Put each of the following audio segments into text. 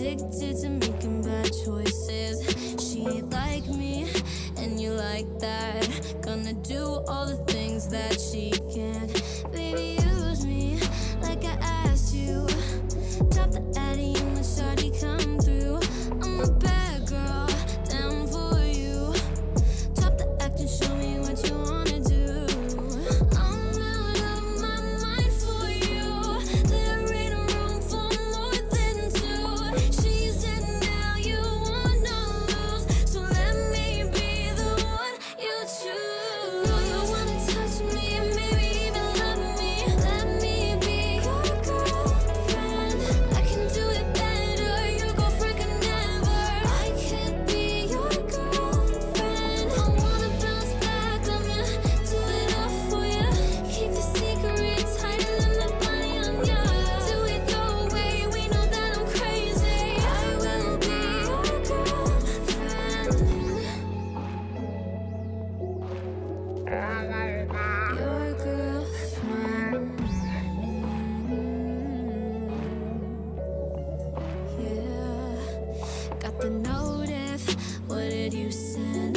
addicted to making bad choices. She ain't like me, and you like that. Gonna do all the things that she can. Baby, use me like I asked you. Drop the Addy and the shawty come through. I'm a bad girl, down for you. Drop the act and show me what you wanna do. I'm out of my mind for you. There ain't room for more than two. She's in now, you wanna lose. So let me be the one you choose. Know you wanna touch me and maybe even love me. Let me be your girlfriend. I can do it better, your girlfriend can never. I could be your girlfriend. I wanna bounce back on ya, do it all for ya. Keep the secret tighter than the bunny on ya. Do it your way, we know that I'm crazy. I will be your girlfriend. Your girlfriend. Yeah. Got the notif, what did you send?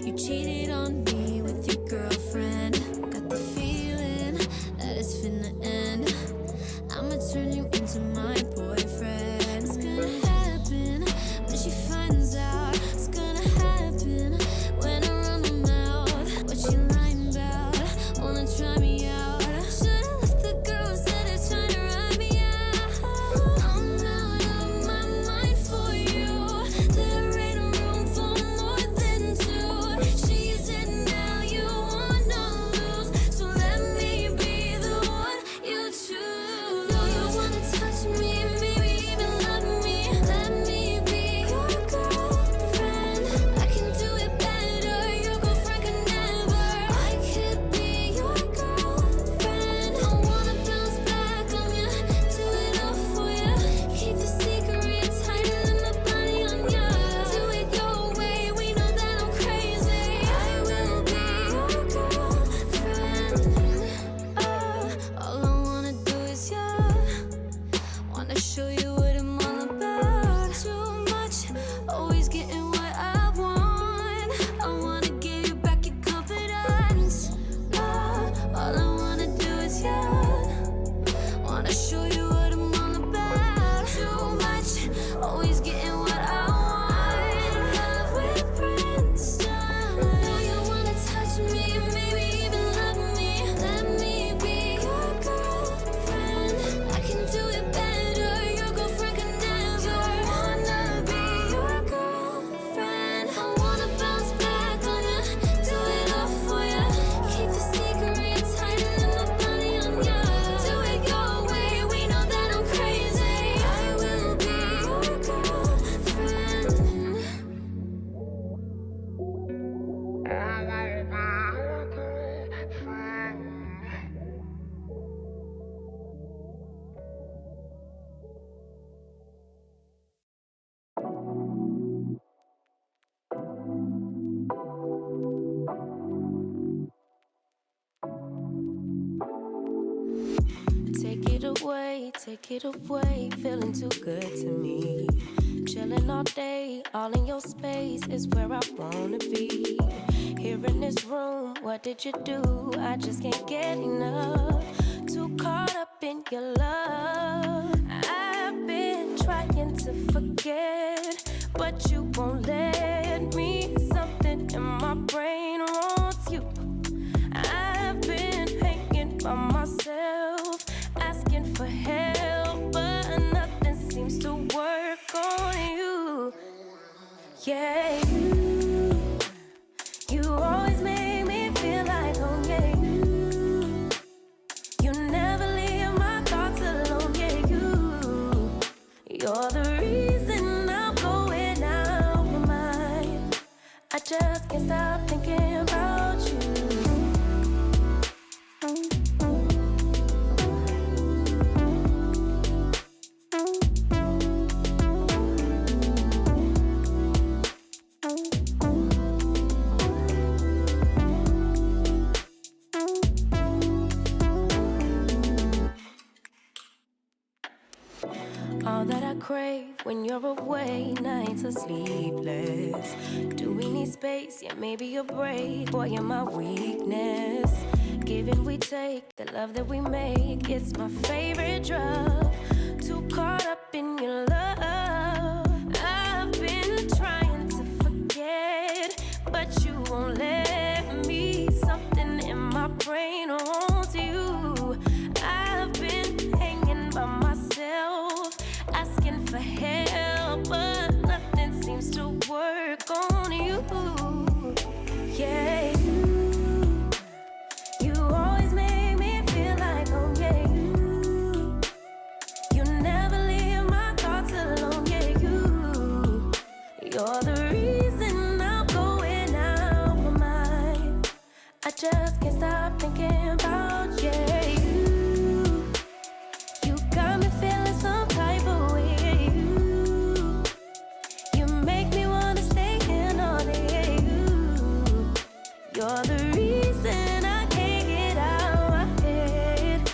You cheated on me with your girlfriend. Got the feeling that it's finna end. I'ma turn you into my boyfriend. It's gonna happen when she finds out. It's gonna happen when I run my mouth. What she lying about? Wanna try me out? Should've left the girls that are trying to ride me out. I'm out of my mind for you. There ain't room for more than two. She's in now, you wanna lose. So let me be the one you choose. Know you wanna touch me and maybe even love me. Let me be your girlfriend. I can do it better, your girlfriend can never. I could be your girlfriend. I wanna bounce back on ya, do it all for ya. Keep the secret tighter than the bunny on ya. Do it your way, we know that I'm crazy. I will be your girlfriend. All I wanna do is ya. Wanna show you what I'm all about. Too much, always getting what I want. I wanna give you back your confidence. All I wanna do is ya. Wanna show you what I'm all about. Too much, always getting what I want. In love with Princeton. Know you wanna touch me and maybe even love me. Let me be your girlfriend. I can do it better, your girlfriend can never. Wanna be your girlfriend. I wanna bounce back on ya, do it all for ya. Keep the secret tighter than the bunny on ya. Do it your way, we know that I'm crazy. I will be your girlfriend. Take it away, feeling too good to me. Chilling all day, all in your space is where I wanna be. Here in this room, what did you do? I just can't get enough. Too caught up in your love. I've been trying to forget, but you won't let me. Something in my brain wants you. I've been hanging by myself, asking for help, but nothing seems to work on you. Yeah, you always make me feel like home. Yeah, you never leave my thoughts alone. Yeah, you're the reason I'm going out my mind. I just can't stop thinking about you. All that I crave when you're away, nights are sleepless. Do we need space? Yeah, maybe a break. Boy, you're my weakness. Give and we take, the love that we make, it's my favorite drug. Too caught up in your love. I've been trying to forget, but you won't let me. Something in my brain holds you. I've been hanging by myself, asking for help, but nothing seems to work on you. Yeah, you always make me feel like, oh yeah, you never leave my thoughts alone. Yeah, you're the reason I'm going out my mind. I just can't stop thinking about you. You got me feeling some type of way. You make me wanna stay in all day. You're the reason I can't get out my head.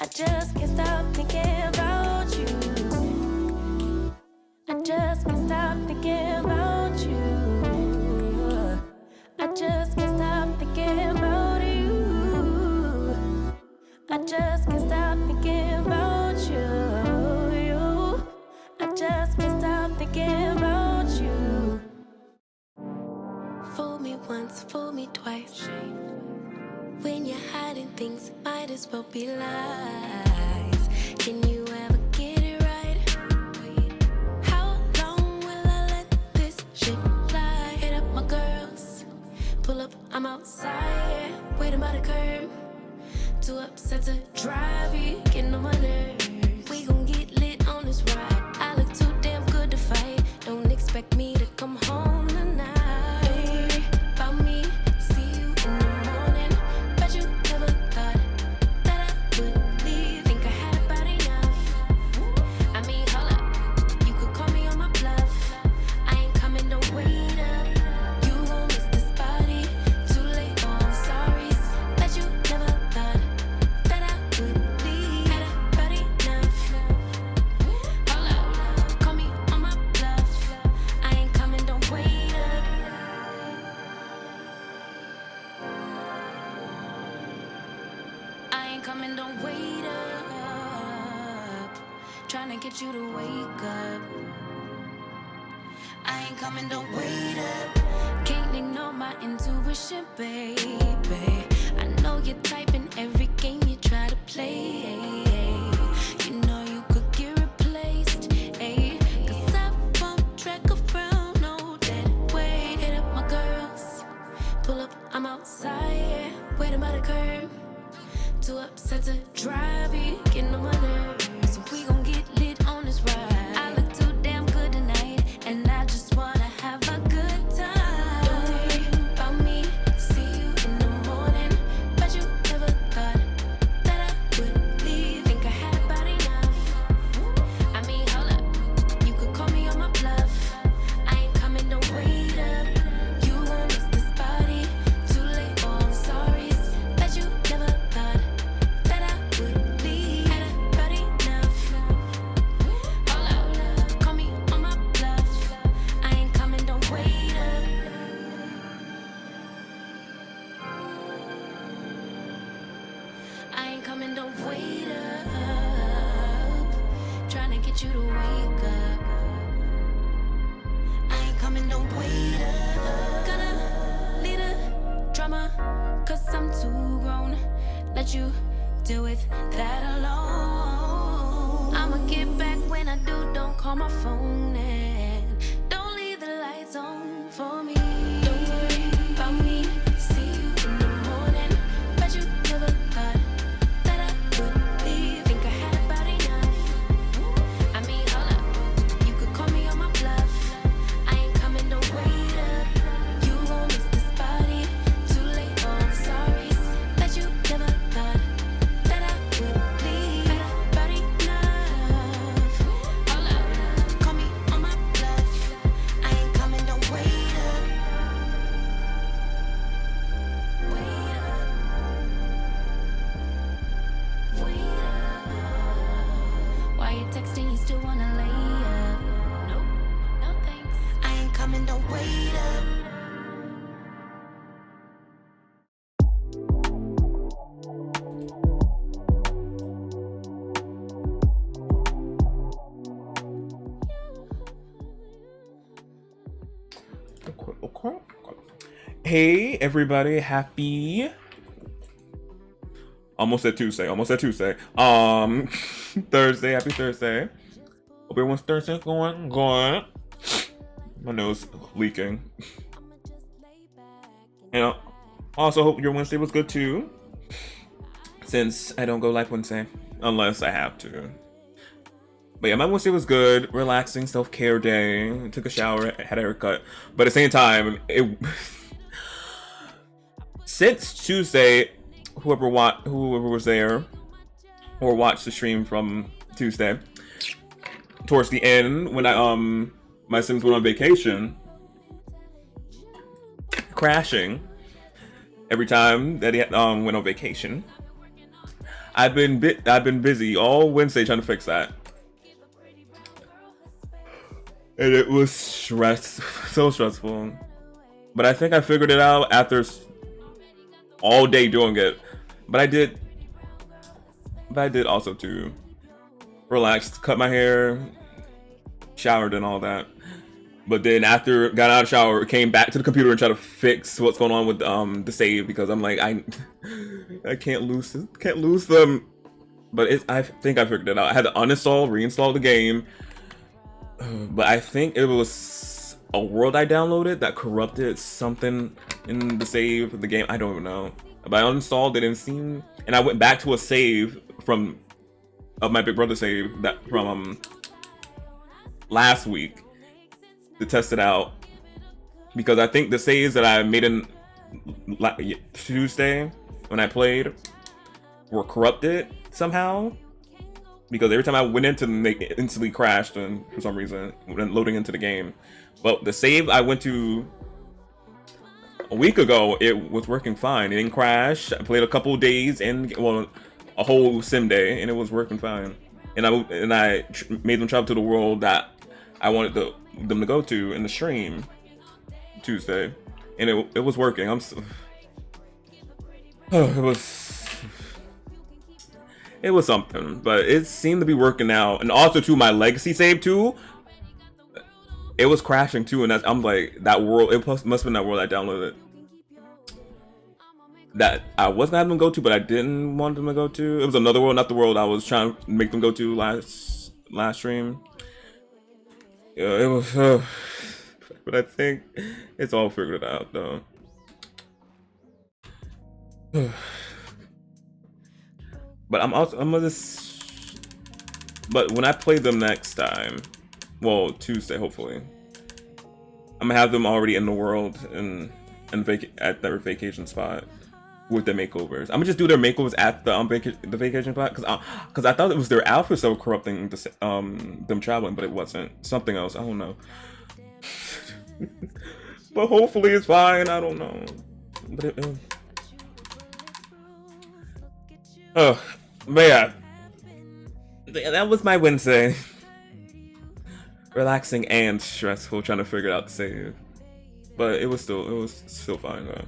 I just can't stop thinking about you. I just can't stop thinking about you. I just can't stop thinking about you. I just can't stop thinking about you. I just can't stop thinking about you. Fool me once, fool me twice. When you're hiding things, might as well be lies. Can you ever get it right? How long will I let this shit fly? Hit up my girls, pull up, I'm outside, waiting by the curb. Too upset to drive, you getting on my nerves. We gon' get lit on this ride. I look too damn good to fight. Don't expect me to come home tonight. Don't worry about me, see you in the morning. Bet you never thought that I would leave. Think I had about enough. I mean, hold up, you could call me on my bluff. I ain't coming, don't wait up. You gon' miss this body, too late, oh I'm sorry. Bet you never thought that I would leave. Had about enough. Hold up, call me on my bluff. I ain't coming, don't wait up. I ain't coming, don't wait up. Tryna get you to wake up. I ain't coming, don't wait up. Can't ignore my intuition, baby. I know you're typing every game you try to play. You know you could get replaced, ayy. Cause I won't track around, no dead weight. Hit up my girls, pull up, I'm outside, waiting by the curb. Too upset to drive, you getting on my nerves. So we gon' get lit on this ride. I look too damn good tonight, and I just wanna have a good time. Don't worry about me, see you in the morning. Bet you never thought that I would leave. Think I had about enough. I mean, hold up, you could call me on my bluff. I ain't coming, don't wait up. You gon' miss this body, too late, oh I'm sorry. Bet you never thought that I would leave. Had about enough. Hold up, call me on my bluff. I ain't coming, don't wait up. I ain't coming, don't wait up. Tryna get you to wake up. I ain't coming, don't wait up. Gonna leave the drama, cause I'm too grown. Let you deal with that alone. I'ma get back when I do, don't call my phone and don't leave the lights on for me. Don't worry about me, see you in the morning. Bet you never thought that I would leave. Think I had about enough. I mean, hold up, you could call me on my bluff. I ain't coming, don't wait up. You gon' miss this body, too late, oh I'm sorry. Bet you never thought that I would leave. Had about enough. Hold up, call me on my breakfast and you still wanna lay up. Nope, no thanks. I ain't coming, don't wait up. Hey everybody, happy almost at Tuesday. Thursday, happy Thursday. Hope everyone's Thursday going. My nose leaking. And also hope your Wednesday was good too. Since I don't go live Wednesday, unless I have to. But yeah, my Wednesday was good, relaxing, self-care day. Took a shower, had a haircut. But at the same time, since Tuesday, whoever was there or watched the stream from Tuesday, towards the end when my Sims went on vacation, crashing every time that he went on vacation. I've been busy all Wednesday trying to fix that, and it was so stressful. But I think I figured it out after all day doing it. But I did also too. Relaxed, cut my hair, showered and all that. But then after got out of the shower, came back to the computer and tried to fix what's going on with the save, because I'm like, I can't lose them. But I think I figured it out. I had to uninstall, reinstall the game. But I think it was a world I downloaded that corrupted something in the save of the game. I don't even know. But I uninstalled it and seen, and I went back to a save of my big brother save that from last week to test it out, because I think the saves that I made in Tuesday when I played were corrupted somehow, because every time I went into them, they instantly crashed, and for some reason when loading into the game. But the save I went to a week ago, it was working fine. It didn't crash. I played a couple days and a whole sim day, and it was working fine. And I made them travel to the world that I wanted them to go to in the stream Tuesday, and it was working. It was something, but it seemed to be working out. And also too, my legacy save too, it was crashing too, and I'm like, that world, it must have been that world I downloaded that I was gonna have them go to, but I didn't want them to go to. It was another world, not the world I was trying to make them go to last stream. Yeah, it was, but I think it's all figured out though. But but when I play them next time, well, Tuesday hopefully, I'm gonna have them already in the world and at their vacation spot with the makeovers. I'm gonna just do their makeovers at the vacation spot, because I thought it was their outfits that were corrupting them traveling, but it wasn't. Something else. I don't know. But hopefully it's fine. I don't know. But but yeah, that was my Wednesday. Relaxing and stressful, trying to figure out the save. But it was still fine though.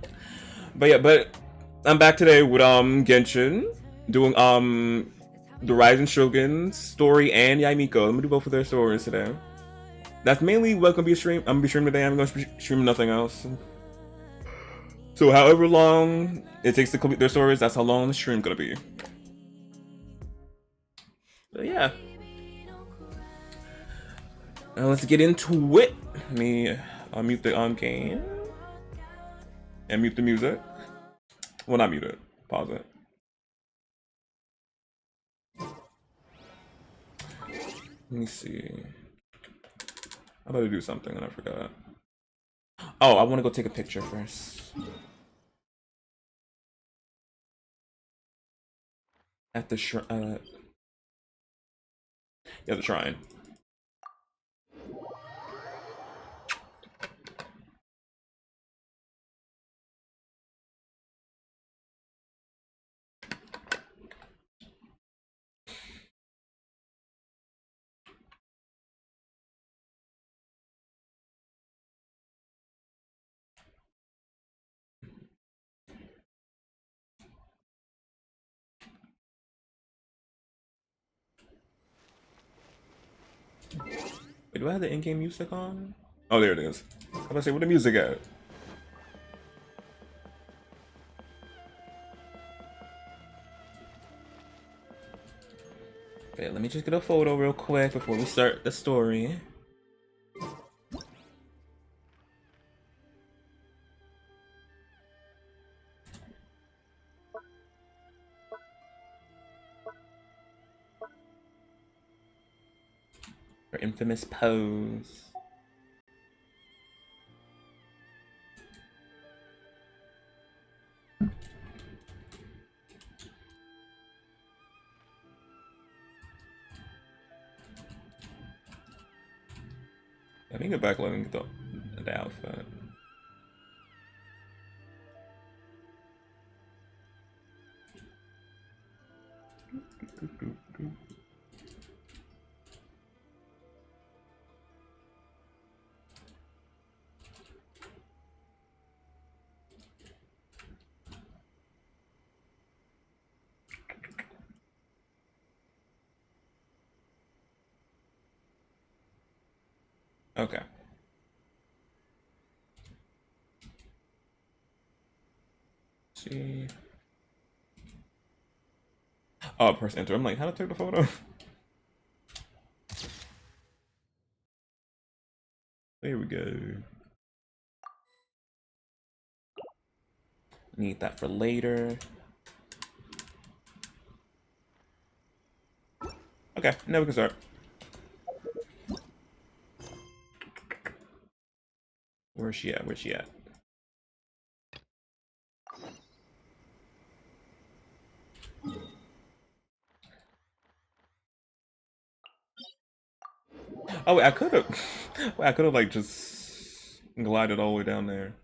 But yeah, I'm back today with Genshin, doing the Ryzen Shogun's story and Yae. I'm gonna do both of their stories today. That's mainly what gonna be a stream. I'm gonna be streaming today. I'm gonna stream nothing else. So however long it takes to complete their stories, that's how long the stream's gonna be. But yeah. Now let's get into it. Let me unmute the game and mute the music. Well, not mute it. Pause it. Let me see. I'm about to do something and I forgot. Oh, I want to go take a picture first. At the shrine. Yeah, the shrine. Wait, do I have the in-game music on? Oh, there it is. I was gonna say, where the music at? Okay, let me just get a photo real quick before we start the story. Her infamous pose. I think get back and get the outfit. Okay. See. Oh, press enter. I'm like, how to take the photo? There we go. Need that for later. Okay, now we can start. Where's she at? Where's she at? Oh, wait, I could have. Wait, I could have like just glided all the way down there.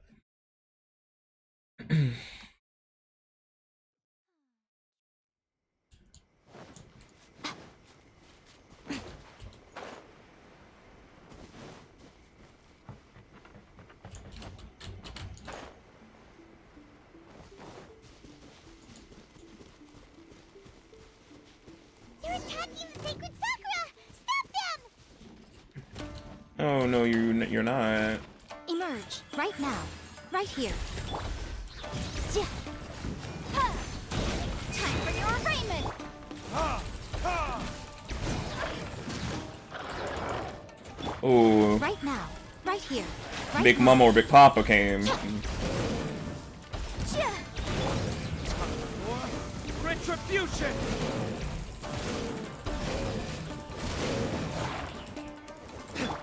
They're attacking the sacred sakura! Stop them! Oh no, you're not. Emerge right now, right here. Time for your arraignment. Oh. Right now, right here. Right Big now. Mama or Big Papa came. Retribution!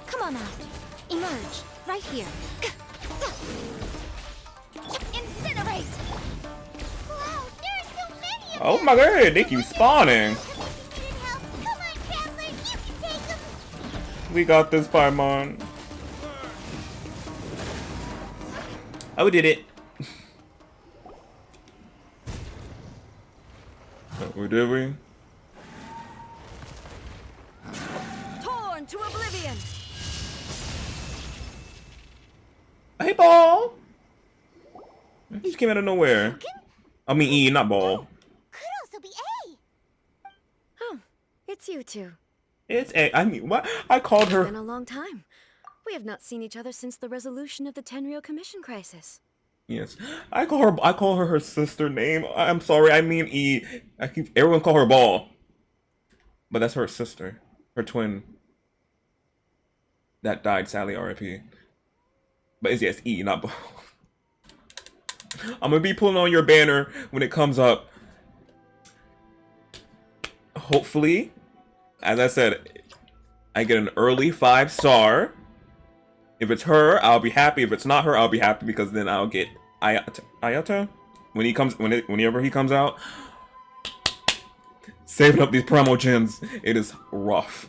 Come on out. Emerge right here. Incinerate! Wow, there are so many of Oh them. my god, they keep spawning. Come on, Traveler, you can take them. We got this, Paimon. Oh, we did it. Oh, did we? Torn to oblivion. Hey, Ball. He just came out of nowhere. I mean, E, not Ball. Could also be A. Oh, it's you two. It's A. I mean, what? I called It's been her. a long time. We have not seen each other since the resolution of the Tenryou Commission crisis. Yes, I call her her sister name. I'm sorry. I mean E. Everyone call her Ball, but that's her sister, her twin. That died sadly, R.I.P. But it's yes, E, not Ball. I'm gonna be pulling on your banner when it comes up. Hopefully, as I said, I get an early 5-star. If it's her, I'll be happy. If it's not her, I'll be happy because then I'll get Ayato whenever he comes out. Saving up these promo gens, it is rough.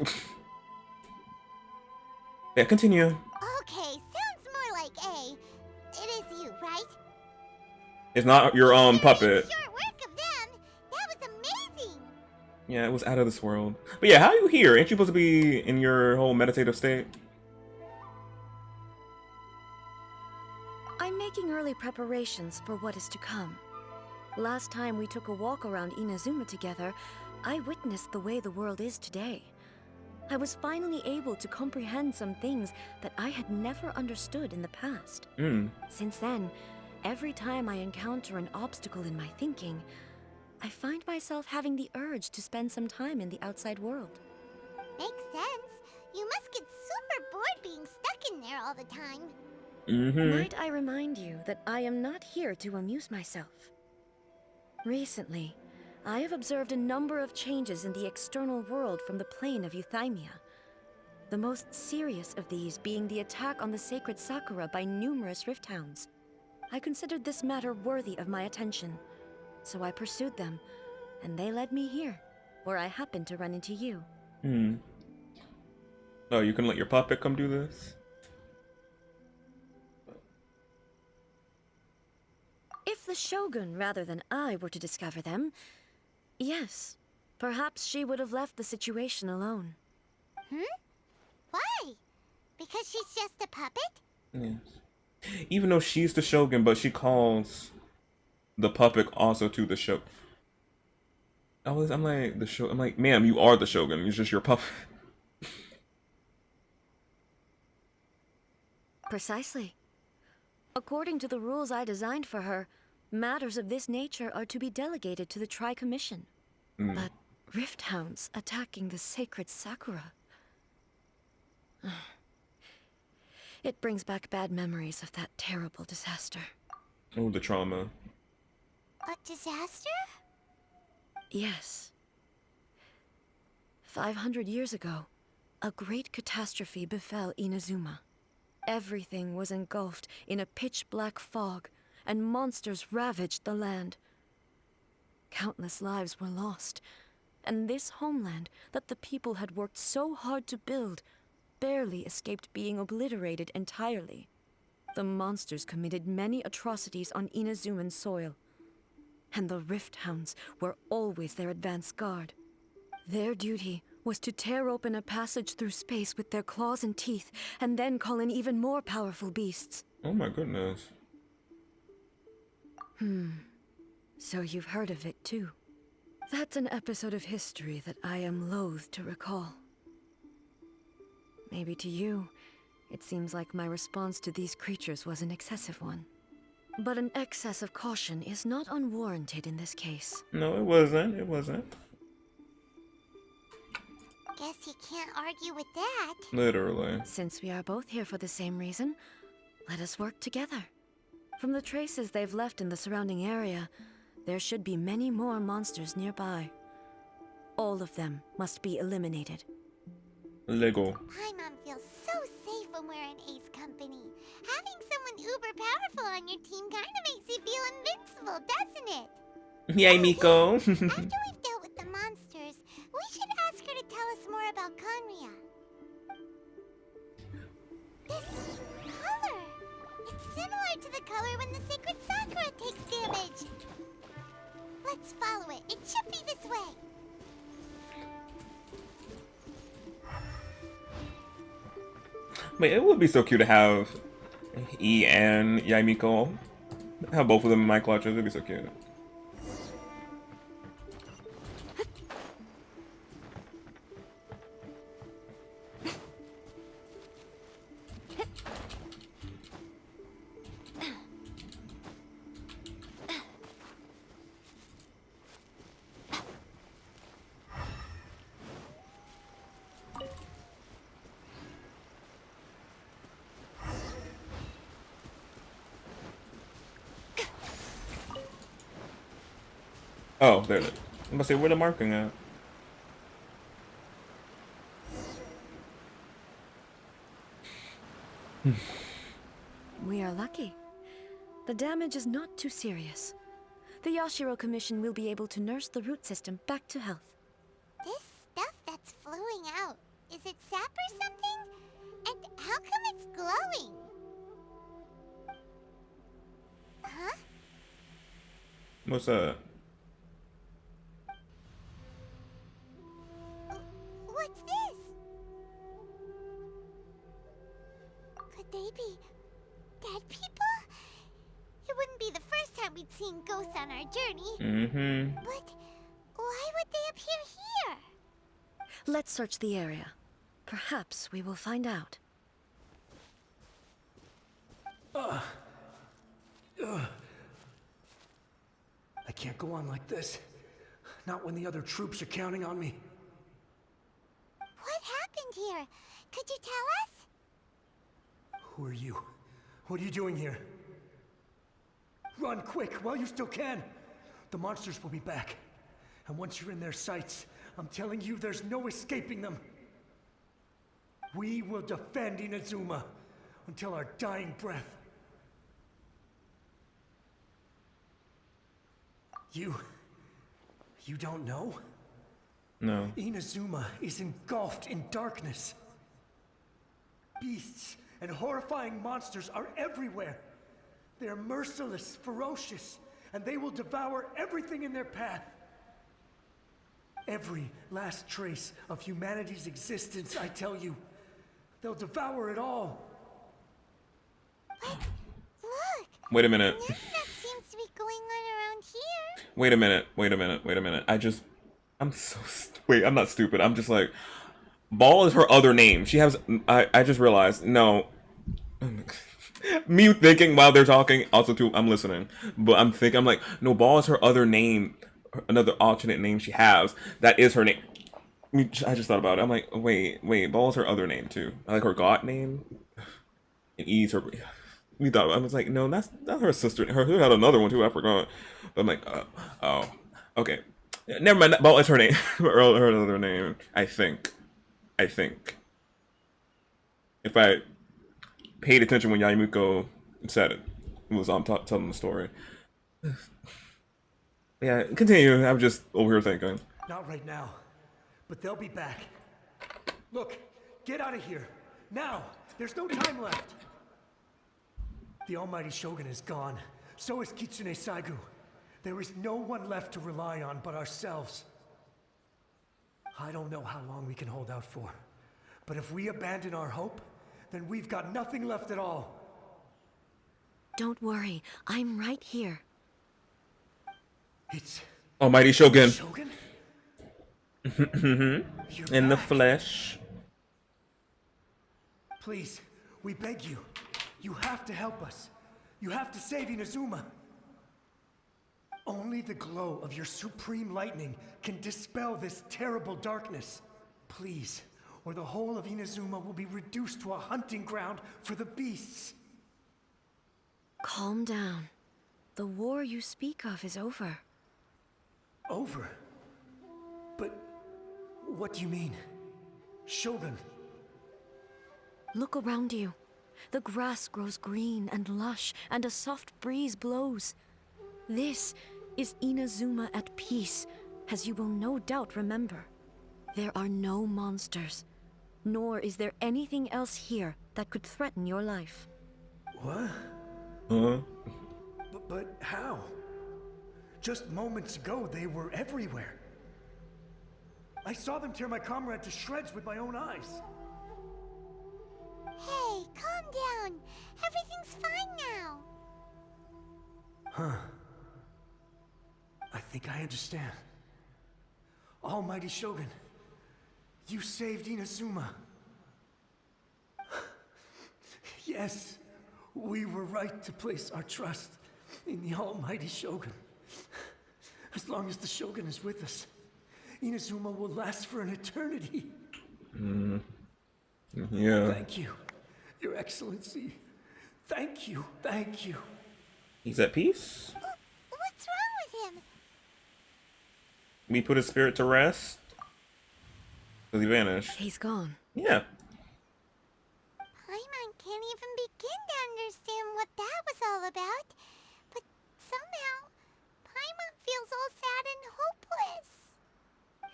Yeah, continue. Okay, sounds more like A. It is you, right? It's not your puppet. Short work of them. That was amazing. Yeah, it was out of this world. But yeah, how are you here? Ain't you supposed to be in your whole meditative state? I'm making early preparations for what is to come. Last time we took a walk around Inazuma together, I witnessed the way the world is today. I was finally able to comprehend some things that I had never understood in the past. Since then, every time I encounter an obstacle in my thinking, I find myself having the urge to spend some time in the outside world. Makes sense. You must get super bored being stuck in there all the time. Might I remind you that I am not here to amuse myself. Recently, I have observed a number of changes in the external world from the plane of Euthymia. The most serious of these being the attack on the sacred Sakura by numerous rift hounds. I considered this matter worthy of my attention, so I pursued them, and they led me here, where I happened to run into you. Oh, you can let your puppet come do this? If the Shogun rather than I were to discover them, yes, perhaps she would have left the situation alone. Why? Because she's just a puppet? Yes. Even though she's the Shogun, but she calls the puppet also to the Shogun. I'm like, I'm like, ma'am, you are the Shogun. You're just your puppet. Precisely. According to the rules I designed for her, matters of this nature are to be delegated to the Tri-Commission. But rift hounds attacking the sacred Sakura... It brings back bad memories of that terrible disaster. Oh, the trauma. A disaster? Yes. 500 years ago, a great catastrophe befell Inazuma. Everything was engulfed in a pitch-black fog, and monsters ravaged the land. Countless lives were lost, and this homeland that the people had worked so hard to build barely escaped being obliterated entirely. The monsters committed many atrocities on Inazuman soil, and the Rift Hounds were always their advance guard. Their duty was to tear open a passage through space with their claws and teeth, and then call in even more powerful beasts. Oh my goodness. So you've heard of it too. That's an episode of history that I am loath to recall. Maybe to you, it seems like my response to these creatures was an excessive one. But an excess of caution is not unwarranted in this case. No, it wasn't. It wasn't. Guess you can't argue with that. Literally. Since we are both here for the same reason, let us work together. From the traces they've left in the surrounding area, there should be many more monsters nearby. All of them must be eliminated. Lego. Paimon feels so safe when we're in Ace company. Having someone uber powerful on your team kinda makes you feel invincible, doesn't it? Yay, Miko. After we've dealt with the monsters, we should ask her to tell us more about Conria. This color! It's similar to the color when the sacred Sakura takes damage. Let's follow it. It should be this way. Wait, it would be so cute to have E and Yae Miko. Have both of them in my clutches. It'd be so cute. Oh, there it is. I'm gonna say, where the marking at? We are lucky. The damage is not too serious. The Yashiro Commission will be able to nurse the root system back to health. This stuff that's flowing out, is it sap or something? And how come it's glowing? Huh? What's that? What's this? Could they be dead people? It wouldn't be the first time we'd seen ghosts on our journey. But why would they appear here? Let's search the area. Perhaps we will find out. I can't go on like this. Not when the other troops are counting on me. What happened here? Could you tell us? Who are you? What are you doing here? Run quick while you still can. The monsters will be back. And once you're in their sights, I'm telling you there's no escaping them. We will defend Inazuma until our dying breath. You don't know? No. Inazuma is engulfed in darkness. Beasts and horrifying monsters are everywhere. They are merciless, ferocious, and they will devour everything in their path. Every last trace of humanity's existence, I tell you. They'll devour it all. But look! Wait a minute. None of that seems to be going on around here. Wait a minute. Wait, I'm not stupid. I'm just like, Ball is her other name. She has, I just realized, no. Me thinking while they're talking, also too, I'm listening. But I'm like, no, Ball is her other name. Another alternate name she has. That is her name. I just thought about it. I'm like, wait, Ball is her other name too. Like her god name. And E's her. We thought, I was like, no, that's her sister. Her had another one too, I forgot. But I'm like, oh, okay. Never mind, Ball is her name. her other name, I think. If I paid attention when Yaimuko said it, was on top telling the story. Yeah, continue. I'm just over here thinking. Not right now, but they'll be back. Look, get out of here. Now! There's no time left! The almighty Shogun is gone. So is Kitsune Saigu. There is no one left to rely on but ourselves. I don't know how long we can hold out for. But if we abandon our hope, then we've got nothing left at all. Don't worry, I'm right here. It's... Almighty Shogun. Shogun? In the flesh. Please, we beg you. You have to help us. You have to save Inazuma. Only the glow of your supreme lightning can dispel this terrible darkness. Please, or the whole of Inazuma will be reduced to a hunting ground for the beasts. Calm down. The war you speak of is over. Over? But what do you mean? Shogun? Look around you. The grass grows green and lush, and a soft breeze blows. This is Inazuma at peace, as you will no doubt remember. There are no monsters, nor is there anything else here that could threaten your life. What? Huh? But how? Just moments ago, they were everywhere. I saw them tear my comrade to shreds with my own eyes. Hey, calm down. Everything's fine now. Huh. I think I understand. Almighty Shogun, you saved Inazuma. Yes, we were right to place our trust in the Almighty Shogun. As long as the Shogun is with us, Inazuma will last for an eternity. Yeah. Thank you, Your Excellency. Thank you, thank you. He's at peace? What's wrong with him? We put his spirit to rest? Because he vanished. He's gone. Yeah. Paimon can't even begin to understand what that was all about. But somehow, Paimon feels all sad and hopeless.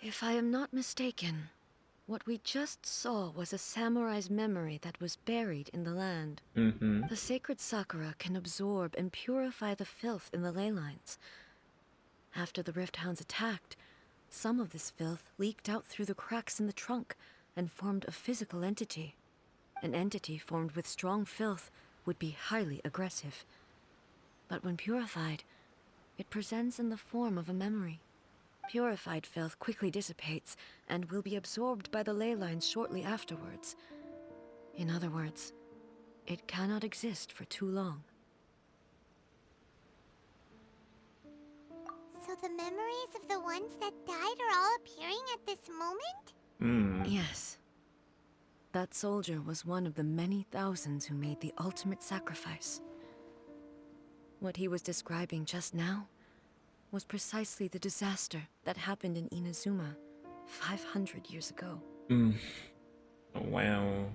If I am not mistaken, what we just saw was a samurai's memory that was buried in the land. The sacred sakura can absorb and purify the filth in the ley lines. After the Rift Hounds attacked, some of this filth leaked out through the cracks in the trunk and formed a physical entity. An entity formed with strong filth would be highly aggressive. But when purified, it presents in the form of a memory. Purified filth quickly dissipates and will be absorbed by the ley lines shortly afterwards. In other words, it cannot exist for too long. So the memories of the ones that died are all appearing at this moment? Yes. That soldier was one of the many thousands who made the ultimate sacrifice. What he was describing just now was precisely the disaster that happened in Inazuma 500 years ago. Oh, wow.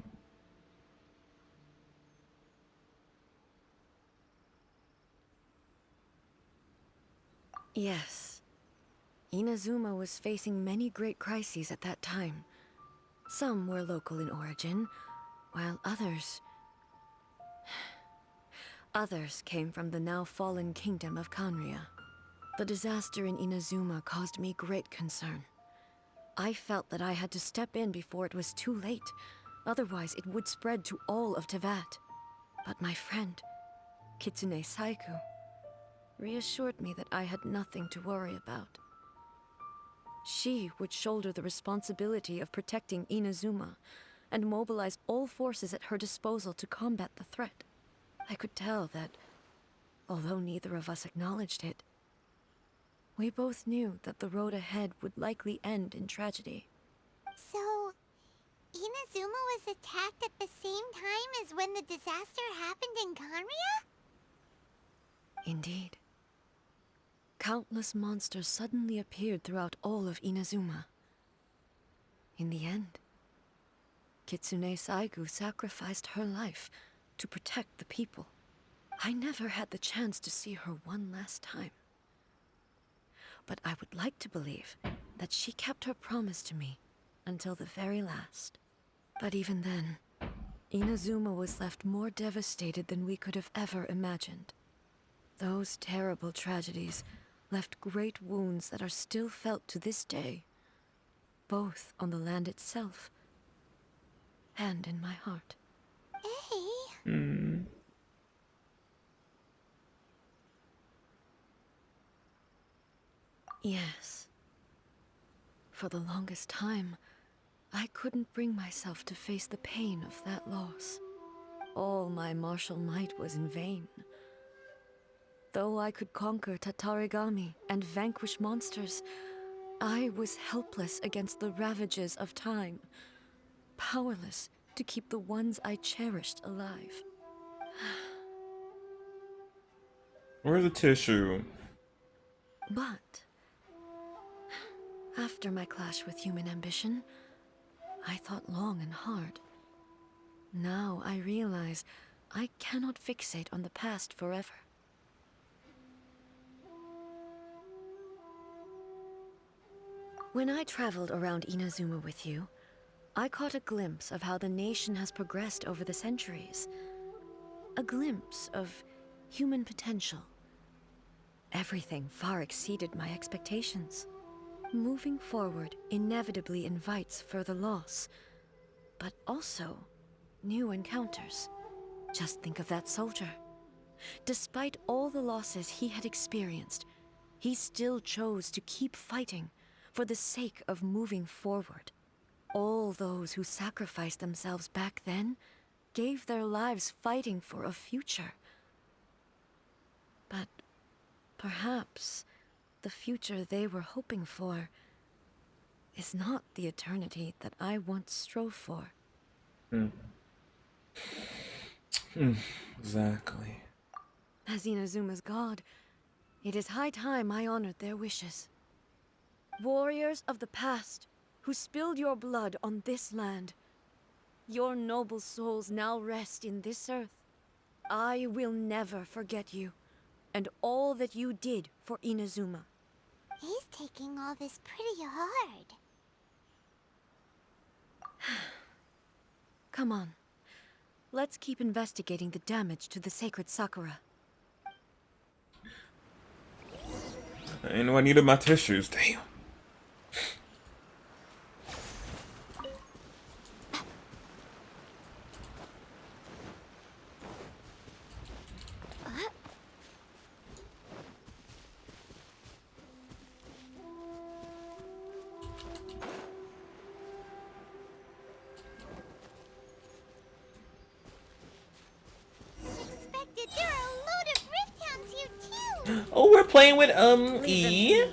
Yes. Inazuma was facing many great crises at that time. Some were local in origin, while others came from the now fallen kingdom of Kanria. The disaster in Inazuma caused me great concern. I felt that I had to step in before it was too late, otherwise it would spread to all of Tevat. But my friend, Kitsune Saiku, reassured me that I had nothing to worry about. She would shoulder the responsibility of protecting Inazuma and mobilize all forces at her disposal to combat the threat. I could tell that, although neither of us acknowledged it, we both knew that the road ahead would likely end in tragedy. So, Inazuma was attacked at the same time as when the disaster happened in Kanria? Indeed. Countless monsters suddenly appeared throughout all of Inazuma. In the end, Kitsune Saigu sacrificed her life to protect the people. I never had the chance to see her one last time. But I would like to believe that she kept her promise to me until the very last. But even then, Inazuma was left more devastated than we could have ever imagined. Those terrible tragedies left great wounds that are still felt to this day, both on the land itself and in my heart. Hey. Yes. For the longest time, I couldn't bring myself to face the pain of that loss. All my martial might was in vain. Though I could conquer Tatarigami and vanquish monsters, I was helpless against the ravages of time, powerless to keep the ones I cherished alive. Where's the tissue? But after my clash with human ambition, I thought long and hard. Now I realize I cannot fixate on the past forever. When I traveled around Inazuma with you, I caught a glimpse of how the nation has progressed over the centuries. A glimpse of human potential. Everything far exceeded my expectations. Moving forward inevitably invites further loss, but also new encounters. Just think of that soldier. Despite all the losses he had experienced, he still chose to keep fighting for the sake of moving forward. All those who sacrificed themselves back then gave their lives fighting for a future. But perhaps the future they were hoping for is not the eternity that I once strove for. Exactly. As Inazuma's god, it is high time I honored their wishes. Warriors of the past, who spilled your blood on this land, your noble souls now rest in this earth. I will never forget you, and all that you did for Inazuma. He's taking all this pretty hard. Come on. Let's keep investigating the damage to the sacred Sakura. I know I needed my tissues, damn. playing with Leave E. them to me.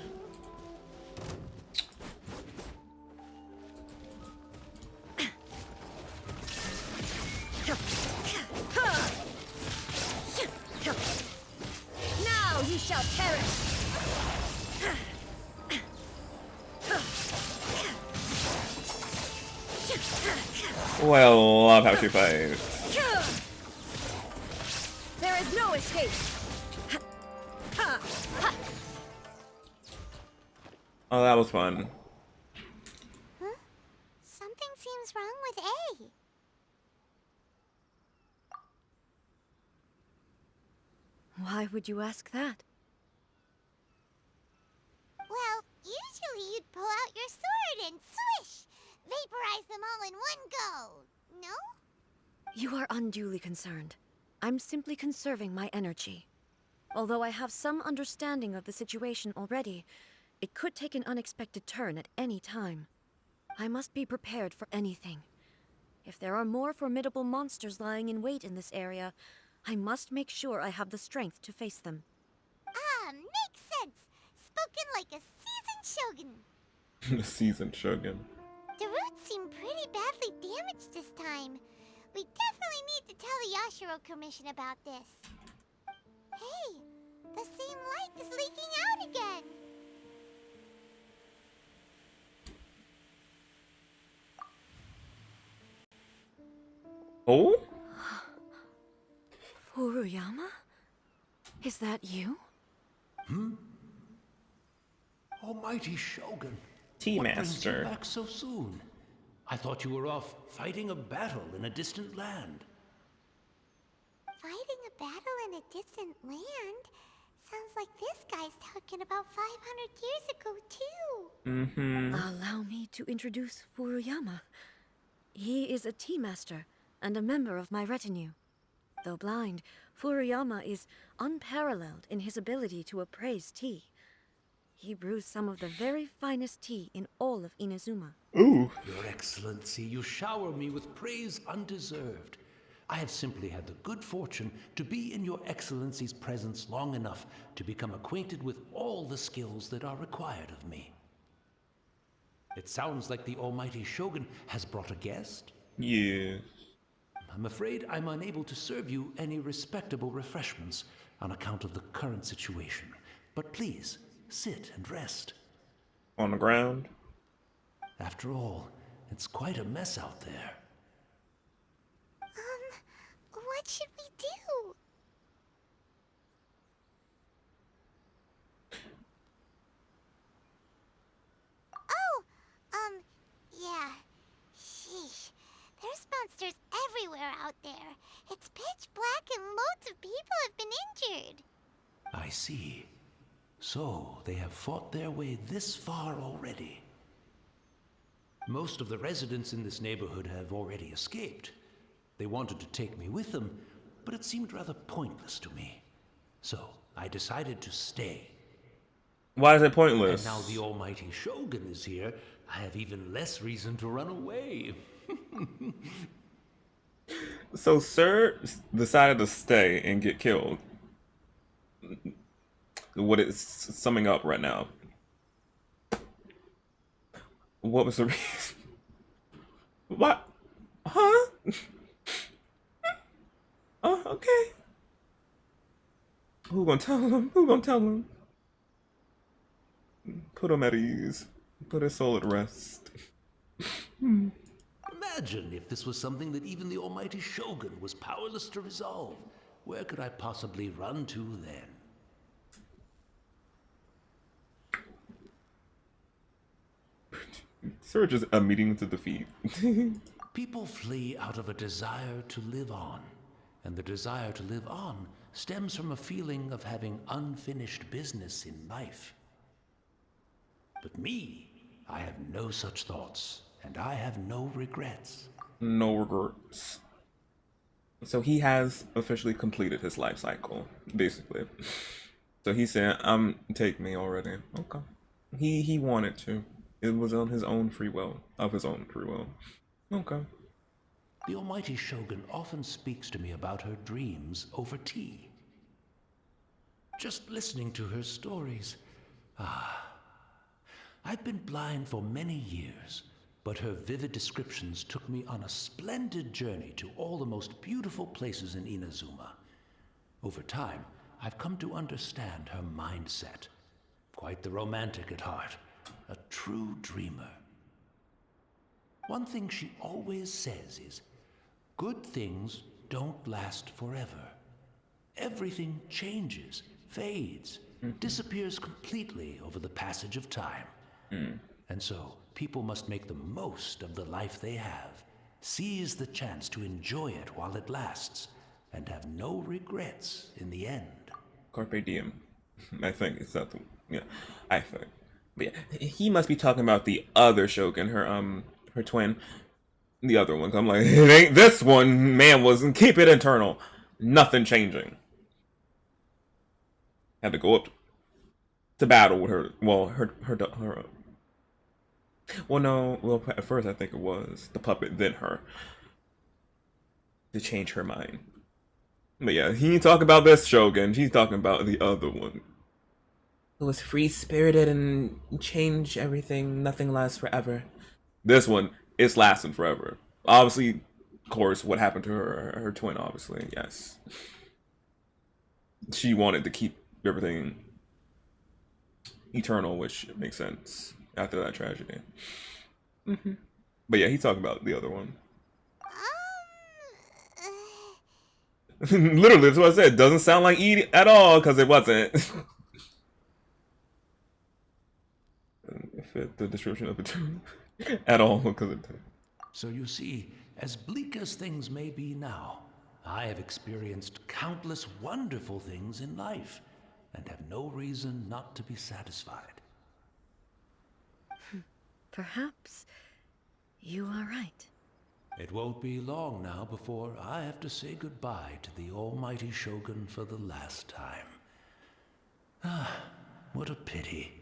Now you shall perish. Oh, I love how she fights. There is no escape. Oh, that was fun. Huh? Something seems wrong with A. Why would you ask that? Well, usually you'd pull out your sword and swish! Vaporize them all in one go, no? You are unduly concerned. I'm simply conserving my energy. Although I have some understanding of the situation already, it could take an unexpected turn at any time. I must be prepared for anything. If there are more formidable monsters lying in wait in this area, I must make sure I have the strength to face them. Ah, makes sense. Spoken like a seasoned shogun. Seasoned Shogun. The roots seem pretty badly damaged this time. We definitely need to tell the Yashiro Commission about this. Hey, the same light is leaking out again. Oh? Furuyama? Is that you? Almighty Shogun. Tea What brings you Master. back so soon? I thought you were off fighting a battle in a distant land. Fighting a battle in a distant land? Sounds like this guy's talking about 500 years ago, too. Mm-hmm. Allow me to introduce Furuyama. He is a tea master and a member of my retinue. Though blind, Furuyama is unparalleled in his ability to appraise tea. He brews some of the very finest tea in all of Inazuma. Ooh. Your Excellency, you shower me with praise undeserved. I have simply had the good fortune to be in your Excellency's presence long enough to become acquainted with all the skills that are required of me. It sounds like the Almighty Shogun has brought a guest. Yes. I'm afraid I'm unable to serve you any respectable refreshments on account of the current situation. But please, sit and rest. On the ground. After all, it's quite a mess out there. What should we do? Oh, yeah. Sheesh. There's monsters everywhere out there. It's pitch black and loads of people have been injured. I see. So, they have fought their way this far already. Most of the residents in this neighborhood have already escaped. They wanted to take me with them, but it seemed rather pointless to me. So, I decided to stay. Why is it pointless? And now the Almighty Shogun is here, I have even less reason to run away. So Sir decided to stay and get killed. What it's summing up right now. What was the reason? What? Huh? Oh, okay. Who gonna tell him? Who gonna tell him? Put him at ease. Put his soul at rest. Imagine if this was something that even the Almighty Shogun was powerless to resolve. Where could I possibly run to then? Surge is a meeting to defeat. People flee out of a desire to live on, and the desire to live on stems from a feeling of having unfinished business in life. But me, I have no such thoughts, and I have no regrets. No regrets. So he has officially completed his life cycle, basically. So he said, take me already. Okay. He wanted to. It was on his own free will. Of his own free will. Okay. The Almighty Shogun often speaks to me about her dreams over tea. just listening to her stories. I've been blind for many years, but her vivid descriptions took me on a splendid journey to all the most beautiful places in Inazuma. Over time, I've come to understand her mindset. Quite the romantic at heart, a true dreamer. One thing she always says is, good things don't last forever. Everything changes, fades, disappears completely over the passage of time. And so, people must make the most of the life they have, seize the chance to enjoy it while it lasts, and have no regrets in the end. Carpe diem. I think it's that. Yeah, I think. But yeah, he must be talking about the other Shogun, her twin, the other one. I'm like, it ain't this one. Man, wasn't keep it internal. Nothing changing. Had to go up to battle with her. Well, her. Well, no. Well, at first I think it was the puppet, then her, to change her mind. But yeah, he ain't talking about this Shogun. He's talking about the other one. It was free-spirited and changed everything. Nothing lasts forever. This one, it's lasting forever. Obviously, of course, what happened to her twin, obviously, yes. She wanted to keep everything eternal, which makes sense after that tragedy. But yeah, he's talking about the other one. Literally, that's what I said. Doesn't sound like E at all, because it wasn't. Fit the description of the two at all, because it did. So you see, as bleak as things may be now, I have experienced countless wonderful things in life, and have no reason not to be satisfied. Perhaps you are right. It won't be long now before I have to say goodbye to the almighty Shogun for the last time. What a pity.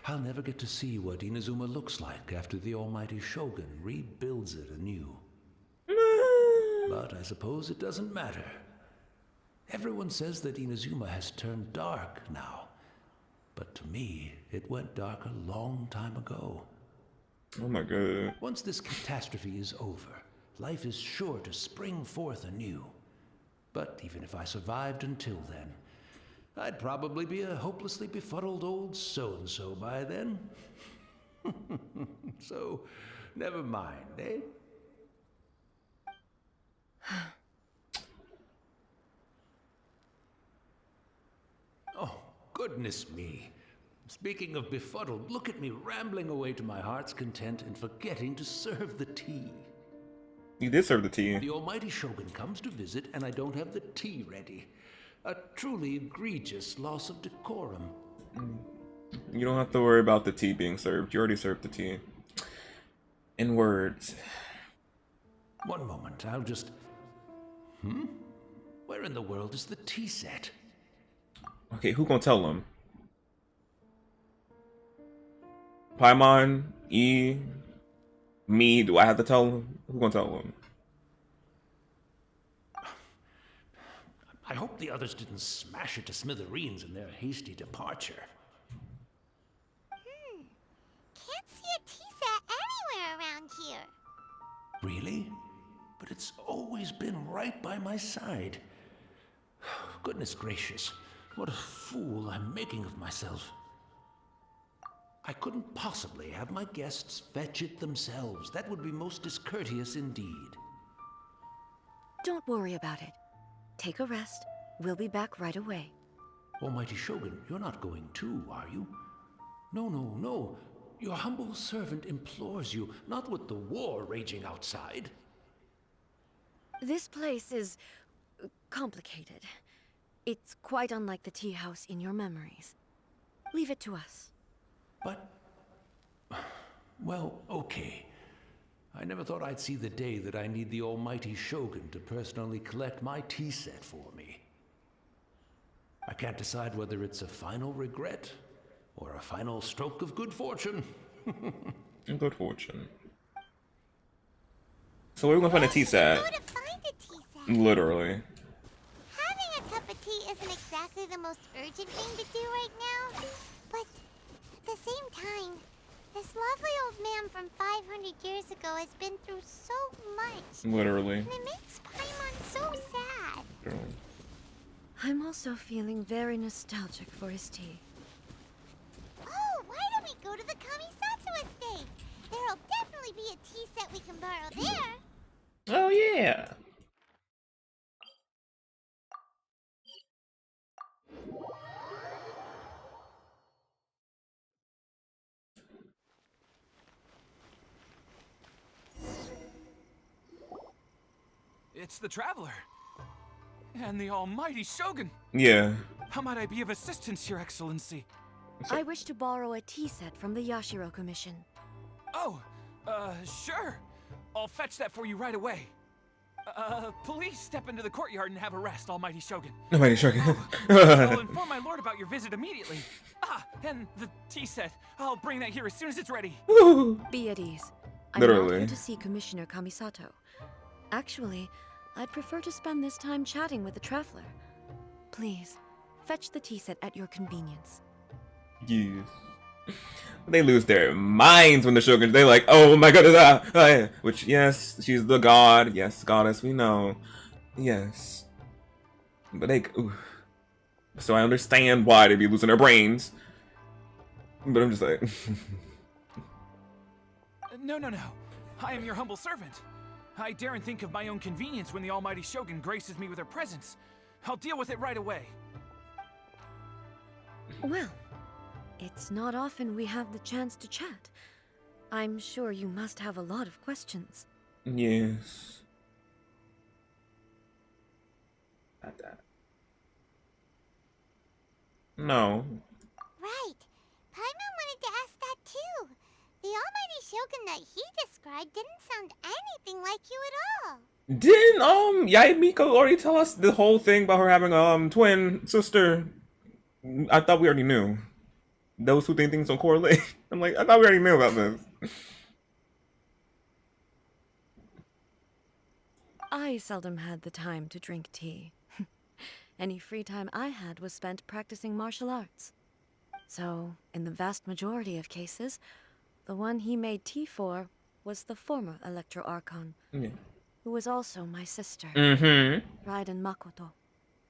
I'll never get to see what Inazuma looks like after the almighty Shogun rebuilds it anew. But I suppose it doesn't matter. Everyone says that Inazuma has turned dark now. But to me, it went dark a long time ago. Oh my god. Once this catastrophe is over, life is sure to spring forth anew. But even if I survived until then, I'd probably be a hopelessly befuddled old so-and-so by then. So, never mind, eh? Oh, goodness me. Speaking of befuddled, look at me rambling away to my heart's content and forgetting to serve the tea. You did serve the tea. The almighty Shogun comes to visit and I don't have the tea ready. A truly egregious loss of decorum. You don't have to worry about the tea being served. You already served the tea. In words. One moment, I'll just... Where in the world is the tea set? Okay, who gonna tell them? Paimon, E, me, do I have to tell them? Who gonna tell them? I hope the others didn't smash it to smithereens in their hasty departure. Can't see a tea set anywhere around here. Really? But it's always been right by my side. Goodness gracious, what a fool I'm making of myself. I couldn't possibly have my guests fetch it themselves. That would be most discourteous indeed. Don't worry about it. Take a rest. We'll be back right away. Almighty Shogun, you're not going too, are you? No, no, no. Your humble servant implores you, not with the war raging outside. This place is complicated. It's quite unlike the tea house in your memories. Leave it to us. But... well, okay. I never thought I'd see the day that I need the almighty Shogun to personally collect my tea set for me. I can't decide whether it's a final regret or a final stroke of good fortune. Good fortune. So where are we gonna find a tea set? Go to find a tea set. Literally. Having a cup of tea isn't exactly the most urgent thing to do right now, but at the same time, this lovely old man from 500 years ago has been through so much. Literally. And it makes Paimon so sad. Literally. I'm also feeling very nostalgic for his tea. Oh, why don't we go to the Kamisatsu estate? There'll definitely be a tea set we can borrow there. Oh yeah. It's the Traveler. And the almighty Shogun. Yeah. How might I be of assistance, Your Excellency? I wish to borrow a tea set from the Yashiro Commission. Oh, sure. I'll fetch that for you right away. Please step into the courtyard and have a rest, almighty Shogun. Almighty Shogun. I'll inform my lord about your visit immediately. Ah, and the tea set. I'll bring that here as soon as it's ready. Be at ease. I'm Literally. not here to see Commissioner Kamisato. Actually, I'd prefer to spend this time chatting with the Traveler. Please, fetch the tea set at your convenience. Yes. They lose their minds when the Shogun. They like, oh my goodness, which yes, she's the god. Yes, goddess, we know. Yes, but they. Oof. So I understand why they'd be losing their brains. But I'm just like, No. I am your humble servant. I daren't think of my own convenience when the almighty Shogun graces me with her presence. I'll deal with it right away. Well, it's not often we have the chance to chat. I'm sure you must have a lot of questions. yes. Not that. No. Right. Paimon wanted to ask that too. The almighty Shogun that he described didn't sound anything like you at all. Didn't Yae Miko already tell us the whole thing about her having a twin sister? I thought we already knew. Those who think things don't correlate. I'm like, I thought we already knew about this. I seldom had the time to drink tea. Any free time I had was spent practicing martial arts. So, in the vast majority of cases, the one he made tea for was the former Electro Archon, Yeah. who was also my sister, Mm-hmm. Raiden Makoto.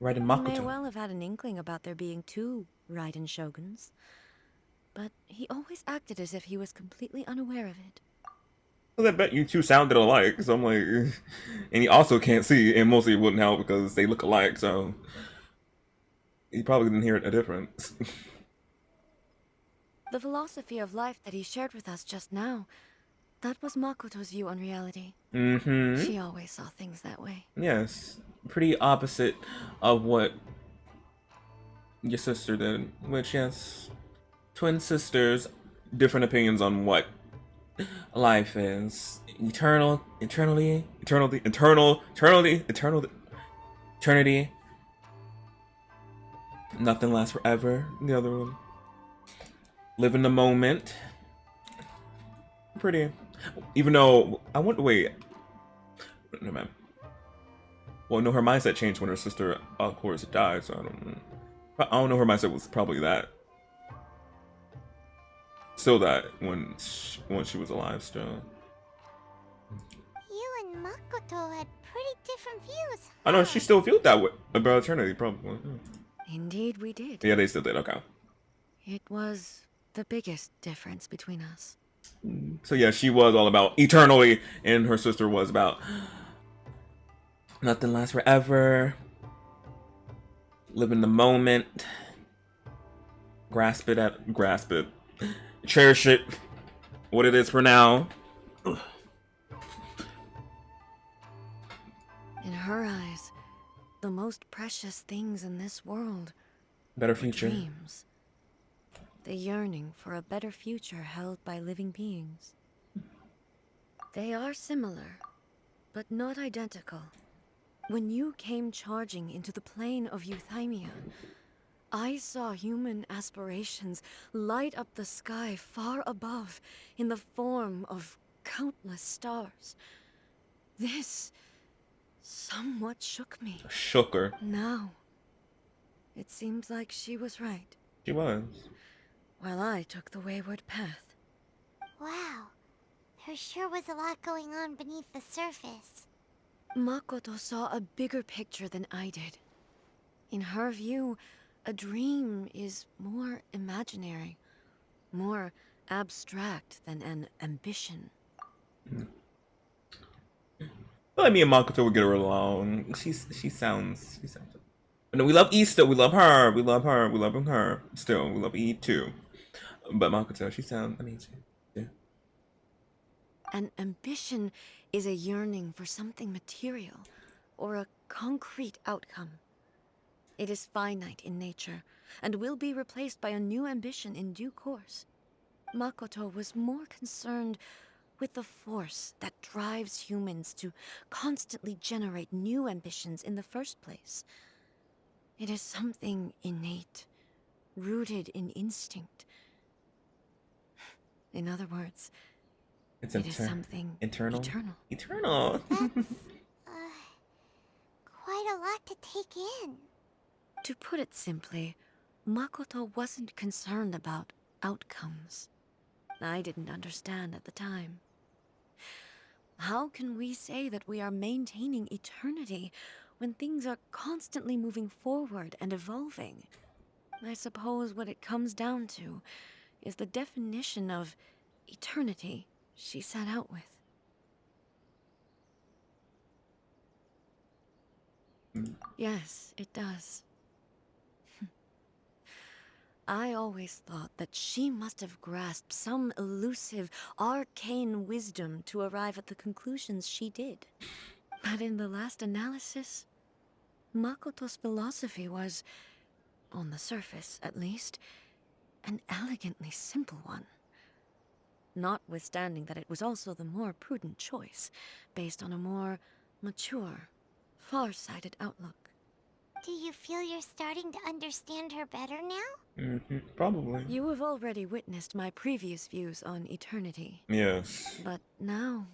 Raiden He may Makoto. well have had an inkling about there being two Raiden Shoguns, but he always acted as if he was completely unaware of it. Well, I bet you two sounded alike, so I'm like, and he also can't see, and mostly it wouldn't help because they look alike, so he probably didn't hear a difference. The philosophy of life that he shared with us just now, that was Makoto's view on reality. Mm-hmm. She always saw things that way. Yes, pretty opposite of what your sister did, which, yes, twin sisters, different opinions on what life is. Eternity. Nothing lasts forever. The other one. Live in the moment. Pretty. Even though, wait. No, man. Well, no, her mindset changed when her sister, of course, died, so I don't know, her mindset was probably that. Still that, when she was alive, still. You and Makoto had pretty different views. I know, she still feels that way about eternity, probably. Indeed, we did. Yeah, they still did, okay. It was the biggest difference between us. So yeah, she was all about eternally, and her sister was about nothing lasts forever. Live in the moment. Grasp it. Cherish it. What it is for now. In her eyes, the most precious things in this world Better were future. dreams. The yearning for a better future held by living beings. They are similar, but not identical. When you came charging into the plane of Euthymia, I saw human aspirations light up the sky far above in the form of countless stars. This somewhat shook me. Shook her. Now, It seems like she was right, She was. while I took the wayward path. Wow. There sure was a lot going on beneath the surface. Makoto saw a bigger picture than I did. In her view, a dream is more imaginary, more abstract than an ambition. But me and Makoto would get her along. She sounds. But no, we love E still. We love her. We love her. We love her. Still, we love E too. But Makoto, she sounds amazing. Yeah. An ambition is a yearning for something material, or a concrete outcome. It is finite in nature, and will be replaced by a new ambition in due course. Makoto was more concerned with the force that drives humans to constantly generate new ambitions in the first place. It is something innate, rooted in instinct. In other words, It is something eternal. eternal. Eternal. Quite a lot to take in. To put it simply, Makoto wasn't concerned about outcomes. I didn't understand at the time. How can we say that we are maintaining eternity when things are constantly moving forward and evolving? I suppose what it comes down to is the definition of eternity she set out with. Yes, it does. I always thought that she must have grasped some elusive, arcane wisdom to arrive at the conclusions she did. But in the last analysis, Makoto's philosophy was, on the surface at least, an elegantly simple one. Notwithstanding that it was also the more prudent choice, based on a more mature, far-sighted outlook. Do you feel you're starting to understand her better now? Probably. You have already witnessed my previous views on eternity. Yes. But now,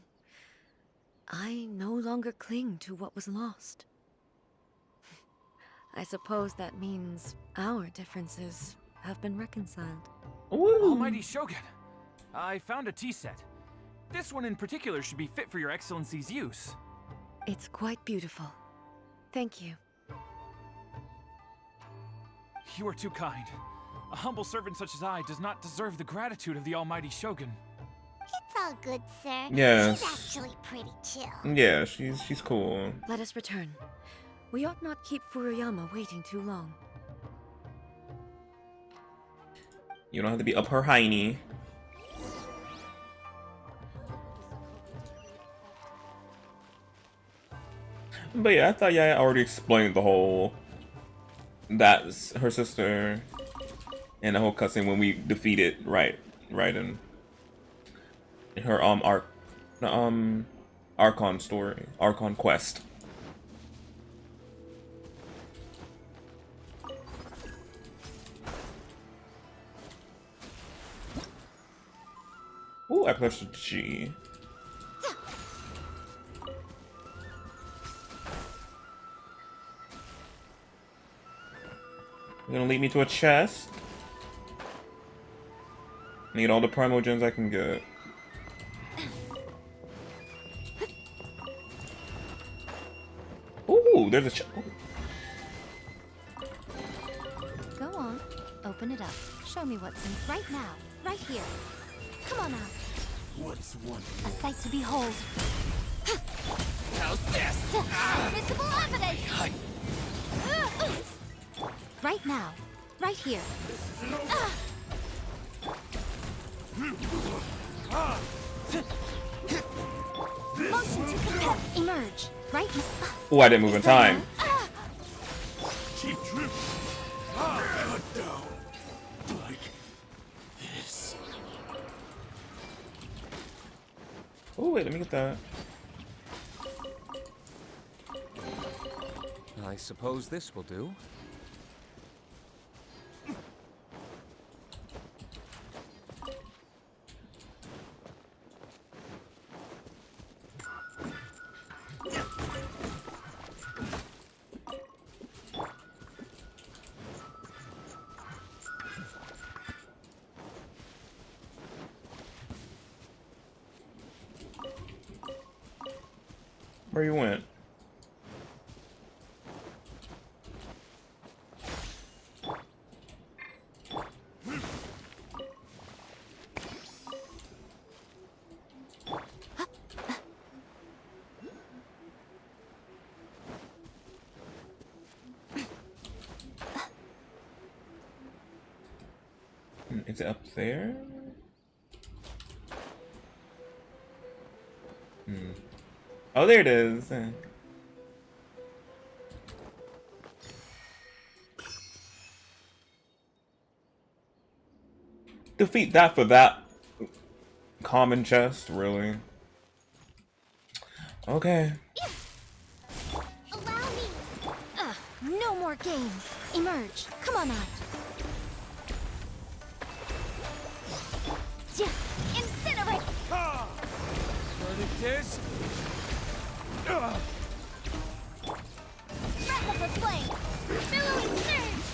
I no longer cling to what was lost. I suppose that means our differences have been reconciled. Ooh. Almighty Shogun, I found a tea set. This one in particular should be fit for your excellency's use. It's quite beautiful. Thank you. You are too kind. A humble servant such as I does not deserve the gratitude of the Almighty Shogun. It's all good, sir. Yes. She's actually pretty chill. Yeah, she's cool. Let us return. We ought not keep Furuyama waiting too long. You don't have to be up her hiney. But yeah, I thought Yae already explained the whole that's her sister and the whole cutscene when we defeated Raiden. Her Archon story, Archon quest. Ooh, I pressed G. You're gonna lead me to a chest. Need all the primal gems I can get. Ooh, there's a chest. Go on, open it up. Show me what's in right now, right here. Come on out. What's one? A sight to behold. How's this? Visible evidence! Right now, right here. Motion to compel. Emerge. Right now. Ooh, I didn't move in time. Cheap trip. Cut down. Like this. Oh wait, let me get that. I suppose this will do. Where you went? Is it up there? Oh, there it is. Defeat that for that common chest, really? Okay. Allow me. No more games. Emerge. Come on out. Incinerate. Verdict is... Wrap up the flame. Billowing surge.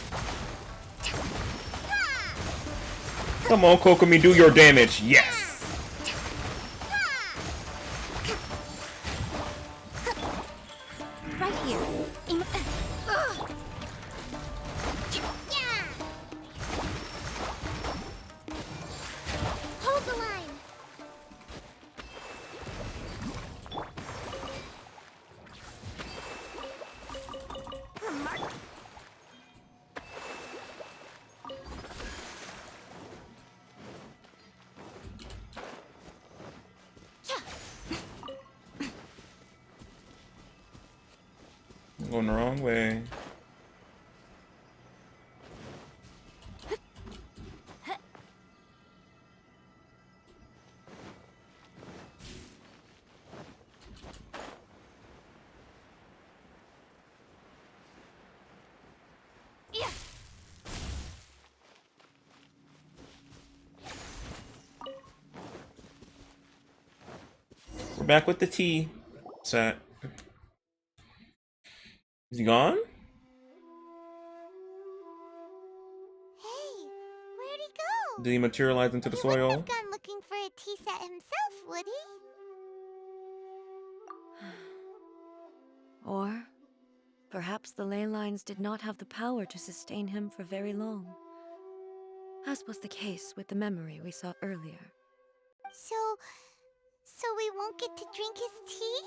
Come on, Kokomi, do your damage. Yes. Right here. Hold the line. I'm going the wrong way. We're back with the tea set. Is he gone? Hey, where'd he go? Did he materialize into the He wouldn't soil? have gone looking for a tea set himself, would he? Or perhaps the ley lines did not have the power to sustain him for very long, as was the case with the memory we saw earlier. So we won't get to drink his tea?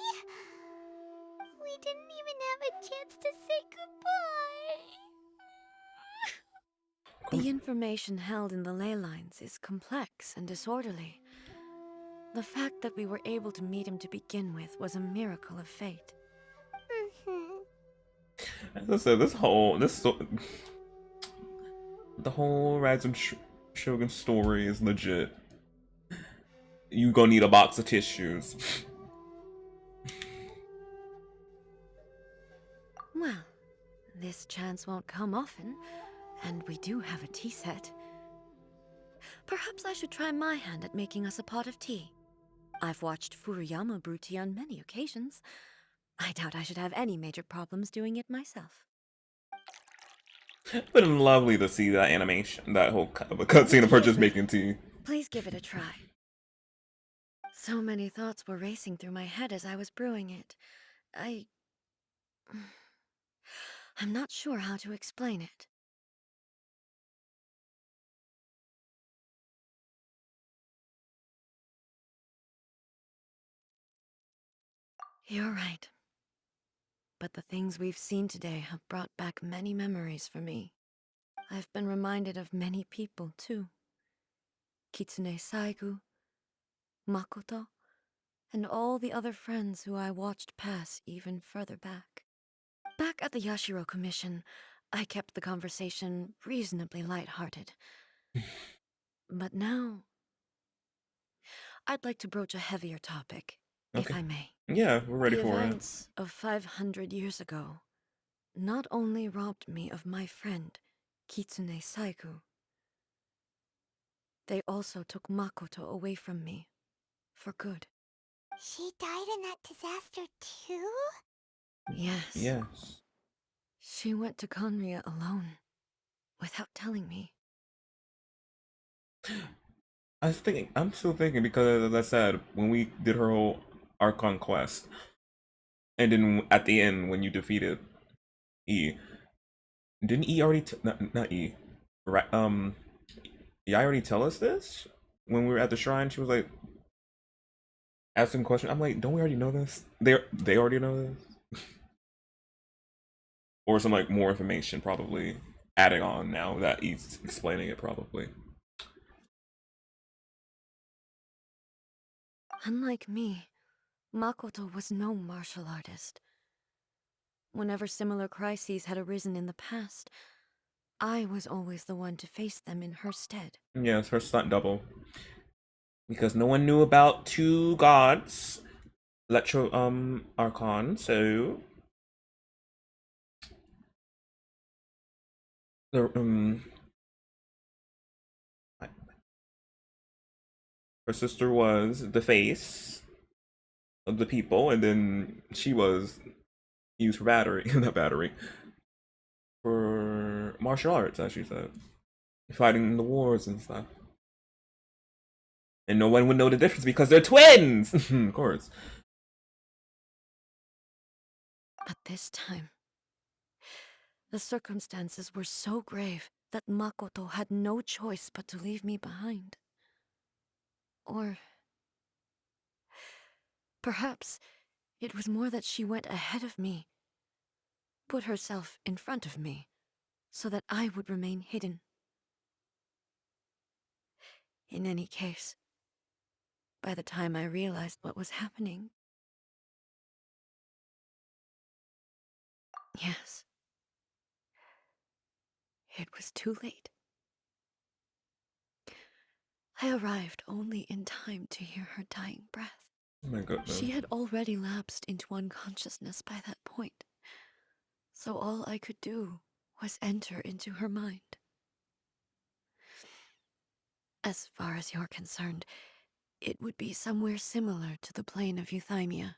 We didn't even have a chance to say goodbye. The information held in the ley lines is complex and disorderly. The fact that we were able to meet him to begin with was a miracle of fate. As I said, the whole Ryzen Shogun story is legit. You gonna need a box of tissues. Well, this chance won't come often, and we do have a tea set. Perhaps I should try my hand at making us a pot of tea. I've watched Furuyama brew tea on many occasions. I doubt I should have any major problems doing it myself. It's been lovely to see that animation, that whole cutscene of her just making tea. Please give it a try. So many thoughts were racing through my head as I was brewing it. I'm not sure how to explain it. You're right. But the things we've seen today have brought back many memories for me. I've been reminded of many people, too. Kitsune Saigu, Makoto, and all the other friends who I watched pass even further back. Back at the Yashiro Commission, I kept the conversation reasonably lighthearted. But now, I'd like to broach a heavier topic, if I may. Yeah, we're ready The for it. events of 500 years ago not only robbed me of my friend, Kitsune Saigu, they also took Makoto away from me, for good. She died in that disaster too? Yes. Yes. She went to Conria alone, without telling me. I'm still thinking, because as I said, when we did her whole Archon quest, And then at the end, when you defeated E, didn't E already not E, right? Yae already tell us this when we were at the shrine? She was like asking questions. I'm like, don't we already know this? They already know this, or some like more information probably adding on now that he's explaining it probably. Unlike me, Makoto was no martial artist. Whenever similar crises had arisen in the past, I was always the one to face them in her stead. Yes, her stunt double. Because no one knew about two gods, Electro Archon, so the her sister was the face of the people, and then she was used for battery, not battery, for martial arts, as she said, fighting in the wars and stuff. And no one would know the difference because they're twins, of course. But this time, the circumstances were so grave that Makoto had no choice but to leave me behind. Or perhaps it was more that she went ahead of me, put herself in front of me, so that I would remain hidden. In any case, by the time I realized what was happening, yes, it was too late. I arrived only in time to hear her dying breath. Oh my goodness. She had already lapsed into unconsciousness by that point, so all I could do was enter into her mind. As far as you're concerned, it would be somewhere similar to the plane of Euthymia.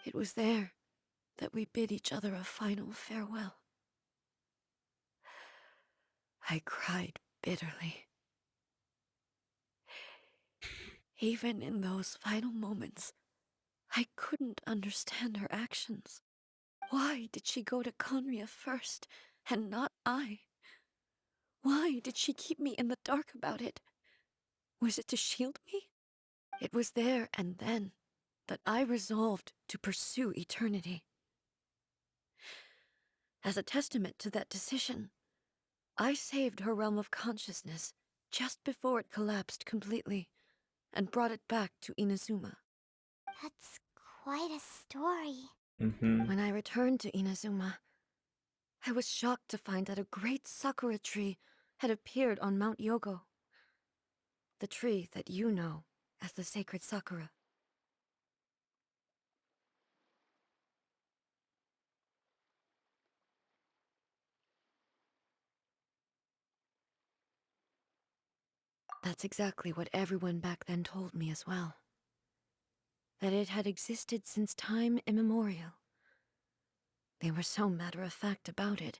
It was there that we bid each other a final farewell. I cried bitterly. Even in those final moments, I couldn't understand her actions. Why did she go to Conria first, and not I? Why did she keep me in the dark about it? Was it to shield me? It was there and then that I resolved to pursue eternity. As a testament to that decision, I saved her realm of consciousness just before it collapsed completely and brought it back to Inazuma. That's quite a story. When I returned to Inazuma, I was shocked to find that a great sakura tree had appeared on Mount Yogo, the tree that you know as the sacred sakura. That's exactly what everyone back then told me as well. That it had existed since time immemorial. They were so matter-of-fact about it,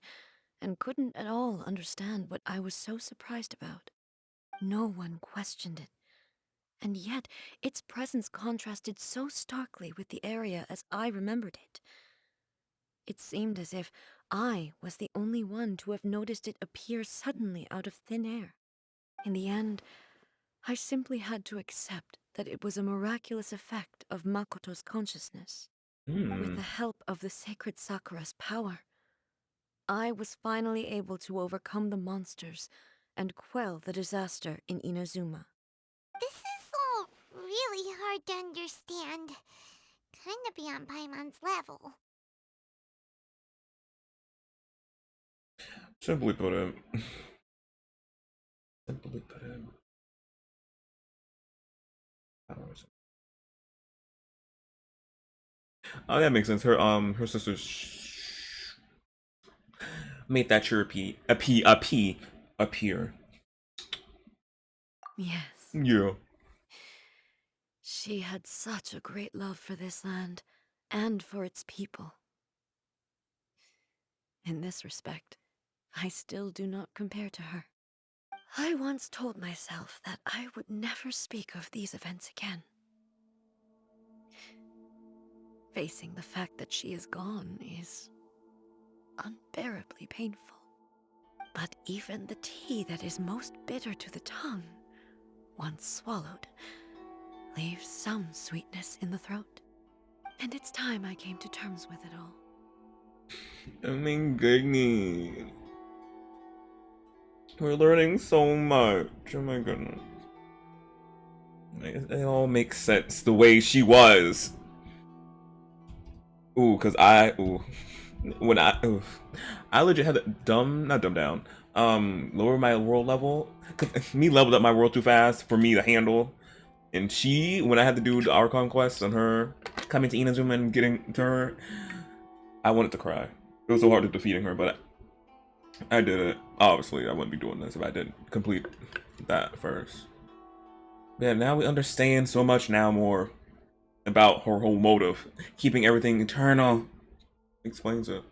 and couldn't at all understand what I was so surprised about. No one questioned it, and yet its presence contrasted so starkly with the area as I remembered it. It seemed as if I was the only one to have noticed it appear suddenly out of thin air. In the end, I simply had to accept that it was a miraculous effect of Makoto's consciousness. With the help of the sacred Sakura's power, I was finally able to overcome the monsters and quell the disaster in Inazuma. This is all really hard to understand. Kinda beyond Paimon's level. Simply put it. Simply put it. Oh, that makes sense. Her sister made that sure appear. Yes. Yeah. She had such a great love for this land and for its people. In this respect, I still do not compare to her. I once told myself that I would never speak of these events again. Facing the fact that she is gone is unbearably painful. But even the tea that is most bitter to the tongue, once swallowed, leaves some sweetness in the throat. And it's time I came to terms with it all. I mean, goodness. We're learning so much. Oh my goodness. It all makes sense the way she was. Ooh, cause when I legit had to not dumb down, lower my world level. Cause me leveled up my world too fast for me to handle. And when I had to do the Archon quest on her, coming to Inazuma and getting to her, I wanted to cry. It was so hard to defeating her, but I did it. Obviously, I wouldn't be doing this if I didn't complete that first. Yeah, now we understand so much now more about her whole motive. Keeping everything eternal explains it.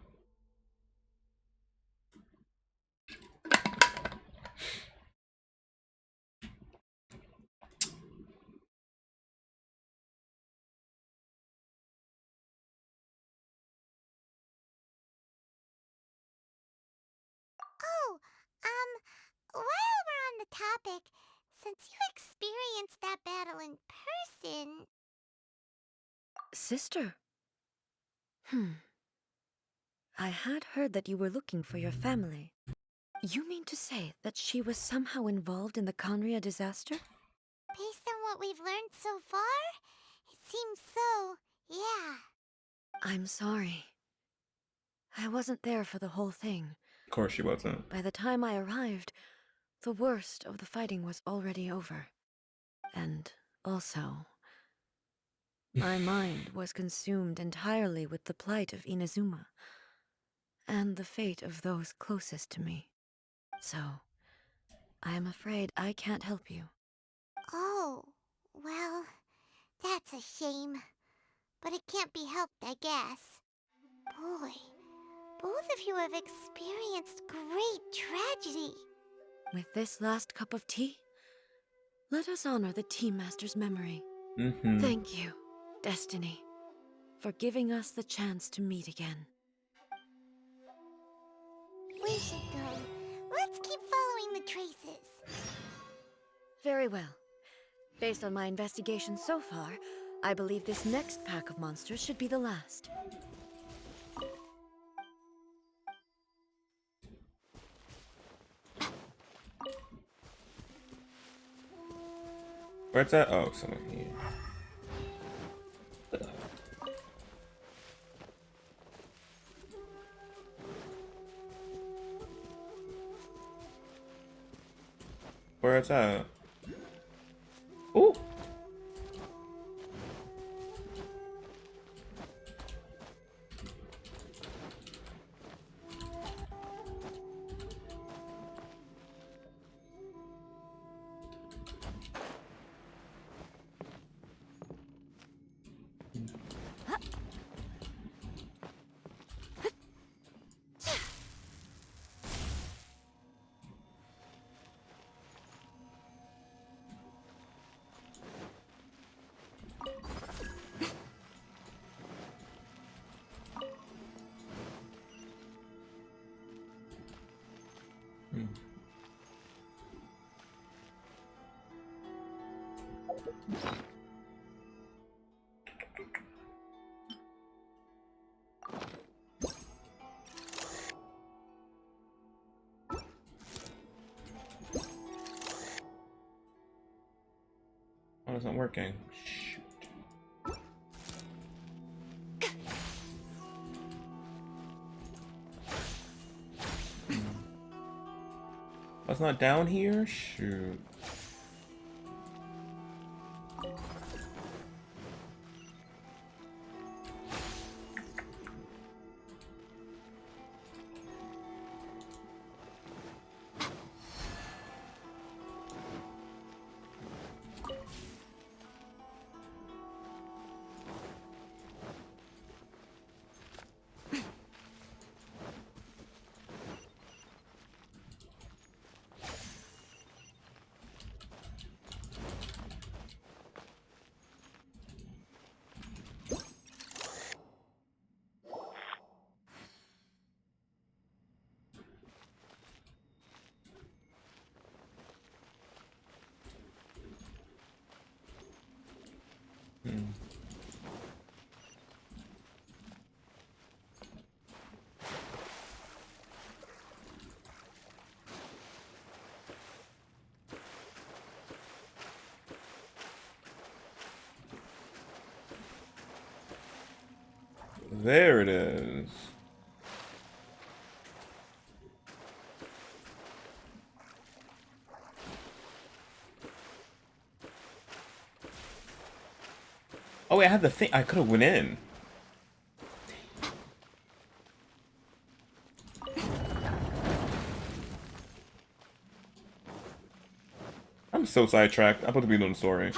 Oh, while we're on the topic, since you experienced that battle in person... Sister? I had heard that you were looking for your family. You mean to say that she was somehow involved in the Conria disaster? Based on what we've learned so far, it seems so, yeah. I'm sorry. I wasn't there for the whole thing. Of course she wasn't. By the time I arrived, the worst of the fighting was already over. And also, my mind was consumed entirely with the plight of Inazuma and the fate of those closest to me. So, I am afraid I can't help you. Oh, well, that's a shame. But it can't be helped, I guess. Boy, both of you have experienced great tragedy. With this last cup of tea, let us honor the Tea Master's memory. Thank you, Destiny, for giving us the chance to meet again. We should go. Let's keep following the traces. Very well. Based on my investigation so far, I believe this next pack of monsters should be the last. Where's that? Oh, somewhere here. Where it's at? Ooh. Oh, it's not working. Shoot. That's not down here? Shoot. There it is. Oh wait, I had the thing. I could have went in. I'm so sidetracked. I'm supposed to be doing the story.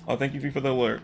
Oh, thank you for the alert.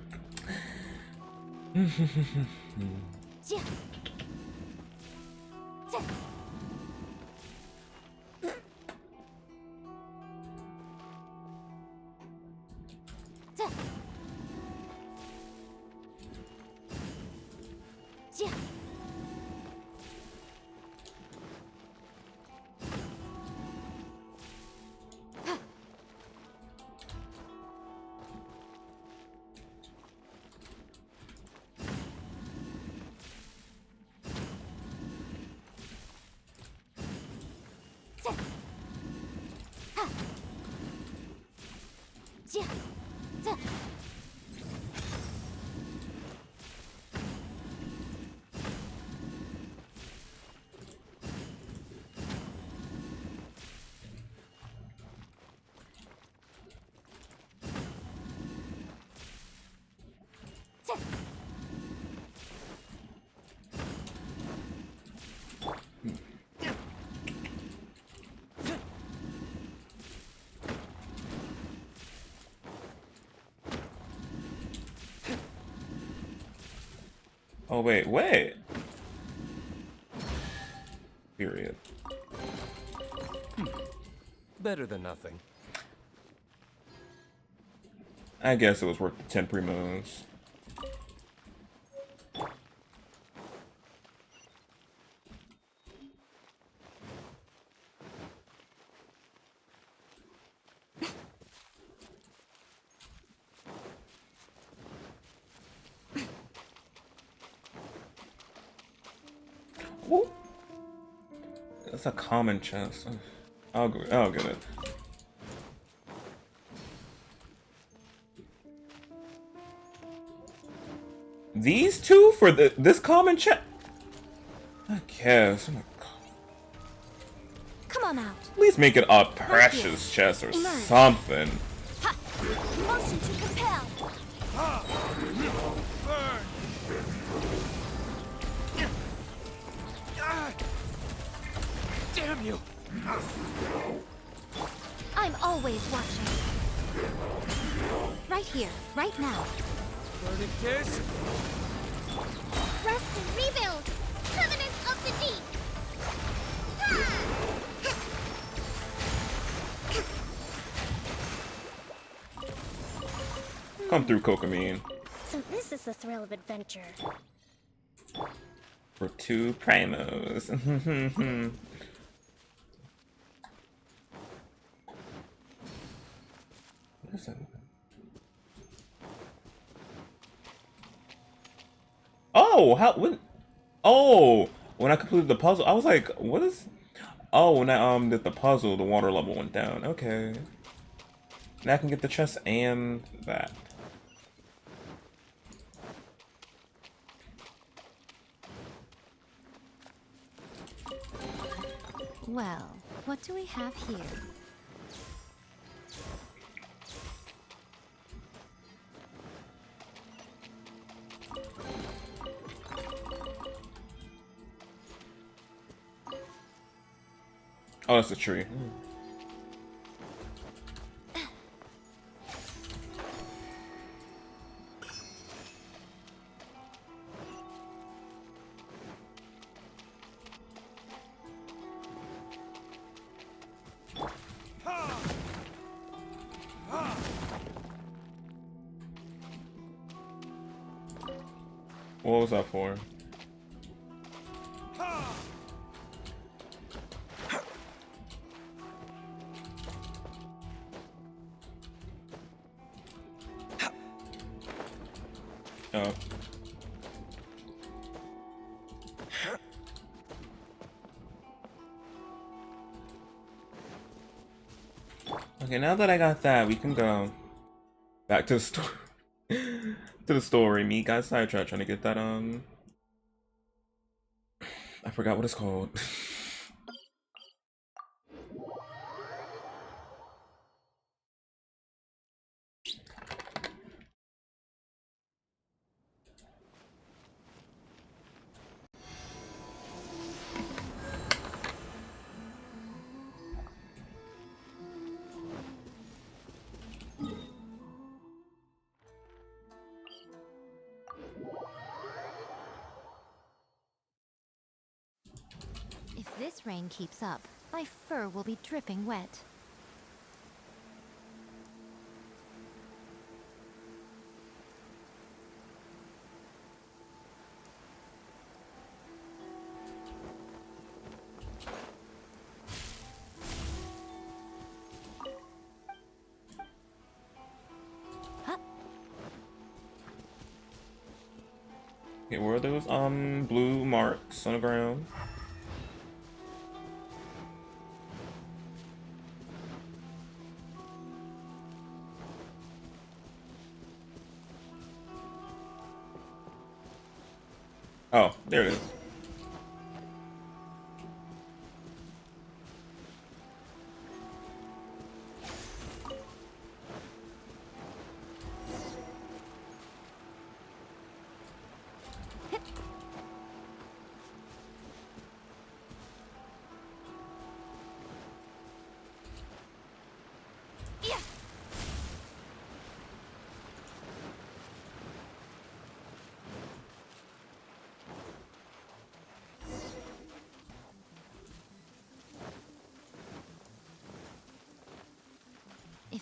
Oh wait, wait. Period. Better than nothing. I guess it was worth the 10 pre-moves. Ooh. That's a common chest. I'll get it. These two for this common chest? I guess. Come on out. At least make it a precious chest or something. Ha! Motion to compel. Damn you! I'm always watching. Right here, right now. Verdict is... Rest and rebuild! Covenants of the Deep! Come through, Kokomine. So this is the thrill of adventure. For 2 primos. What is that? Oh, how when? Oh, when I completed the puzzle, I was like, "What is?" Oh, when I did the puzzle, the water level went down. Okay, now I can get the chest and that. Well, what do we have here? Oh, that's a tree. What was that for? Oh. Okay, now that I got that, we can go back to the story. To the story. Me got sidetracked trying to get that I forgot what it's called. If this rain keeps up, my fur will be dripping wet. Okay, where are those blue marks on the ground? Oh, there it is.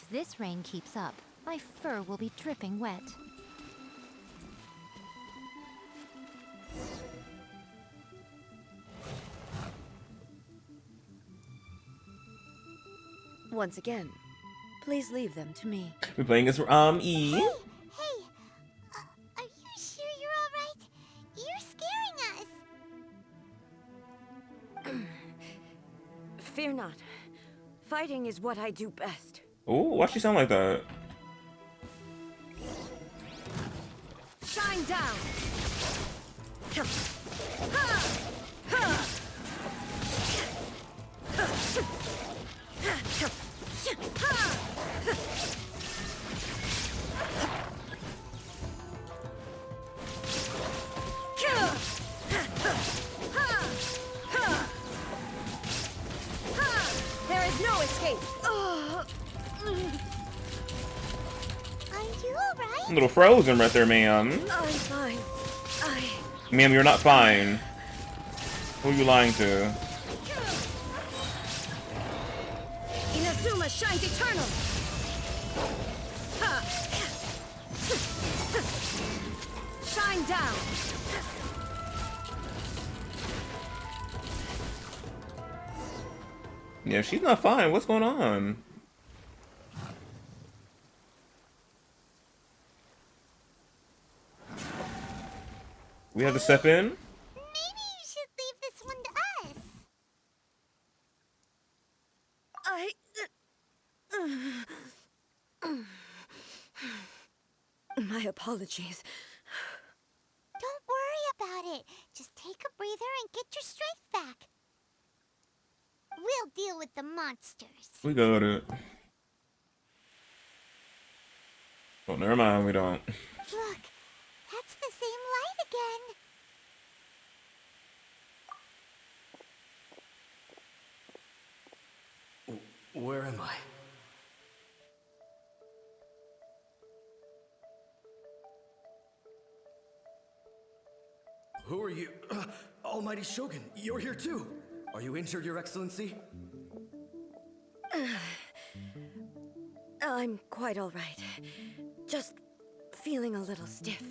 If this rain keeps up, my fur will be dripping wet. Once again, please leave them to me. We're playing as E. Hey, are you sure you're all right? You're scaring us. Fear not. Fighting is what I do best. Oh, why she sound like that? Shine down! There is no escape! Are you alright? A little frozen right there, ma'am. I'm fine. Ma'am, you're not fine. Who are you lying to? Inazuma shines eternal! Shine down! Yeah, she's not fine. What's going on? We have to step in? Maybe you should leave this one to us. My apologies. Don't worry about it. Just take a breather and get your strength back. We'll deal with the monsters. We got it. Oh, never mind, we don't. Look, that's the same light again. Where am I? Who are you? Almighty Shogun, you're here too. Are you injured, Your Excellency? I'm quite all right. Just feeling a little stiff.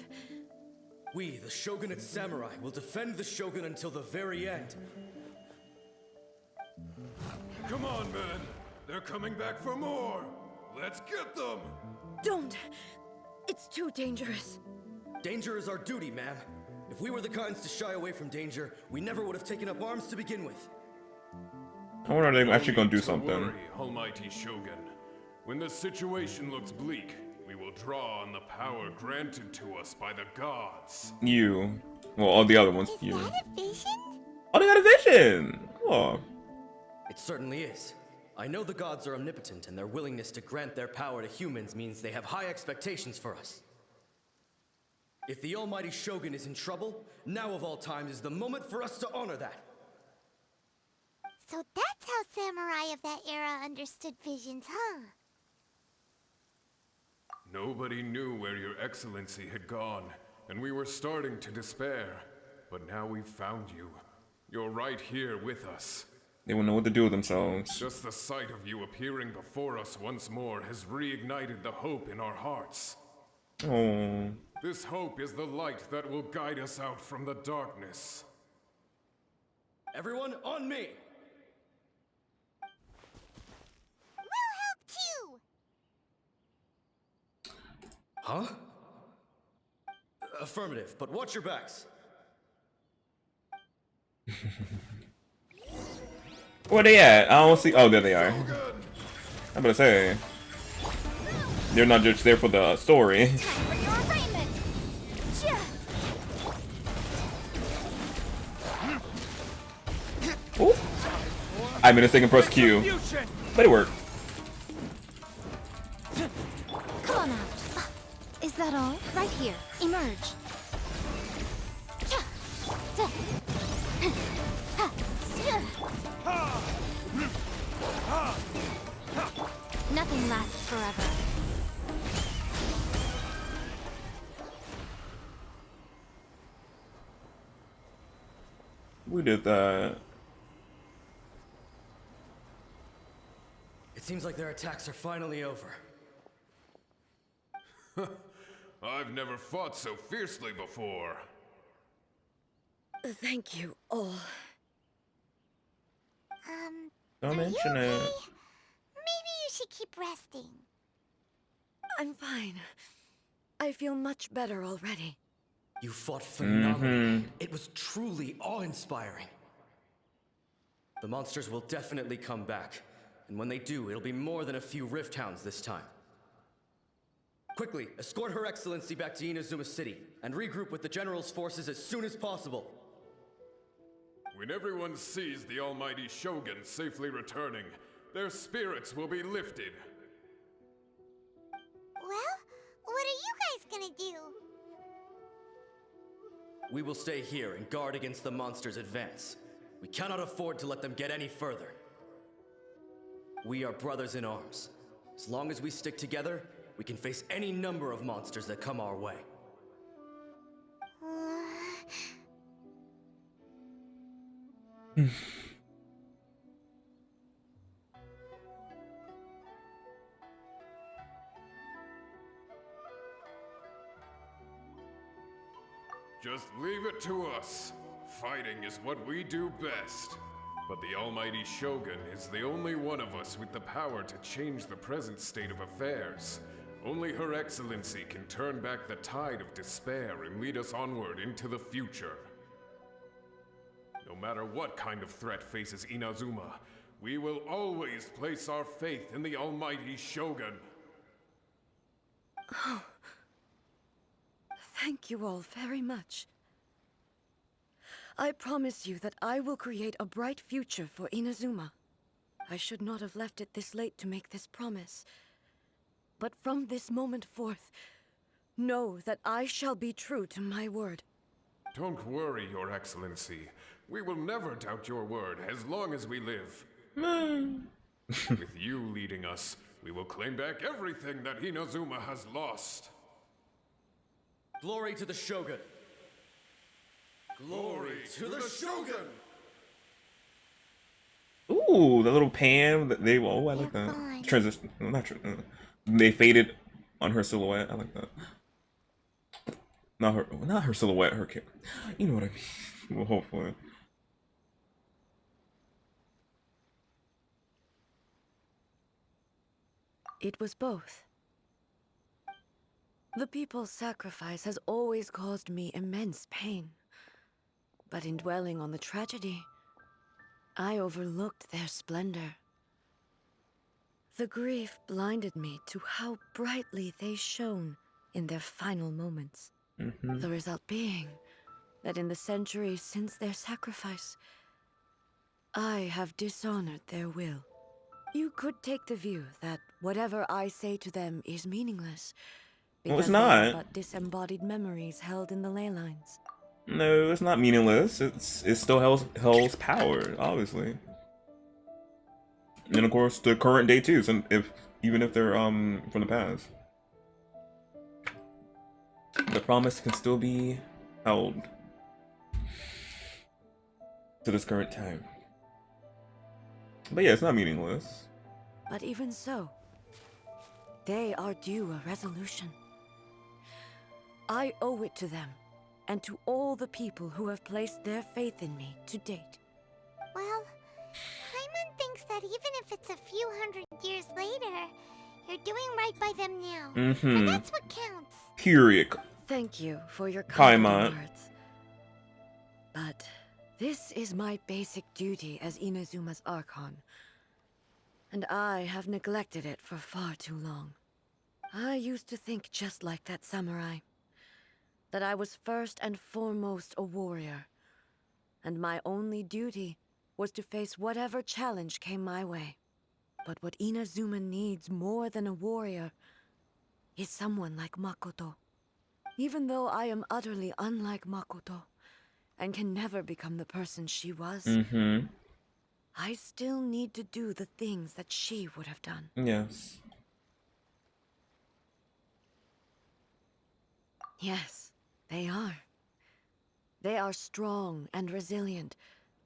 We, the Shogunate Samurai, will defend the Shogun until the very end. Come on, men. They're coming back for more. Let's get them. Don't! It's too dangerous. Danger is our duty, ma'am. If we were the kinds to shy away from danger, we never would have taken up arms to begin with. I wonder if they're actually gonna do something. Worry, Almighty Shogun. When the situation looks bleak, we will draw on the power granted to us by the gods. You. Well, all the other ones. Is You. that a vision? Oh, they got a vision! Cool. It certainly is. I know the gods are omnipotent, and their willingness to grant their power to humans means they have high expectations for us. If the Almighty Shogun is in trouble, now of all times is the moment for us to honor that. So that's how samurai of that era understood visions, huh? Nobody knew where Your Excellency had gone, and we were starting to despair. But now we've found you. You're right here with us. They won't know what to do with themselves. Just the sight of you appearing before us once more has reignited the hope in our hearts. Oh. This hope is the light that will guide us out from the darkness. Everyone, on me! We'll help too! Huh? Affirmative, but watch your backs. Where they at? I don't see. Oh, there they are. I'm gonna say. They're not just there for the story. Ooh. I made a second press Q. But it worked. Come on out. Is that all? Right here. Emerge. Nothing lasts forever. We did that. It's Seems like their attacks are finally over. I've never fought so fiercely before. Thank you all. Don't are you mention okay? it. Maybe you should keep resting. I'm fine. I feel much better already. You fought phenomenally. It was truly awe-inspiring. The monsters will definitely come back. And when they do, it'll be more than a few Rift Hounds this time. Quickly, escort Her Excellency back to Inazuma City, and regroup with the General's forces as soon as possible. When everyone sees the almighty Shogun safely returning, their spirits will be lifted. Well, what are you guys gonna do? We will stay here and guard against the monsters' advance. We cannot afford to let them get any further. We are brothers in arms. As long as we stick together, we can face any number of monsters that come our way. Just leave it to us. Fighting is what we do best. But the almighty Shogun is the only one of us with the power to change the present state of affairs. Only Her Excellency can turn back the tide of despair and lead us onward into the future. No matter what kind of threat faces Inazuma, we will always place our faith in the almighty Shogun. Oh. Thank you all very much. I promise you that I will create a bright future for Inazuma. I should not have left it this late to make this promise. But from this moment forth, know that I shall be true to my word. Don't worry, Your Excellency. We will never doubt your word as long as we live. With you leading us, we will claim back everything that Inazuma has lost. Glory to the Shogun! Glory to the Shogun! Ooh, the little pan that they. Oh, I like that. Transition. They faded on her silhouette. I like that. Not her silhouette. Her kid. You know what I mean. Well, hopefully. It was both. The people's sacrifice has always caused me immense pain. But in dwelling on the tragedy, I overlooked their splendor. The grief blinded me to how brightly they shone in their final moments. The result being that in the centuries since their sacrifice, I have dishonored their will. You could take the view that whatever I say to them is meaningless. Well, it's Because they are not. but disembodied memories held in the ley lines. No, it's not meaningless. It still holds power, obviously. And of course, the current day too. So even if they're from the past, the promise can still be held to this current time. But yeah, it's not meaningless. But even so, they are due a resolution. I owe it to them, and to all the people who have placed their faith in me to date. Well, Hyman thinks that even if it's a few hundred years later, you're doing right by them now. And that's what counts. Period. Thank you for your Paimon. kind words. But this is my basic duty as Inazuma's Archon, and I have neglected it for far too long. I used to think just like that samurai, that I was first and foremost a warrior, and my only duty was to face whatever challenge came my way. But what Inazuma needs more than a warrior is someone like Makoto. Even though I am utterly unlike Makoto, and can never become the person she was, I still need to do the things that she would have done. Yes. Yes, they are. They are strong and resilient,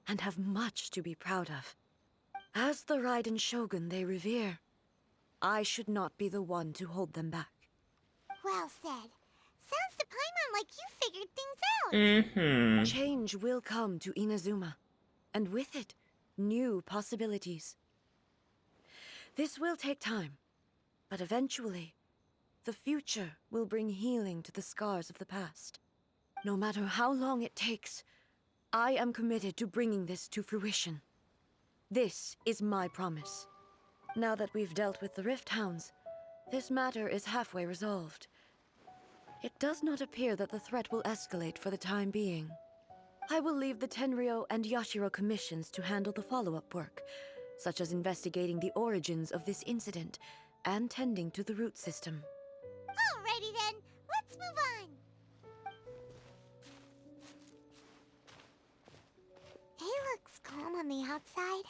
and have much to be proud of. As the Raiden Shogun they revere, I should not be the one to hold them back. Well said. Sounds to Paimon like you figured things out. Mm-hmm. Change will come to Inazuma, and with it, new possibilities. This will take time, but eventually, the future will bring healing to the scars of the past. No matter how long it takes, I am committed to bringing this to fruition. This is my promise. Now that we've dealt with the Rift Hounds, this matter is halfway resolved. It does not appear that the threat will escalate for the time being. I will leave the Tenryo and Yashiro commissions to handle the follow-up work, such as investigating the origins of this incident and tending to the root system. Alrighty then, let's move on. Ei looks calm on the outside,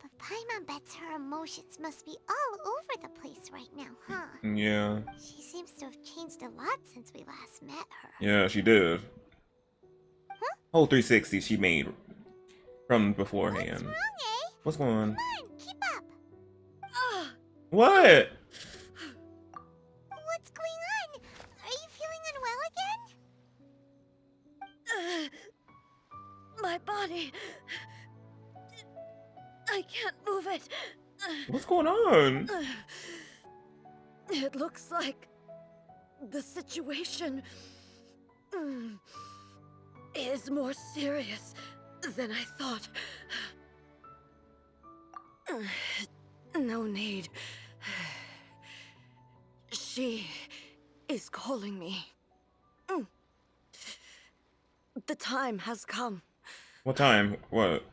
but Paimon bets her emotions must be all over the place right now, huh? Yeah. She seems to have changed a lot since we last met her. Yeah, she did. Huh? Whole 360 she made from beforehand. What's wrong, eh? What's going on? Come on, keep up. What? What's going on? Are you feeling unwell again? My body... I can't move it. What's going on? It looks like the situation is more serious than I thought. No need. She is calling me. The time has come. What time? What?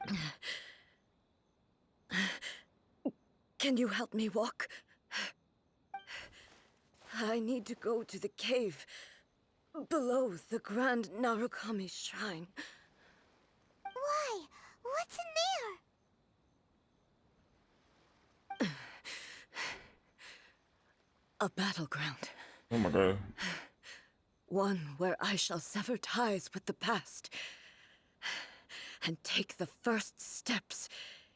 Can you help me walk? I need to go to the cave below the Grand Narukami Shrine. Why? What's in there? A battleground. Oh my god. One where I shall sever ties with the past and take the first steps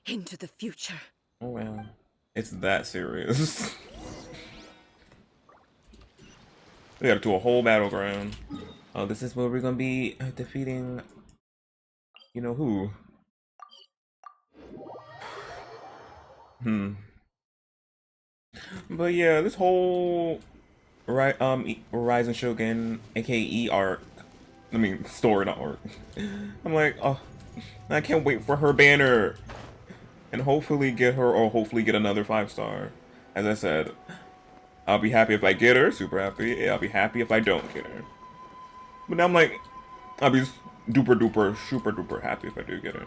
into the future. Oh wow. It's that serious. We gotta do a whole battleground. Oh, this is where we're gonna be defeating... You know who? But yeah, this whole... Ryzen Shogun, aka arc. I mean, story, not arc. I'm like, oh, I can't wait for her banner. And hopefully get her, or hopefully get another 5-star. As I said, I'll be happy if I get her, super happy. I'll be happy if I don't get her. But now I'm like, I'll be duper duper, super duper happy if I do get her.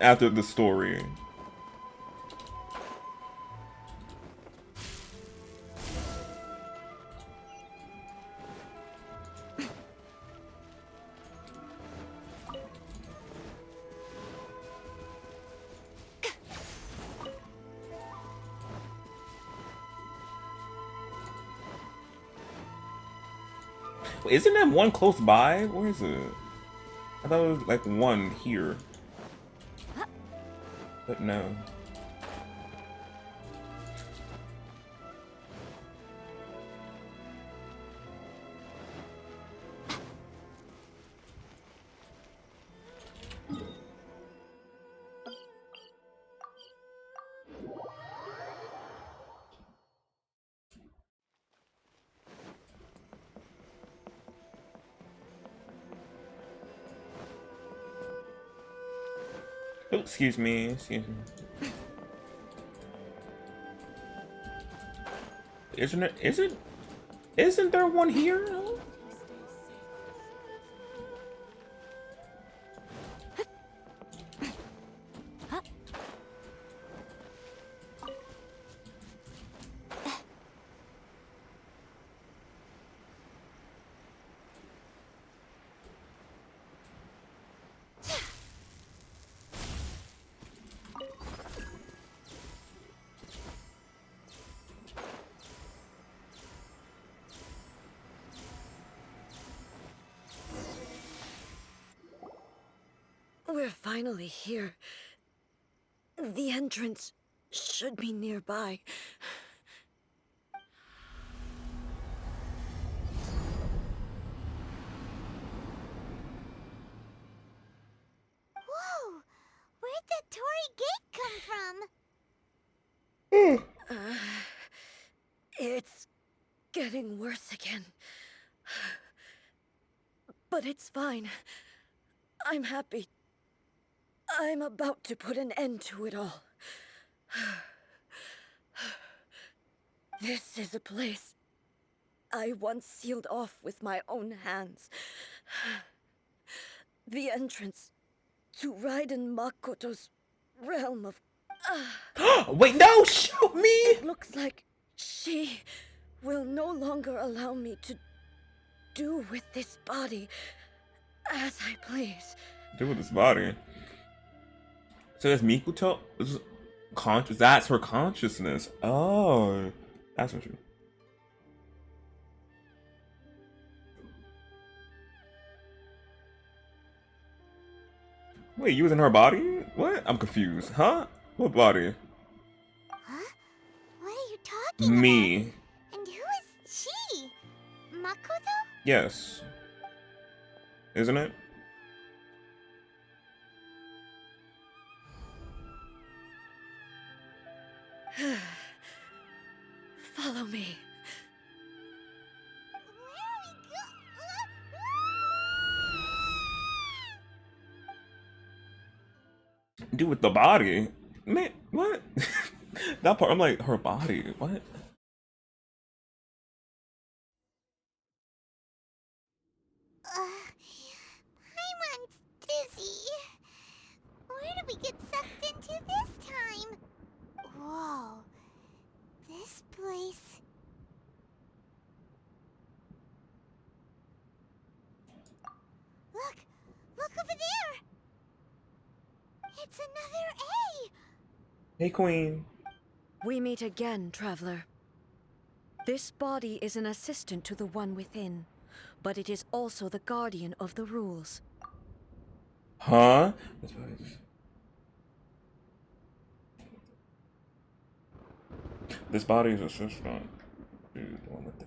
After the story. Isn't that one close by? Where is it? I thought it was like one here. But no. Oh, excuse me. Isn't there one here? We're finally here. The entrance should be nearby. Where'd Gate come from? It's getting worse again. But it's fine. I'm happy. I'm about to put an end to it all. This is a place I once sealed off with my own hands. The entrance to Raiden Makoto's realm of... Wait, no, shoot me! It looks like she will no longer allow me to do with this body as I please. Do with this body. So that's Mikoto? This is conscious. That's her consciousness. Oh, that's what you. Wait, you was in her body? What? I'm confused. Huh? What body? Huh? What are you talking Me. about? And who is she? Makoto? Yes. Isn't it? Follow me. Do with the body? Man, what? That part, I'm like, her body, what? Paimon's dizzy. Where did we get sucked into this time? Whoa. This place... Look! Look over there! It's another A! Hey, Queen. We meet again, traveler. This body is an assistant to the one within, but it is also the guardian of the rules. Huh? This body is a system. Dude, the one with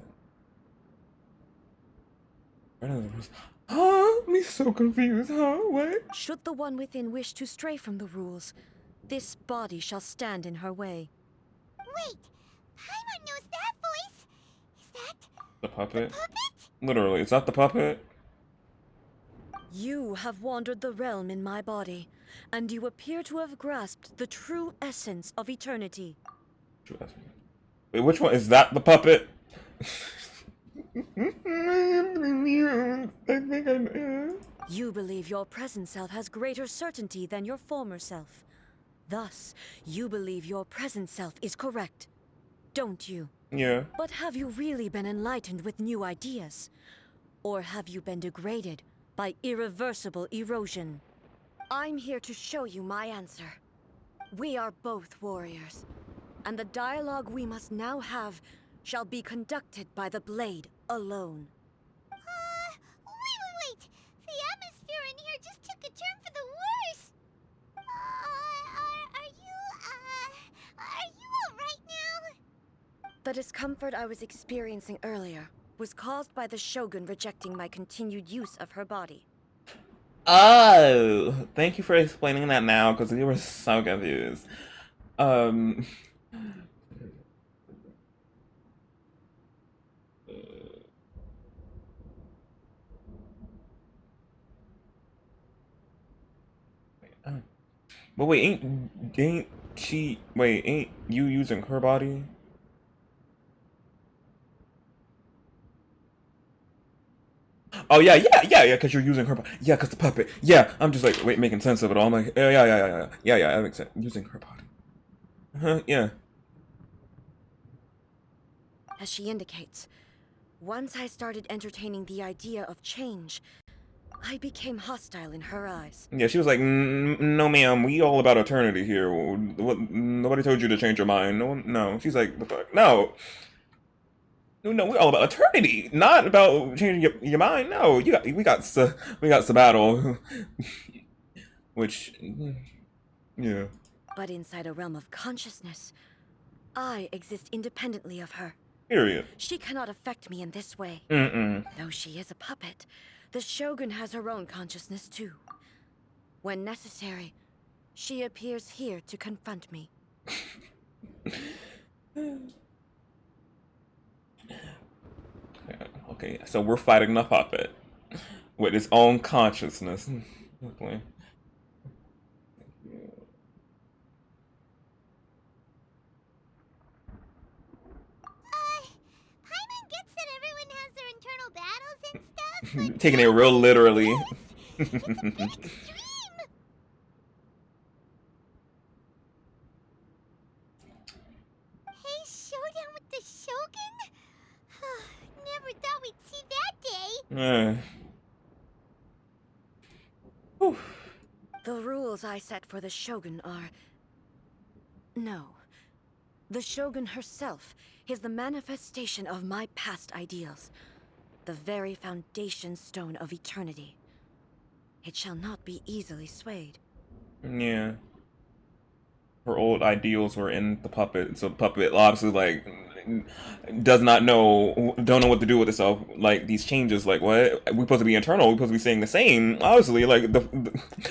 that. Huh? Me so confused, huh? What? Should the one within wish to stray from the rules, this body shall stand in her way. Wait! Paimon knows that voice! Is that... The puppet? the puppet? Literally, is that the puppet? You have wandered the realm in my body, and you appear to have grasped the true essence of eternity. True essence. Wait, which one? Is that the puppet? You believe your present self has greater certainty than your former self. Thus, you believe your present self is correct, don't you? Yeah. But have you really been enlightened with new ideas? Or have you been degraded by irreversible erosion? I'm here to show you my answer. We are both warriors, and the dialogue we must now have shall be conducted by the blade alone. Wait! The atmosphere in here just took a turn for the worse! Are you alright now? The discomfort I was experiencing earlier was caused by the Shogun rejecting my continued use of her body. Oh, thank you for explaining that now, because we were so confused. But wait, ain't you using her body? Oh yeah, because you're using her body. Yeah, because the puppet. Yeah, I'm just like, wait, making sense of it all. I'm like, yeah, that makes sense. Using her body. Yeah. As she indicates, once I started entertaining the idea of change, I became hostile in her eyes. Yeah, she was like, no ma'am, we all about eternity here. Nobody told you to change your mind. No. She's like, the fuck? No, we're all about eternity, not about changing your mind. No, we got Sabattle. Which, yeah. But inside a realm of consciousness, I exist independently of her. Period. She cannot affect me in this way. Though she is a puppet, the Shogun has her own consciousness too. When necessary, She appears here to confront me. Okay, so we're fighting the puppet with its own consciousness. Okay. Paimon gets that everyone has their internal battles and stuff, but Taking it real literally. it's a bit extreme. Hey, showdown with the Shogun? Never thought we'd see that day. The rules I set for the Shogun are... No. The Shogun herself is the manifestation of my past ideals. The very foundation stone of eternity. It shall not be easily swayed. Yeah. Her old ideals were in the puppet, so the puppet obviously like don't know what to do with itself. Like these changes, like what? We're supposed to be internal. We're supposed to be saying the same. Obviously, like the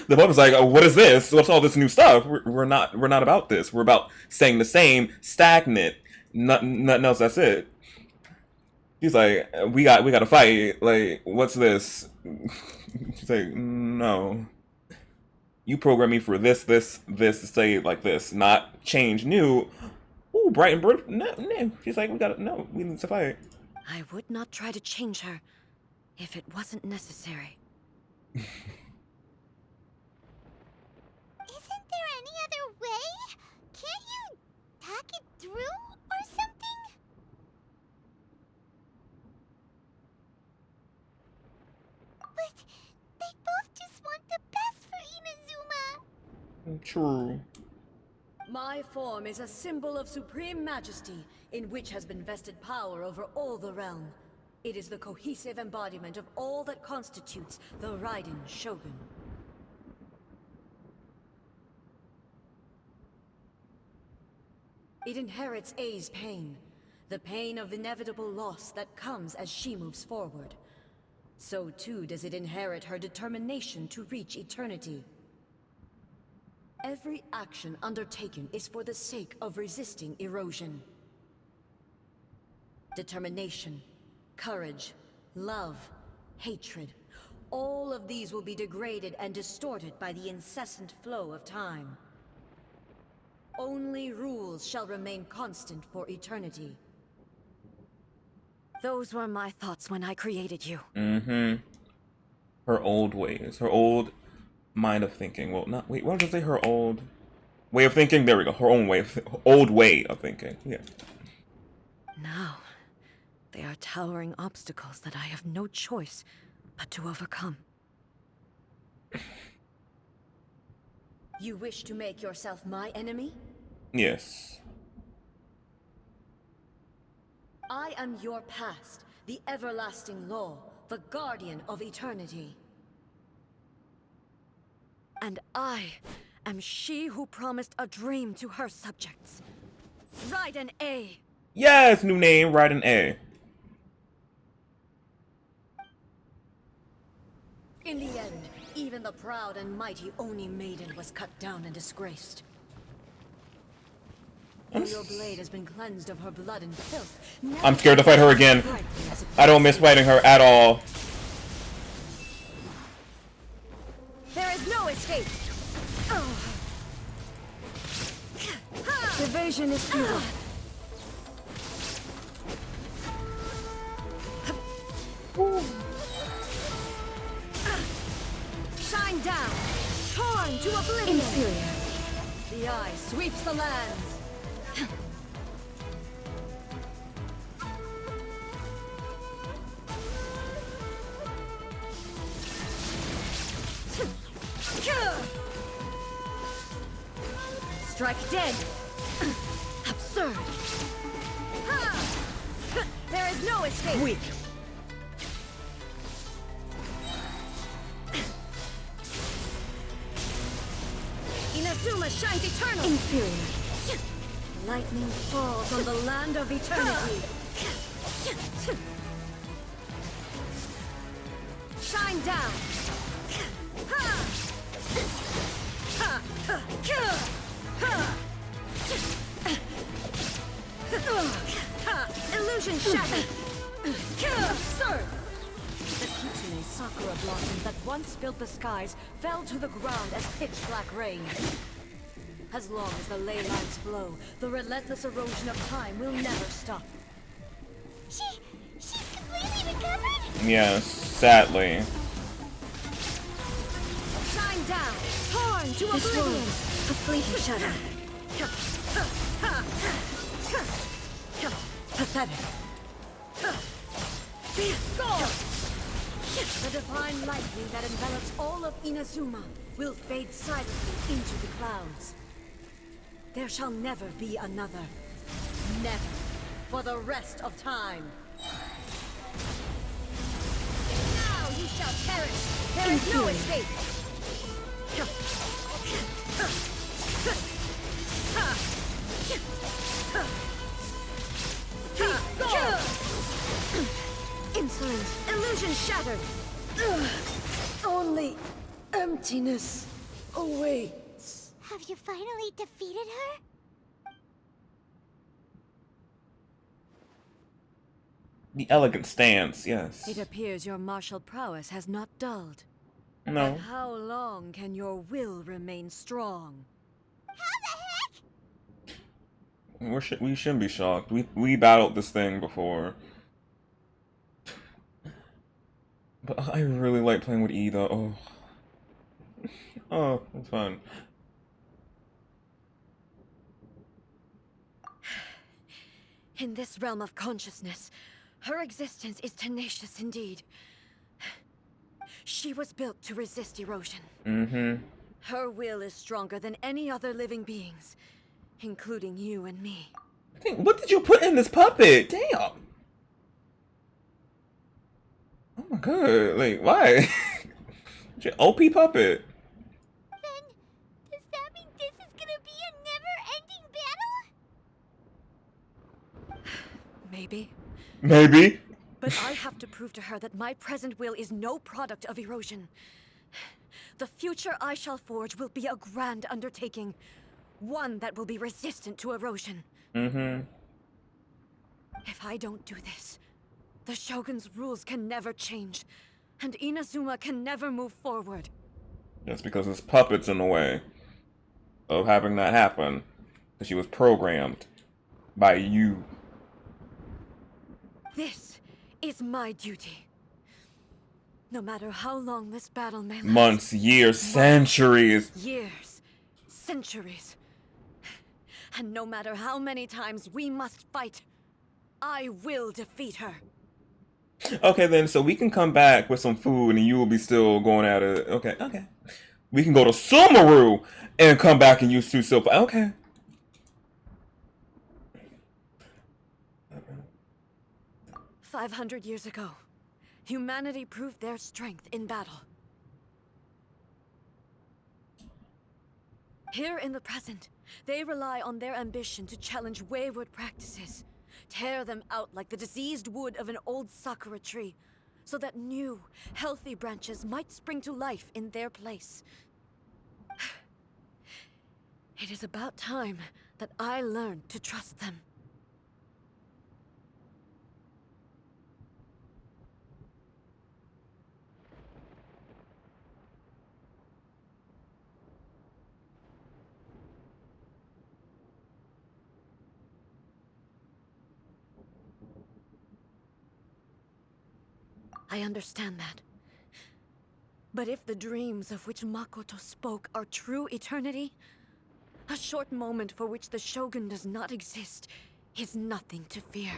puppet's like, oh, what is this? What's all this new stuff? We're not about this. We're about saying the same, stagnant. Nothing else. That's it. He's like, we got to fight. Like, what's this? She's like, no. You program me for this to say like this, not change new. Ooh, bright and bird. No. She's like, we need to fight. I would not try to change her if it wasn't necessary. Isn't there any other way? Can't you talk it through or something? But they both just want the best for Inazuma. True. My form is a symbol of supreme majesty, in which has been vested power over all the realm. It is the cohesive embodiment of all that constitutes the Raiden Shogun. It inherits Ei's pain, the pain of inevitable loss that comes as she moves forward. So too does it inherit her determination to reach eternity. Every action undertaken is for the sake of resisting erosion. Determination, courage, love, hatred, all of these will be degraded and distorted by the incessant flow of time. Only rules shall remain constant for eternity. Those were my thoughts when I created you. Her old ways, her old mind of thinking. Well, not wait. What did I say? Her old way of thinking. There we go. Her own way, old way of thinking. Yeah. Now, they are towering obstacles that I have no choice but to overcome. You wish to make yourself my enemy? Yes. I am your past, the everlasting law, the guardian of eternity. And I am she who promised a dream to her subjects. Raiden A. Yes, new name, Raiden A. In the end, even the proud and mighty Oni Maiden was cut down and disgraced. Your blade has been cleansed of her blood and filth. I'm scared to fight her again. I don't miss fighting her at all. There is no escape. Evasion is futile. Shine down, torn to oblivion. Inferior. The eye sweeps the lands. Strike dead. Absurd. There is no escape. Weak. Inazuma shines eternal. Inferior. Lightning falls on the land of eternity. Shine down. Shattered! Absurd! The Kitsune Sakura blossoms that once filled the skies fell to the ground as pitch-black rain. As long as the ley lines flow, the relentless erosion of time will never stop. She's completely recovered? Yes, sadly. Shine down! Torn to oblivion! A fleeting shadow. Pathetic. The divine lightning that envelops all of Inazuma will fade silently into the clouds. There shall never be another. Never. For the rest of time. Now you shall perish. There is no escape. Insolent. Illusion shattered. Only emptiness awaits. Have you finally defeated her? The elegant stance, yes. It appears your martial prowess has not dulled. No. But how long can your will remain strong? How the heck? We shouldn't be shocked. We battled this thing before. But I really like playing with E though. Oh. Oh, it's fun. In this realm of consciousness, her existence is tenacious indeed. She was built to resist erosion. Mm-hmm. Her will is stronger than any other living beings, including you and me. What did you put in this puppet? Damn. Oh my god, like, why? Your OP puppet. Then, does that mean this is gonna be a never-ending battle? Maybe. Maybe. But I have to prove to her that my present will is no product of erosion. The future I shall forge will be a grand undertaking. One that will be resistant to erosion. Mm-hmm. If I don't do this, the Shogun's rules can never change, and Inazuma can never move forward. That's because there's puppets in the way of having that happen. Because she was programmed by you. This is my duty. No matter how long this battle may last. Months, years, centuries. Years, centuries. And no matter how many times we must fight, I will defeat her. Okay, then, so we can come back with some food and you will be still going at it. Okay, okay. We can go to Sumeru and come back and use two silver. Okay. 500 years ago, humanity proved their strength in battle. Here in the present, they rely on their ambition to challenge wayward practices, tear them out like the diseased wood of an old sakura tree, so that new, healthy branches might spring to life in their place. It is about time that I learned to trust them. I understand that. But if the dreams of which Makoto spoke are true eternity, a short moment for which the Shogun does not exist is nothing to fear.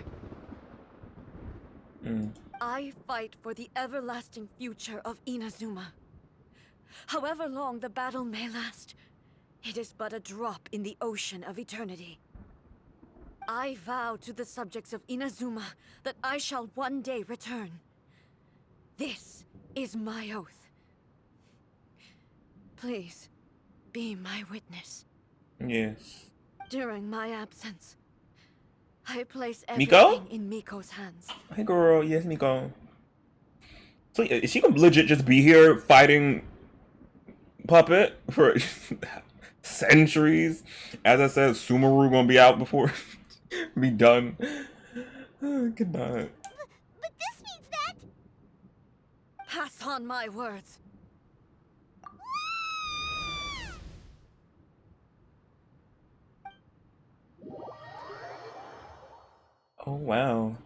I fight for the everlasting future of Inazuma. However long the battle may last, it is but a drop in the ocean of eternity. I vow to the subjects of Inazuma that I shall one day return. This is my oath. Please, be my witness. Yes. During my absence, I place Miko? everything in Miko's hands. Hey girl, yes, Miko. So is she gonna legit just be here fighting Puppet for centuries? As I said, Sumeru gonna be out before be done. Good night. But this means that... Pass on my words. Oh wow.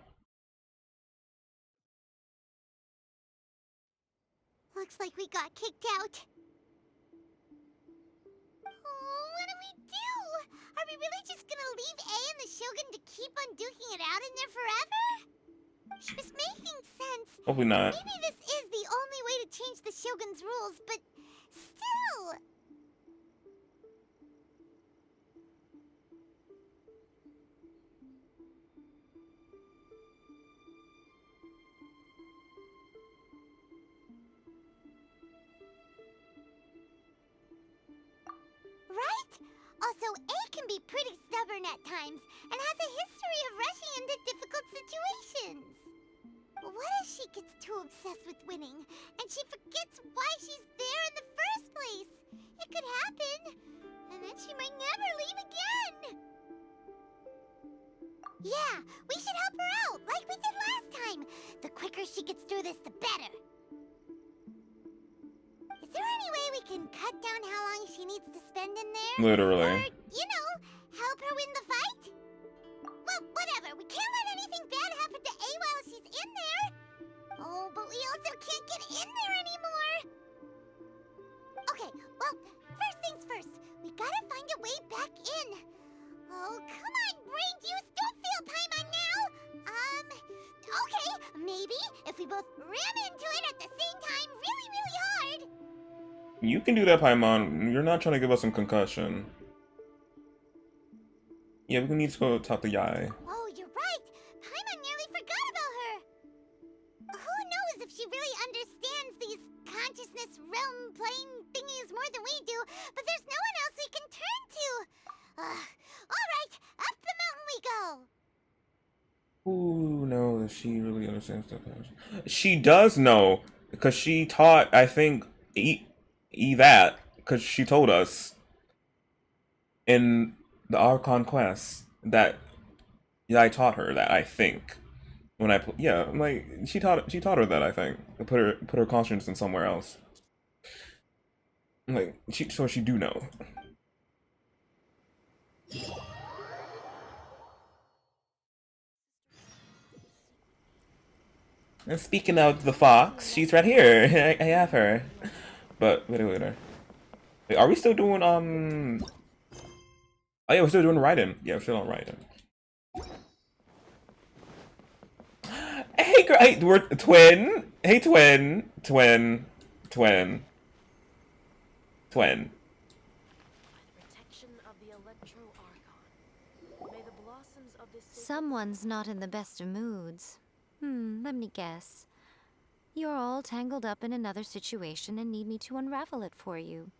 Looks like we got kicked out. Oh, what do we do? Are we really just gonna leave A and the Shogun to keep on duking it out in there forever? She was making sense. Hopefully not. Maybe this is the only way to change the Shogun's rules, but still. Right? Also, A can be pretty stubborn at times and has a history of rushing into difficult situations. What if she gets too obsessed with winning and she forgets why she's there in the first place? It could happen, and then she might never leave again. Yeah, we should help her out like we did last time. The quicker she gets through this, the better. Is there any way we can cut down how long she needs to spend in there? Literally. Or, you know, help her win the fight? Well, whatever. We can't let anything bad happen to A while she's in there. Oh, but we also can't get in there anymore. Okay, well, first things first. We gotta find a way back in. Oh, come on, brain juice. Don't feel Paimon now. Okay. Maybe if we both ram into it at the same time really, really hard. You can do that, Paimon. You're not trying to give us some concussion. Yeah, we need to go talk to Yae. Oh, you're right. Paimon nearly forgot about her. Who knows if she really understands these consciousness realm plane thingies more than we do, but there's no one else we can turn to. All right, up the mountain we go. Ooh, no, that she really understands stuff. She does know, because she taught, I think, E that, because she told us in the Archon quest that I taught her that, I think. When I yeah, I'm like she taught her that, I think. Put her conscience in somewhere else. I'm like she do know. And speaking of the fox, she's right here. I have her. But wait. Wait, are we still doing Oh yeah, we're still doing Raiden. Yeah, we're still on Raiden. Hey girl, hey, we're twin. Hey twin. Someone's not in the best of moods. Let me guess. You're all tangled up in another situation and need me to unravel it for you.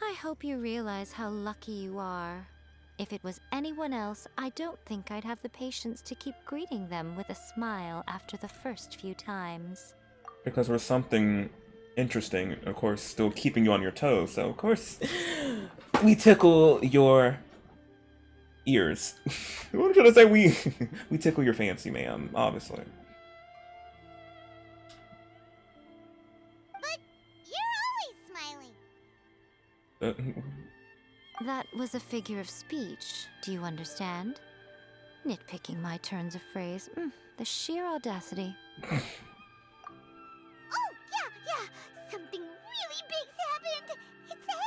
I hope you realize how lucky you are. If it was anyone else, I don't think I'd have the patience to keep greeting them with a smile after the first few times. Because we're something interesting, of course, still keeping you on your toes, so of course we tickle your ears. What should I say? We tickle your fancy, ma'am, obviously. But you're always smiling. That was a figure of speech, do you understand? Nitpicking my turns of phrase. The sheer audacity. Oh, yeah. Something really big's happened. It's A.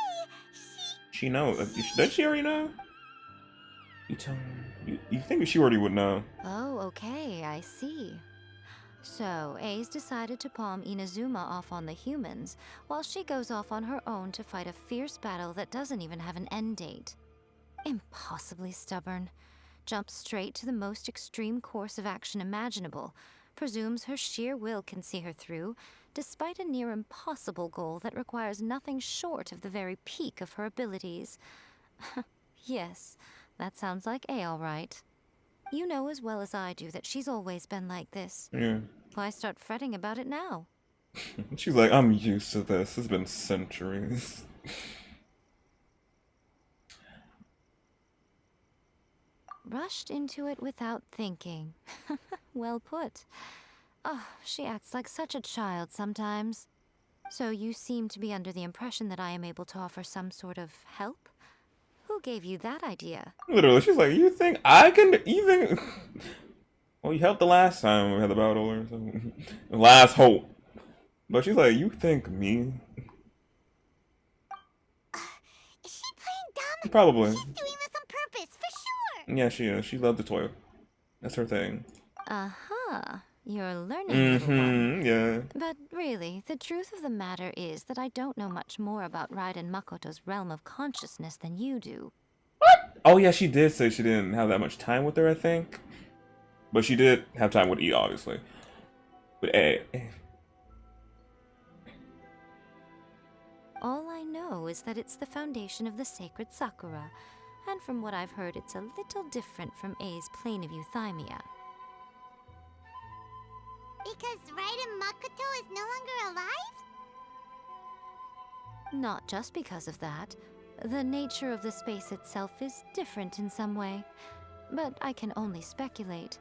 She knows. Does she already know? You think she already would know? Oh, okay, I see. So, Ace decided to palm Inazuma off on the humans, while she goes off on her own to fight a fierce battle that doesn't even have an end date. Impossibly stubborn. Jumps straight to the most extreme course of action imaginable, presumes her sheer will can see her through, despite a near impossible goal that requires nothing short of the very peak of her abilities. Yes, that sounds like A, all right. You know as well as I do that she's always been like this. Yeah. Why start fretting about it now? She's like, I'm used to this. It's been centuries. Rushed into it without thinking. Well put. Oh, she acts like such a child sometimes. So you seem to be under the impression that I am able to offer some sort of help? Who gave you that idea? Literally, she's like, you think I can even... Well, you helped the last time we had the battle or something. Last hope. But she's like, you think me? Is she playing dumb? Probably. She's doing this on purpose, for sure. Yeah, she is. She loves to toy. That's her thing. Uh-huh. You're learning, little one. Yeah. But really, the truth of the matter is that I don't know much more about Raiden Makoto's realm of consciousness than you do. Oh, yeah, she did say she didn't have that much time with her, I think. But she did have time with E, obviously. But A. All I know is that it's the foundation of the sacred Sakura, and from what I've heard, it's a little different from A's plane of euthymia. Because Raiden Makoto is no longer alive? Not just because of that. The nature of the space itself is different in some way. But I can only speculate.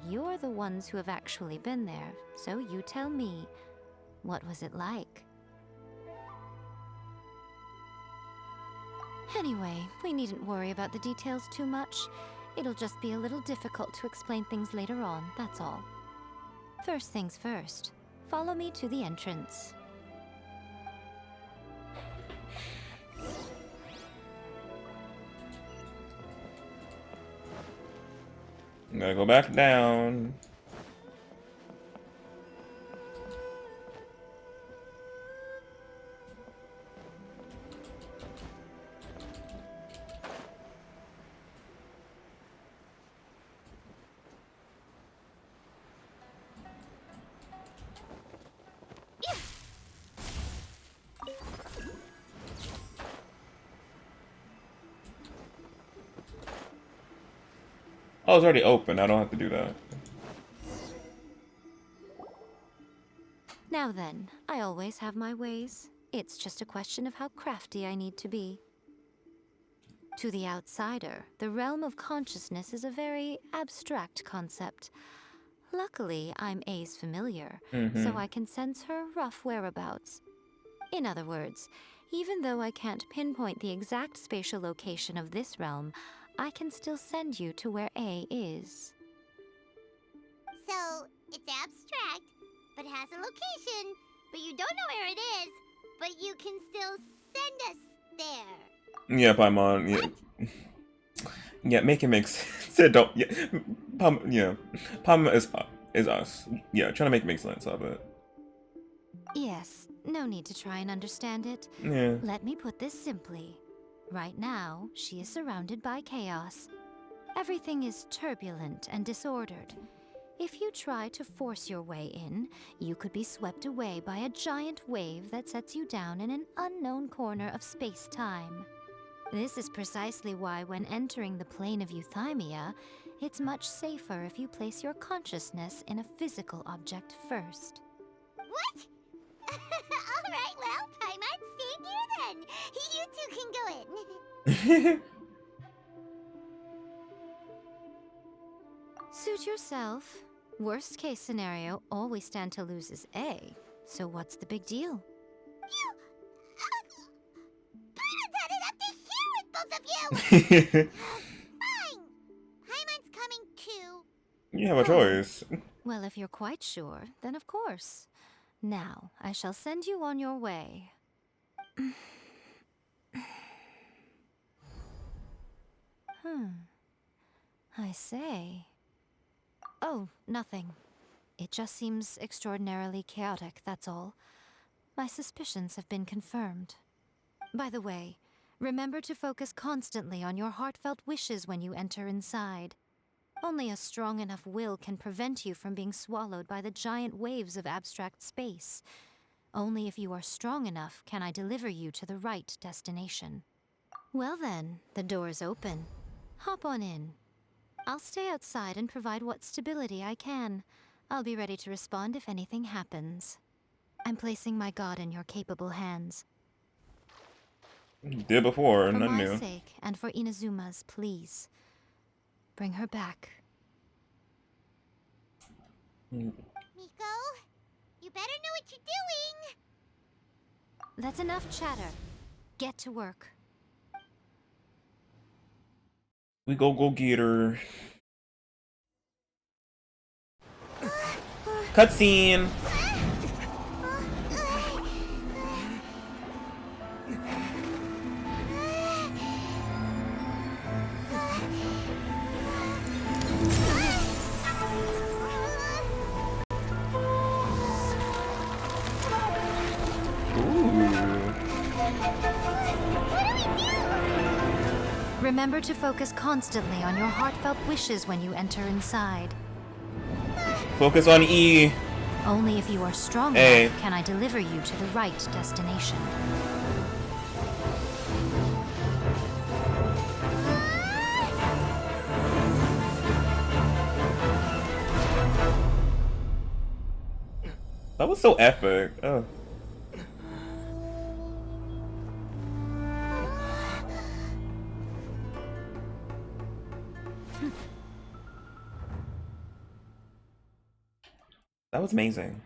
You're the ones who have actually been there, so you tell me, what was it like? Anyway, we needn't worry about the details too much. It'll just be a little difficult to explain things later on, that's all. First things first, follow me to the entrance. Gotta go back down. Oh, it's already open. I don't have to do that. Now then, I always have my ways. It's just a question of how crafty I need to be. To the outsider, the realm of consciousness is a very abstract concept. Luckily, I'm A's familiar, so I can sense her rough whereabouts. In other words, even though I can't pinpoint the exact spatial location of this realm, I can still send you to where A is. So, it's abstract, but has a location, but you don't know where it is, but you can still send us there. Yeah, Paimon. Yeah. Yeah, make it make sense. Don't. Yeah, Paimon is us. Yeah, trying to make sense of it. Yes, no need to try and understand it. Yeah. Let me put this simply. Right now, she is surrounded by chaos. Everything is turbulent and disordered. If you try to force your way in, you could be swept away by a giant wave that sets you down in an unknown corner of space-time. This is precisely why when entering the plane of euthymia, it's much safer if you place your consciousness in a physical object first. What? Alright, well, Paimon, stay here then. You two can go in. Suit yourself. Worst case scenario, all we stand to lose is A. So what's the big deal? Paimon's had it up to here with both of you! Fine. Paimon's coming too. You have a choice. Well, if you're quite sure, then of course. Now, I shall send you on your way. I say. Oh, nothing. It just seems extraordinarily chaotic, that's all. My suspicions have been confirmed. By the way, remember to focus constantly on your heartfelt wishes when you enter inside. Only a strong enough will can prevent you from being swallowed by the giant waves of abstract space. Only if you are strong enough can I deliver you to the right destination. Well then, the door's open. Hop on in. I'll stay outside and provide what stability I can. I'll be ready to respond if anything happens. I'm placing my god in your capable hands. Did before, For nothing my new. sake, and for Inazuma's, please. Bring her back. Miko, you better know what you're doing. That's enough chatter. Get to work. We go get her. Cutscene. Remember to focus constantly on your heartfelt wishes when you enter inside. Focus on E. Only if you are strong A. enough can I deliver you to the right destination. That was so epic. Oh. That was amazing.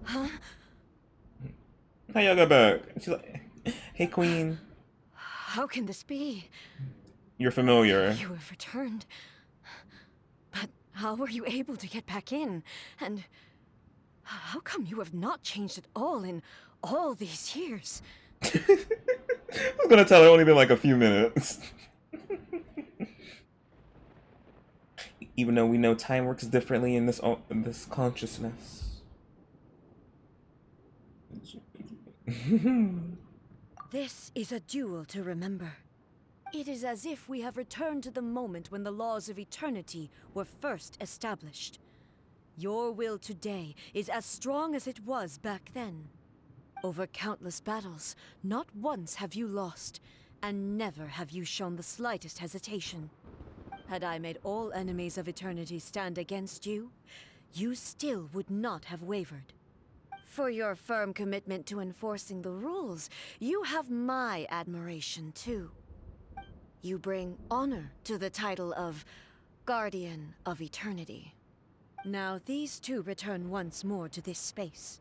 Huh? How y'all got back? She's like, hey, Queen. How can this be? You're familiar. You have returned. But how were you able to get back in? And how come you have not changed at all in all these years? I was gonna tell it only been like a few minutes. Even though we know time works differently in this consciousness. This is a duel to remember. It is as if we have returned to the moment when the laws of eternity were first established. Your will today is as strong as it was back then. Over countless battles, not once have you lost, and never have you shown the slightest hesitation. Had I made all enemies of eternity stand against you, you still would not have wavered. For your firm commitment to enforcing the rules, you have my admiration too. You bring honor to the title of Guardian of Eternity. Now these two return once more to this space.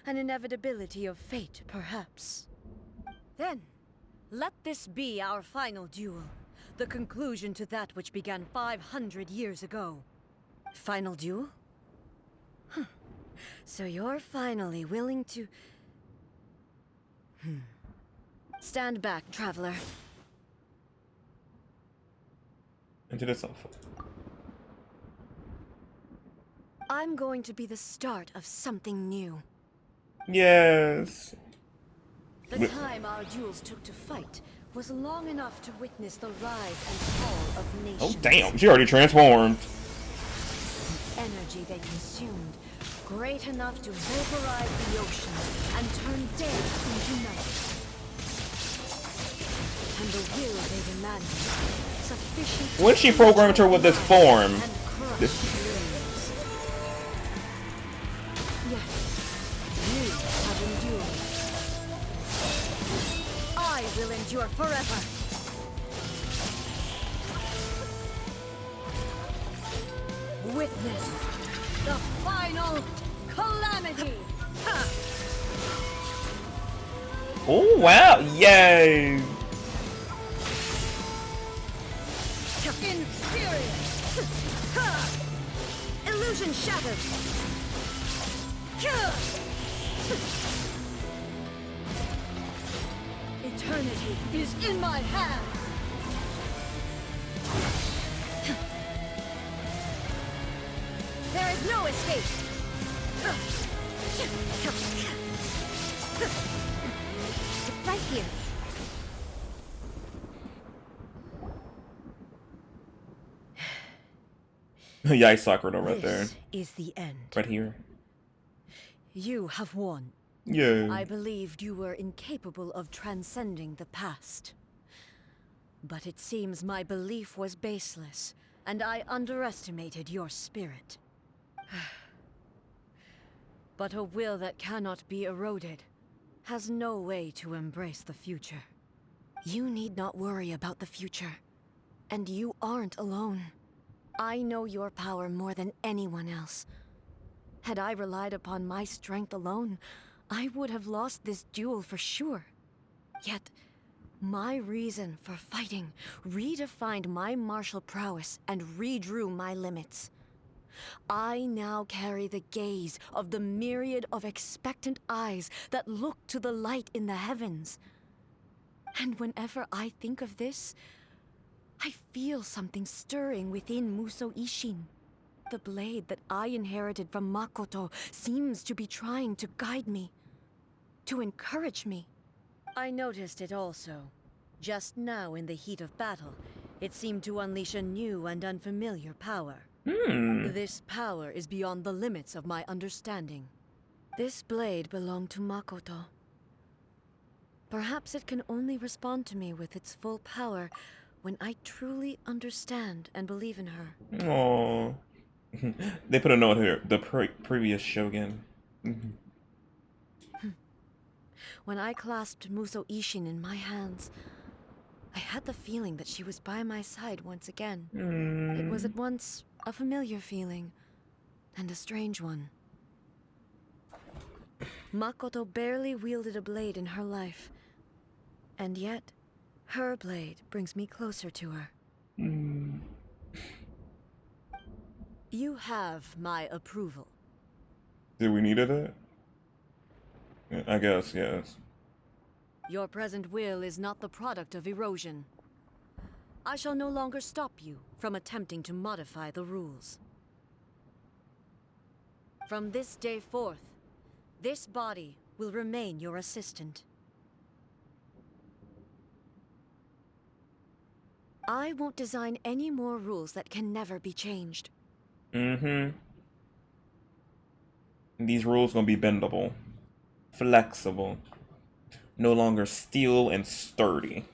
An inevitability of fate, perhaps. Then, let this be our final duel. The conclusion to that which began 500 years ago. Final duel? Huh. So you're finally willing to... Stand back, traveler. Into the sofa. I'm going to be the start of something new. Yes. The time our duels took to fight was long enough to witness the rise and fall of nations. Oh damn, she already transformed. The energy they consumed, great enough to vaporize the ocean and turn day into night. And the will they demanded, sufficient When she programmed her with this form. Yes, you have endured. I will endure forever. Witness the final calamity. Ha! Oh wow, yay! Infuriate. Ha! Illusion shattered. Eternity is in my hand. There is no escape. Right here. Yae Sakura right there. This is the end. Right here. You have won. Yeah. I believed you were incapable of transcending the past. But it seems my belief was baseless, and I underestimated your spirit. But a will that cannot be eroded has no way to embrace the future. You need not worry about the future. And you aren't alone. I know your power more than anyone else. Had I relied upon my strength alone, I would have lost this duel for sure. Yet, my reason for fighting redefined my martial prowess and redrew my limits. I now carry the gaze of the myriad of expectant eyes that look to the light in the heavens. And whenever I think of this, I feel something stirring within Musou Ishin. The blade that I inherited from Makoto seems to be trying to guide me, to encourage me. I noticed it also. Just now in the heat of battle, it seemed to unleash a new and unfamiliar power. This power is beyond the limits of my understanding. This blade belonged to Makoto. Perhaps it can only respond to me with its full power when I truly understand and believe in her. Aww. They put a note here. The previous Shogun. When I clasped Musou Ishin in my hands, I had the feeling that she was by my side once again. It was at once a familiar feeling and a strange one. Makoto barely wielded a blade in her life, and yet her blade brings me closer to her. You have my approval. Did we need it? I guess, yes. Your present will is not the product of erosion. I shall no longer stop you from attempting to modify the rules. From this day forth, this body will remain your assistant. I won't design any more rules that can never be changed. These rules gonna be bendable, flexible, no longer steel and sturdy.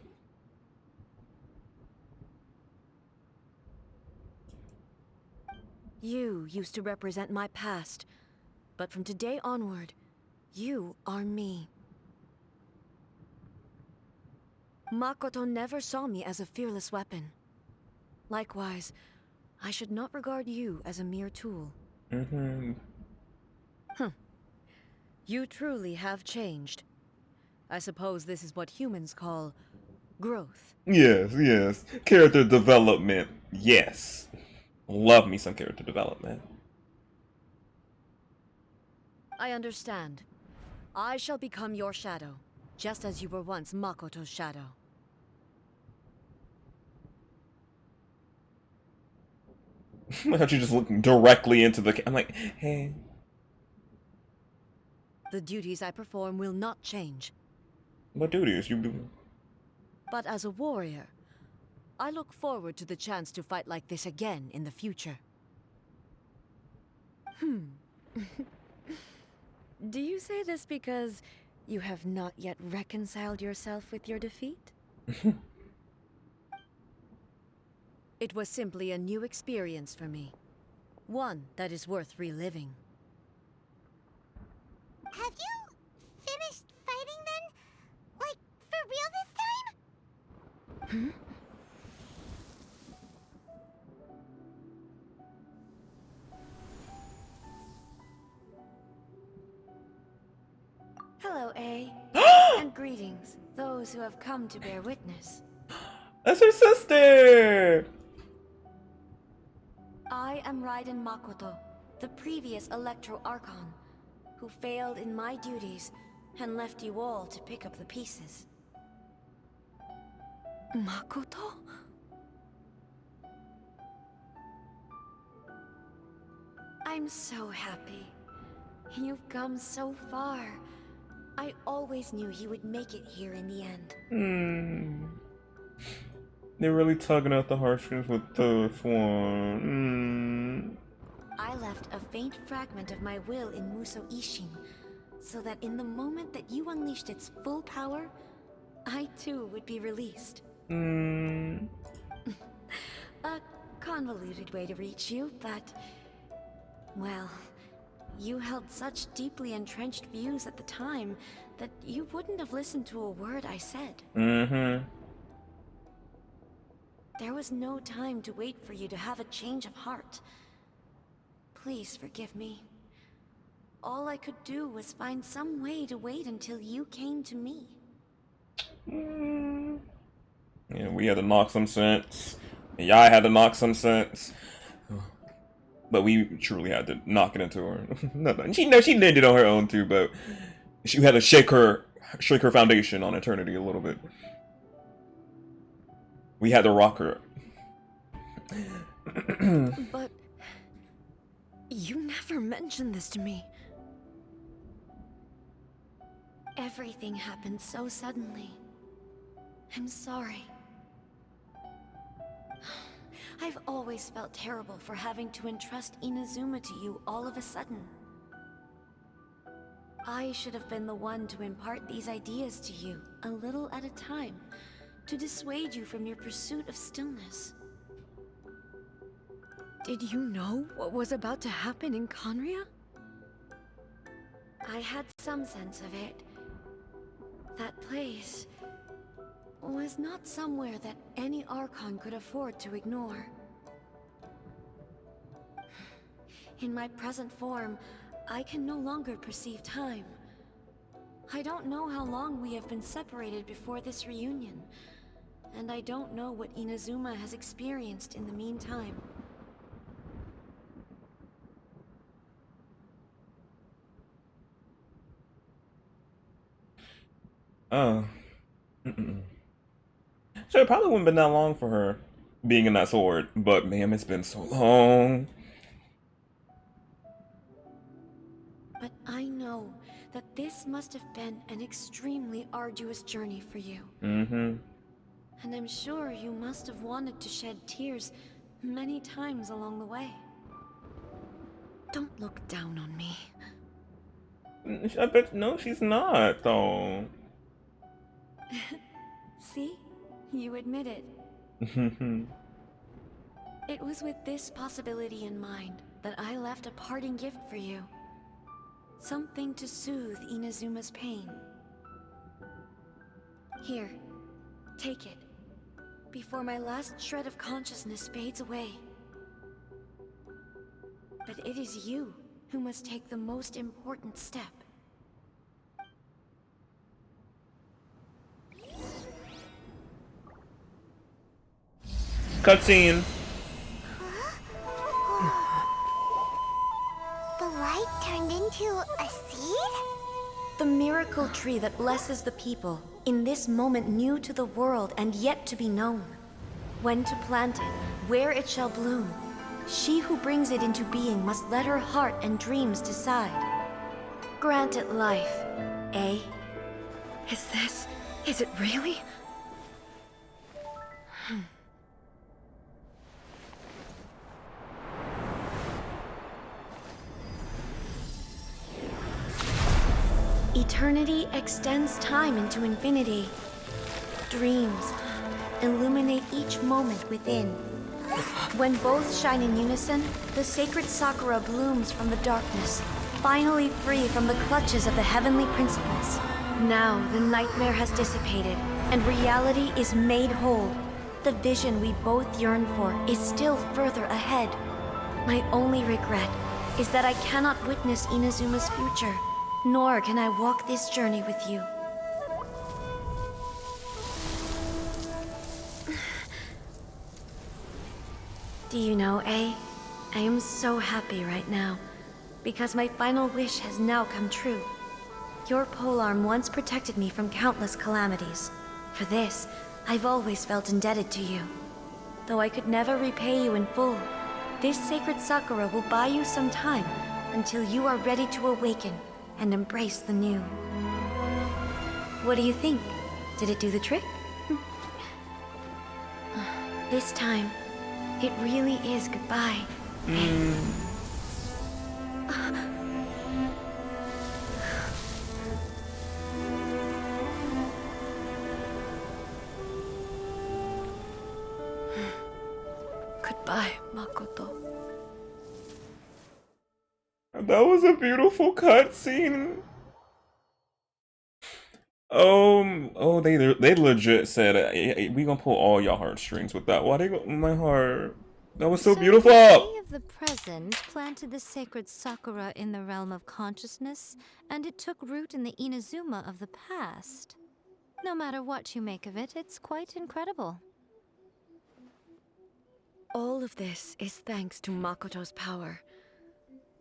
You used to represent my past, but from today onward, you are me. Makoto never saw me as a fearless weapon. Likewise, I should not regard you as a mere tool. You truly have changed. I suppose this is what humans call growth. Yes, yes. Character development. Yes. Love me some character development. I understand. I shall become your shadow, just as you were once Makoto's shadow. I thought you just looking directly into the I'm like, hey. The duties I perform will not change. What duties you do? But as a warrior, I look forward to the chance to fight like this again in the future. Do you say this because you have not yet reconciled yourself with your defeat? It was simply a new experience for me. One that is worth reliving. Have you finished fighting then? Like, for real this time? Hello, A. And greetings, those who have come to bear witness. That's her sister! I am Raiden Makoto, the previous Electro Archon, who failed in my duties and left you all to pick up the pieces. Makoto? I'm so happy. You've come so far. I always knew you would make it here in the end. They're really tugging at the heartstrings with this one. I left a faint fragment of my will in Musou Ishin, so that in the moment that you unleashed its full power, I too would be released. A convoluted way to reach you, but... well, you held such deeply entrenched views at the time that you wouldn't have listened to a word I said. There was no time to wait for you to have a change of heart. Please forgive me. All I could do was find some way to wait until you came to me. Yeah, we had to knock some sense. Yae had to knock some sense. But we truly had to knock it into her. No, she did it on her own too, but she had to shake her foundation on eternity a little bit. We had to rock her. But you never mentioned this to me. Everything happened so suddenly. I'm sorry. I've always felt terrible for having to entrust Inazuma to you all of a sudden. I should have been the one to impart these ideas to you, a little at a time, to dissuade you from your pursuit of stillness. Did you know what was about to happen in Conria? I had some sense of it. That place was not somewhere that any Archon could afford to ignore. In my present form, I can no longer perceive time. I don't know how long we have been separated before this reunion, and I don't know what Inazuma has experienced in the meantime. Oh. So it probably wouldn't have been that long for her being in that sword, but man, it's been so long. But I know that this must have been an extremely arduous journey for you. Mm-hmm. And I'm sure you must have wanted to shed tears many times along the way. Don't look down on me. I bet no, she's not though. See? You admit it. It was with this possibility in mind that I left a parting gift for you. Something to soothe Inazuma's pain. Here, take it, before my last shred of consciousness fades away. But it is you who must take the most important step. Cutscene. The light turned into a seed? The miracle tree that blesses the people, in this moment new to the world and yet to be known. When to plant it, where it shall bloom. She who brings it into being must let her heart and dreams decide. Grant it life, eh? Is it really? Eternity extends time into infinity. Dreams illuminate each moment within. When both shine in unison, the sacred Sakura blooms from the darkness, finally free from the clutches of the heavenly principles. Now the nightmare has dissipated, and reality is made whole. The vision we both yearn for is still further ahead. My only regret is that I cannot witness Inazuma's future. Nor can I walk this journey with you. Do you know, I am so happy right now, because my final wish has now come true. Your polearm once protected me from countless calamities. For this, I've always felt indebted to you. Though I could never repay you in full, this sacred Sakura will buy you some time until you are ready to awaken and embrace the new. What do you think? Did it do the trick? This time, it really is goodbye. Goodbye, Makoto. That was a beautiful cutscene. Oh, they legit said we gonna pull all your heartstrings with that. Why they go my heart? That was so beautiful. The Ei of the present planted the sacred Sakura in the realm of consciousness, and it took root in the Inazuma of the past. No matter what you make of it, it's quite incredible. All of this is thanks to Makoto's power.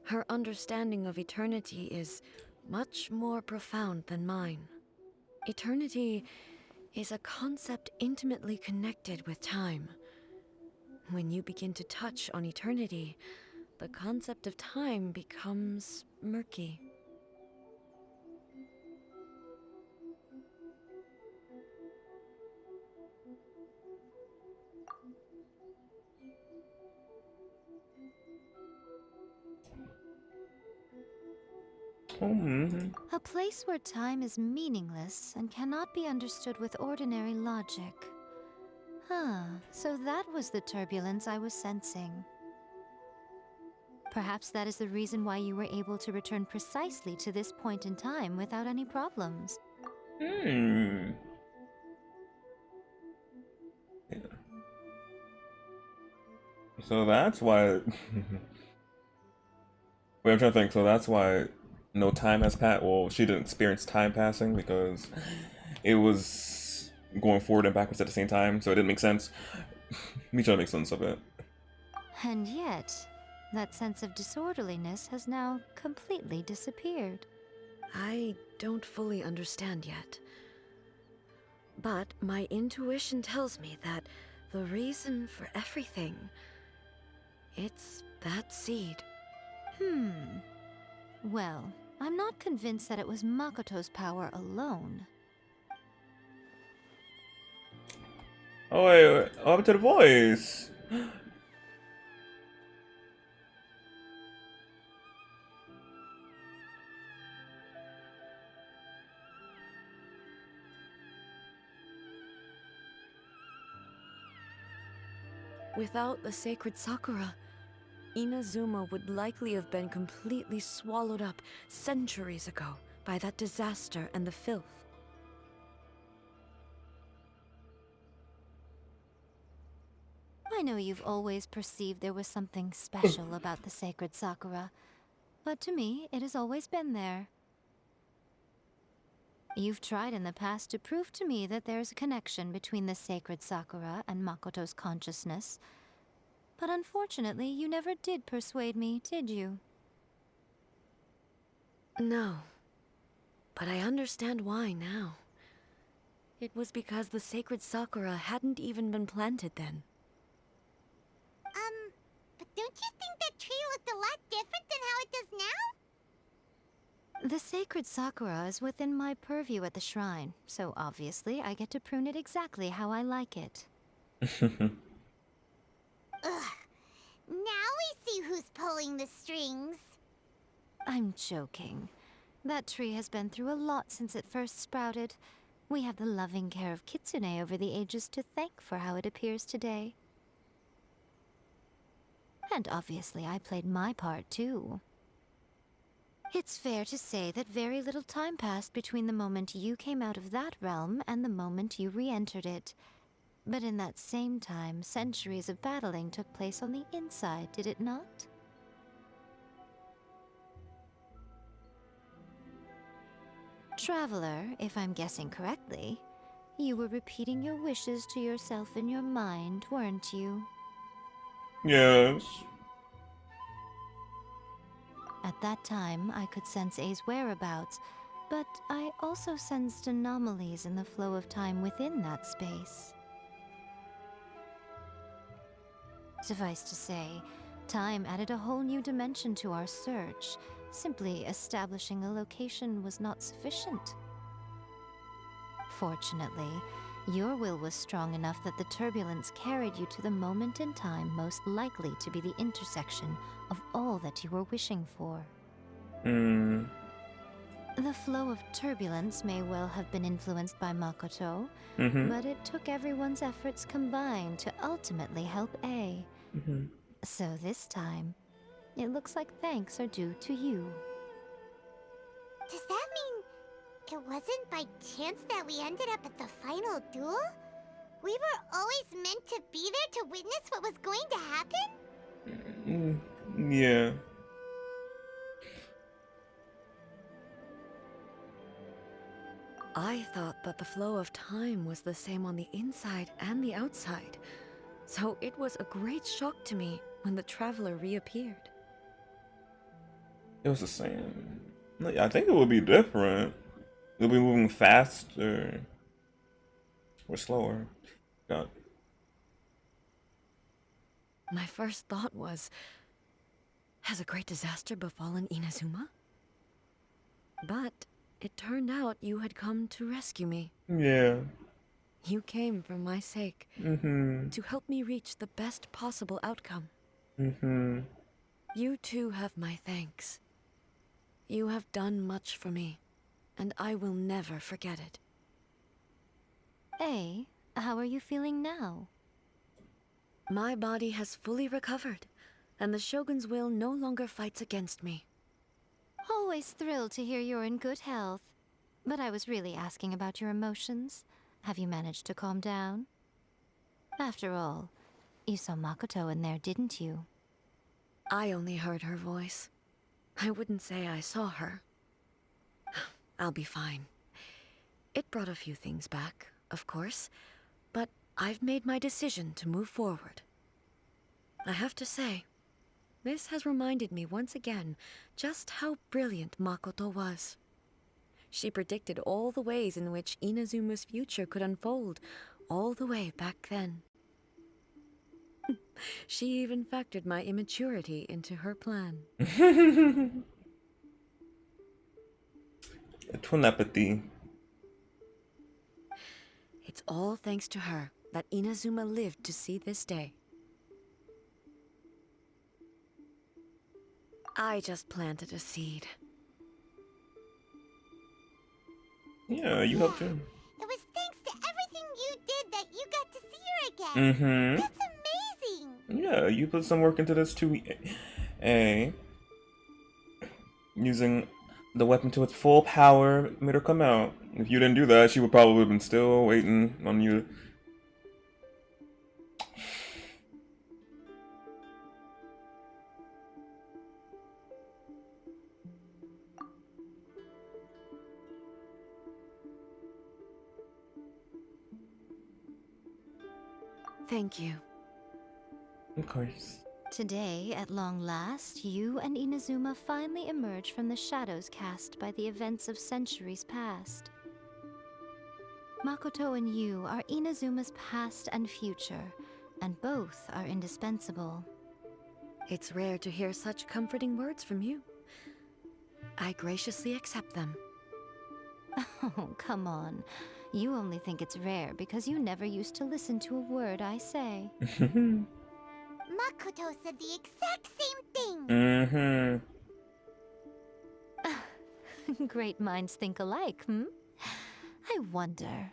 Her understanding of eternity is much more profound than mine. Eternity is a concept intimately connected with time. When you begin to touch on eternity, the concept of time becomes murky. A place where time is meaningless and cannot be understood with ordinary logic. So that was the turbulence I was sensing. Perhaps that is the reason why you were able to return precisely to this point in time without any problems. Yeah. So that's why. Wait, I'm trying to think. So that's why no time has passed. Well, she didn't experience time passing because it was going forward and backwards at the same time, so it didn't make sense. Me trying to make sense of it. And yet, that sense of disorderliness has now completely disappeared. I don't fully understand yet. But my intuition tells me that the reason for everything, it's that seed. Well, I'm not convinced that it was Makoto's power alone. Oh wait, up to the voice. Without the sacred Sakura, Inazuma would likely have been completely swallowed up centuries ago by that disaster and the filth. I know you've always perceived there was something special about the sacred Sakura, but to me, it has always been there. You've tried in the past to prove to me that there's a connection between the sacred Sakura and Makoto's consciousness, but unfortunately, you never did persuade me, did you? No, but I understand why now. It was because the sacred Sakura hadn't even been planted then. But don't you think that tree looked a lot different than how it does now? The sacred Sakura is within my purview at the shrine, so obviously I get to prune it exactly how I like it. Ugh. Now we see who's pulling the strings. I'm joking. That tree has been through a lot since it first sprouted. We have the loving care of Kitsune over the ages to thank for how it appears today. And obviously I played my part too. It's fair to say that very little time passed between the moment you came out of that realm and the moment you re-entered it. But in that same time, centuries of battling took place on the inside, did it not? Traveler, if I'm guessing correctly, you were repeating your wishes to yourself in your mind, weren't you? Yes. At that time, I could sense Ei's whereabouts, but I also sensed anomalies in the flow of time within that space. Suffice to say, time added a whole new dimension to our search. Simply establishing a location was not sufficient. Fortunately, your will was strong enough that the turbulence carried you to the moment in time most likely to be the intersection of all that you were wishing for. The flow of turbulence may well have been influenced by Makoto, but it took everyone's efforts combined to ultimately help Ei. So this time, it looks like thanks are due to you. Does that mean It wasn't by chance that we ended up at the final duel? We were always meant to be there to witness what was going to happen? Yeah. I thought that the flow of time was the same on the inside and the outside, so it was a great shock to me when the traveler reappeared. It was the same. I think it would be different. It would be moving faster or slower. God. My first thought was, has a great disaster befallen Inazuma? But it turned out you had come to rescue me. Yeah. You came for my sake, to help me reach the best possible outcome. You too have my thanks. You have done much for me, and I will never forget it. Ei, how are you feeling now? My body has fully recovered, and the Shogun's will no longer fights against me. Always thrilled to hear you're in good health. But I was really asking about your emotions. Have you managed to calm down? After all, you saw Makoto in there, didn't you? I only heard her voice. I wouldn't say I saw her. I'll be fine. It brought a few things back, of course, but I've made my decision to move forward. I have to say, this has reminded me once again just how brilliant Makoto was. She predicted all the ways in which Inazuma's future could unfold, all the way back then. She even factored my immaturity into her plan. Telepathy. It's all thanks to her that Inazuma lived to see this day. I just planted a seed. Yeah, you helped him. It was thanks to everything you did that you got to see her again. That's amazing. Yeah, you put some work into this too. Using the weapon to its full power made her come out. If you didn't do that, she would probably have been still waiting on you. Thank you. Of course. Today, at long last, you and Inazuma finally emerge from the shadows cast by the events of centuries past. Makoto and you are Inazuma's past and future, and both are indispensable. It's rare to hear such comforting words from you. I graciously accept them. Oh, come on. You only think it's rare because you never used to listen to a word I say. Makoto said the exact same thing. Great minds think alike, hmm? I wonder,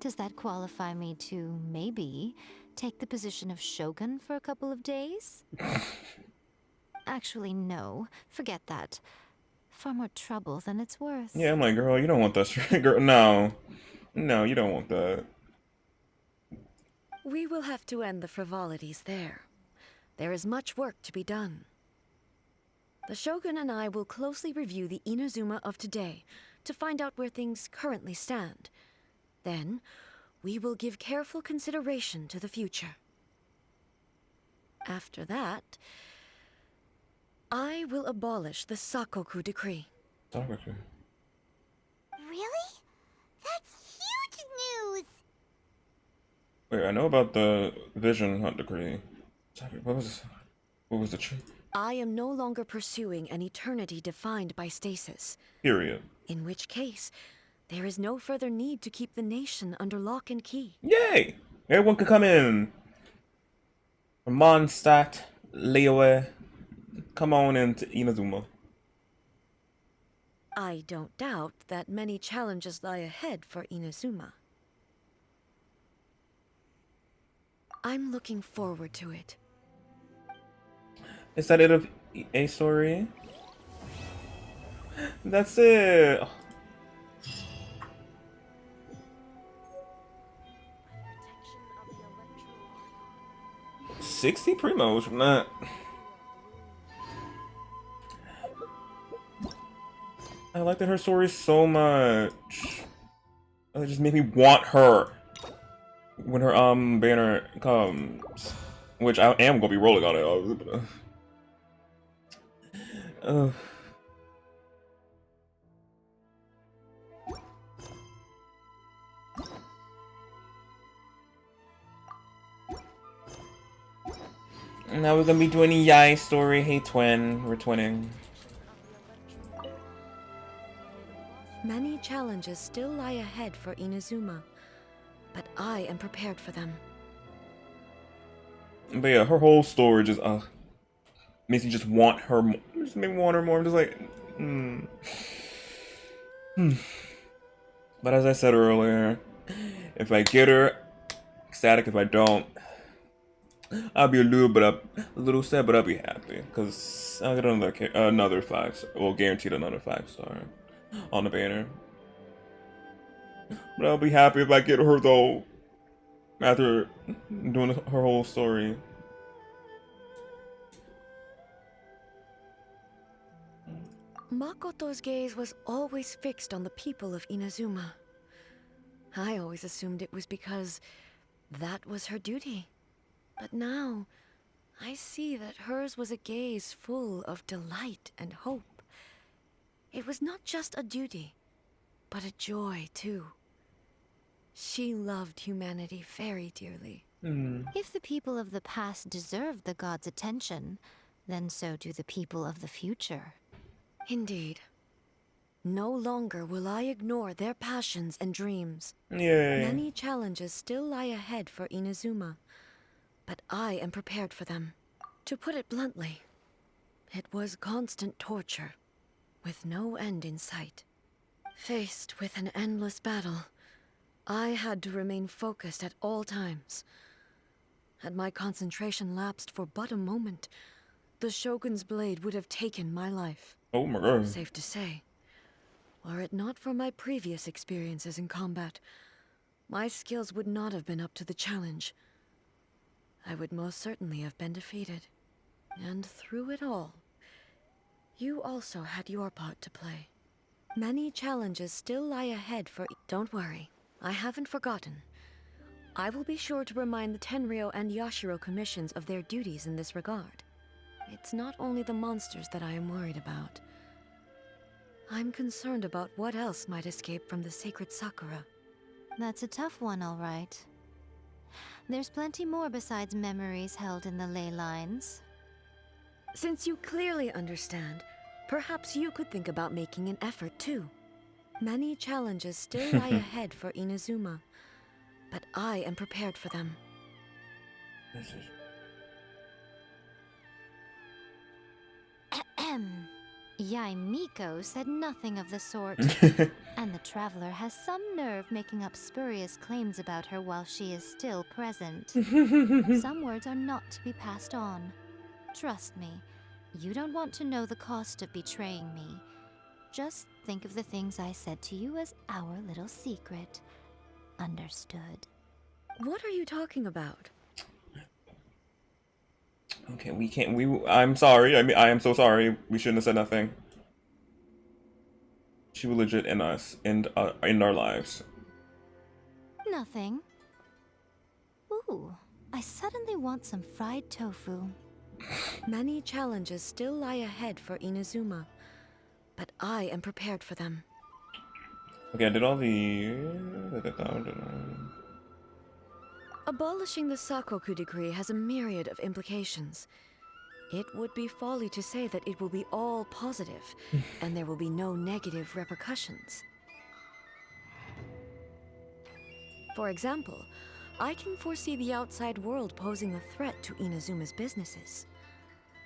does that qualify me to, maybe, take the position of Shogun for a couple of days? Actually, no. Forget that. Far more trouble than it's worth. Yeah, I'm like, girl, you don't want that. Girl, no. No, you don't want that. We will have to end the frivolities there. There is much work to be done. The Shogun and I will closely review the Inazuma of today to find out where things currently stand. Then, we will give careful consideration to the future. After that, I will abolish the Sakoku decree. Sakoku. Really? That's huge news! Wait, I know about the Vision Hunt decree. What was the truth? I am no longer pursuing an eternity defined by stasis. Period. In which case, there is no further need to keep the nation under lock and key. Yay! Everyone can come in. Mondstadt, Liyue, come on into Inazuma. I don't doubt that many challenges lie ahead for Inazuma. I'm looking forward to it. Is that it of a story? That's it. 60 primos from that. I liked her story so much. It just made me want her when her banner comes, which I am gonna be rolling on it. Now we're gonna be doing a Yae story. Hey twin, we're twinning. Many challenges still lie ahead for Inazuma, but I am prepared for them. But yeah, her whole story just makes me just want her more. Just make me want her more. I'm just like, But as I said earlier, if I get her, ecstatic. If I don't, I'll be a little sad, but I'll be happy because I'll get another 5-star. Well, guaranteed another 5-star on the banner. But I'll be happy if I get her though. After doing her whole story. Makoto's gaze was always fixed on the people of Inazuma. I always assumed it was because that was her duty. But now, I see that hers was a gaze full of delight and hope. It was not just a duty, but a joy too. She loved humanity very dearly. If the people of the past deserve the gods' attention, then so do the people of the future. Indeed. No longer will I ignore their passions and dreams. Yay. Many challenges still lie ahead for Inazuma, but I am prepared for them. To put it bluntly, it was constant torture, with no end in sight. Faced with an endless battle, I had to remain focused at all times. Had my concentration lapsed for but a moment, the Shogun's blade would have taken my life. Oh my god. Safe to say, were it not for my previous experiences in combat, my skills would not have been up to the challenge. I would most certainly have been defeated. And through it all, you also had your part to play. Many challenges still lie ahead for... Don't worry, I haven't forgotten. I will be sure to remind the Tenryou and Yashiro commissions of their duties in this regard. It's not only the monsters that I am worried about. I'm concerned about what else might escape from the sacred Sakura. That's a tough one, all right. There's plenty more besides memories held in the ley lines. Since you clearly understand, perhaps you could think about making an effort too. Many challenges still lie ahead for Inazuma, but I am prepared for them. Yae Miko said nothing of the sort, and the traveler has some nerve making up spurious claims about her while she is still present. Some words are not to be passed on. Trust me, you don't want to know the cost of betraying me. Just think of the things I said to you as our little secret. Understood? What are you talking about? Okay, we can't. I'm sorry. I am so sorry. We shouldn't have said nothing. She was legit in us, in our lives. Nothing. Ooh, I suddenly want some fried tofu. Many challenges still lie ahead for Inazuma, but I am prepared for them. Okay, I did all the... Abolishing the Sakoku decree has a myriad of implications. It would be folly to say that it will be all positive, and there will be no negative repercussions. For example, I can foresee the outside world posing a threat to Inazuma's businesses.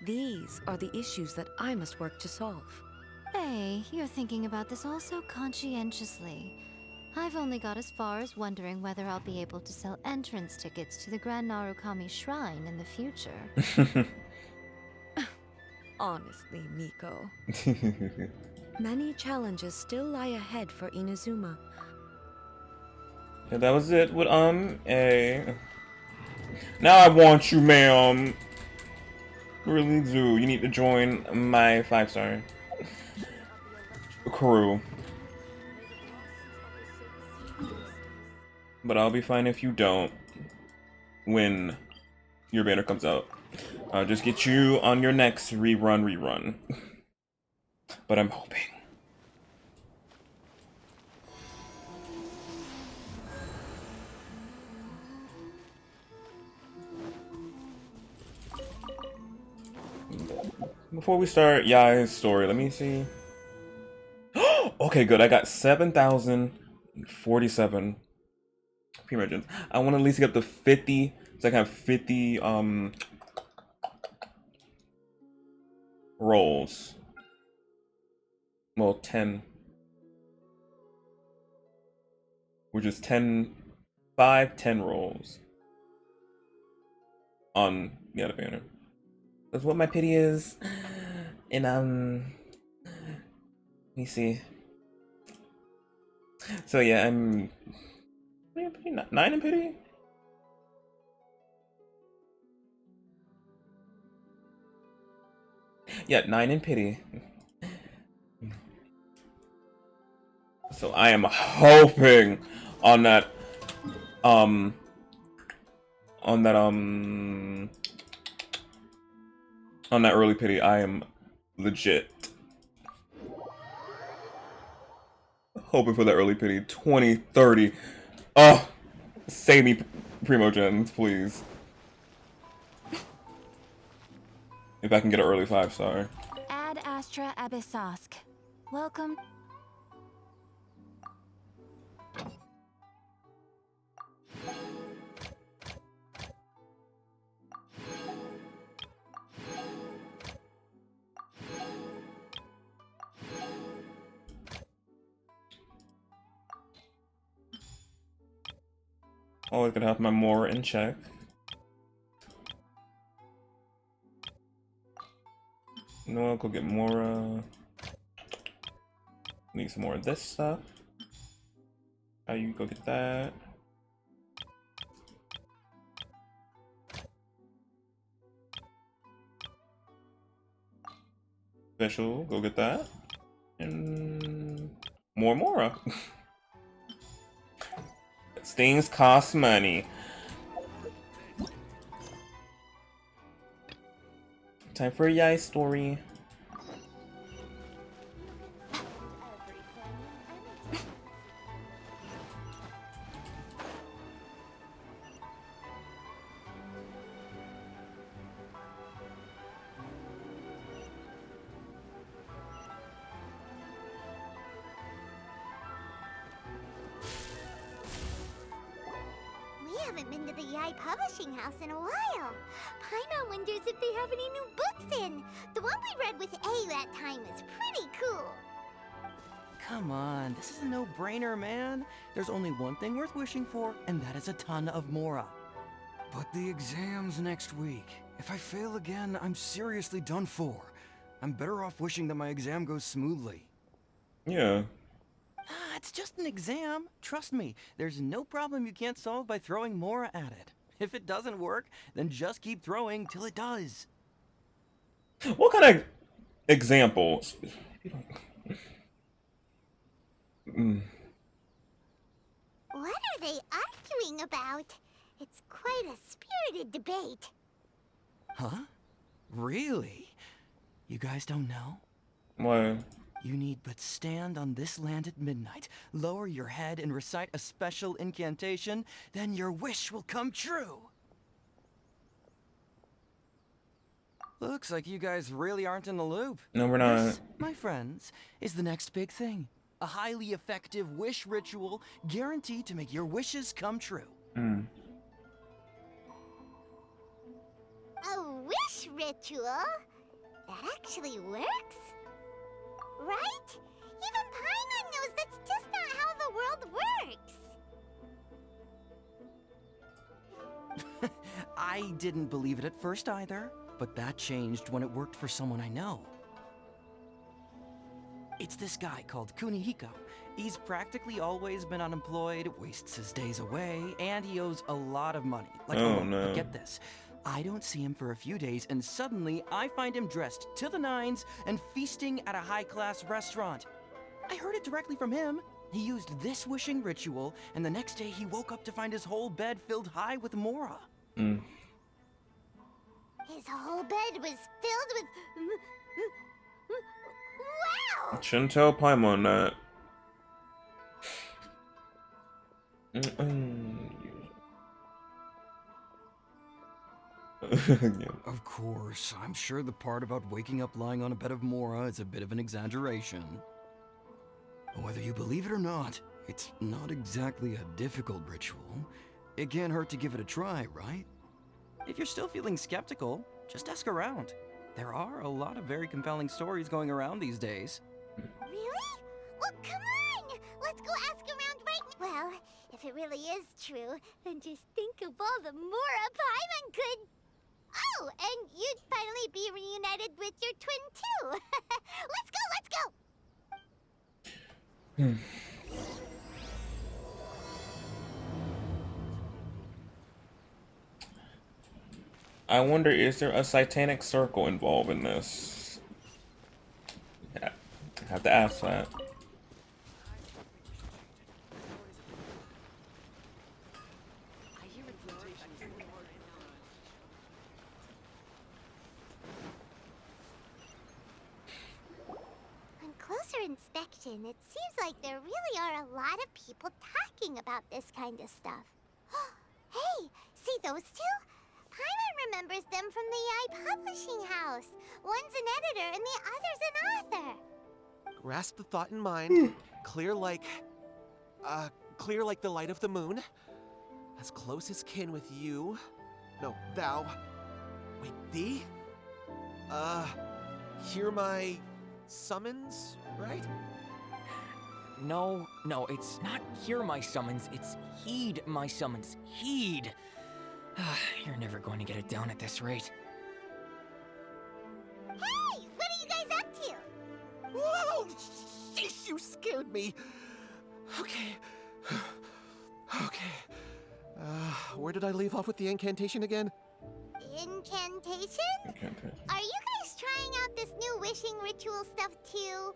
These are the issues that I must work to solve. Hey, you're thinking about this all so conscientiously. I've only got as far as wondering whether I'll be able to sell entrance tickets to the Grand Narukami Shrine in the future. Honestly, Miko. Many challenges still lie ahead for Inazuma. Yeah, that was it with A. Now I want you, ma'am. Really do. You need to join my 5-star crew. But I'll be fine if you don't when your banner comes out. I'll just get you on your next rerun. But I'm hoping. Before we start Yae's story, let me see. Okay, good. I got 7,047 pre-merchants. I want to at least get up to 50, so I can have 50 rolls. Well, 10. Which is 10 rolls on the other banner. That's what my pity is. And let me see. So yeah, I'm 9 in pity. Yeah, 9 in pity. So I am hoping on that early pity. I am legit hoping for that early pity. 20, 30. Oh, save me, Primogens, please. If I can get an early 5-star. Ad Astra Abyssosk. Welcome. Always gonna have my Mora in check. You know what? Go get Mora. Need some more of this stuff. How you go get that? Special, go get that. And more Mora. Things cost money. Time for a Yae story. Been to the Yae publishing house in a while. Paimon wonders if they have any new books in. The one we read with A that time is pretty cool. Come on, this is a no-brainer, man. There's only one thing worth wishing for, and that is a ton of Mora. But the exam's next week. If I fail again, I'm seriously done for. I'm better off wishing that my exam goes smoothly. Yeah. It's just an exam. Trust me, there's no problem you can't solve by throwing Mora at it. If it doesn't work, then just keep throwing till it does. What kind of examples? What are they arguing about? It's quite a spirited debate. Huh? Really? You guys don't know? What? You need but stand on this land at midnight, lower your head and recite a special incantation, then your wish will come true. Looks like you guys really aren't in the loop. No, we're not. This, my friends, is the next big thing. A highly effective wish ritual guaranteed to make your wishes come true. A wish ritual? That actually works? Right? Even Paimon knows that's just not how the world works. I didn't believe it at first either, but that changed when it worked for someone I know. It's this guy called Kunihiko. He's practically always been unemployed, wastes his days away, and he owes a lot of money. Like, oh no. But get this. I don't see him for a few days, and suddenly I find him dressed to the nines and feasting at a high-class restaurant. I heard it directly from him. He used this wishing ritual, and the next day he woke up to find his whole bed filled high with Mora. His whole bed was filled with... Wow! Shouldn't tell Paimon that. Of course, I'm sure the part about waking up lying on a bed of Mora is a bit of an exaggeration. Whether you believe it or not, it's not exactly a difficult ritual. It can't hurt to give it a try, right? If you're still feeling skeptical, just ask around. There are a lot of very compelling stories going around these days. Really? Well, come on! Let's go ask around right now. Well, if it really is true, then just think of all the Mora Paimon could... Oh, and you'd finally be reunited with your twin, too. Let's go, let's go! I wonder, is there a satanic circle involved in this? Yeah, I have to ask that. On closer inspection, it seems like there really are a lot of people talking about this kind of stuff. Hey, see those two? Paimon remembers them from the Yae publishing house. One's an editor and the other's an author. Grasp the thought in mind. Clear like the light of the moon. As close as kin with you. No, thou. Wait, thee? Hear my summons, right? No, it's not hear my summons, it's heed my summons. Heed! You're never going to get it down at this rate. Hey! What are you guys up to? Whoa! Sheesh, you scared me! Okay. Okay. Where did I leave off with the incantation again? Incantation? Are you guys trying out this new wishing ritual stuff too?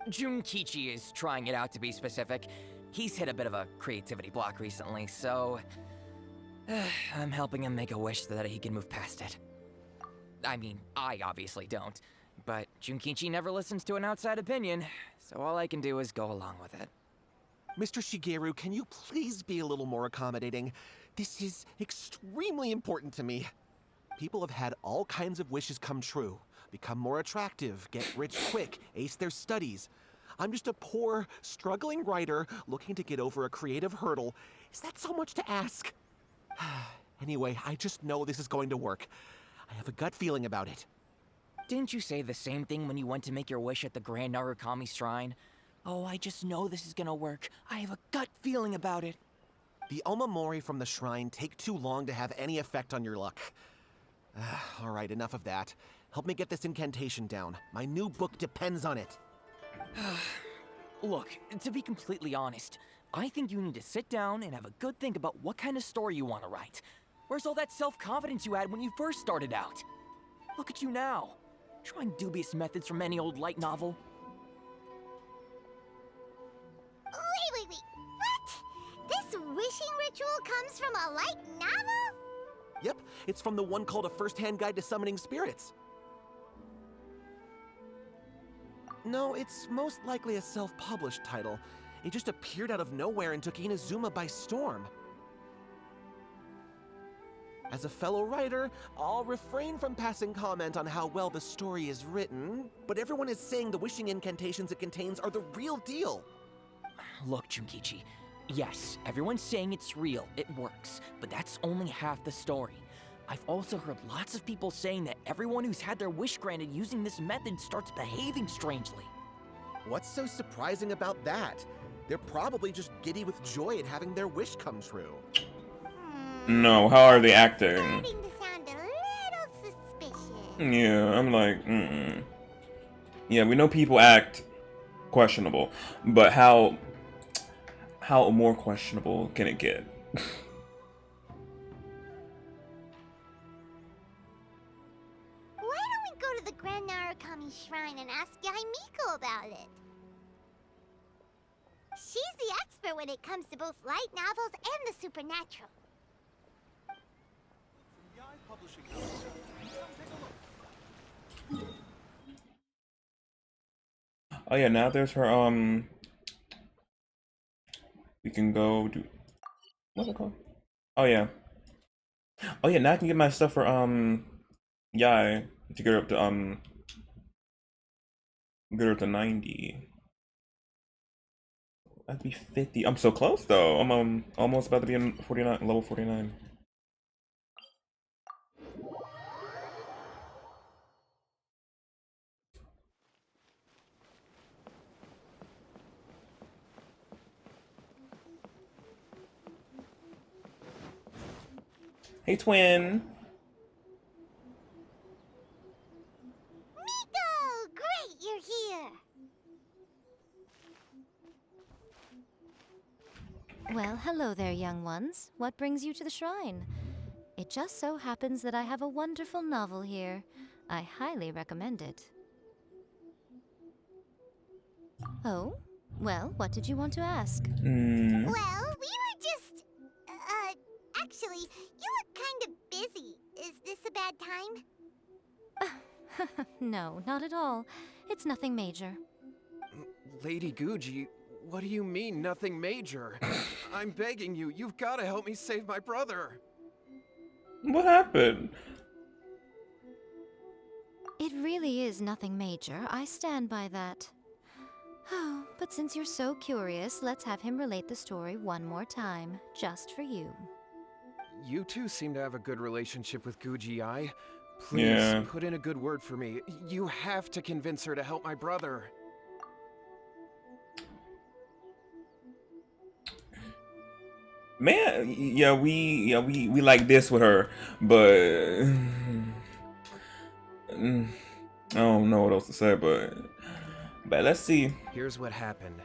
Junkichi is trying it out, to be specific. He's hit a bit of a creativity block recently, so... I'm helping him make a wish so that he can move past it. I mean, I obviously don't, but Junkichi never listens to an outside opinion, so all I can do is go along with it. Mr. Shigeru, can you please be a little more accommodating? This is extremely important to me. People have had all kinds of wishes come true. Become more attractive, get rich quick, ace their studies. I'm just a poor, struggling writer looking to get over a creative hurdle. Is that so much to ask? Anyway, I just know this is going to work. I have a gut feeling about it. Didn't you say the same thing when you went to make your wish at the Grand Narukami Shrine? Oh, I just know this is gonna work. I have a gut feeling about it. The Omamori from the shrine take too long to have any effect on your luck. Alright, enough of that. Help me get this incantation down. My new book depends on it. Look, to be completely honest, I think you need to sit down and have a good think about what kind of story you want to write. Where's all that self-confidence you had when you first started out? Look at you now, trying dubious methods from any old light novel. Wait. What? This wishing ritual comes from a light novel? Yep, it's from the one called A First-Hand Guide to Summoning Spirits. No, it's most likely a self-published title. It just appeared out of nowhere and took Inazuma by storm. As a fellow writer, I'll refrain from passing comment on how well the story is written, but everyone is saying the wishing incantations it contains are the real deal. Look, Junkichi, yes, everyone's saying it's real, it works, but that's only half the story. I've also heard lots of people saying that everyone who's had their wish granted using this method starts behaving strangely. What's so surprising about that? They're probably just giddy with joy at having their wish come true. No, how are they acting? Starting to sound a little suspicious. Yeah, I'm like, Yeah, we know people act questionable, but how more questionable can it get? Why don't we go to the Grand Narukami Shrine and ask Yae Miko about it? She's the expert when it comes to both light novels and the supernatural. Oh yeah, now there's her we can go do what's it called? Oh yeah. Oh yeah, now I can get my stuff for Yae to get her up to get her up to 90. That'd be 50. I'm so close though. I'm almost about to be in 49 level 49. Hey twin. Miko! Great, you're here! Well, hello there, young ones. What brings you to the shrine? It just so happens that I have a wonderful novel here. I highly recommend it. Oh? Well, what did you want to ask? Well, we were just... actually, you look kind of busy. Is this a bad time? No, not at all. It's nothing major. Lady Guji, what do you mean, nothing major? I'm begging you, you've got to help me save my brother. What happened? It really is nothing major. I stand by that. Oh, but since you're so curious, let's have him relate the story one more time, just for you. You two seem to have a good relationship with Guji. Please, put in a good word for me. You have to convince her to help my brother. Man, we like this with her, but I don't know what else to say, but let's see. Here's what happened.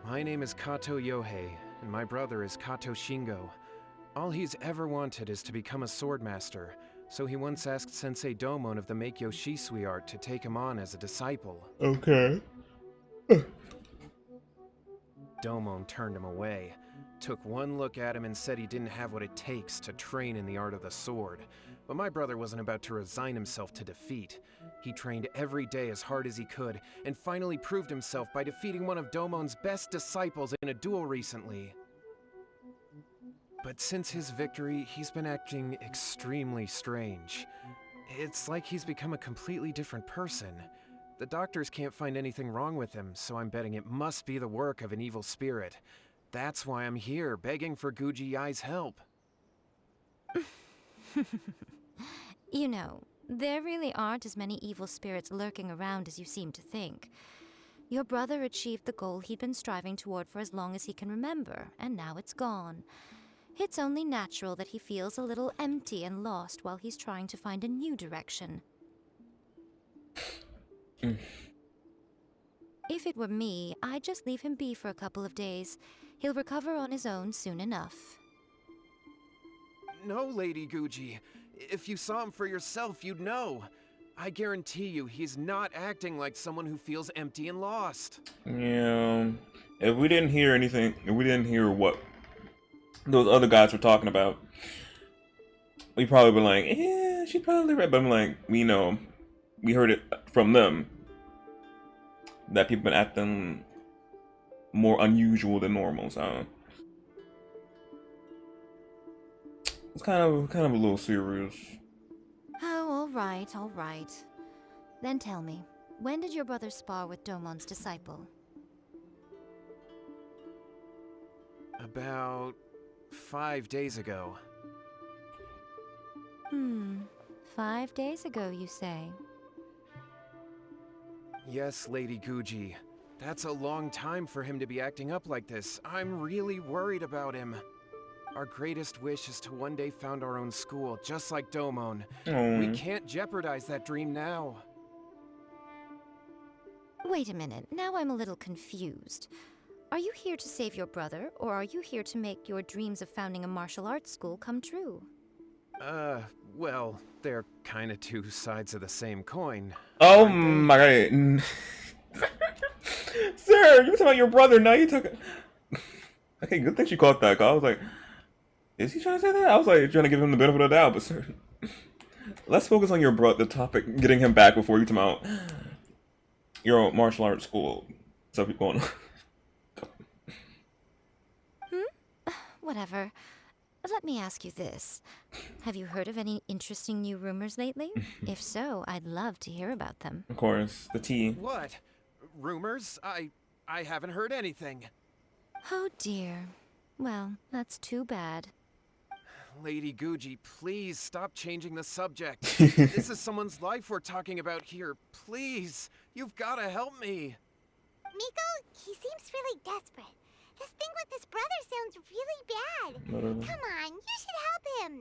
My name is Kato Yohei, and my brother is Kato Shingo. All he's ever wanted is to become a swordmaster, so he once asked Sensei Domon of the Meikyo Shisui art to take him on as a disciple. Okay. Domon turned him away, took one look at him and said he didn't have what it takes to train in the art of the sword. But my brother wasn't about to resign himself to defeat. He trained every day as hard as he could, and finally proved himself by defeating one of Domon's best disciples in a duel recently. But since his victory, he's been acting extremely strange. It's like he's become a completely different person. The doctors can't find anything wrong with him, so I'm betting it must be the work of an evil spirit. That's why I'm here, begging for Guji Yae's help. You know, there really aren't as many evil spirits lurking around as you seem to think. Your brother achieved the goal he'd been striving toward for as long as he can remember, and now it's gone. It's only natural that he feels a little empty and lost while he's trying to find a new direction. If it were me, I'd just leave him be for a couple of days. He'll recover on his own soon enough. No, Lady Guji. If you saw him for yourself, you'd know. I guarantee you, he's not acting like someone who feels empty and lost. Yeah. If we didn't hear anything, if we didn't hear what those other guys were talking about, we probably were like, yeah, she's probably right. But I'm like, we know. We heard it from them that people been acting more unusual than normal, so it's kind of a little serious. Oh, all right. Then tell me, when did your brother spar with Domon's disciple? About 5 days ago. 5 days ago, you say? Yes, Lady Guji. That's a long time for him to be acting up like this. I'm really worried about him. Our greatest wish is to one day found our own school, just like Domon. We can't jeopardize that dream now. Wait a minute, now I'm a little confused. Are you here to save your brother, or are you here to make your dreams of founding a martial arts school come true? Well, they're kinda two sides of the same coin. Oh my god. Sir, you were talking about your brother, now you took it. Okay, good thing she caught that, 'cause I was like, is he trying to say that? I was like, trying to give him the benefit of the doubt, but sir, let's focus on your the topic, getting him back before you talk about your martial arts school. Stuff going on. Whatever. Let me ask you this. Have you heard of any interesting new rumors lately? If so, I'd love to hear about them. Of course, the tea. What? Rumors? I haven't heard anything. Oh dear. Well, that's too bad. Lady Guji, please stop changing the subject. This is someone's life we're talking about here. Please, you've got to help me. Miko, he seems really desperate. This thing with his brother sounds really bad. Literally. Come on, you should help him.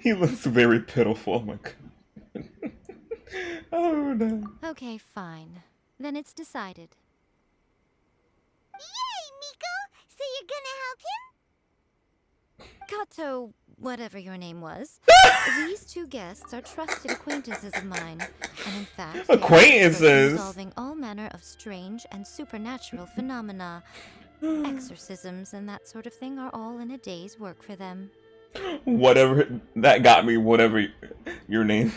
He looks very pitiful. Oh my god. Oh no. Okay, fine. Then it's decided. Yay, Miko! So you're gonna help him? Kato, whatever your name was. These two guests are trusted acquaintances of mine, and in fact, acquaintances resolving all manner of strange and supernatural phenomena. Exorcisms and that sort of thing are all in a day's work for them. Whatever that got me, whatever your name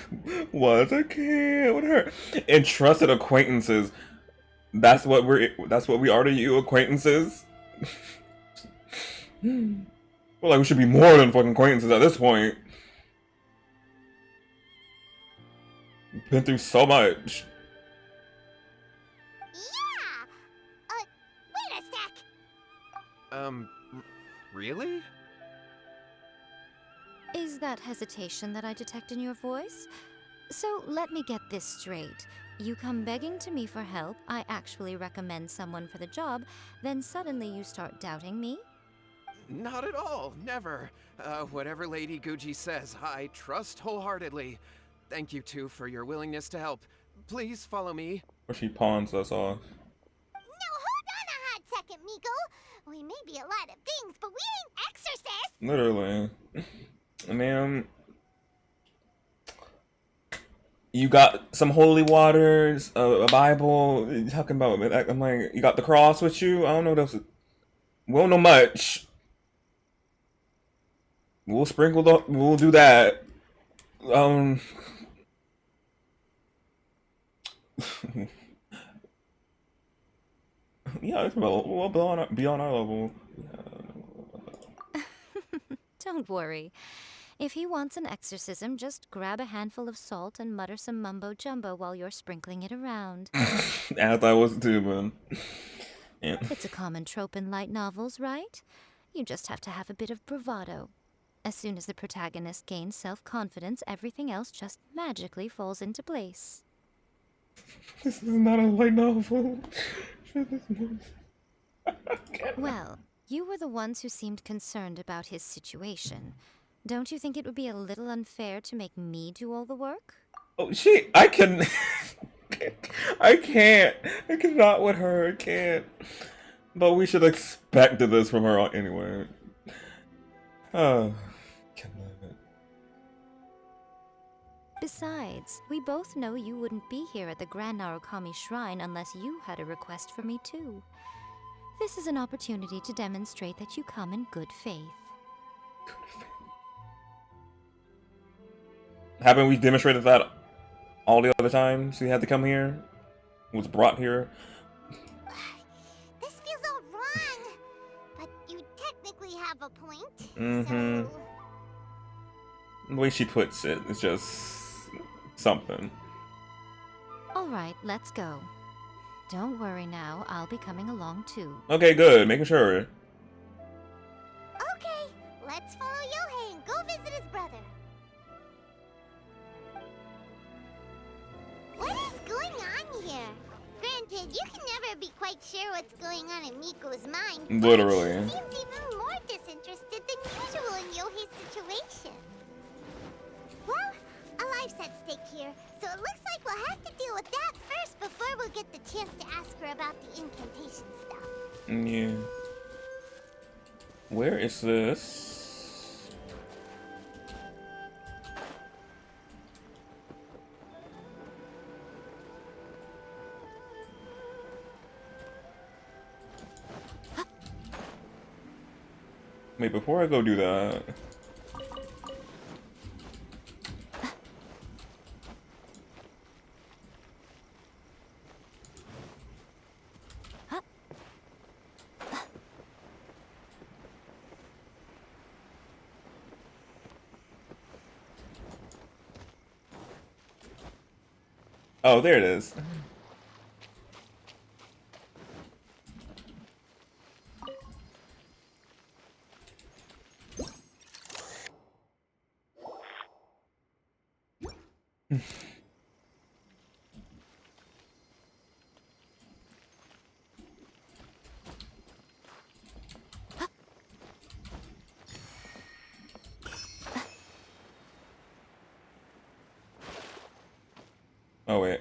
was, I can't. Whatever. And trusted acquaintances. That's what we are to you, acquaintances. Well, like we should be more than fucking acquaintances at this point. Been through so much. Yeah. Wait a sec. Really? Is that hesitation that I detect in your voice? So let me get this straight. You come begging to me for help, I actually recommend someone for the job, then suddenly you start doubting me? Not at all, never. Whatever Lady Guji says, I trust wholeheartedly. Thank you two for your willingness to help. Please follow me. Or she pawns us off. No, hold on a hot second, Miko. We may be a lot of things, but we ain't exorcists. Literally. Ma'am, you got some holy waters, a Bible. You're talking about, I'm like, you got the cross with you? I don't know what else. We don't know much. We'll sprinkle we'll do that. Yeah, it's well beyond our level. Don't worry. If he wants an exorcism, just grab a handful of salt and mutter some mumbo-jumbo while you're sprinkling it around. I thought I was too, man. Yeah. It's a common trope in light novels, right? You just have to have a bit of bravado. As soon as the protagonist gains self-confidence, everything else just magically falls into place. This is not a light novel. Well, you were the ones who seemed concerned about his situation. Don't you think it would be a little unfair to make me do all the work? Oh, I can't. I cannot with her. I can't. But we should expect this from her anyway. Besides, we both know you wouldn't be here at the Grand Narukami Shrine unless you had a request for me too. This is an opportunity to demonstrate that you come in good faith. Haven't we demonstrated that all the other times we had to come here? Was brought here? This feels all wrong. But you technically have a point. Mm-hmm. So... The way she puts it is just something. Alright, let's go. Don't worry now, I'll be coming along too. Okay, good. Making sure. Okay, let's follow Yohei and go visit his brother. What is going on here? Granted, you can never be quite sure what's going on in Miko's mind. Literally. But she seems even more disinterested than usual in Yohei's situation. Well, a life set stick here, so it looks like we'll have to deal with that first before we'll get the chance to ask her about the incantation stuff. Yeah. Where is this? Wait, before I go do that. Oh, there it is. Oh, wait.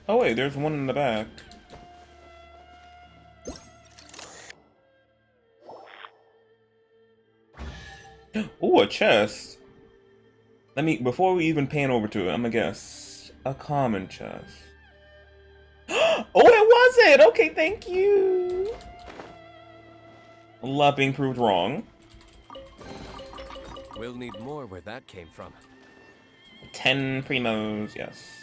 Oh wait, there's one in the back. Ooh, a chest. Let me, before we even pan over to it, I'm gonna guess. A common chest. Oh, it wasn't! Okay, thank you! Love being proved wrong. We'll need more where that came from. 10 primos, yes.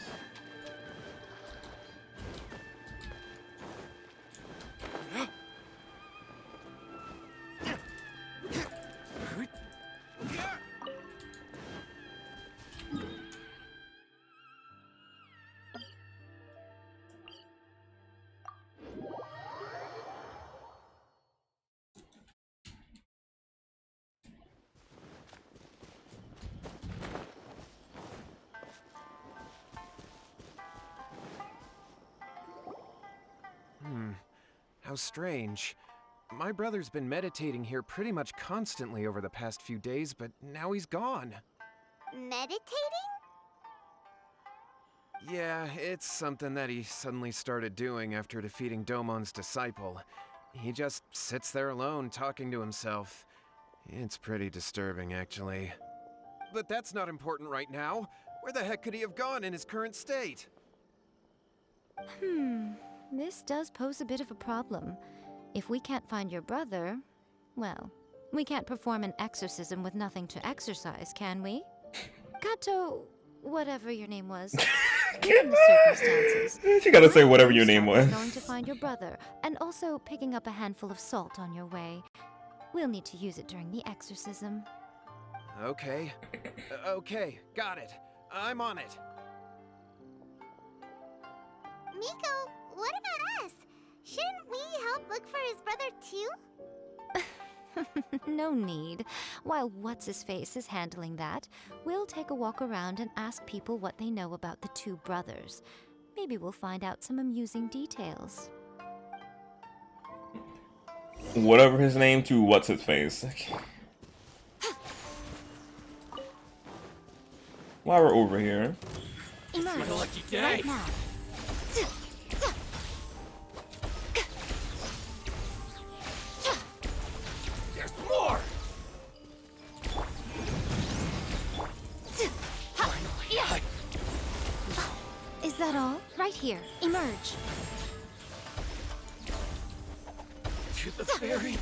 How strange. My brother's been meditating here pretty much constantly over the past few days, but now he's gone. Meditating? Yeah, it's something that he suddenly started doing after defeating Domon's disciple. He just sits there alone, talking to himself. It's pretty disturbing, actually. But that's not important right now. Where the heck could he have gone in his current state? This does pose a bit of a problem. If we can't find your brother, well, we can't perform an exorcism with nothing to exorcise, can we? Kato, whatever your name was. Given the circumstances, She gotta say whatever your name was. Going to find your brother, and also picking up a handful of salt on your way. We'll need to use it during the exorcism. Okay. Okay, got it. I'm on it. Miko, what about us? Shouldn't we help look for his brother too? No need. While What's-His-Face is handling that, we'll take a walk around and ask people what they know about the two brothers. Maybe we'll find out some amusing details. Whatever his name to what's his face. While we're over here. Emerge. My lucky day. Right now. There's more! Is that all? Right here. Emerge. To the ferry.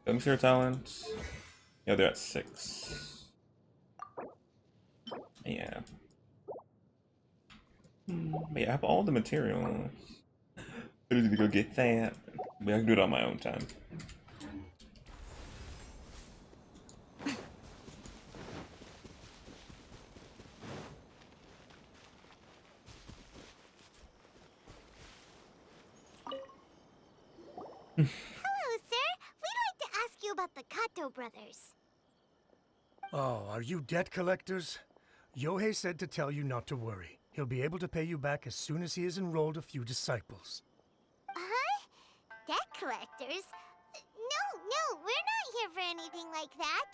Let me see your talents. Yeah, they're at 6. Yeah. But yeah, I have all the materials. I need to go get that. But I can do it on my own time. Hello, sir. We'd like to ask you about the Kato brothers. Oh, are you debt collectors? Yohei said to tell you not to worry. He'll be able to pay you back as soon as he has enrolled a few disciples. Huh? Debt collectors? No, we're not here for anything like that.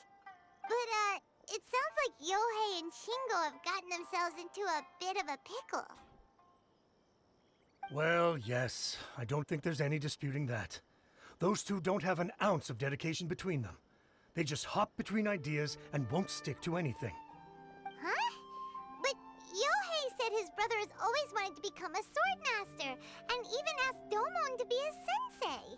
But, it sounds like Yohei and Shingo have gotten themselves into a bit of a pickle. Well, yes. I don't think there's any disputing that. Those two don't have an ounce of dedication between them. They just hop between ideas and won't stick to anything. Huh? But Yohei said his brother has always wanted to become a sword master, and even asked Domon to be his sensei.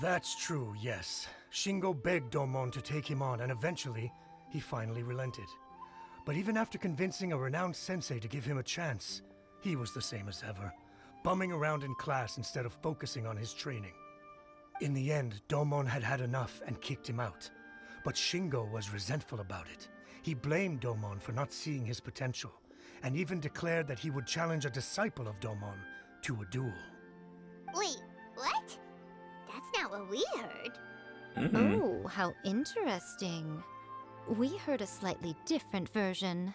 That's true, yes. Shingo begged Domon to take him on, and eventually, he finally relented. But even after convincing a renowned sensei to give him a chance, he was the same as ever, bumming around in class instead of focusing on his training. In the end, Domon had had enough and kicked him out. But Shingo was resentful about it. He blamed Domon for not seeing his potential, and even declared that he would challenge a disciple of Domon to a duel. Wait, what? That's not what we heard. Oh, how interesting. We heard a slightly different version.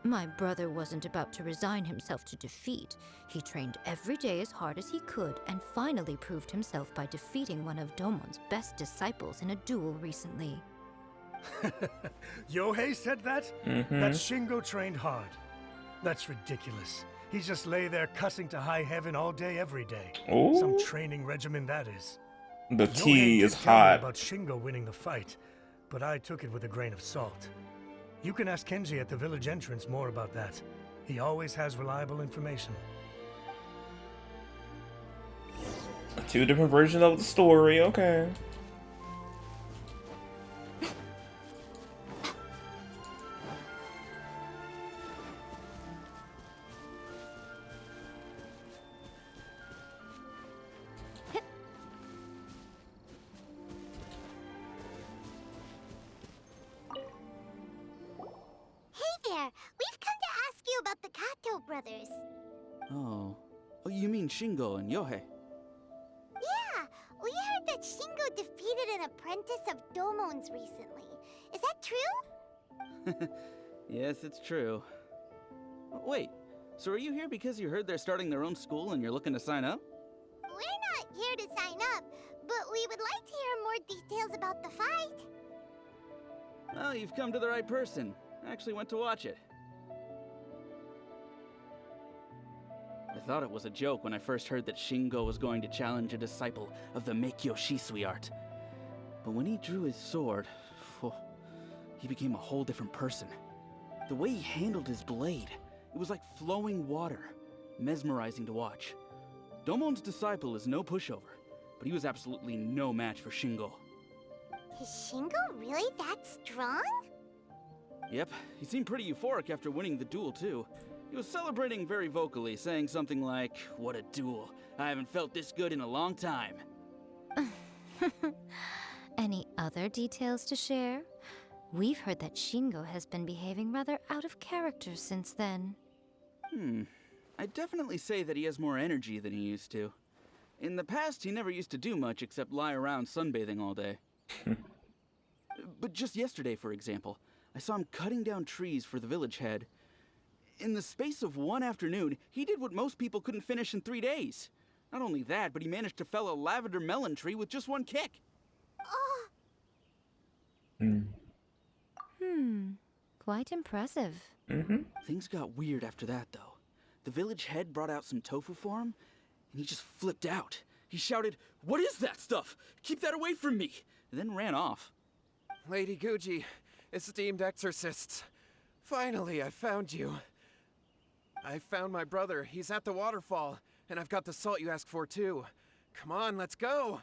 My brother wasn't about to resign himself to defeat. He trained every day as hard as he could and finally proved himself by defeating one of Domon's best disciples in a duel recently. Yohei said that? That Shingo trained hard. That's ridiculous. He just lay there cussing to high heaven all day, every day. Oh. Some training regimen that is. The Yohei tea did is tell me hot. about Shingo winning the fight, but I took it with a grain of salt. You can ask Kenji at the village entrance more about that. He always has reliable information. Two different versions of the story, okay. We've come to ask you about the Kato brothers. Oh, you mean Shingo and Yohei? Yeah, we heard that Shingo defeated an apprentice of Domon's recently. Is that true? Yes, it's true. Wait, so are you here because you heard they're starting their own school and you're looking to sign up? We're not here to sign up, but we would like to hear more details about the fight. Well, you've come to the right person. I actually went to watch it. I thought it was a joke when I first heard that Shingo was going to challenge a disciple of the Meikyo Shisui art. But when he drew his sword, he became a whole different person. The way he handled his blade, it was like flowing water, mesmerizing to watch. Domon's disciple is no pushover, but he was absolutely no match for Shingo. Is Shingo really that strong? Yep, he seemed pretty euphoric after winning the duel too. He was celebrating very vocally, saying something like, "What a duel. I haven't felt this good in a long time." Any other details to share? We've heard that Shingo has been behaving rather out of character since then. I'd definitely say that he has more energy than he used to. In the past, he never used to do much except lie around sunbathing all day. But just yesterday, for example, I saw him cutting down trees for the village head. In the space of one afternoon, he did what most people couldn't finish in 3 days. Not only that, but he managed to fell a lavender melon tree with just one kick. Quite impressive. Things got weird after that, though. The village head brought out some tofu for him, and he just flipped out. He shouted, "What is that stuff? Keep that away from me!" and then ran off. Lady Guji, esteemed exorcists, finally I found you. I found my brother. He's at the waterfall, and I've got the salt you asked for too. Come on, let's go!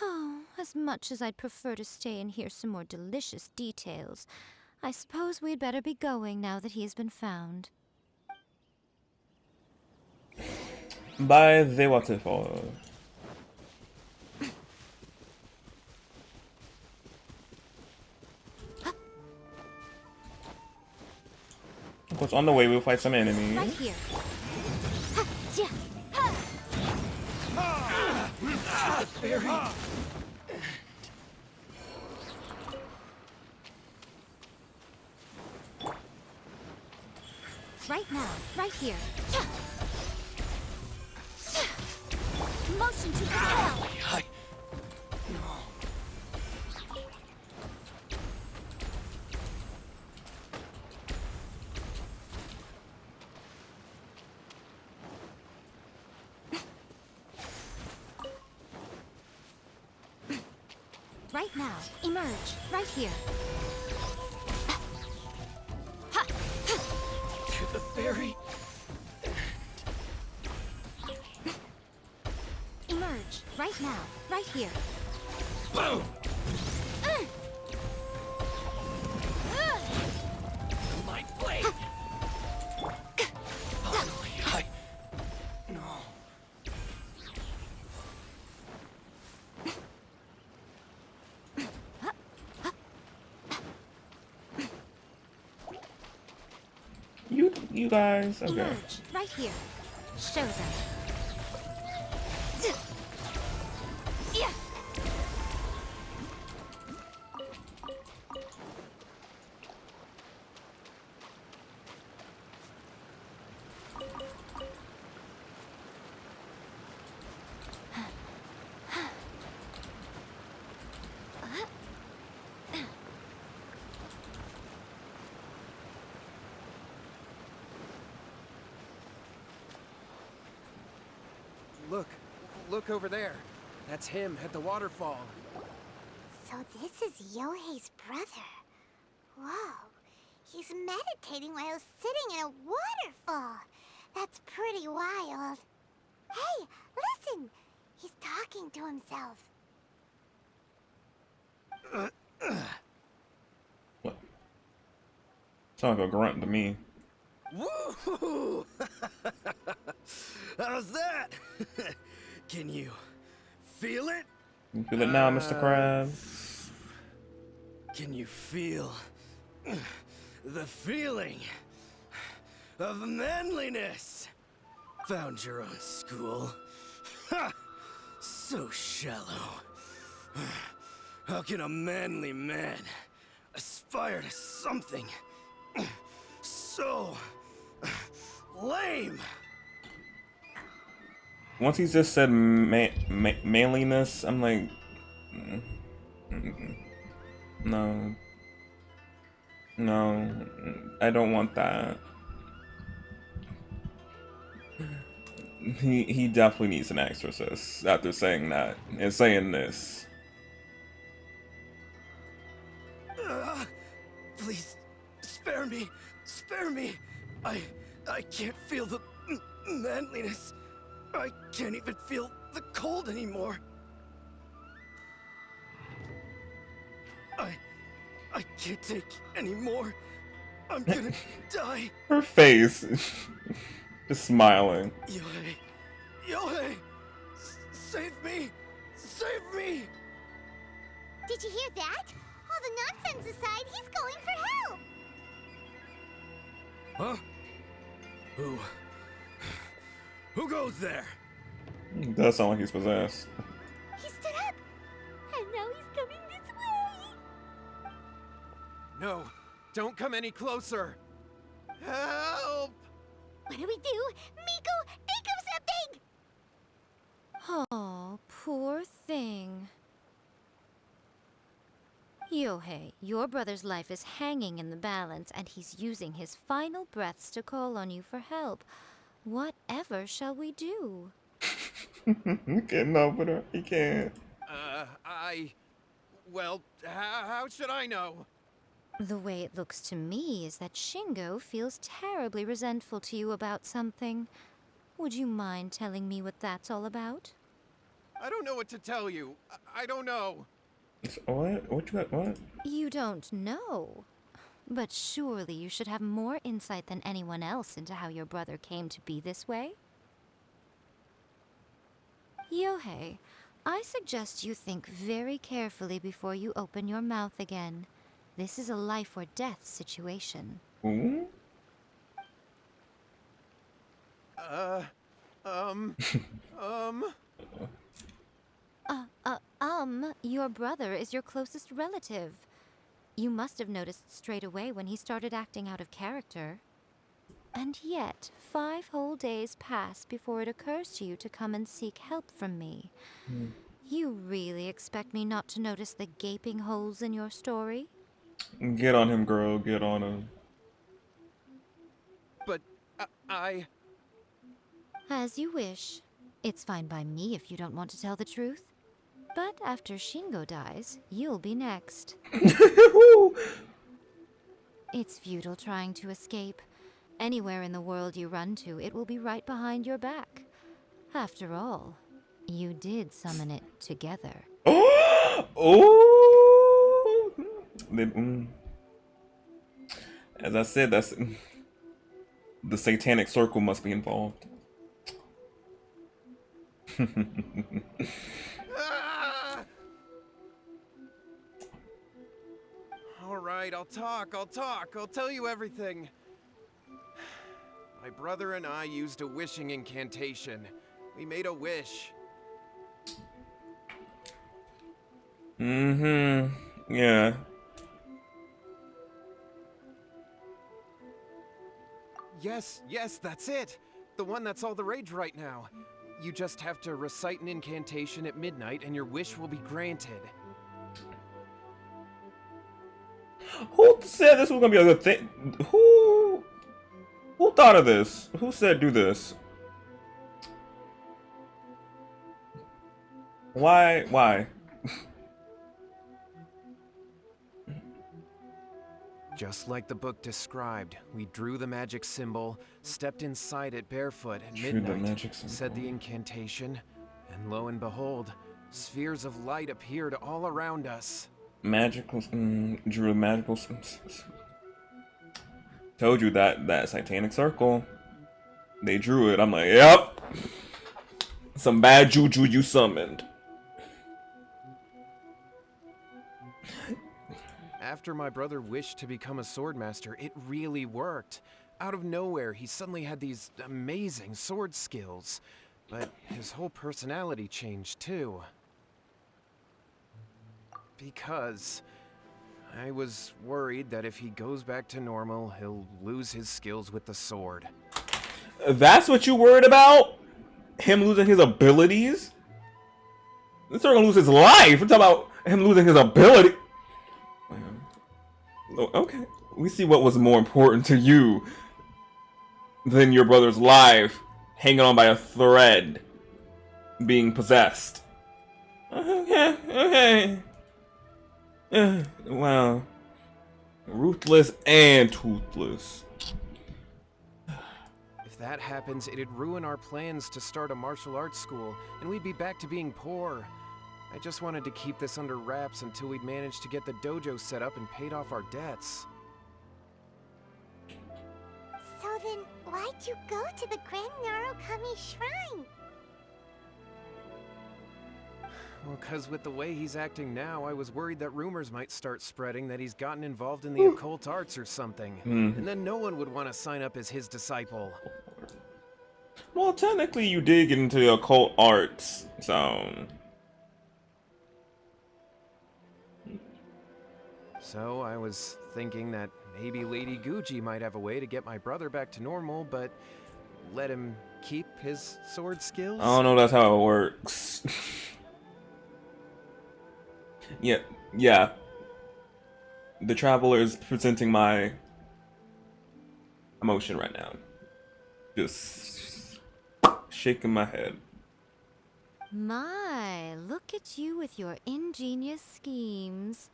Oh, as much as I'd prefer to stay and hear some more delicious details, I suppose we'd better be going now that he has been found. by the waterfall. Of course, on the way we'll fight some enemies. Right here. Right now, right here. Motion to compel. Right now, emerge. Right here. To the ferry. Emerge. Right now. Right here. Boom! My blade! No. You guys, okay. Emerge. Right here. Show them. Yeah. Look over there. That's him at the waterfall. So this is Yohei's brother. Whoa. He's meditating while sitting in a waterfall. That's pretty wild. Hey, listen! He's talking to himself. What? Sounds like a grunt to me. Woo! How's that? Can you feel it? You feel it now, Mr. Krabs? Can you feel the feeling of manliness? Found your own school. Ha! So shallow. How can a manly man aspire to something so lame? Once he just said manliness, I'm like, no, I don't want that. He definitely needs an exorcist after saying that and saying this. Please, spare me, spare me. I can't feel the manliness. I can't even feel the cold anymore. I can't take any more. I'm gonna die. Her face, just smiling. Yohei, save me, save me. Did you hear that? All the nonsense aside, he's going for help. Huh? Who goes there? It does sound like he's possessed. He stood up, and now he's coming this way. No, don't come any closer. Help! What do we do? Miko, think of something! Oh, poor thing. Yohei, your brother's life is hanging in the balance, and he's using his final breaths to call on you for help. Whatever shall we do? He can't help it. He can't. Well, how should I know? The way it looks to me is that Shingo feels terribly resentful to you about something. Would you mind telling me what that's all about? I don't know what to tell you. I don't know. What? What you got? What? You don't know. But surely you should have more insight than anyone else into how your brother came to be this way? Yohei, I suggest you think very carefully before you open your mouth again. This is a life or death situation. Ooh. Your brother is your closest relative. You must have noticed straight away when he started acting out of character. And yet, 5 whole days pass before it occurs to you to come and seek help from me. You really expect me not to notice the gaping holes in your story? Get on him, girl. Get on him. But As you wish. It's fine by me if you don't want to tell the truth. But after Shingo dies, you'll be next. It's futile trying to escape. Anywhere in the world you run to, it will be right behind your back. After all, you did summon it together. Oh! As I said, that's the satanic circle must be involved. Alright, I'll talk. I'll tell you everything. My brother and I used a wishing incantation. We made a wish. Yeah. Yes, that's it. The one that's all the rage right now. You just have to recite an incantation at midnight and your wish will be granted. Who said this was gonna be a good thing? Who thought of this? Who said do this? Why? Just like the book described, we drew the magic symbol, stepped inside it barefoot at midnight, said the incantation, and lo and behold, spheres of light appeared all around us. Magical, drew a magical. Told you that satanic circle. They drew it. I'm like, yep. Some bad juju you summoned. After my brother wished to become a swordmaster, it really worked. Out of nowhere, he suddenly had these amazing sword skills. But his whole personality changed too. Because I was worried that if he goes back to normal, he'll lose his skills with the sword. That's what you worried about? Him losing his abilities? This are gonna lose his life. We're talking about him losing his ability. Okay, we see what was more important to you than your brother's life hanging on by a thread, being possessed. Okay. Wow. Ruthless and toothless. If that happens, it'd ruin our plans to start a martial arts school, and we'd be back to being poor. I just wanted to keep this under wraps until we'd managed to get the dojo set up and paid off our debts. So then, why'd you go to the Grand Narukami Shrine? Well, cause with the way he's acting now, I was worried that rumors might start spreading that he's gotten involved in the occult arts or something. And then no one would want to sign up as his disciple. Well, technically you did get into the occult arts, so... So I was thinking that maybe Lady Guji might have a way to get my brother back to normal, but let him keep his sword skills? I don't know that's how it works. Yeah. The Traveler is presenting my emotion right now. Just shaking my head. My, look at you with your ingenious schemes.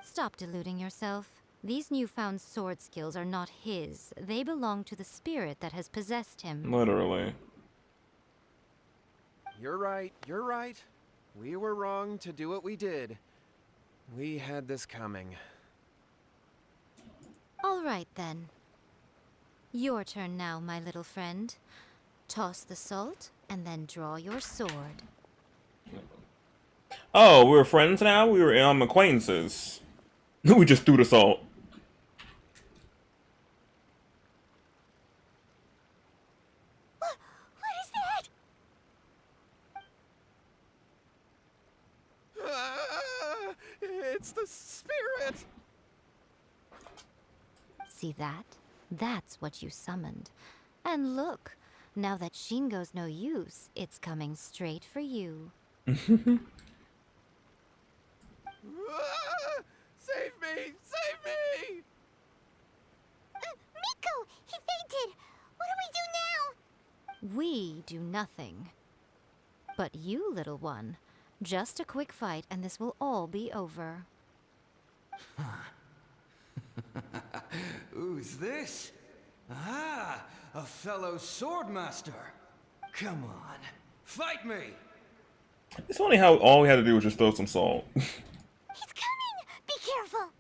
Stop deluding yourself. These newfound sword skills are not his. They belong to the spirit that has possessed him. Literally. You're right. We were wrong to do what we did. We had this coming. All right, then. Your turn now, my little friend. Toss the salt, and then draw your sword. Oh, we're friends now? We were acquaintances. We just threw the salt. What is that? It's the spirit! See that? That's what you summoned. And look, now that Shingo's no use, it's coming straight for you. Save me! Save me! Miko! He fainted! What do we do now? We do nothing. But you, little one, just a quick fight and this will all be over. Who's this? Ah, a fellow swordmaster. Come on, fight me! It's funny how all we had to do was just throw some salt. He's coming! Be careful!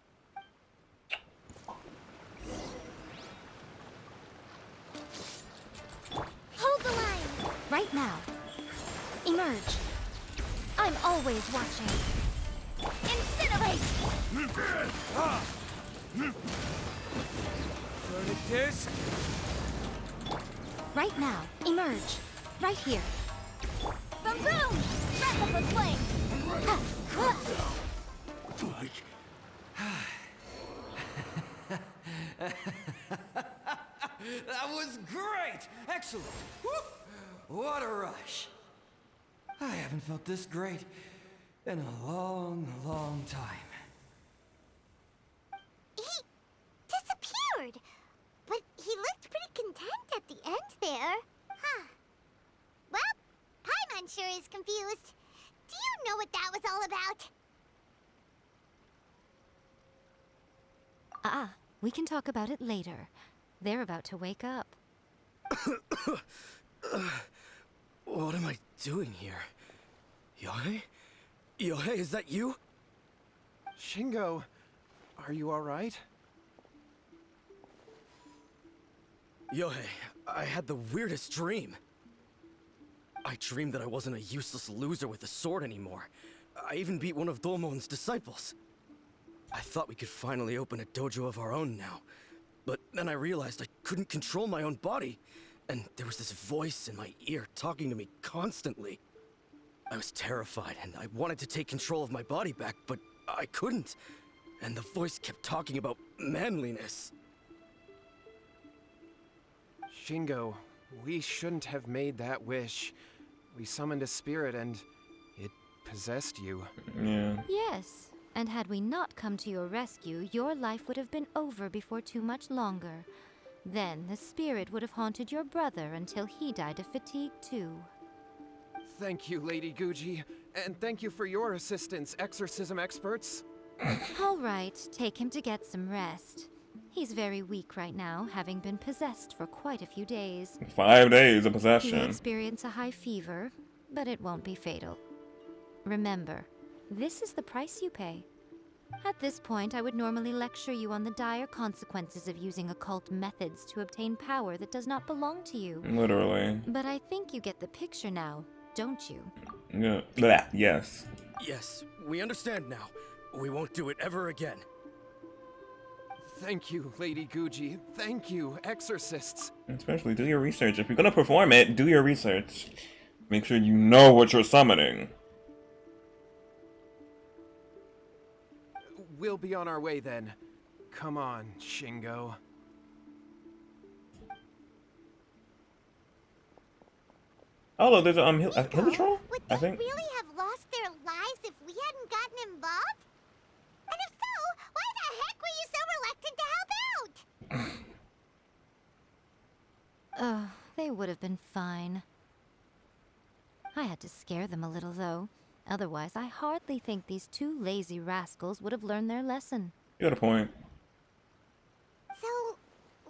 Hold the line! Right now. Emerge. I'm always watching. Incinerate! Disc. Right now. Emerge. Right here. Boom boom! Wrap up with flame! That was great! Excellent! Woo! What a rush! I haven't felt this great in a long, long time. He disappeared! But he looked pretty content at the end there. Huh. Well, Paimon sure is confused. Do you know what that was all about? We can talk about it later. They're about to wake up. What am I doing here? Yae? Yae, is that you? Shingo, are you alright? Yae, I had the weirdest dream. I dreamed that I wasn't a useless loser with a sword anymore. I even beat one of Domon's disciples. I thought we could finally open a dojo of our own now. But then I realized I couldn't control my own body. And there was this voice in my ear talking to me constantly. I was terrified and I wanted to take control of my body back, but I couldn't. And the voice kept talking about manliness. Shingo, we shouldn't have made that wish. We summoned a spirit and it possessed you. Yeah. Yes, and had we not come to your rescue, your life would have been over before too much longer. Then the spirit would have haunted your brother until he died of fatigue too. Thank you, Lady Guji, and thank you for your assistance, exorcism experts. All right, take him to get some rest. He's very weak right now, having been possessed for quite a few days. 5 days of He possession. may experience a high fever, but it won't be fatal. Remember, this is the price you pay. At this point, I would normally lecture you on the dire consequences of using occult methods to obtain power that does not belong to you. Literally. But I think you get the picture now, don't you? Yeah. Blah. Yes. Yes, we understand now. We won't do it ever again. Thank you, Lady Guji. Thank you, exorcists. Especially do your research. If you're gonna perform it, do your research. Make sure you know what you're summoning. We'll be on our way then. Come on, Shingo. Oh look, there's a Hillitrol? Would I they think. really have lost their lives if we hadn't gotten involved? And if so, why the heck were you so reluctant to help out? Oh, they would have been fine. I had to scare them a little, though. Otherwise, I hardly think these two lazy rascals would have learned their lesson. You got a point. So,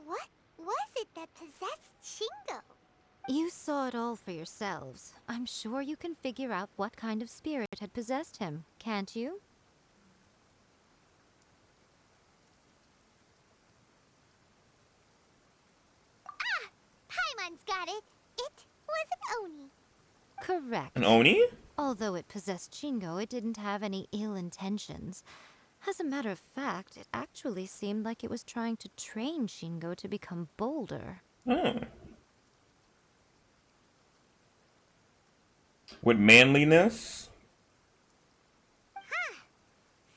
what was it that possessed Shingo? You saw it all for yourselves. I'm sure you can figure out what kind of spirit had possessed him, can't you? at it, it was an Oni. Correct. An Oni? Although it possessed Shingo, it didn't have any ill intentions. As a matter of fact, it actually seemed like it was trying to train Shingo to become bolder. Oh. With manliness? Huh.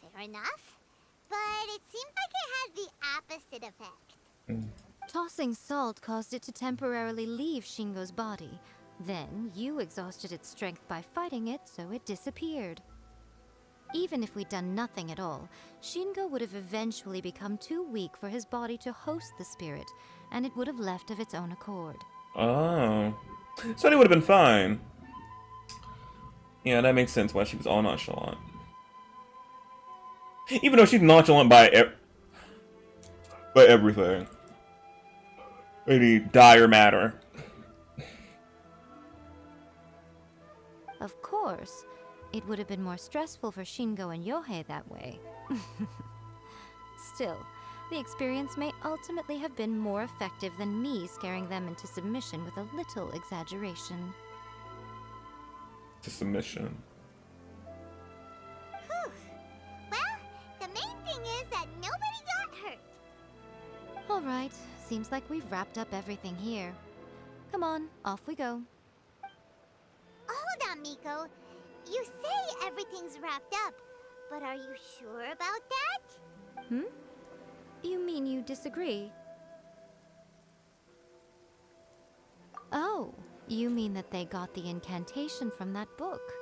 Fair enough. But it seemed like it had the opposite effect. Tossing salt caused it to temporarily leave Shingo's body. Then, you exhausted its strength by fighting it, so it disappeared. Even if we'd done nothing at all, Shingo would have eventually become too weak for his body to host the spirit, and it would have left of its own accord. Oh. So it would have been fine. Yeah, that makes sense why she was all nonchalant. Even though she's nonchalant by everything. Any dire matter. Of course, it would have been more stressful for Shingo and Yae that way. Still, the experience may ultimately have been more effective than me scaring them into submission with a little exaggeration. To submission. Whew. Well, the main thing is that nobody got hurt. Alright, seems like we've wrapped up everything here. Come on, off we go. Hold on, Miko. You say everything's wrapped up, but are you sure about that? Hmm? You mean you disagree? Oh, you mean that they got the incantation from that book.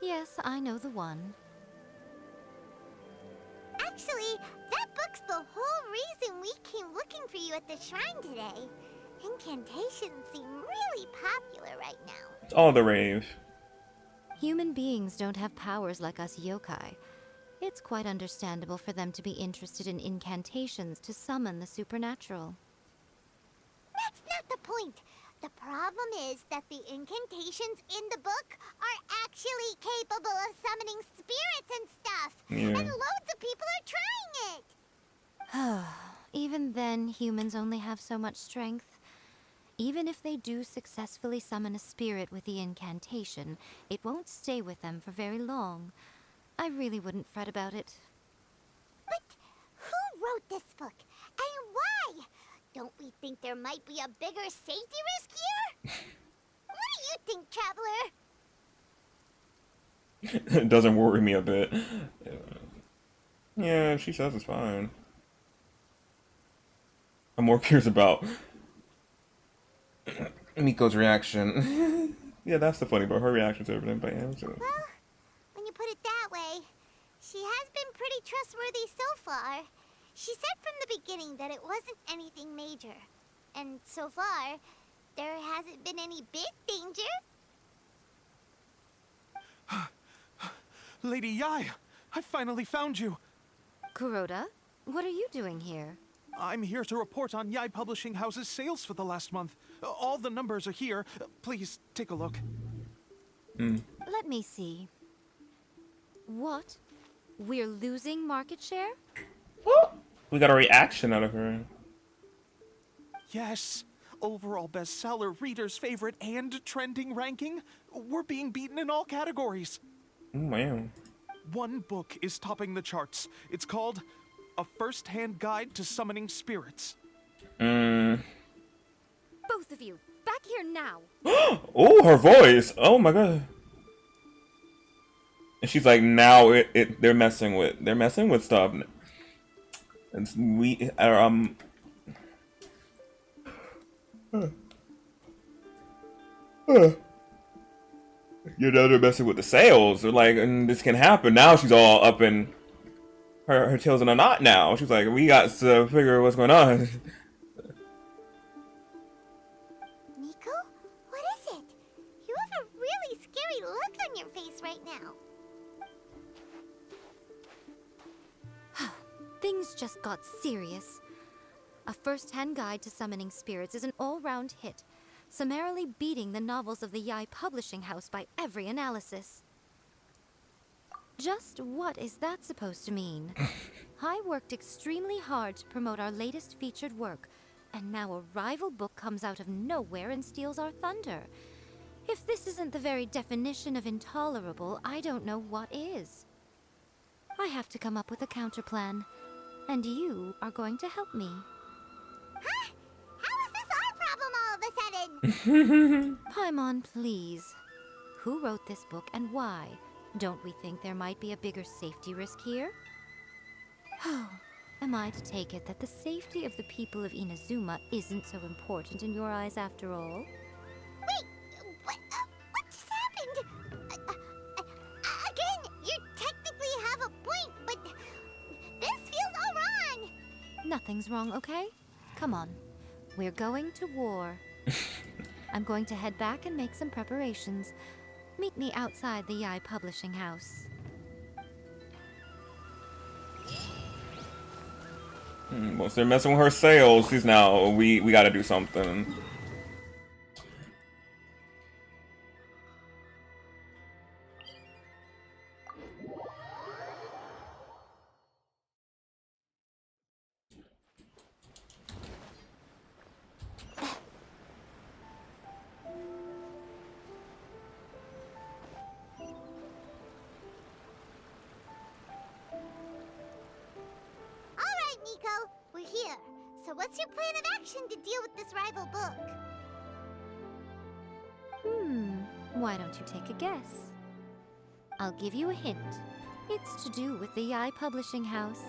Yes, I know the one. Actually, that book's the whole reason we came looking for you at the shrine today. Incantations seem really popular right now. It's all the rave. Human beings don't have powers like us yokai. It's quite understandable for them to be interested in incantations to summon the supernatural. That's not the point. The problem is that the incantations in the book are actually capable of summoning spirits and stuff. Yeah. And loads of people are trying it. Even then, humans only have so much strength. Even if they do successfully summon a spirit with the incantation, it won't stay with them for very long. I really wouldn't fret about it. But who wrote this book? And why? Don't we think there might be a bigger safety risk here? What do you think, Traveler? It doesn't worry me a bit. Yeah, she says it's fine. I'm more curious about Miko's reaction. Yeah, that's the funny part. Her reaction to everything. But yeah, so. Well, when you put it that way, she has been pretty trustworthy so far. She said from the beginning that it wasn't anything major. And so far, there hasn't been any big danger. Lady Yae, I finally found you. Kuroda, what are you doing here? I'm here to report on Yae Publishing House's sales for the last month. All the numbers are here. Please take a look. Let me see. What? We're losing market share? We got a reaction out of her. Yes. Overall bestseller, reader's favorite, and trending ranking. We're being beaten in all categories. Oh, man. One book is topping the charts. It's called A First-Hand Guide to Summoning Spirits. Both of you, back here now. Oh, her voice. Oh my god. And she's like, now they're messing with stuff. And we you know, they're messing with the sales. They're like, and this can happen. Now she's all up in her tail's in a knot now. She's like, we got to figure what's going on. Miko? What is it? You have a really scary look on your face right now. Things just got serious. A First-Hand Guide to Summoning Spirits is an all-round hit, summarily beating the novels of the Yae Publishing House by every analysis. Just what is that supposed to mean? I worked extremely hard to promote our latest featured work, And now a rival book comes out of nowhere and steals our thunder. If this isn't the very definition of intolerable, I don't know what is. I have to come up with a counterplan, and you are going to help me. Huh? How is this our problem all of a sudden? Paimon, please. Who wrote this book and why? Don't we think there might be a bigger safety risk here? Am I to take it that the safety of the people of Inazuma isn't so important in your eyes after all? Wait, what just happened? Again, you technically have a point, but this feels all wrong. Nothing's wrong, okay? Come on. We're going to war. I'm going to head back and make some preparations. Meet me outside the Yae publishing house. Once they're messing with her sales, she's now, we gotta do something. We're here. So what's your plan of action to deal with this rival book? Why don't you take a guess? I'll give you a hint. It's to do with the Yae publishing house.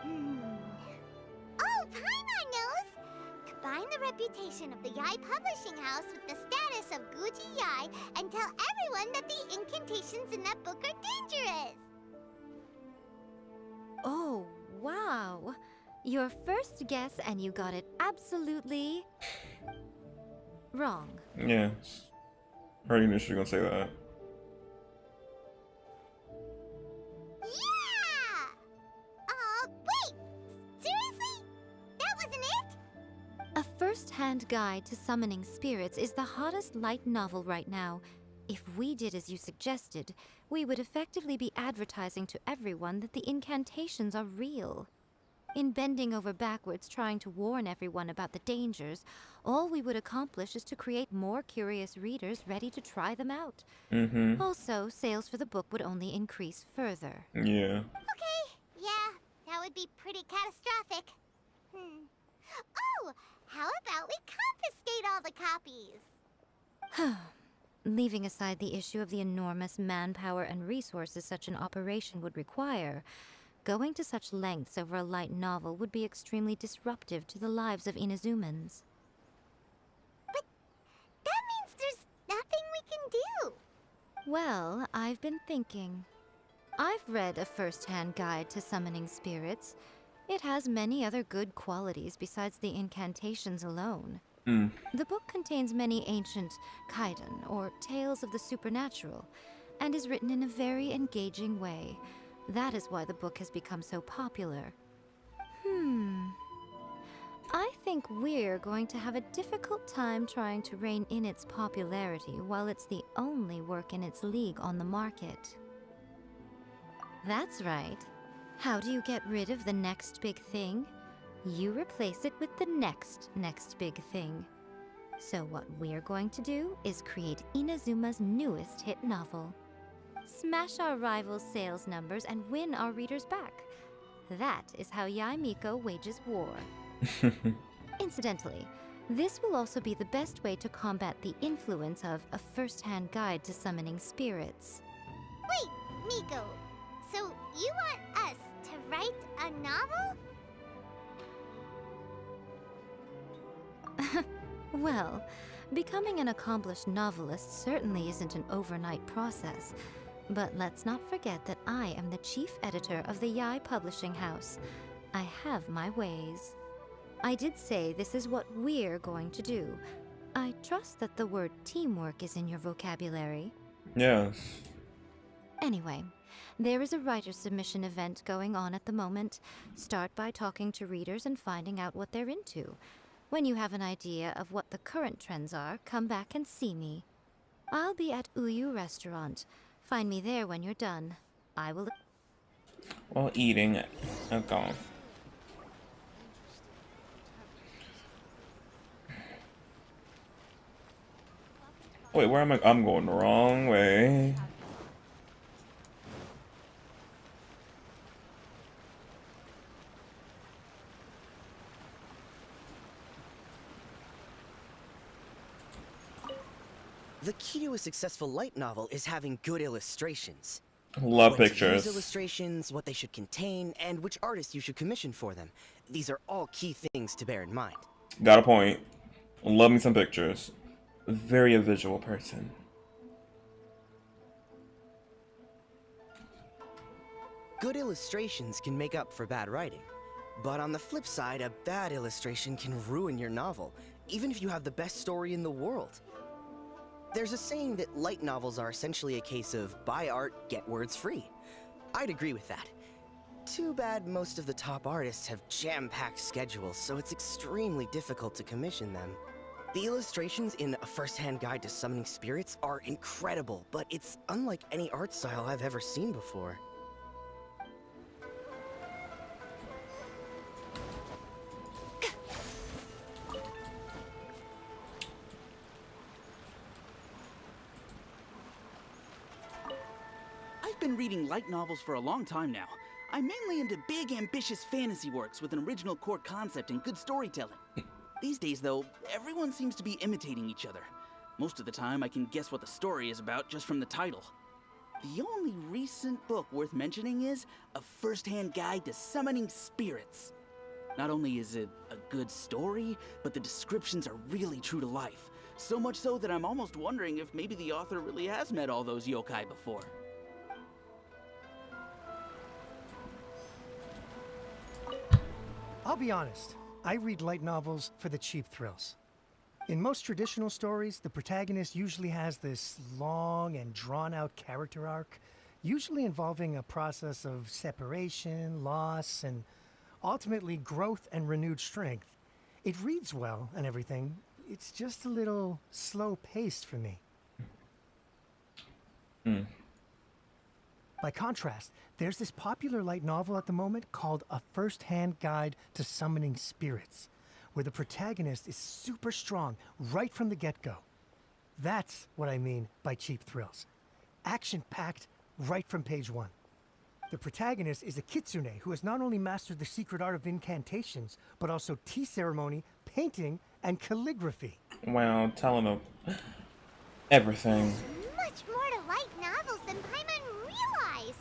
Oh, Paimon knows! Combine the reputation of the Yae publishing house with the status of Guji Yae and tell everyone that the incantations in that book are dangerous! Oh, wow! Your first guess and you got it absolutely wrong. Yeah. I already knew she was gonna say that. Yeah! Wait! Seriously? That wasn't it? A first-hand guide to summoning spirits is the hottest light novel right now. If we did as you suggested, we would effectively be advertising to everyone that the incantations are real. In bending over backwards trying to warn everyone about the dangers, all we would accomplish is to create more curious readers ready to try them out. Also, sales for the book would only increase further. Yeah. Okay, yeah, that would be pretty catastrophic. Oh, how about we confiscate all the copies? Leaving aside the issue of the enormous manpower and resources such an operation would require, going to such lengths over a light novel would be extremely disruptive to the lives of Inazumans. But that means there's nothing we can do. Well, I've been thinking. I've read a first-hand guide to summoning spirits. It has many other good qualities besides the incantations alone. The book contains many ancient kaiden, or tales of the supernatural, and is written in a very engaging way. That is why the book has become so popular. I think we're going to have a difficult time trying to rein in its popularity while it's the only work in its league on the market. That's right. How do you get rid of the next big thing? You replace it with the next big thing. So what we're going to do is create Inazuma's newest hit novel. Smash our rivals' sales numbers and win our readers back. That is how Yae Miko wages war. Incidentally, this will also be the best way to combat the influence of a first-hand guide to summoning spirits. Wait, Miko, so you want us to write a novel? Well, becoming an accomplished novelist certainly isn't an overnight process. But let's not forget that I am the chief editor of the Yae publishing house. I have my ways. I did say this is what we're going to do. I trust that the word teamwork is in your vocabulary. Yes. Anyway, there is a writer submission event going on at the moment. Start by talking to readers and finding out what they're into. When you have an idea of what the current trends are, come back and see me. I'll be at Uyu Restaurant. Find me there when you're done. I will... While eating. Okay. Wait, where am I? I'm going the wrong way. The key to a successful light novel is having good illustrations. Love When to pictures. use illustrations, what they should contain, and which artists you should commission for them. These are all key things to bear in mind. Got a point. Love me some pictures. Very a visual person. Good illustrations can make up for bad writing. But on the flip side, a bad illustration can ruin your novel, even if you have the best story in the world. There's a saying that light novels are essentially a case of buy art, get words free. I'd agree with that. Too bad most of the top artists have jam-packed schedules, so it's extremely difficult to commission them. The illustrations in A First-Hand Guide to Summoning Spirits are incredible, but it's unlike any art style I've ever seen before. I've been reading light novels for a long time now. I'm mainly into big, ambitious fantasy works with an original core concept and good storytelling. These days, though, everyone seems to be imitating each other. Most of the time, I can guess what the story is about just from the title. The only recent book worth mentioning is A First-Hand Guide to Summoning Spirits. Not only is it a good story, but the descriptions are really true to life. So much so that I'm almost wondering if maybe the author really has met all those yokai before. I'll be honest, I read light novels for the cheap thrills. In most traditional stories, the protagonist usually has this long and drawn-out character arc, usually involving a process of separation, loss, and ultimately growth and renewed strength. It reads well and everything, it's just a little slow-paced for me. By contrast, there's this popular light novel at the moment called A First-Hand Guide to Summoning Spirits, where the protagonist is super strong right from the get-go. That's what I mean by cheap thrills. Action-packed right from page one. The protagonist is a kitsune who has not only mastered the secret art of incantations, but also tea ceremony, painting, and calligraphy. Wow, telling them everything. Much more to light novels than Paimon realized.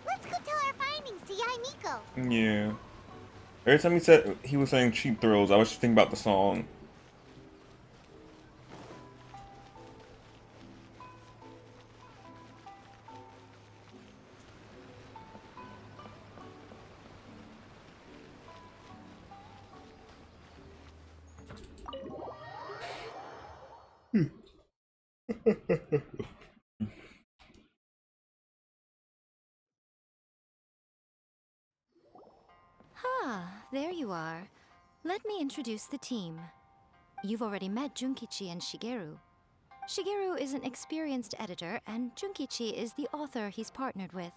Let's go tell our findings to Yae Miko. Yeah. Every time he said he was saying cheap thrills, I was just thinking about the song. There you are. Let me introduce the team. You've already met Junkichi and Shigeru. Shigeru is an experienced editor, and Junkichi is the author he's partnered with.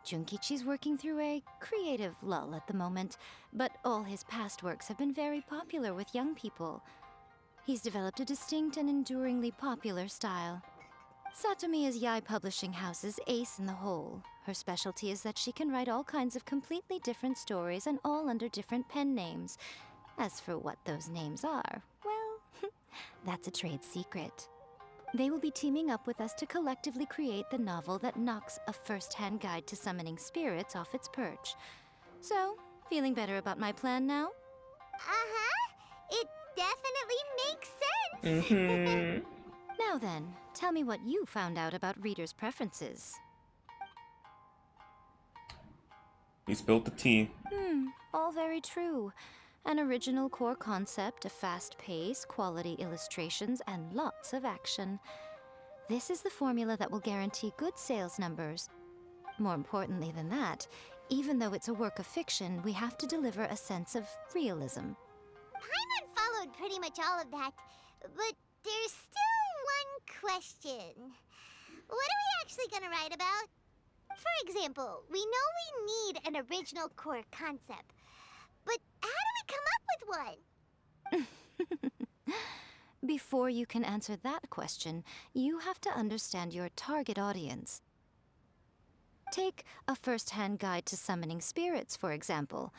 Junkichi's working through a creative lull at the moment, but all his past works have been very popular with young people. He's developed a distinct and enduringly popular style. Satomi is Yae Publishing House's ace in the hole. Her specialty is that she can write all kinds of completely different stories and all under different pen names. As for what those names are, well, that's a trade secret. They will be teaming up with us to collectively create the novel that knocks A First-Hand Guide to Summoning Spirits off its perch. So, feeling better about my plan now? It definitely makes sense. Now then, tell me what you found out about readers' preferences. He spilled the tea. All very true. An original core concept, a fast pace, quality illustrations, and lots of action. This is the formula that will guarantee good sales numbers. More importantly than that, even though it's a work of fiction, we have to deliver a sense of realism. Paimon followed pretty much all of that, but there's still one question. What are we actually gonna write about? For example, we know we need an original core concept, but how do we come up with one? Before you can answer that question, you have to understand your target audience. Take a first-hand guide to summoning spirits, for example.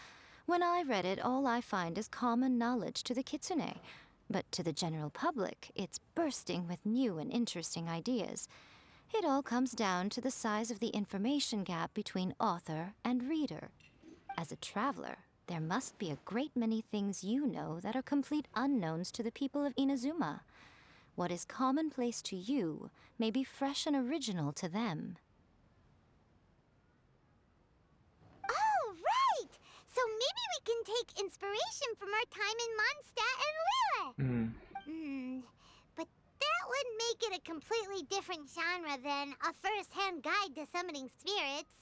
When I read it, all I find is common knowledge to the kitsune. But to the general public, it's bursting with new and interesting ideas. It all comes down to the size of the information gap between author and reader. As a traveler, there must be a great many things you know that are complete unknowns to the people of Inazuma. What is commonplace to you may be fresh and original to them. Oh, right! So maybe we can take inspiration from our time in Mondstadt and Lille. But that would make it a completely different genre than a first-hand guide to summoning spirits.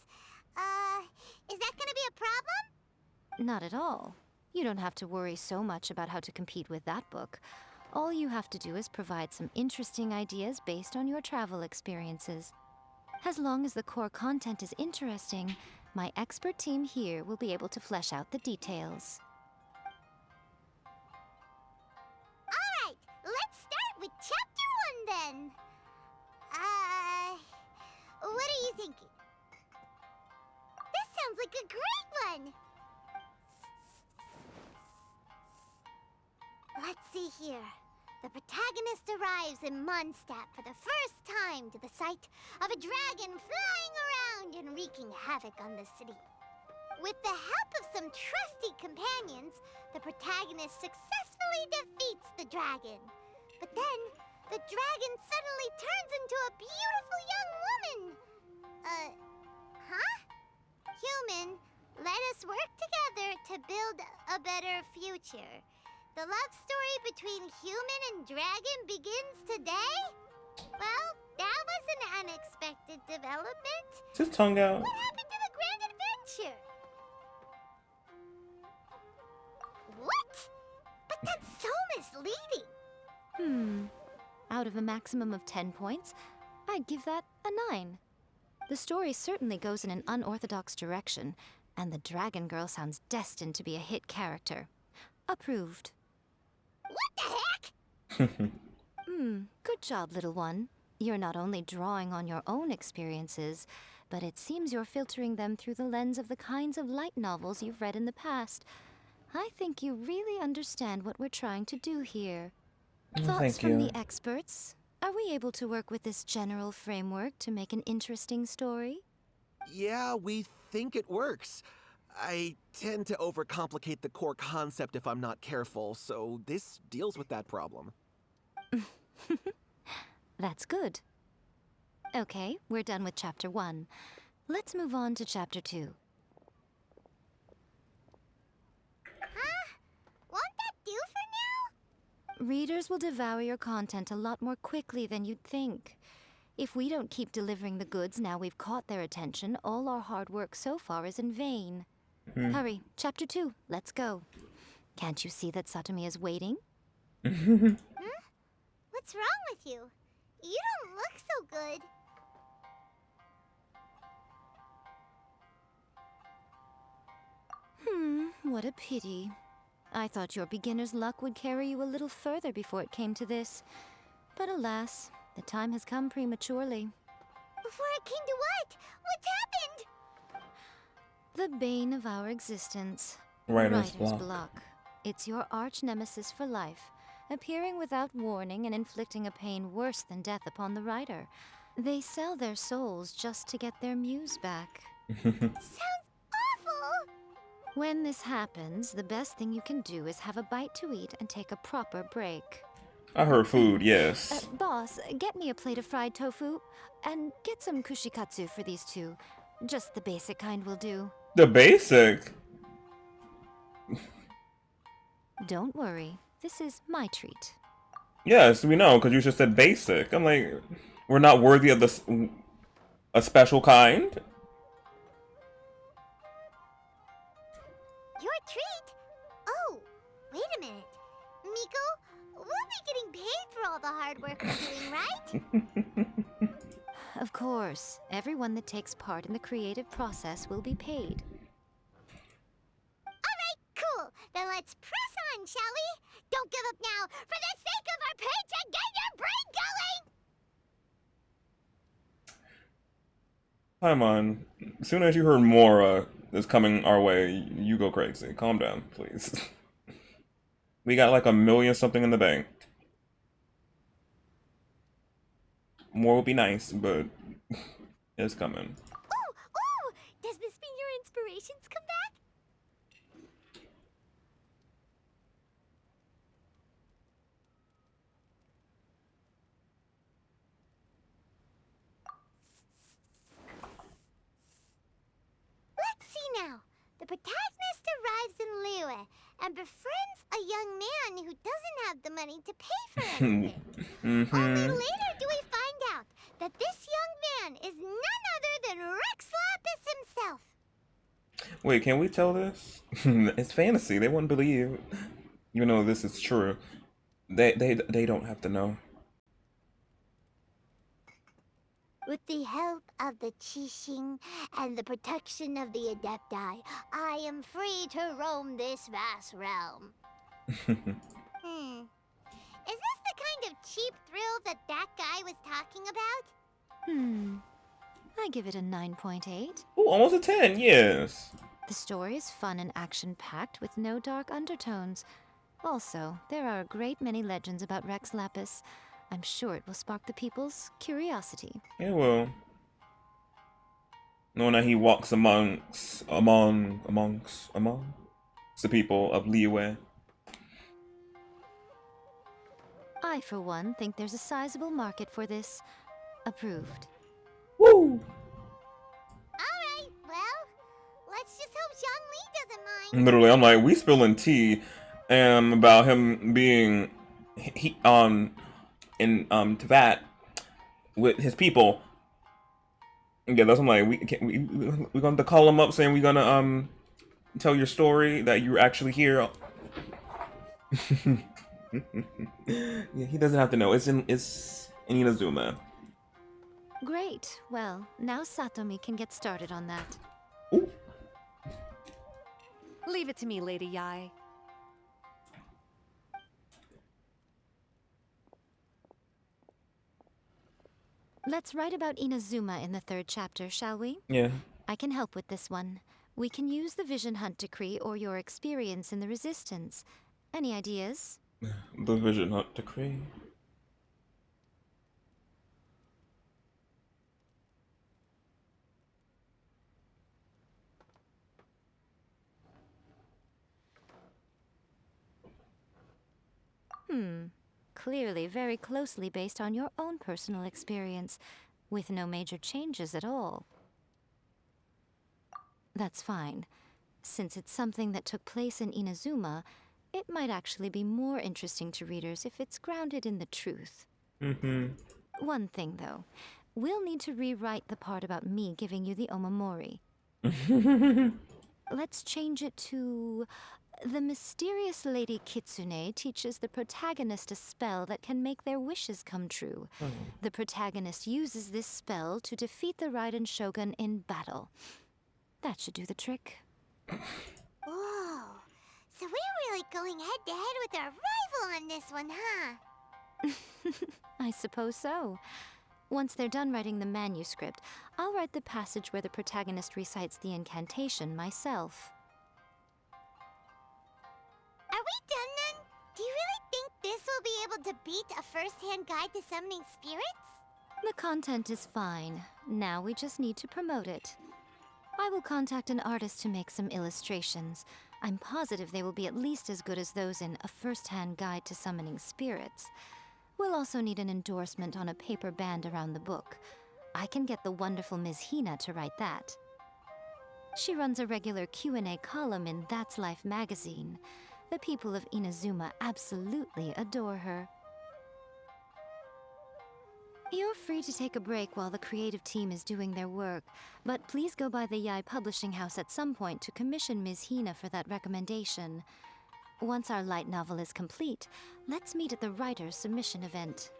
Is that gonna be a problem? Not at all. You don't have to worry so much about how to compete with that book. All you have to do is provide some interesting ideas based on your travel experiences. As long as the core content is interesting, my expert team here will be able to flesh out the details. Alright, let's start with Chapter 1 then. What are you thinking? This sounds like a great one! Let's see here. The protagonist arrives in Mondstadt for the first time to the sight of a dragon flying around and wreaking havoc on the city. With the help of some trusty companions, the protagonist successfully defeats the dragon. But then, the dragon suddenly turns into a beautiful young woman. Human, let us work together to build a better future. The love story between human and dragon begins today? Well, that was an unexpected development. Is his tongue out? What happened to the grand adventure? What? But that's so misleading. Out of a maximum of 10 points, I'd give that a 9. The story certainly goes in an unorthodox direction, and the Dragon Girl sounds destined to be a hit character. Approved. What the heck? Good job, little one. You're not only drawing on your own experiences, but it seems you're filtering them through the lens of the kinds of light novels you've read in the past. I think you really understand what we're trying to do here. Thoughts from the experts? Are we able to work with this general framework to make an interesting story? Yeah, we think it works. I tend to overcomplicate the core concept if I'm not careful, so this deals with that problem. That's good. Okay, we're done with Chapter 1. Let's move on to Chapter 2. Won't that do for now? Readers will devour your content a lot more quickly than you'd think. If we don't keep delivering the goods now we've caught their attention, all our hard work so far is in vain. Hurry, Chapter 2, let's go. Can't you see that Satomi is waiting? What's wrong with you? You don't look so good. What a pity. I thought your beginner's luck would carry you a little further before it came to this. But alas, the time has come prematurely. Before it came to what? What's happened? The bane of our existence. Writer's block. It's your arch nemesis for life, appearing without warning and inflicting a pain worse than death upon the writer. They sell their souls just to get their muse back. Sounds awful! When this happens, the best thing you can do is have a bite to eat and take a proper break. I heard food, yes. Boss, get me a plate of fried tofu, and get some kushikatsu for these two. Just the basic kind will do. The basic? Don't worry, this is my treat. Yes, we know, because you just said basic. I'm like, we're not worthy of this, a special kind? Your treat? Oh, wait a minute. Miko, we'll be getting paid for all the hard work we're doing, right? Of course, everyone that takes part in the creative process will be paid. Alright, cool. Then let's press on, shall we? Don't give up now! For the sake of our paycheck, get your brain going! Paimon, as soon as you heard Mora is coming our way, you go crazy. Calm down, please. We got like 1,000,000 something in the bank. More would be nice, but it's coming. Ooh! Does this mean your inspirations come back? Let's see now. The protagonist arrives in Liyue and befriends a young man who doesn't have the money to pay for anything. Only later do we find out that this young man is none other than Rex Lapis himself. Wait, can we tell this? It's fantasy. They wouldn't believe, even though this is true. They don't have to know. With the help of the Qixing and the protection of the Adepti, I am free to roam this vast realm. Is this the kind of cheap thrill that guy was talking about? I give it a 9.8. Oh, almost a 10, yes. The story is fun and action-packed with no dark undertones. Also, there are a great many legends about Rex Lapis. I'm sure it will spark the people's curiosity. It will. Knowing that he walks amongst the people of Liyue. I, for one, think there's a sizable market for this. Approved. Woo! Alright, well, let's just hope Zhongli doesn't mind. Literally, I'm like, we spilling tea about him being in Teyvat with his people. Yeah, that's what I'm like, we're going to call him up saying we're gonna tell your story that you're actually here. Yeah, he doesn't have to know. It's in Inazuma. Great. Well, now Satomi can get started on that. Ooh. Leave it to me, Lady Yae. Let's write about Inazuma in the 3rd chapter, shall we? Yeah. I can help with this one. We can use the Vision Hunt Decree or your experience in the Resistance. Any ideas? The Vision Hunt Decree. Clearly very closely based on your own personal experience, with no major changes at all. That's fine. Since it's something that took place in Inazuma, it might actually be more interesting to readers if it's grounded in the truth. One thing, though. We'll need to rewrite the part about me giving you the Omamori. Let's change it to... The mysterious Lady Kitsune teaches the protagonist a spell that can make their wishes come true. The protagonist uses this spell to defeat the Raiden Shogun in battle. That should do the trick. Whoa. So we're really going head-to-head with our rival on this one, huh? I suppose so. Once they're done writing the manuscript, I'll write the passage where the protagonist recites the incantation myself. Are we done then? Do you really think this will be able to beat a first-hand guide to summoning spirits? The content is fine. Now we just need to promote it. I will contact an artist to make some illustrations. I'm positive they will be at least as good as those in A First-Hand Guide to Summoning Spirits. We'll also need an endorsement on a paper band around the book. I can get the wonderful Ms. Hina to write that. She runs a regular Q&A column in That's Life magazine. The people of Inazuma absolutely adore her. You're free to take a break while the creative team is doing their work, but please go by the Yae publishing house at some point to commission Ms. Hina for that recommendation. Once our light novel is complete, let's meet at the writer's submission event.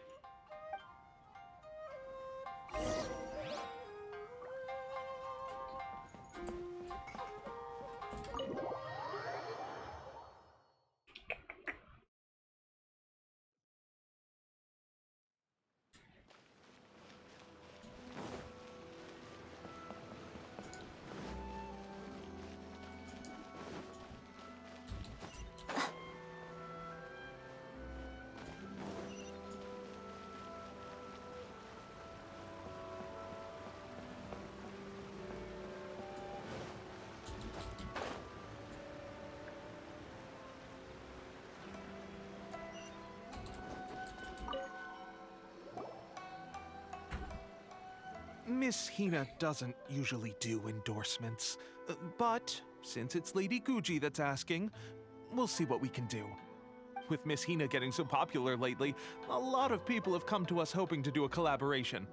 Miss Hina doesn't usually do endorsements, but since it's Lady Guji that's asking, we'll see what we can do. With Miss Hina getting so popular lately, a lot of people have come to us hoping to do a collaboration.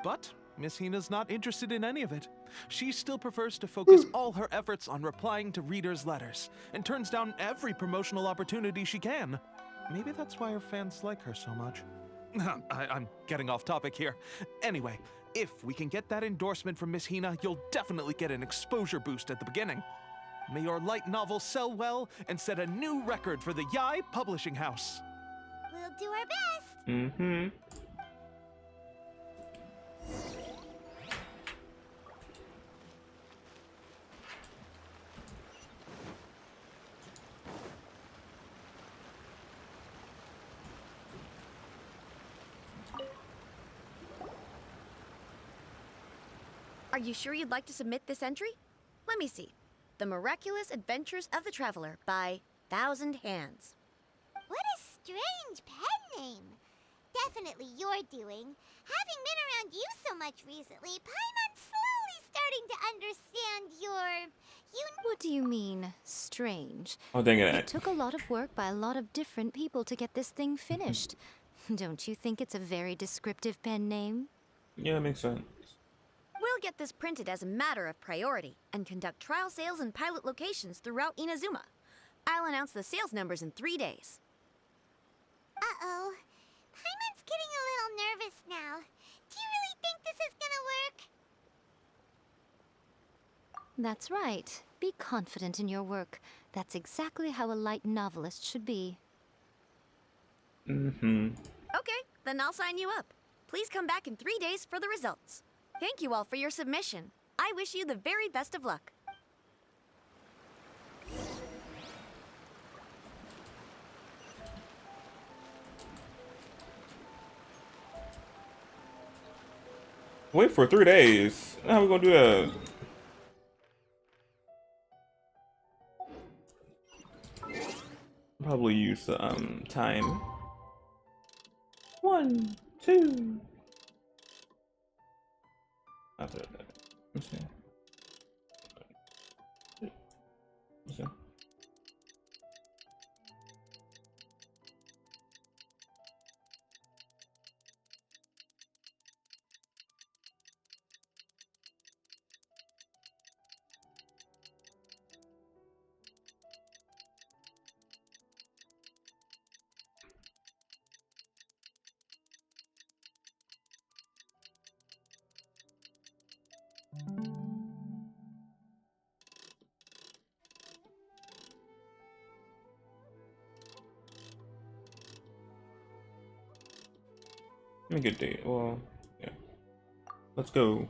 But Miss Hina's not interested in any of it. She still prefers to focus all her efforts on replying to readers' letters, and turns down every promotional opportunity she can. Maybe that's why her fans like her so much. I'm getting off topic here. Anyway, if we can get that endorsement from Miss Hina, you'll definitely get an exposure boost at the beginning. May your light novel sell well and set a new record for the Yae Publishing House. We'll do our best. Mm-hmm. Are you sure you'd like to submit this entry? Let me see. The Miraculous Adventures of the Traveler by Thousand Hands. What a strange pen name. Definitely your doing. Having been around you so much recently, Paimon's slowly starting to understand your... What do you mean, strange? Oh, dang it. It took a lot of work by a lot of different people to get this thing finished. Don't you think it's a very descriptive pen name? Yeah, it makes sense. We'll get this printed as a matter of priority and conduct trial sales in pilot locations throughout Inazuma. I'll announce the sales numbers in 3 days. Uh-oh. Paimon's getting a little nervous now. Do you really think this is gonna work? That's right. Be confident in your work. That's exactly how a light novelist should be. Mm-hmm. Okay, then I'll sign you up. Please come back in 3 days for the results. Thank you all for your submission. I wish you the very best of luck. Wait for 3 days. How are we gonna do that? Probably use the time. 1, 2. After that. Let's see. Let's see. Let me get date. Well, yeah. Let's go.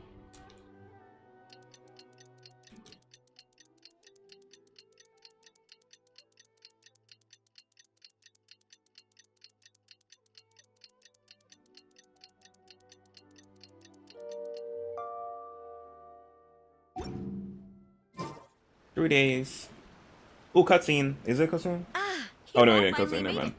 Three days. Oh, cutscene. Is it cutscene? Oh no, it ain't cutscene. Never mind.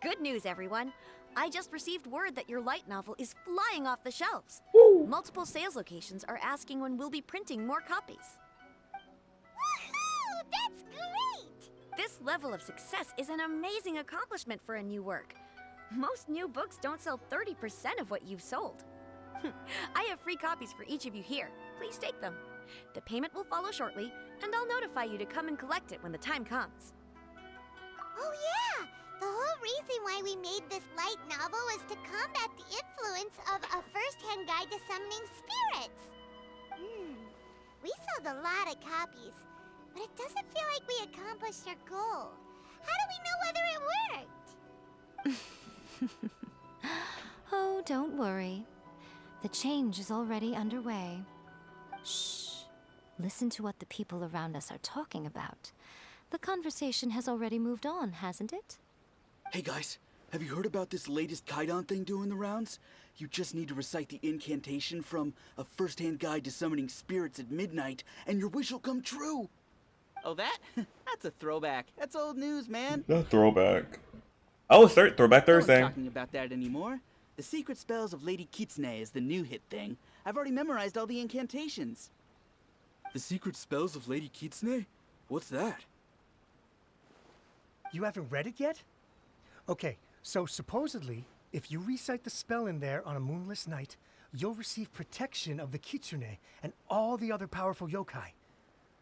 Good news, everyone. I just received word that your light novel is flying off the shelves. Multiple sales locations are asking when we'll be printing more copies. Woohoo! That's great! This level of success is an amazing accomplishment for a new work. Most new books don't sell 30% of what you've sold. I have free copies for each of you here. Please take them. The payment will follow shortly, and I'll notify you to come and collect it when the time comes. Oh yeah! The whole reason why we made this light novel was to combat the influence of a first-hand guide to summoning spirits. We sold a lot of copies, but it doesn't feel like we accomplished our goal. How do we know whether it worked? Oh, don't worry. The change is already underway. Shh. Listen to what the people around us are talking about. The conversation has already moved on, hasn't it? Hey guys, have you heard about this latest Kaidan thing doing the rounds? You just need to recite the incantation from A First-Hand Guide to Summoning Spirits at Midnight, and your wish will come true! Oh, that? That's a throwback. That's old news, man. The throwback. Oh, Throwback No one's Thursday. talking about that anymore. The secret spells of Lady Kitsune is the new hit thing. I've already memorized all the incantations. The secret spells of Lady Kitsune? What's that? You haven't read it yet? Okay, so supposedly, if you recite the spell in there on a moonless night, you'll receive protection of the Kitsune and all the other powerful yokai.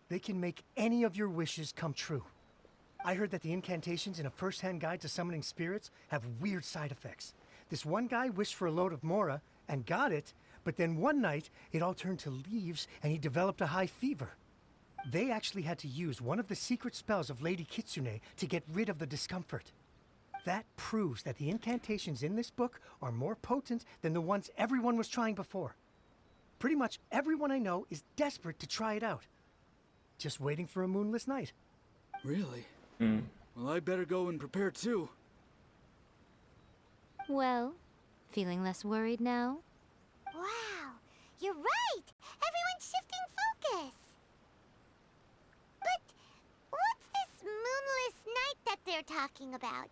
They can make any of your wishes come true. I heard that the incantations in a first-hand guide to summoning spirits have weird side effects. This one guy wished for a load of Mora and got it, but then one night it all turned to leaves and he developed a high fever. They actually had to use one of the secret spells of Lady Kitsune to get rid of the discomfort. That proves that the incantations in this book are more potent than the ones everyone was trying before. Pretty much everyone I know is desperate to try it out. Just waiting for a moonless night. Really? Well, I better go and prepare too. Well, feeling less worried now? Wow, you're right! Everyone's shifting focus! But what's this moonless night that they're talking about?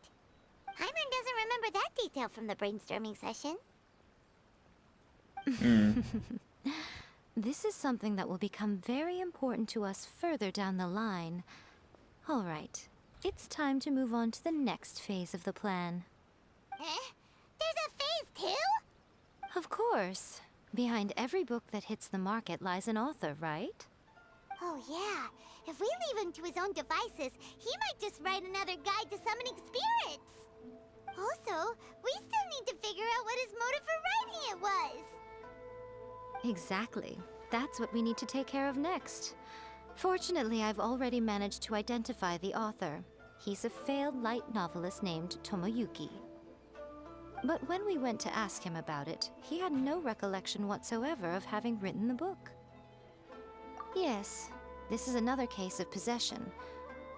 Hyman doesn't remember that detail from the brainstorming session. This is something that will become very important to us further down the line. All right, it's time to move on to the next phase of the plan. There's a phase 2? Of course. Behind every book that hits the market lies an author, right? Oh yeah, if we leave him to his own devices, he might just write another guide to summoning spirits. Also, we still need to figure out what his motive for writing it was. Exactly. That's what we need to take care of next. Fortunately, I've already managed to identify the author. He's a failed light novelist named Tomoyuki. But when we went to ask him about it, he had no recollection whatsoever of having written the book. Yes, this is another case of possession.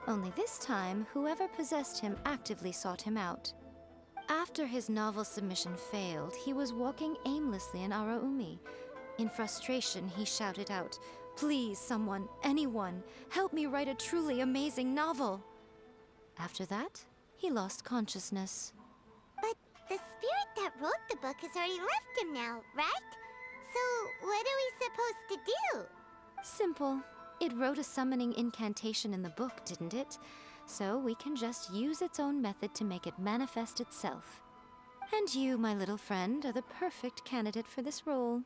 Only this time, whoever possessed him actively sought him out. After his novel submission failed, he was walking aimlessly in Araumi. In frustration, he shouted out, "Please, someone, anyone, help me write a truly amazing novel!" After that, he lost consciousness. But the spirit that wrote the book has already left him now, right? So what are we supposed to do? Simple. It wrote a summoning incantation in the book, didn't it? So we can just use its own method to make it manifest itself. And you, my little friend, are the perfect candidate for this role.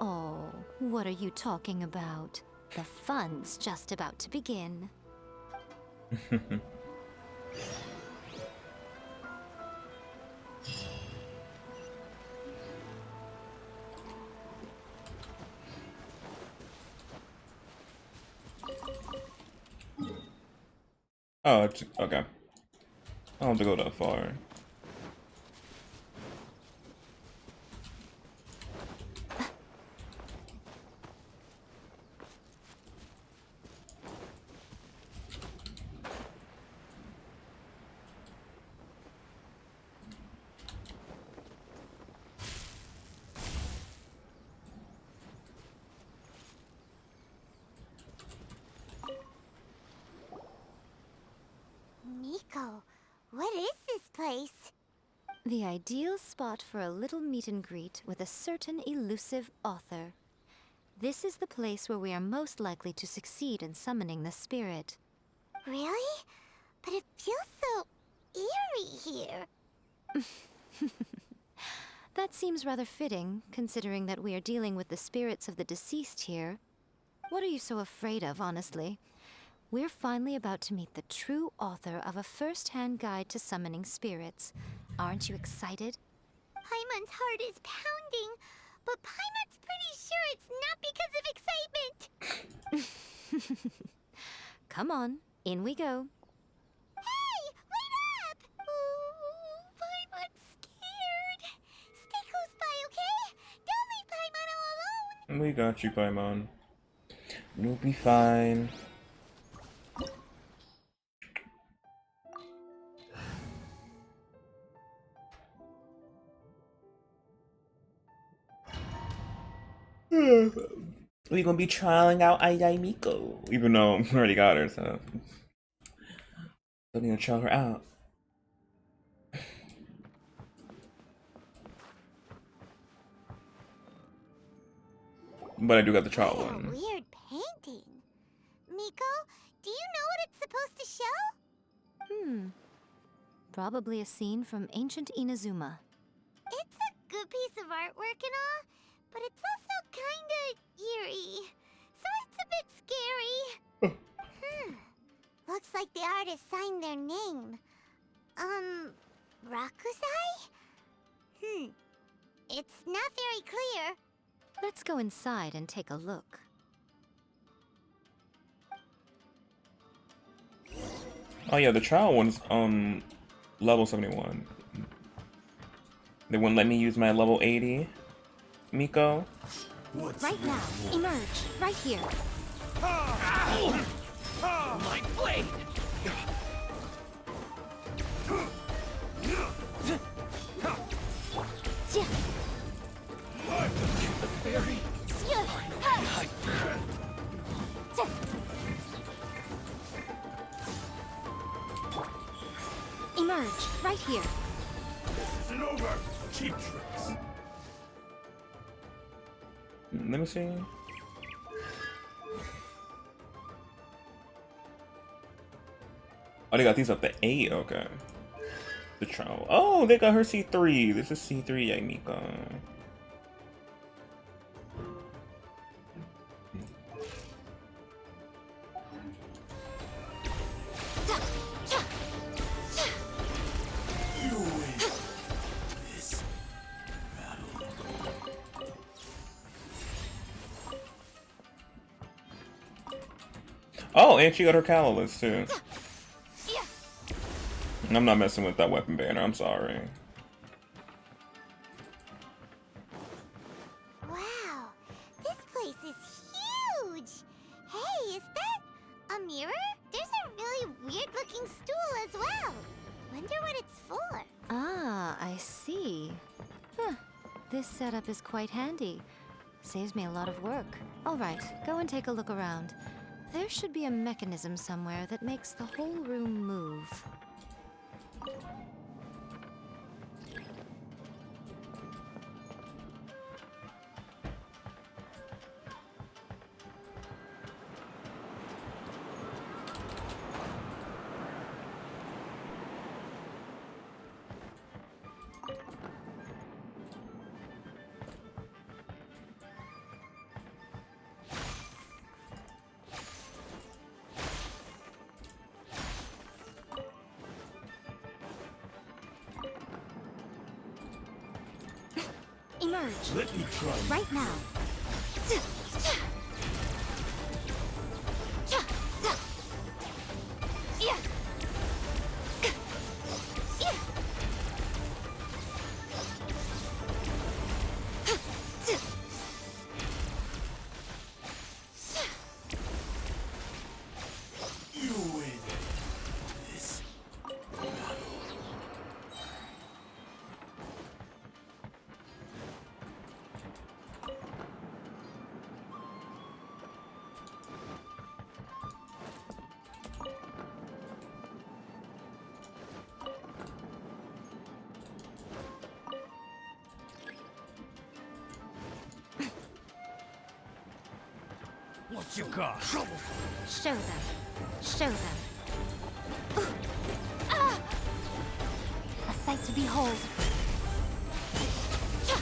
Oh, what are you talking about? The fun's just about to begin. Oh, okay. I don't have to go that far. Nico, what is this place? The ideal spot for a little meet and greet with a certain elusive author. This is the place where we are most likely to succeed in summoning the spirit. Really? But it feels so eerie here. That seems rather fitting, considering that we are dealing with the spirits of the deceased here. What are you so afraid of, honestly? We're finally about to meet the true author of a first-hand guide to summoning spirits. Aren't you excited? Paimon's heart is pounding, but Paimon's pretty sure it's not because of excitement. Come on, in we go. Hey, wait up! Ooh, Paimon's scared. Stay close by, okay? Don't leave Paimon all alone. We got you, Paimon. You'll be fine. We're gonna be trialing out Ei and Yae Miko, even though we already got her, so still need to trial her out. But I do got the trial What a one. weird painting. Miko, do you know what it's supposed to show? Probably a scene from ancient Inazuma. It's a good piece of artwork and all, but it's also kinda eerie. So it's a bit scary. Looks like the artist signed their name. Rakusai? It's not very clear. Let's go inside and take a look. Oh yeah, the trial one's level 71. They wouldn't let me use my level 80 Miko. Right now, emerge, right here. My blade! The fairy. Emerge, right here. This isn't over. Cheap tricks. Let me see. Oh, they got these up to 8. Okay. The trial. Oh, they got her C3. This is C3 Yae Miko. Oh, and she got her Catalyst too. I'm not messing with that weapon banner, I'm sorry. Wow, this place is huge. Hey, is that a mirror? There's a really weird looking stool as well. Wonder what it's for. Ah, I see. Huh. This setup is quite handy. Saves me a lot of work. All right, go and take a look around. There should be a mechanism somewhere that makes the whole room move. Emerge. Let me try. Right now. You win this battle. What you got? Show them. Show them. A sight to behold.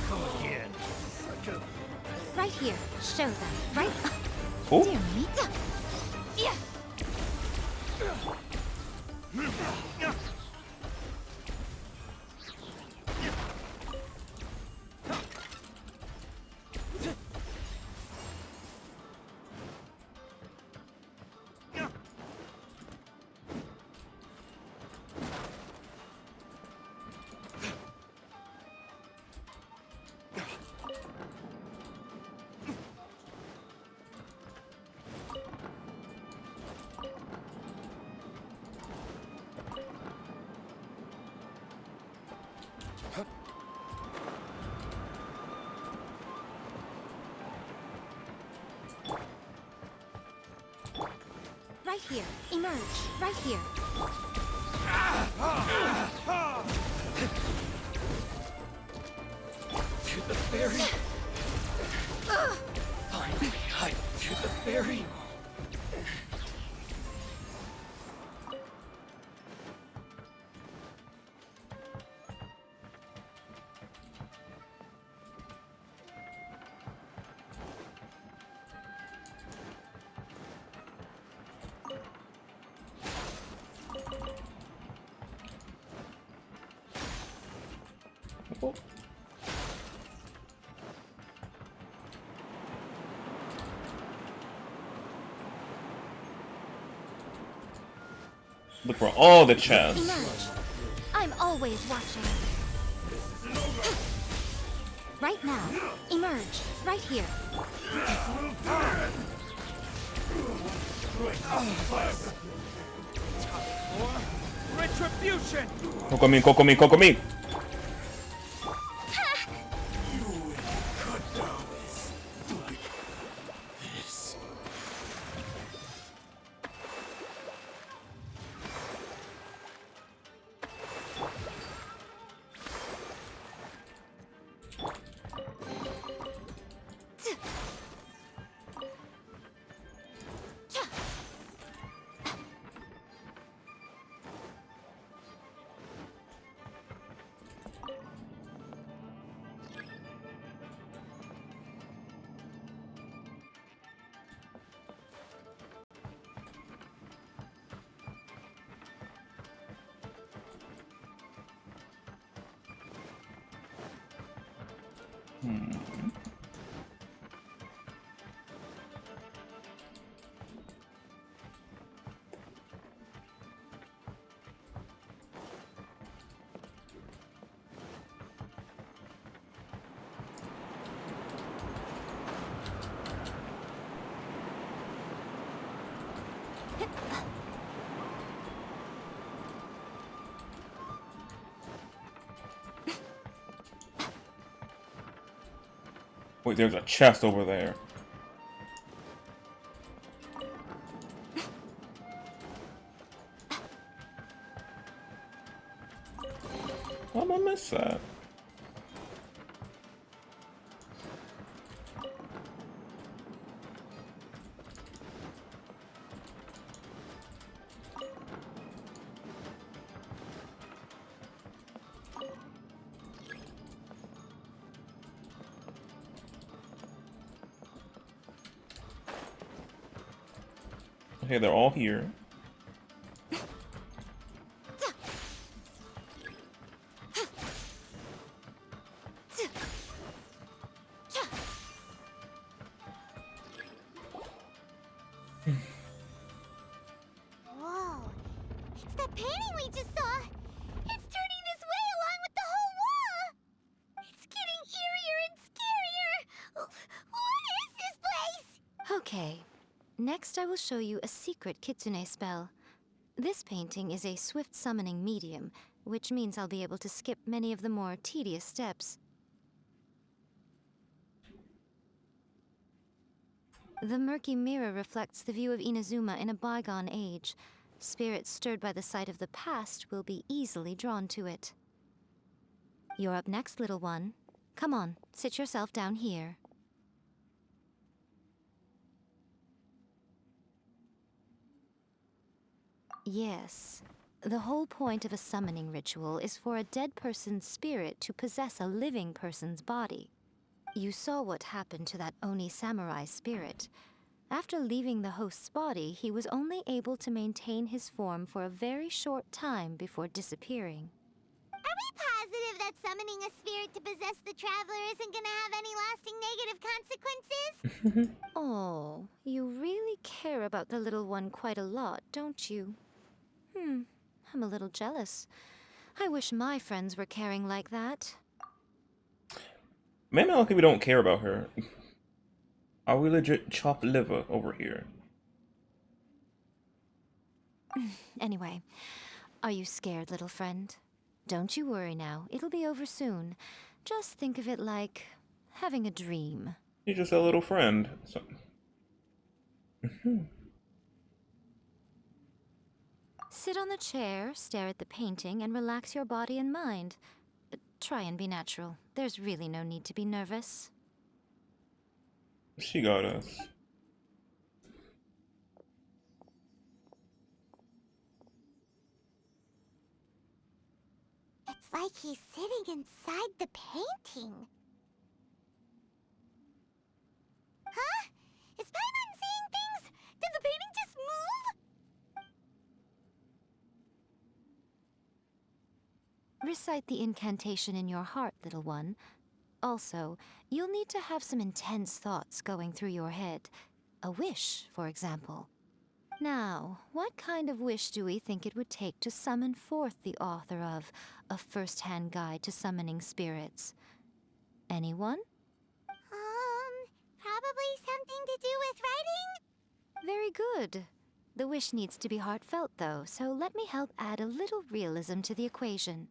Come again. Such a... Right here. Show them. Right. Oh. Dear me. Right here. Emerge. Right here. To the fairy. Fine. whoop. Look for all the chests. Emerge. I'm always watching. Right now. Emerge. Right here. Retribution! Kokomi, Kokomi, Kokomi! Wait, there's a chest over there. How am I miss that? Okay, they're all here. Whoa, it's that painting we just saw. It's turning this way along with the whole wall. It's getting eerier and scarier. What is this place? Okay. Next, I will show you a secret kitsune spell. This painting is a swift summoning medium, which means I'll be able to skip many of the more tedious steps. The murky mirror reflects the view of Inazuma in a bygone age. Spirits stirred by the sight of the past will be easily drawn to it. You're up next, little one. Come on, sit yourself down here. Yes. The whole point of a summoning ritual is for a dead person's spirit to possess a living person's body. You saw what happened to that Oni samurai spirit. After leaving the host's body, he was only able to maintain his form for a very short time before disappearing. Are we positive that summoning a spirit to possess the traveler isn't gonna have any lasting negative consequences? Oh, you really care about the little one quite a lot, don't you? I'm a little jealous. I wish my friends were caring like that. Maybe not we don't care about her. Are we legit chopped liver over here? Anyway, are you scared, little friend? Don't you worry now. It'll be over soon. Just think of it like having a dream. You're just a little friend. So... Sit on the chair, stare at the painting, and relax your body and mind. Try and be natural. There's really no need to be nervous. She got us. It's like he's sitting inside the painting. Huh? Is Paimon seeing things? Did the painting just move? Recite the incantation in your heart, little one. Also, you'll need to have some intense thoughts going through your head. A wish, for example. Now, what kind of wish do we think it would take to summon forth the author of A First-Hand Guide to Summoning Spirits? Anyone? Probably something to do with writing? Very good. The wish needs to be heartfelt, though, so let me help add a little realism to the equation.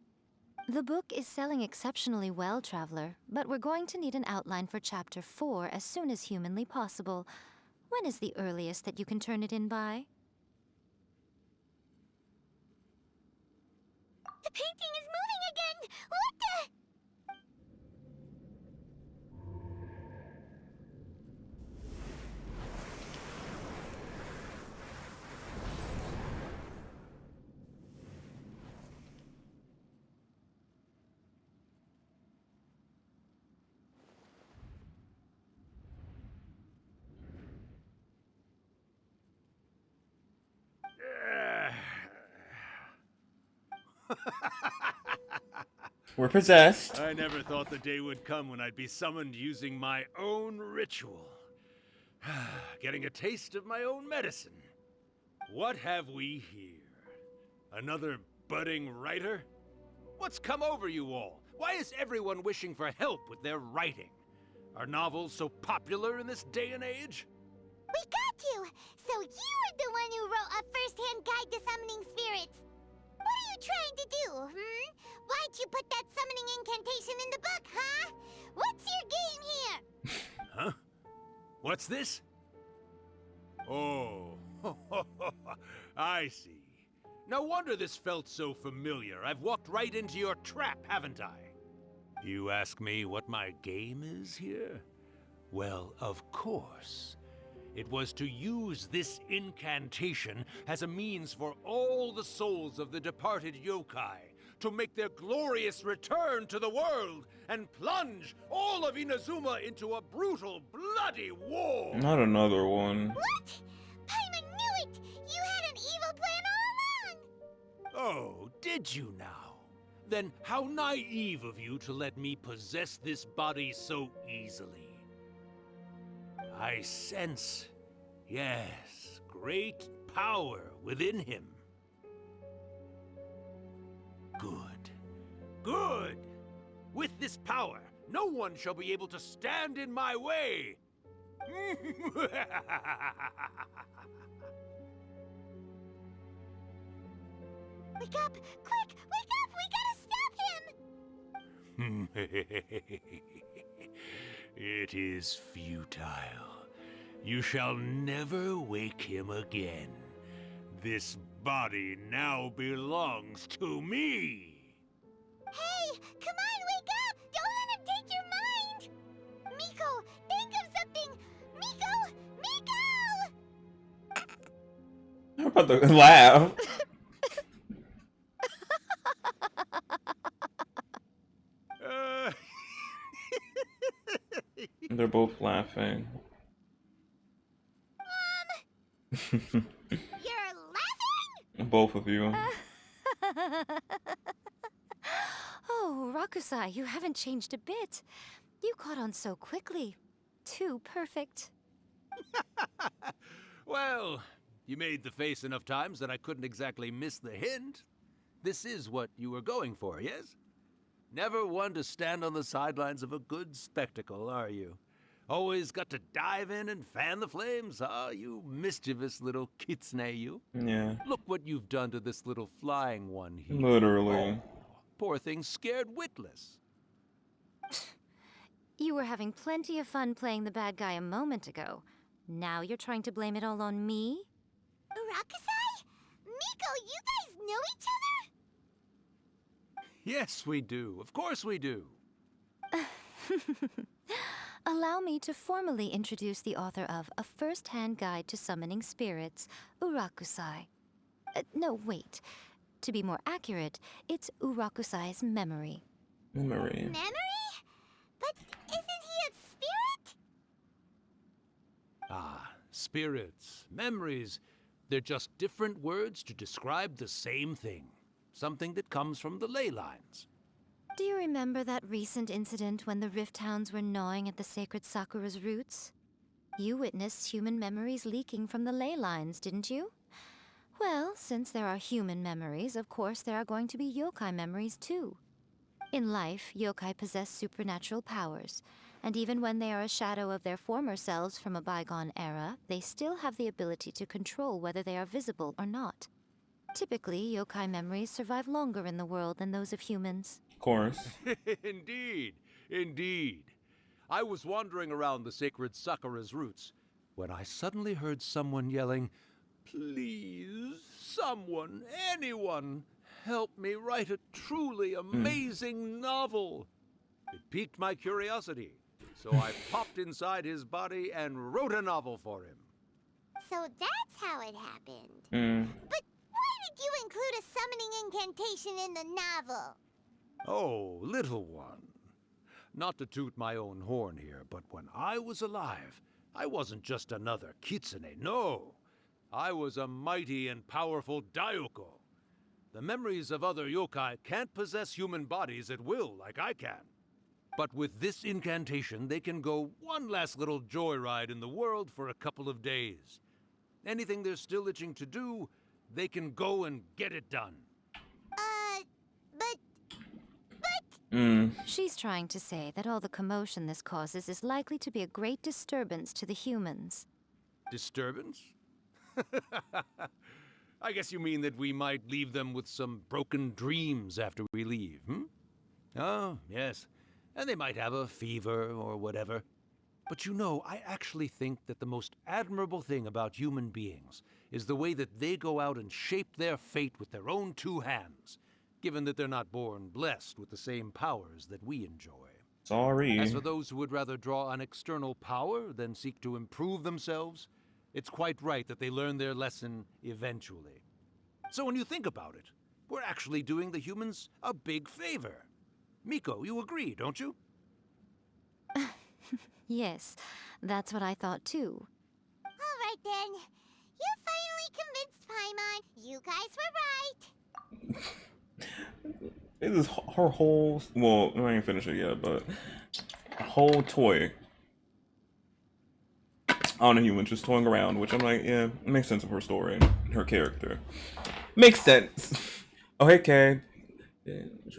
The book is selling exceptionally well, Traveler, but we're going to need an outline for Chapter 4 as soon as humanly possible. When is the earliest that you can turn it in by? The painting is moving again! What the? We're possessed. I never thought the day would come when I'd be summoned using my own ritual. Getting a taste of my own medicine. What have we here? Another budding writer? What's come over you all? Why is everyone wishing for help with their writing? Are novels so popular in this day and age? We got you! So you are the one who wrote A First-Hand Guide to Summoning Spirits. What are you trying to do, Why'd you put that summoning incantation in the book, huh? What's your game here? Huh? What's this? Oh, I see. No wonder this felt so familiar. I've walked right into your trap, haven't I? You ask me what my game is here? Well, of course. It was to use this incantation as a means for all the souls of the departed yokai to make their glorious return to the world and plunge all of Inazuma into a brutal, bloody war! Not another one. What? Paimon knew it! You had an evil plan all along! Oh, did you now? Then how naive of you to let me possess this body so easily. I sense, yes, great power within him. Good. Good! With this power, no one shall be able to stand in my way! Wake up! Quick! Wake up! We gotta stop him! It is futile. You shall never wake him again. This body now belongs to me! Hey! Come on, wake up! Don't let him take your mind! Miko, think of something! Miko! Miko! I'm about to laugh. They're both laughing. You're laughing? Both of you. Oh, Rakusai, you haven't changed a bit. You caught on so quickly. Too perfect. Well, you made the face enough times that I couldn't exactly miss the hint. This is what you were going for, yes? Never one to stand on the sidelines of a good spectacle, are you? Always got to dive in and fan the flames, huh? You mischievous little kitsune, you. Yeah. Look what you've done to this little flying one here. Literally. Oh, poor thing scared witless. You were having plenty of fun playing the bad guy a moment ago. Now you're trying to blame it all on me? Rakusai? Miko, you guys know each other? Yes, we do. Of course we do. Allow me to formally introduce the author of A First-Hand Guide to Summoning Spirits, Urakusai. No, wait. To be more accurate, it's Urakusai's memory. Memory? But isn't he a spirit? Ah, spirits, memories. They're just different words to describe the same thing. something that comes from the ley lines. Do you remember that recent incident when the Rift Hounds were gnawing at the sacred Sakura's roots? You witnessed human memories leaking from the ley lines, didn't you? Well, since there are human memories, of course there are going to be yokai memories too. In life, yokai possess supernatural powers, and even when they are a shadow of their former selves from a bygone era, they still have the ability to control whether they are visible or not. Typically, yokai memories survive longer in the world than those of humans. Of course. Indeed, indeed. I was wandering around the sacred Sakura's roots when I suddenly heard someone yelling, "Please, someone, anyone, help me write a truly amazing novel." It piqued my curiosity, so I popped inside his body and wrote a novel for him. So that's how it happened. But why did you include a summoning incantation in the novel? Oh, little one. Not to toot my own horn here, but when I was alive, I wasn't just another kitsune, no. I was a mighty and powerful Daiyoko. The memories of other yokai can't possess human bodies at will like I can. But with this incantation, they can go one last little joyride in the world for a couple of days. Anything they're still itching to do, they can go and get it done. She's trying to say that all the commotion this causes is likely to be a great disturbance to the humans. Disturbance? I guess you mean that we might leave them with some broken dreams after we leave, hmm? Oh, yes. And they might have a fever or whatever. But you know, I actually think that the most admirable thing about human beings is the way that they go out and shape their fate with their own two hands, given that they're not born blessed with the same powers that we enjoy. Sorry. As for those who would rather draw on external power than seek to improve themselves, it's quite right that they learn their lesson eventually. So when you think about it, we're actually doing the humans a big favor. Miko, you agree, don't you? Yes, that's what I thought too. All right then. You finally convinced Paimon. You guys were right. It is her whole, well, I ain't finished it yet, but a whole toy on a human just toying around, which I'm like, yeah, it makes sense of her story and her character. Makes sense. Oh, hey, Kay. This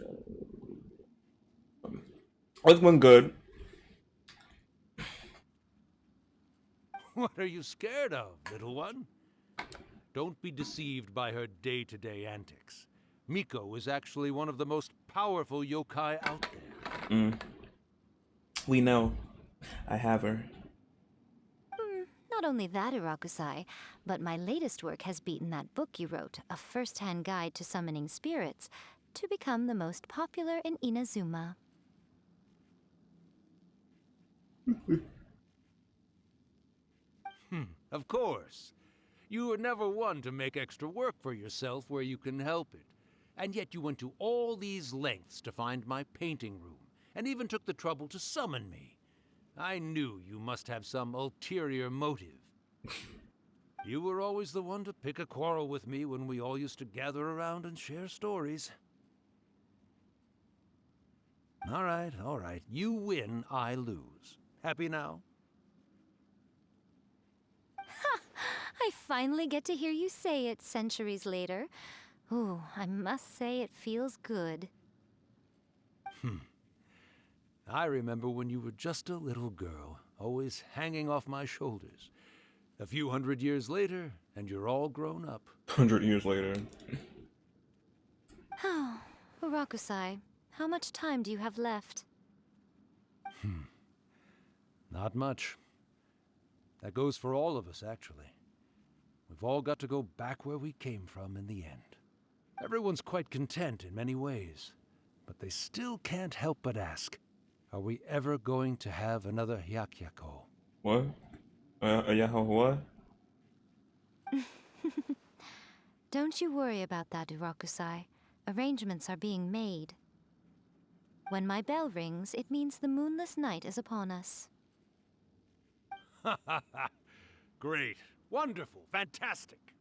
one good. What are you scared of, little one? Don't be deceived by her day-to-day antics. Miko is actually one of the most powerful yokai out there. We know. I have her. Not only that, Irakusai, but my latest work has beaten that book you wrote, A First-Hand Guide to Summoning Spirits, to become the most popular in Inazuma. Of course. You were never one to make extra work for yourself where you can help it. And yet you went to all these lengths to find my painting room, and even took the trouble to summon me. I knew you must have some ulterior motive. You were always the one to pick a quarrel with me when we all used to gather around and share stories. All right. You win, I lose. Happy now? I finally get to hear you say it centuries later. Ooh, I must say it feels good. I remember when you were just a little girl, always hanging off my shoulders. A few 100 years later, and you're all grown up. 100 years later. Oh, Urakusai, how much time do you have left? Not much. That goes for all of us, actually. We've all got to go back where we came from in the end. Everyone's quite content in many ways, but they still can't help but ask, are we ever going to have another Hyakyako? What? What? Don't you worry about that, Urakusai. Arrangements are being made. When my bell rings, it means the moonless night is upon us. Great. Wonderful. Fantastic.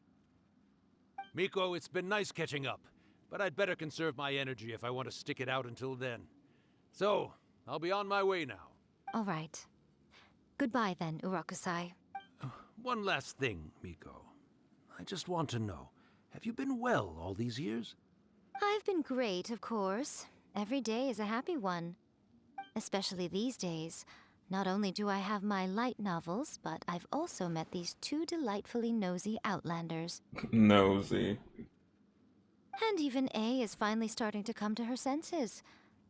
Miko, it's been nice catching up. but I'd better conserve my energy if I want to stick it out until then. So, I'll be on my way now. All right. Goodbye then, Urakusai. One last thing, Miko. I just want to know, have you been well all these years? I've been great, of course. Every day is a happy one. Especially these days. Not only do I have my light novels, but I've also met these two delightfully nosy outlanders. Nosy. And even A is finally starting to come to her senses.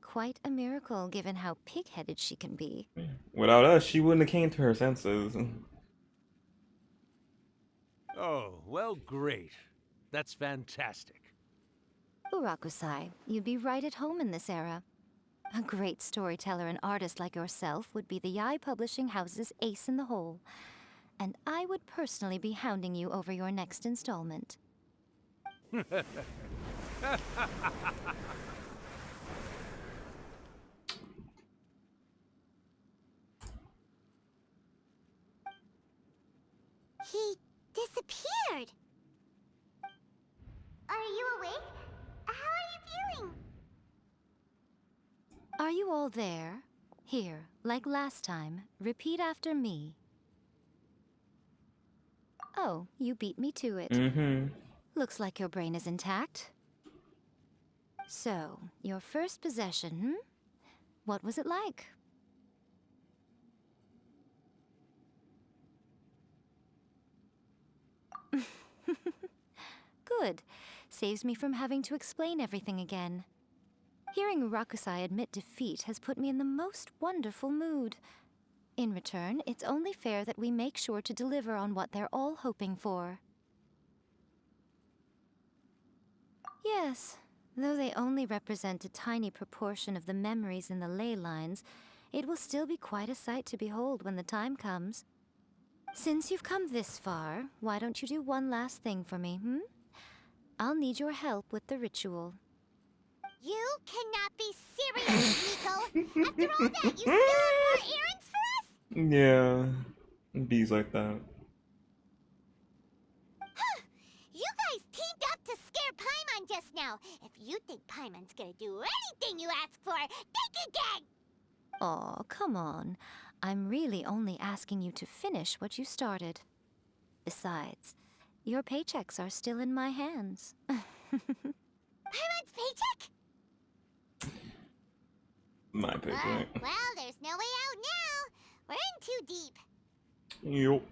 Quite a miracle, given how pig-headed she can be. Without us, she wouldn't have came to her senses. Oh, well, great. That's fantastic. Urakusai, you'd be right at home in this era. A great storyteller and artist like yourself would be the Yae publishing house's ace in the hole. And I would personally be hounding you over your next installment. He disappeared. Are you awake? How are you feeling? Are you all there? Here, like last time, repeat after me. Oh, you beat me to it. Looks like your brain is intact. So, your first possession, What was it like? Good. Saves me from having to explain everything again. Hearing Rakusai admit defeat has put me in the most wonderful mood. In return, it's only fair that we make sure to deliver on what they're all hoping for. Yes, though they only represent a tiny proportion of the memories in the ley lines, it will still be quite a sight to behold when the time comes. Since you've come this far, why don't you do one last thing for me, I'll need your help with the ritual. You cannot be serious, Miko! After all that, you still have more errands for us? Yeah, bees like that. Huh! You guys teamed up to scare Paimon just now. If you think Paimon's gonna do anything you ask for, think again! Aw, come on. I'm really only asking you to finish what you started. Besides, your paychecks are still in my hands. Paimon's paycheck? My paycheck. Well, there's no way out now. We're in too deep. Yup.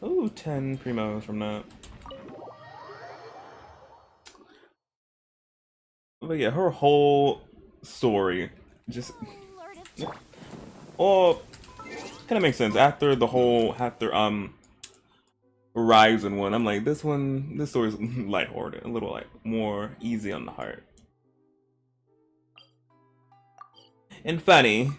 Ooh, 10 primos from that. But yeah, her whole story just... Oh, kind of makes sense. After the whole, Ryzen one, I'm like, this story's lighthearted, a little like more easy on the heart. And funny.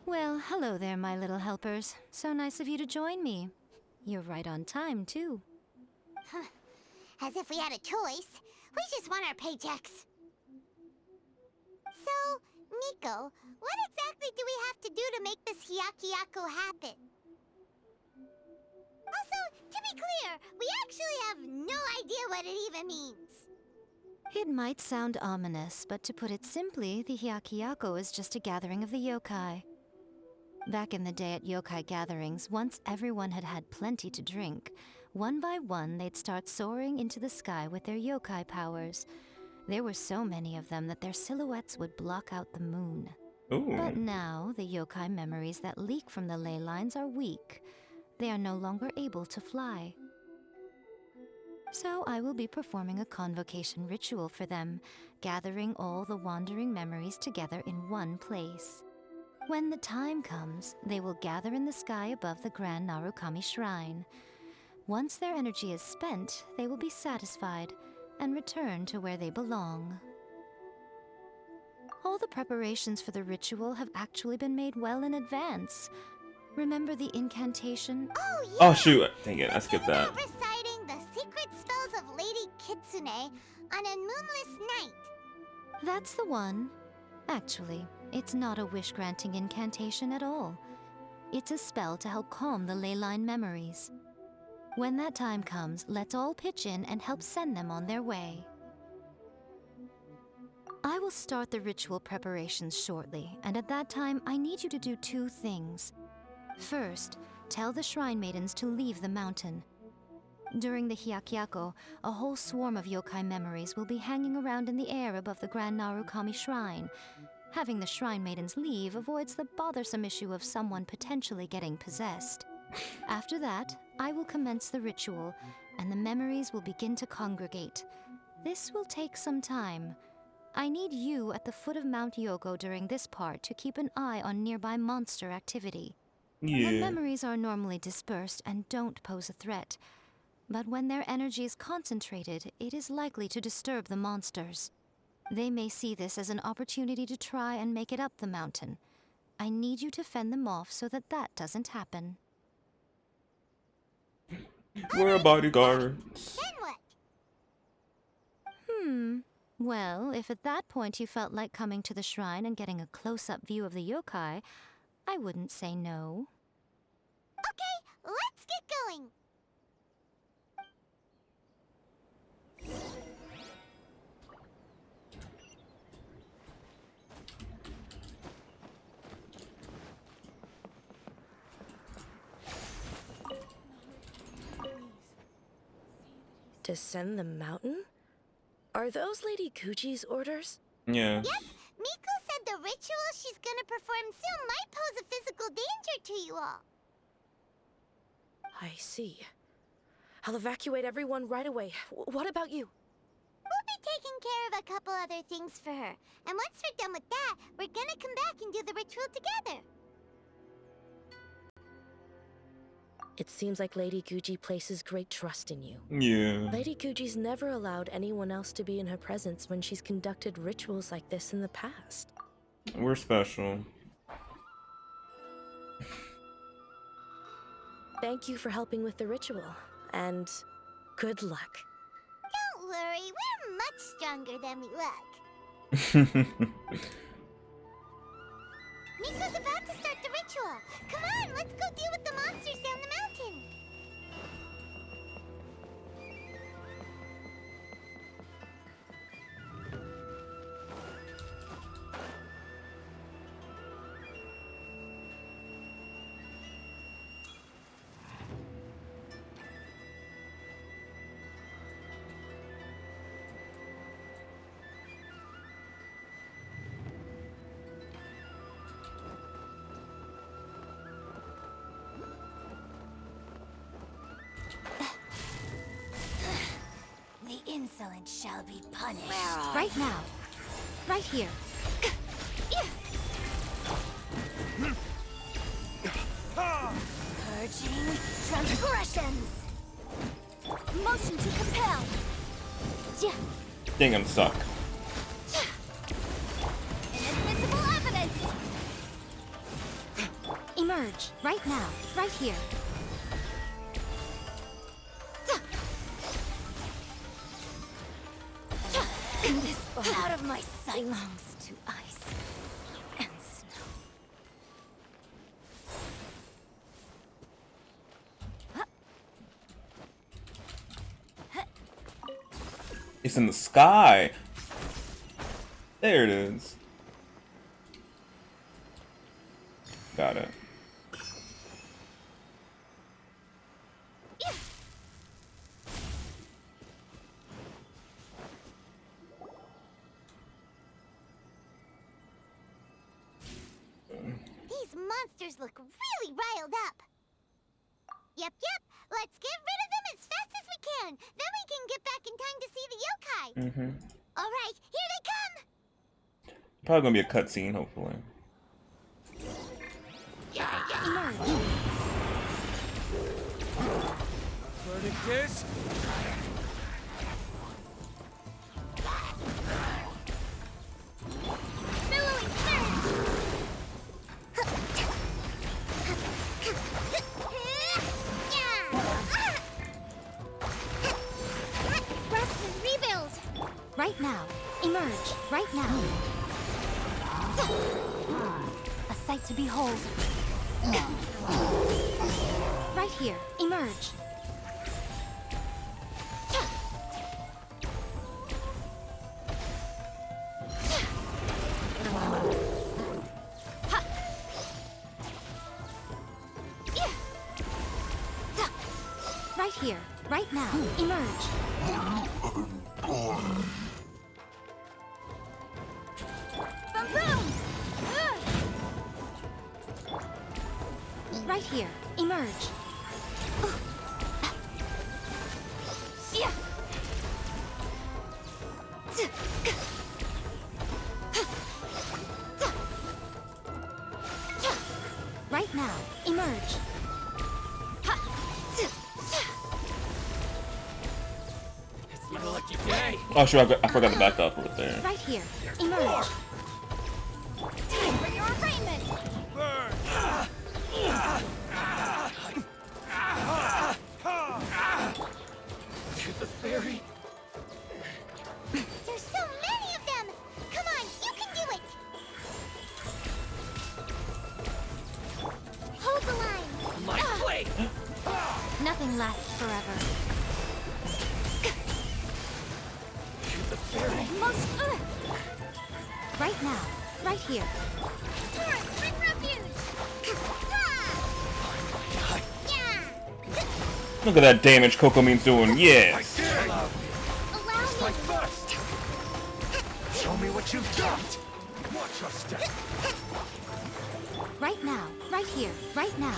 Well, hello there, my little helpers. So nice of you to join me. You're right on time, too. As if we had a choice. We just want our paychecks. So, Miko, what exactly do we have to do to make this Hyakuyaku happen? Also, to be clear, we actually have no idea what it even means. It might sound ominous, but to put it simply, the Hyakuyaku is just a gathering of the yokai. Back in the day at yokai gatherings, once everyone had had plenty to drink, one by one they'd start soaring into the sky with their yokai powers. There were so many of them that their silhouettes would block out the moon. Ooh. But now, the yokai memories that leak from the ley lines are weak. They are no longer able to fly. So I will be performing a convocation ritual for them, gathering all the wandering memories together in one place. When the time comes, they will gather in the sky above the Grand Narukami Shrine. Once their energy is spent, they will be satisfied, and return to where they belong. All the preparations for the ritual have actually been made well in advance. Remember the incantation? Oh, yeah! Oh shoot! Dang it! I skipped that. Reciting the secret spells of Lady Kitsune on a moonless night. That's the one. Actually, it's not a wish-granting incantation at all. It's a spell to help calm the ley line memories. When that time comes, let's all pitch in and help send them on their way. I will start the ritual preparations shortly, and at that time, I need you to do two things. First, tell the Shrine Maidens to leave the mountain. During the Hyakyako, a whole swarm of yokai memories will be hanging around in the air above the Grand Narukami Shrine. Having the Shrine Maidens leave avoids the bothersome issue of someone potentially getting possessed. After that, I will commence the ritual, and the memories will begin to congregate. This will take some time. I need you at the foot of Mount Yogo during this part to keep an eye on nearby monster activity. Yeah. The memories are normally dispersed and don't pose a threat. But when their energy is concentrated, it is likely to disturb the monsters. They may see this as an opportunity to try and make it up the mountain. I need you to fend them off so that that doesn't happen. We're bodyguards. Then what? Well, if at that point you felt like coming to the shrine and getting a close-up view of the yokai, I wouldn't say no. Okay, let's get going. Descend the mountain? Are those Lady Gucci's orders? Yeah. Yep, Miko said the ritual she's gonna perform soon might pose a physical danger to you all. I see. I'll evacuate everyone right away. What about you? We'll be taking care of a couple other things for her. And once we're done with that, we're gonna come back and do the ritual together. It seems like Lady Gucci places great trust in you. Yeah. Lady Gucci's never allowed anyone else to be in her presence when she's conducted rituals like this in the past. We're special. Thank you for helping with the ritual, and good luck. Don't worry, we're much stronger than we look. Miko's about to start the ritual. Come on, let's go deal with the monsters down the mountain. The insolent shall be punished. Right now. Right here. Purging transgressions. Motion to compel. Dang, I'm stuck. Inadmissible evidence. Emerge. Right now. Right here. This out of my sight belongs to ice and snow. It's in the sky. There it is. Got it. These monsters look really riled up. Yep. Let's get rid of them as fast as we can. Then we can get back in time to see the yokai. All right, here they come. Probably gonna be a cutscene, hopefully. Verdict is... right now. A sight to behold. Right here, emerge. Right here, right now, emerge. Boom! Right here, emerge. Right now, emerge. It's my lucky day. Oh, sure, I forgot the backup right there. Right here, emerge. Time for your arraignment. To the fairy. There's so many of them! Come on, you can do it! Hold the line! My blade! Nothing lasts forever. To the fairy. Right now, right here. Torrent, bring refuge! Look at that damage Coco Mean's doing. Yes. Allow me first. Show me what you've got. Watch your step. Right now, right here, right now.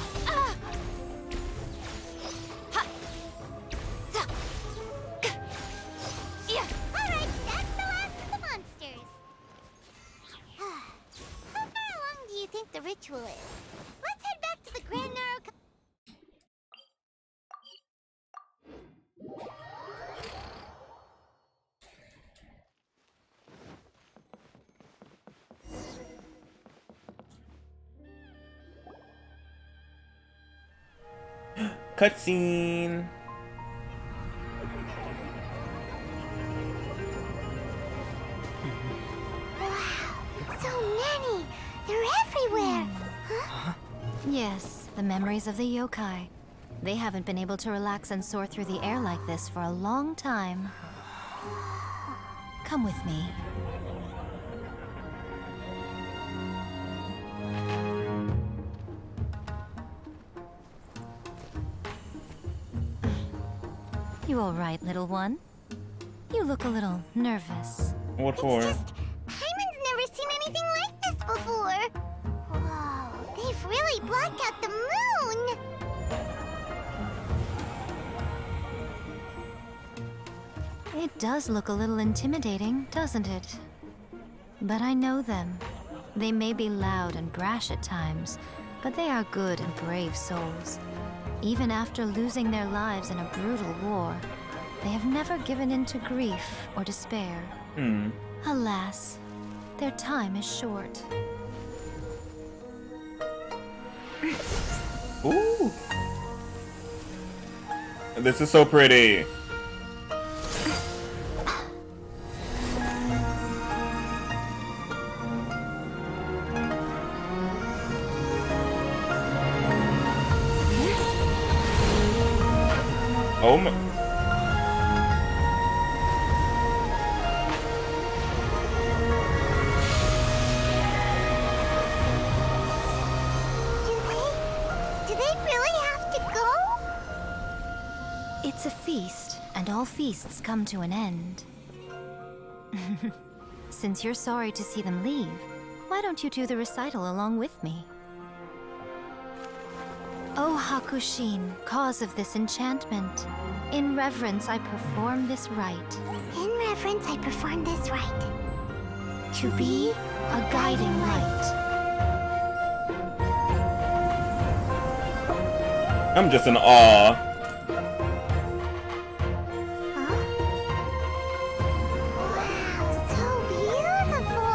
Alright, that's the last of the monsters. How far along do you think the ritual is? Let's head back to the Grand Narrow. Cutscene. So many! They're everywhere! Huh? Yes, the memories of the yokai. They haven't been able to relax and soar through the air like this for a long time. Come with me. You all right, little one? You look a little nervous. What for? Hyman's never seen anything like this before! Whoa, they've really blocked out the moon! It does look a little intimidating, doesn't it? But I know them. They may be loud and brash at times, but they are good and brave souls. Even after losing their lives in a brutal war, they have never given in to grief or despair. Alas, their time is short. Ooh. This is so pretty. Oh my. Do they really have to go? It's a feast, and all feasts come to an end. Since you're sorry to see them leave, why don't you do the recital along with me? O Hakushin, cause of this enchantment, in reverence I perform this rite. In reverence, I perform this rite. To be a guiding light. I'm just in awe. So beautiful!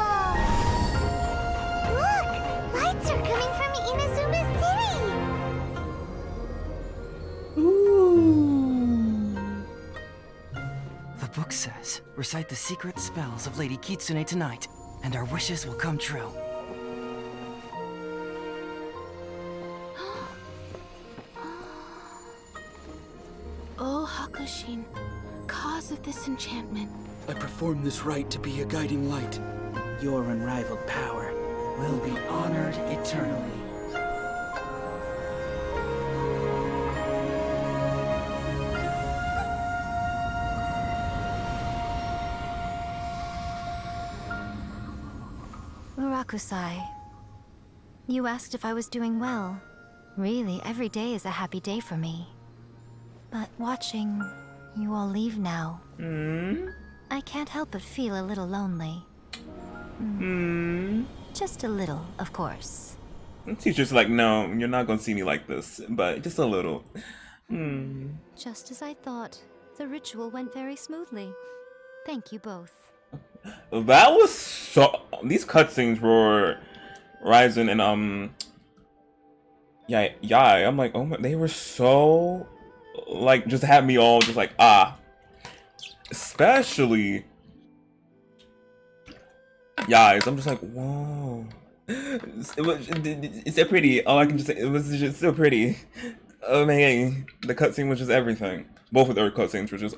Look! Lights are coming from Inazuma City! The book says, recite the secret spells of Lady Kitsune tonight, and our wishes will come true. Oh, Hakushin, cause of this enchantment. I perform this rite to be a guiding light. Your unrivaled power will be honored eternally. Murakusai, you asked if I was doing well. Really, every day is a happy day for me. But watching you all leave now, I can't help but feel a little lonely. Just a little, of course. Teacher's like, no, you're not gonna see me like this, but just a little. Just as I thought, the ritual went very smoothly. Thank you both. That was so. These cutscenes were Ryzen and Yae. I'm like, oh my, they were so like just had me all just like especially Yae. I'm just like, whoa. It's so pretty. All I can just say, it was just so pretty. Oh man, the cutscene was just everything. Both of their cutscenes were just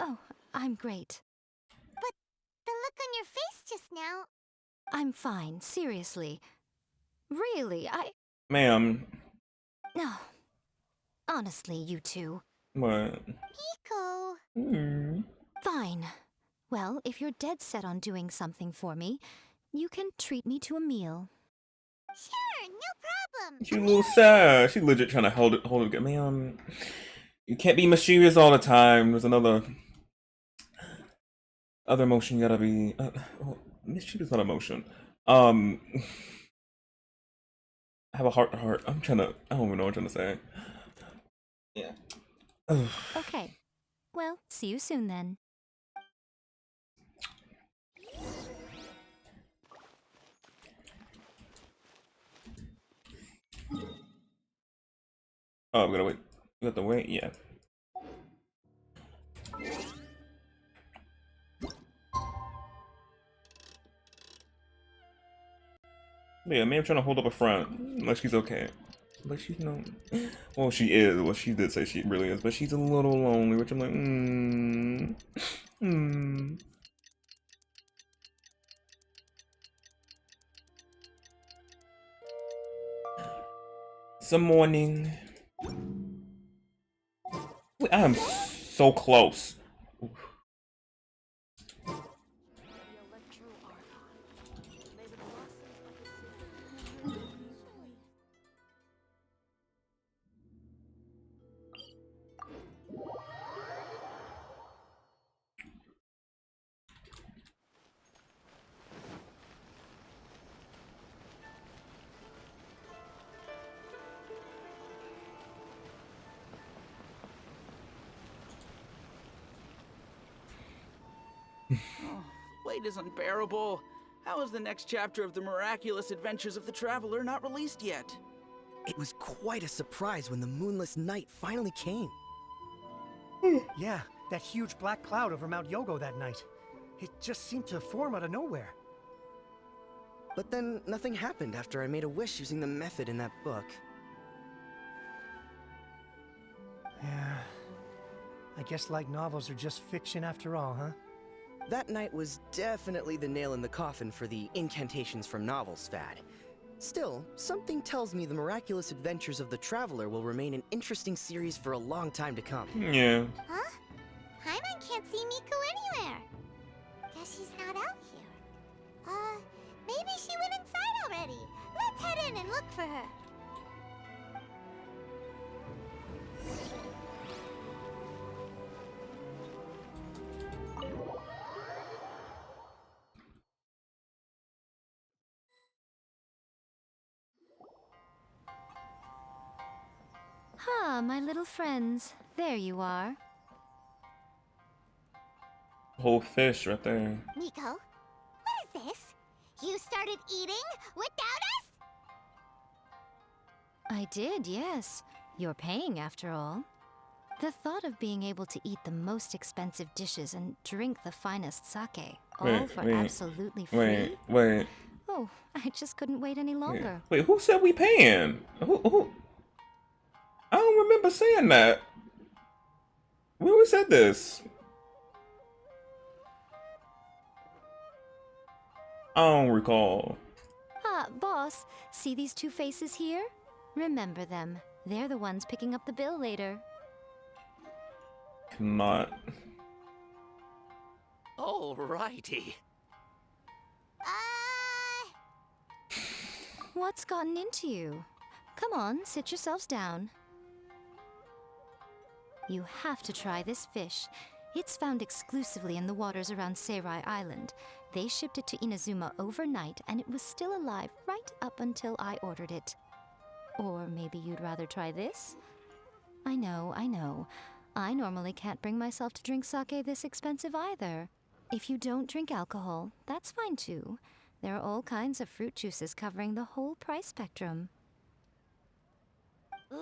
Oh, I'm great. But the look on your face just now... I'm fine, seriously. Really, Ma'am. No. Honestly, you two. What? Nico. Fine. Well, if you're dead set on doing something for me, you can treat me to a meal. Sure, no problem. She a little sad. She legit trying to hold it. Ma'am, you can't be mischievous all the time. There's another emotion you gotta be. Mischievous, not emotion. I have a heart to heart. I don't even know what I'm trying to say. Yeah. Okay. Well, see you soon then. Oh, we gotta wait. We have to wait. Yeah. Yeah, maybe I'm trying to hold up a front, like she's okay. But she's no. Well, she is. Well, she did say she really is, but she's a little lonely, which I'm like, Some morning. Wait, I am so close. Oh, wait is unbearable. How is the next chapter of the miraculous adventures of the Traveler not released yet? It was quite a surprise when the moonless night finally came. Yeah, that huge black cloud over Mount Yogo that night. It just seemed to form out of nowhere. But then nothing happened after I made a wish using the method in that book. Yeah. I guess light novels are just fiction after all, huh? That night was definitely the nail in the coffin for the incantations from novels fad. Still, something tells me the miraculous adventures of the Traveler will remain an interesting series for a long time to come. Yeah. Huh? Paimon can't see Miko anywhere. Guess she's not out here. Maybe she went inside already. Let's head in and look for her. Ah, my little friends. There you are. Whole fish right there. Miko, what is this? You started eating without us? I did, yes. You're paying after all. The thought of being able to eat the most expensive dishes and drink the finest sake, all for absolutely free? Wait. Oh, I just couldn't wait any longer. Wait, who said we paying? Who? I don't remember saying that. We always said this. I don't recall. Ah, boss, see these two faces here? Remember them. They're the ones picking up the bill later. Not. Alrighty. What's gotten into you? Come on, sit yourselves down. You have to try this fish. It's found exclusively in the waters around Seirai Island. They shipped it to Inazuma overnight, and it was still alive right up until I ordered it. Or maybe you'd rather try this? I know. I normally can't bring myself to drink sake this expensive either. If you don't drink alcohol, that's fine too. There are all kinds of fruit juices covering the whole price spectrum. Nico,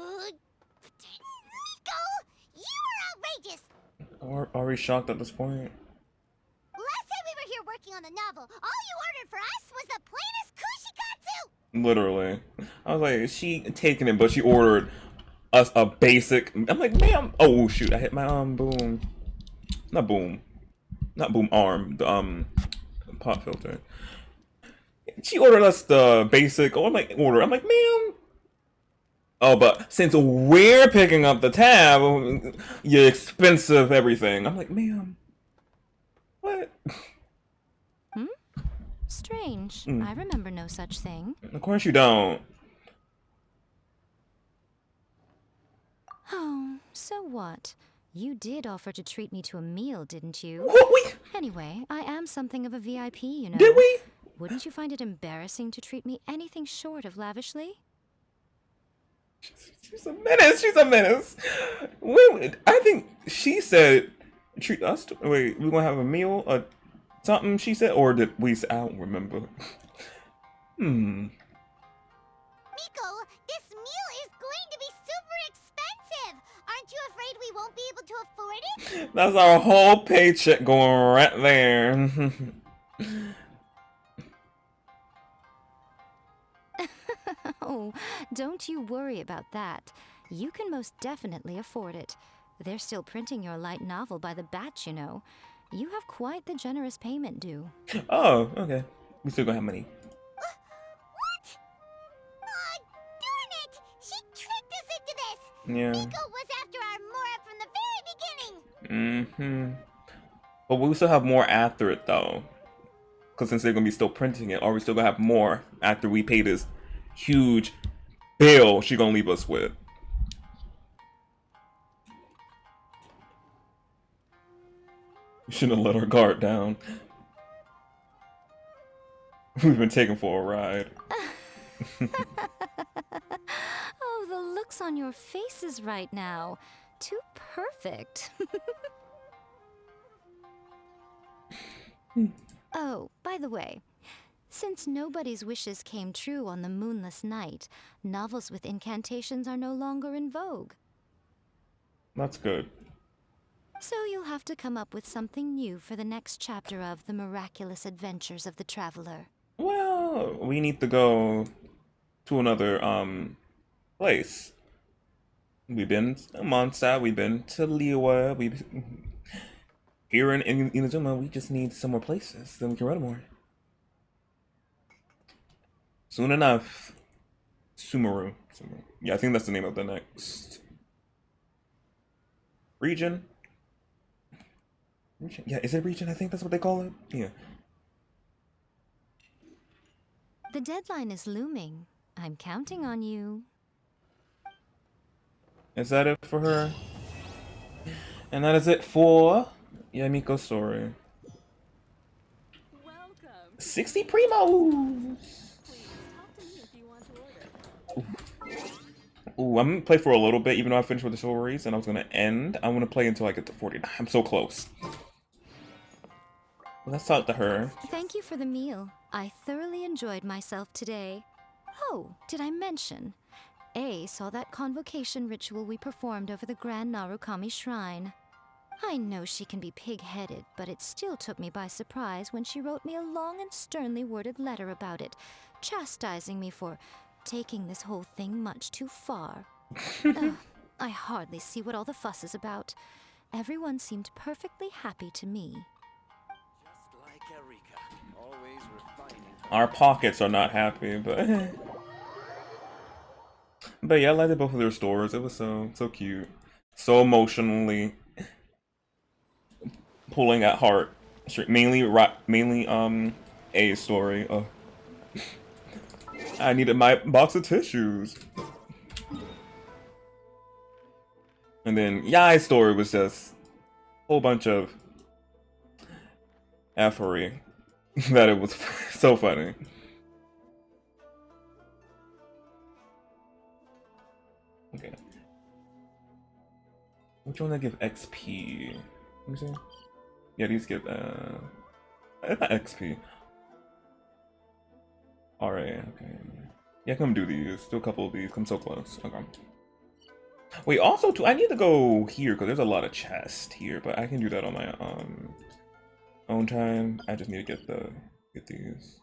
you are outrageous! Are we shocked at this point? Last time we were here working on the novel, all you ordered for us was the plainest kushikatsu! Literally. I was like, she taking it, but she ordered us a basic. I'm like, ma'am. Oh shoot, I hit my boom. Not boom arm. The pop filter. She ordered us the basic. Oh, I'm like, ma'am. Oh, but since we're picking up the tab, your expensive everything. I'm like, ma'am. What? Strange. I remember no such thing. Of course you don't. Oh, so what? You did offer to treat me to a meal, didn't you? What? Anyway, I am something of a VIP, you know. Did we? Wouldn't you find it embarrassing to treat me anything short of lavishly? She's a menace. Wait, I think she said treat us to, wait, we're gonna have a meal or something she said, or did we say, I don't remember. Miko, this meal is going to be super expensive. Aren't you afraid we won't be able to afford it? That's our whole paycheck going right there. Oh, don't you worry about that. You can most definitely afford it. They're still printing your light novel by the batch, you know. You have quite the generous payment due. Oh, okay. We still gonna have money. What? Oh, darn it! She tricked us into this! Yeah. Miko was after our Mora from the very beginning! But we still have more after it, though. Because since they're gonna be still printing it, are we still gonna have more after we pay this huge bill she gonna leave us with? We shouldn't have let our guard down. We've been taken for a ride. Oh, the looks on your faces right now. Too perfect. Oh, by the way, since nobody's wishes came true on the moonless night, novels with incantations are no longer in vogue. That's good. So you'll have to come up with something new for the next chapter of The Miraculous Adventures of the Traveler. Well, we need to go to another place. We've been to Mondstadt, we've been to Liyue, we've here in Inazuma, we just need some more places, then we can run more. Soon enough. Sumeru. Yeah, I think that's the name of the next region. Yeah, is it region? I think that's what they call it. Yeah. The deadline is looming. I'm counting on you. Is that it for her? And that is it for Yamiko's story. 60 primos! Ooh, I'm gonna play for a little bit, even though I finished with the stories, and I was gonna end. I want to play until I get to 49. I'm so close. Let's talk to her. Thank you for the meal. I thoroughly enjoyed myself today. Oh, did I mention? A saw that convocation ritual we performed over the Grand Narukami Shrine. I know she can be pig-headed, but it still took me by surprise when she wrote me a long and sternly worded letter about it, chastising me for taking this whole thing much too far. Ugh, I hardly see what all the fuss is about. Everyone seemed perfectly happy to me. Our pockets are not happy, but but yeah, I liked both of their stores. It was so cute, so emotionally pulling at heart. Mainly A's story. Oh, I needed my box of tissues. And then Yae's story was just a whole bunch of effery that it was so funny. Okay. Which one I give XP? Let me see. Yeah, these give not XP. Alright, okay. Yeah, come do these. Do a couple of these. Come so close. Okay. Wait, also too, I need to go here because there's a lot of chests here, but I can do that on my own time. I just need to get these.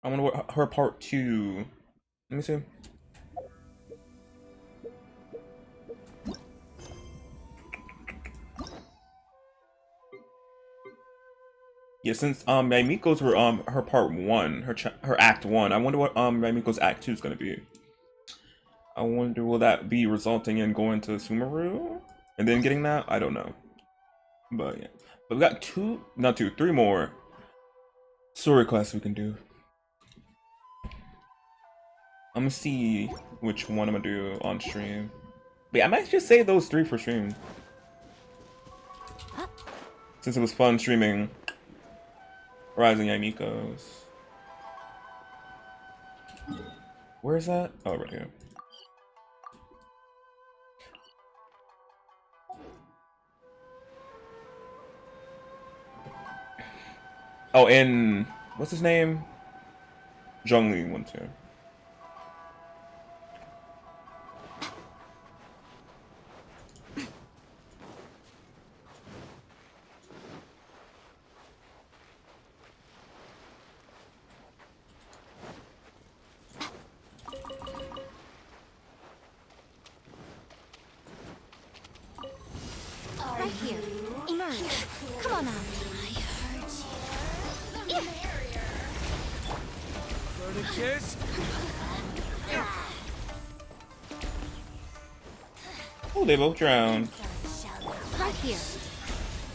I wonder what her part 2. Let me see. Yeah, since Raimiko's were her part 1, her act 1. I wonder what Raimiko's act 2 is gonna be. I wonder, will that be resulting in going to Sumeru and then getting that? I don't know. But yeah, but we got 3 more story quests we can do. I'm gonna see which one I'm gonna do on stream. But yeah, I might just save those 3 for stream, since it was fun streaming Ryzen Yaimiko's. Where is that? Oh, right here. Oh, and what's his name? Zhongli went here. Right here. Emerge. Come on now. Oh, they both drowned. Right here.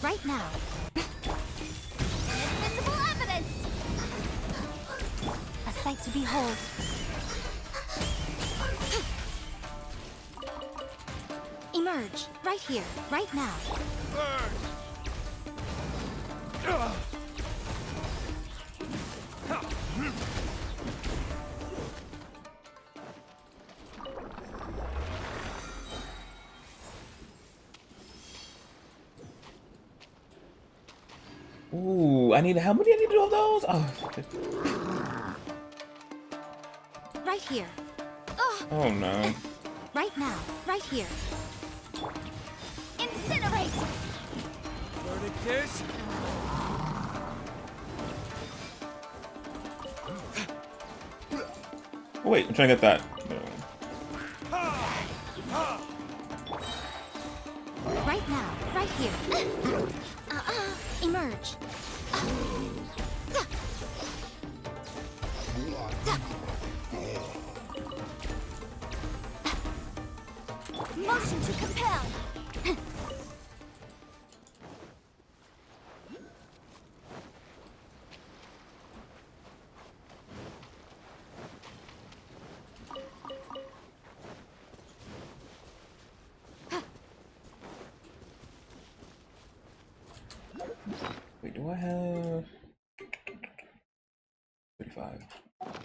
Right now. Invisible evidence! A sight to behold. Emerge. Right here. Right now. Ooh, I need, how many I need to do of those? Oh. Right here. Oh no. Right now. Right here. Incinerate! Oh, wait, I'm trying to get that. Right now. Right here. Emerge. Motion to compel! Wait, do I have 35?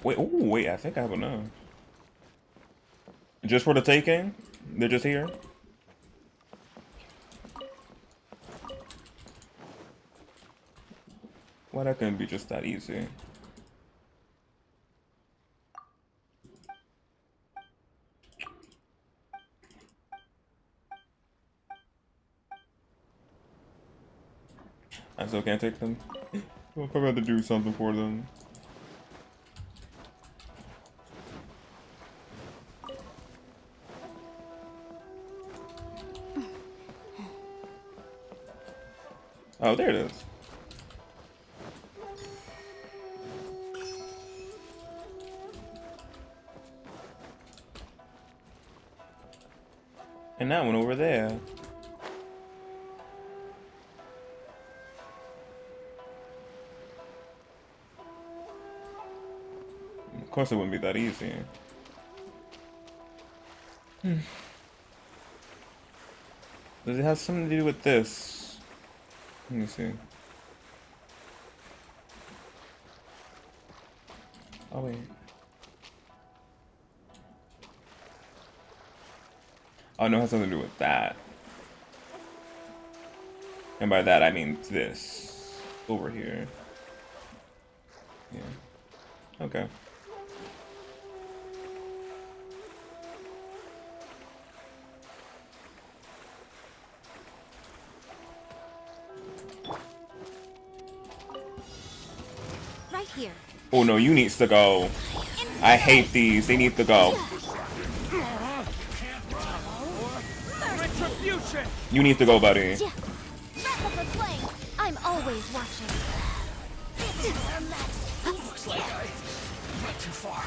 Wait, oh wait, I think I have enough. Just for the taking? They're just here? Why that couldn't be just that easy? I still can't take them. Well, if I had to do something for them. Oh, there it is. And that one over there. Of course it wouldn't be that easy. Does it have something to do with this? Let me see. Oh wait. Oh no, it has something to do with that. And by that I mean this. Over here. Yeah. Okay. Right here. Oh no, you needs to go. I hate these. They need to go. You need to go, buddy. I'm always watching. Looks like I went too far.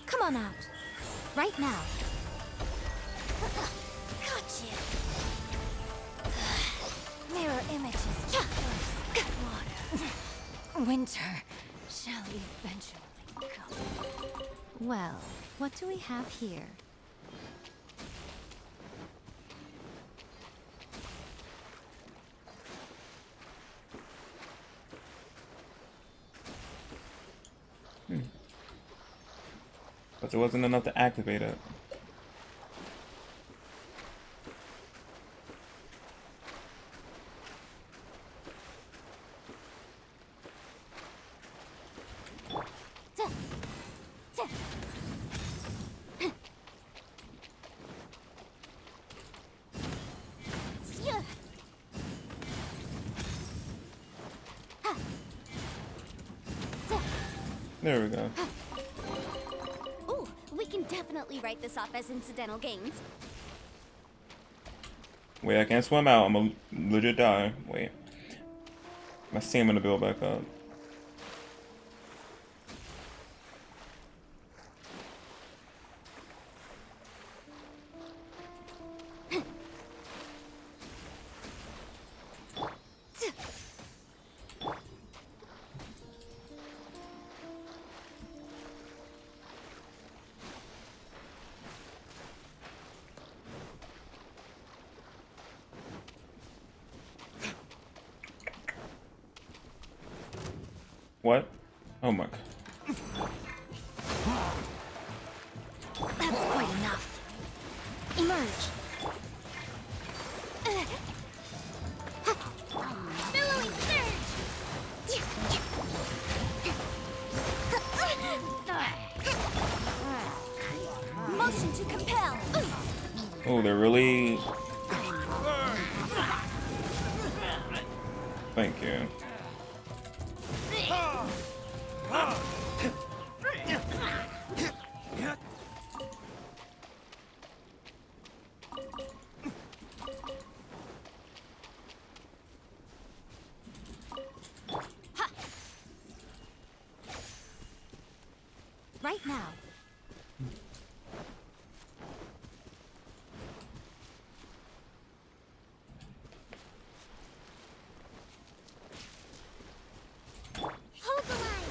Come on out. Right now. Got you. Mirror images. Water. Winter shall eventually come. Well, what do we have here? But there wasn't enough to activate it. There we go. Ooh, we can definitely write this off as incidental gains. Wait, I can't swim out. I'm gonna legit die. Wait. My stamina build back up. What? Oh my god. That's quite enough. Emerge. Billowing surge. Motion to compel. Oh, they're really... Thank you. Right now. Hold the line.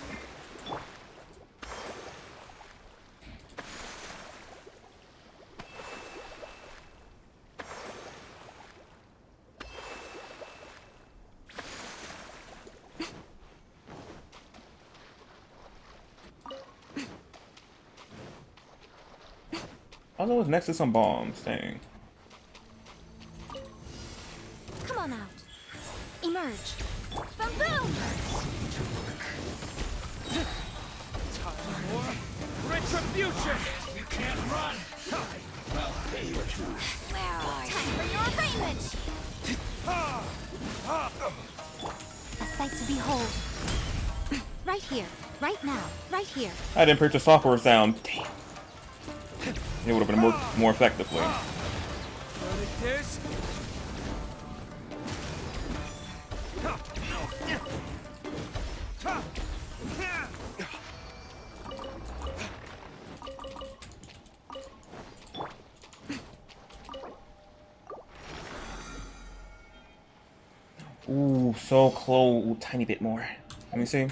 I was always next to some bombs. Dang. Come on out. Emerge. Boom boom! Time for retribution! You can't run! Well, where are you? Time for your arraignment! A sight to behold. Right here, right now, right here. I didn't purchase software sound. Damn. It would have been more effectively. Ooh, so close. Ooh, tiny bit more. Let me see.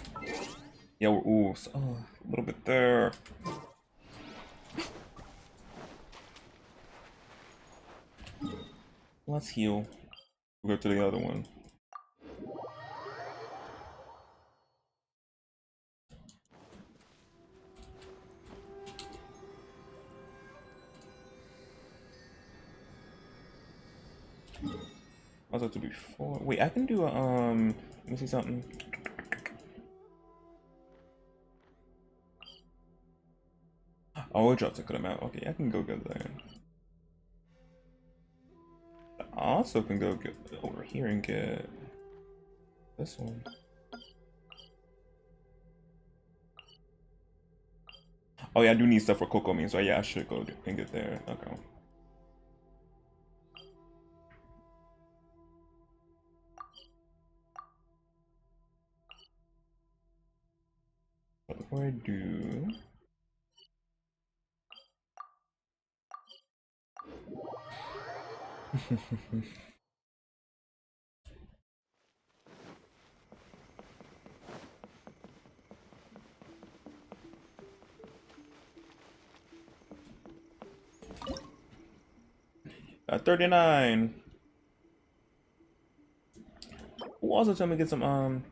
Yeah, we're a little bit there. Let's heal. We'll go to the other one. I was about to do before. Wait, I can do a let me see something. Oh, it drops a good amount. Okay, I can go get that. I also can go get over here and get this one. Oh yeah, I do need stuff for Coco Mean, so yeah, I should go and get there. Okay. But before I do, got 39. Who also tell me to get some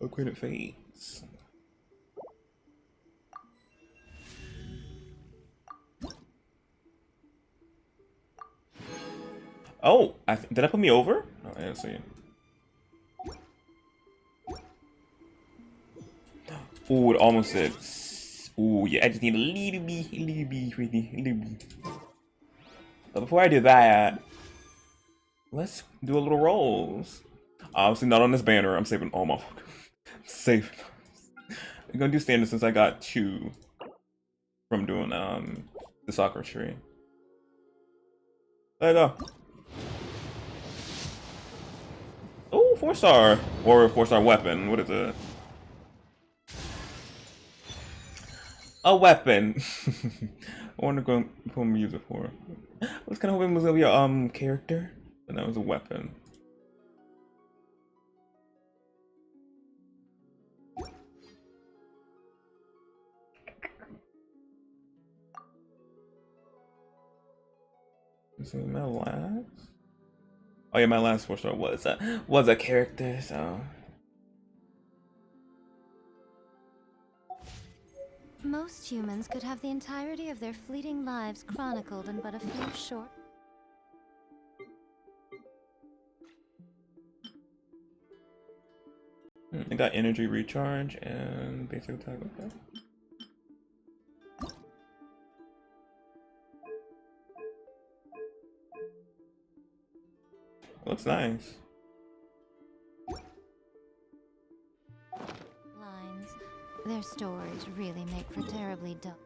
acquainted fates. Oh, did I put me over? Oh, I didn't see it. Ooh, it almost did. Ooh, yeah, I just need a little bit. But before I do that, let's do a little rolls. Obviously not on this banner. I'm saving all my saving. I'm gonna do standard since I got 2 from doing the soccer tree. There you go. Oh, 4-star or 4-star weapon. What is it? A weapon. I wonder who I'm gonna use it for. I was kind of hoping it was gonna be a character, but that was a weapon. Is it my last? Oh yeah, my last 4-star was a character, so. Most humans could have the entirety of their fleeting lives chronicled in but a few short... I got energy recharge and basic attack. Okay. Looks nice. lines. Their stories really make for terribly dull.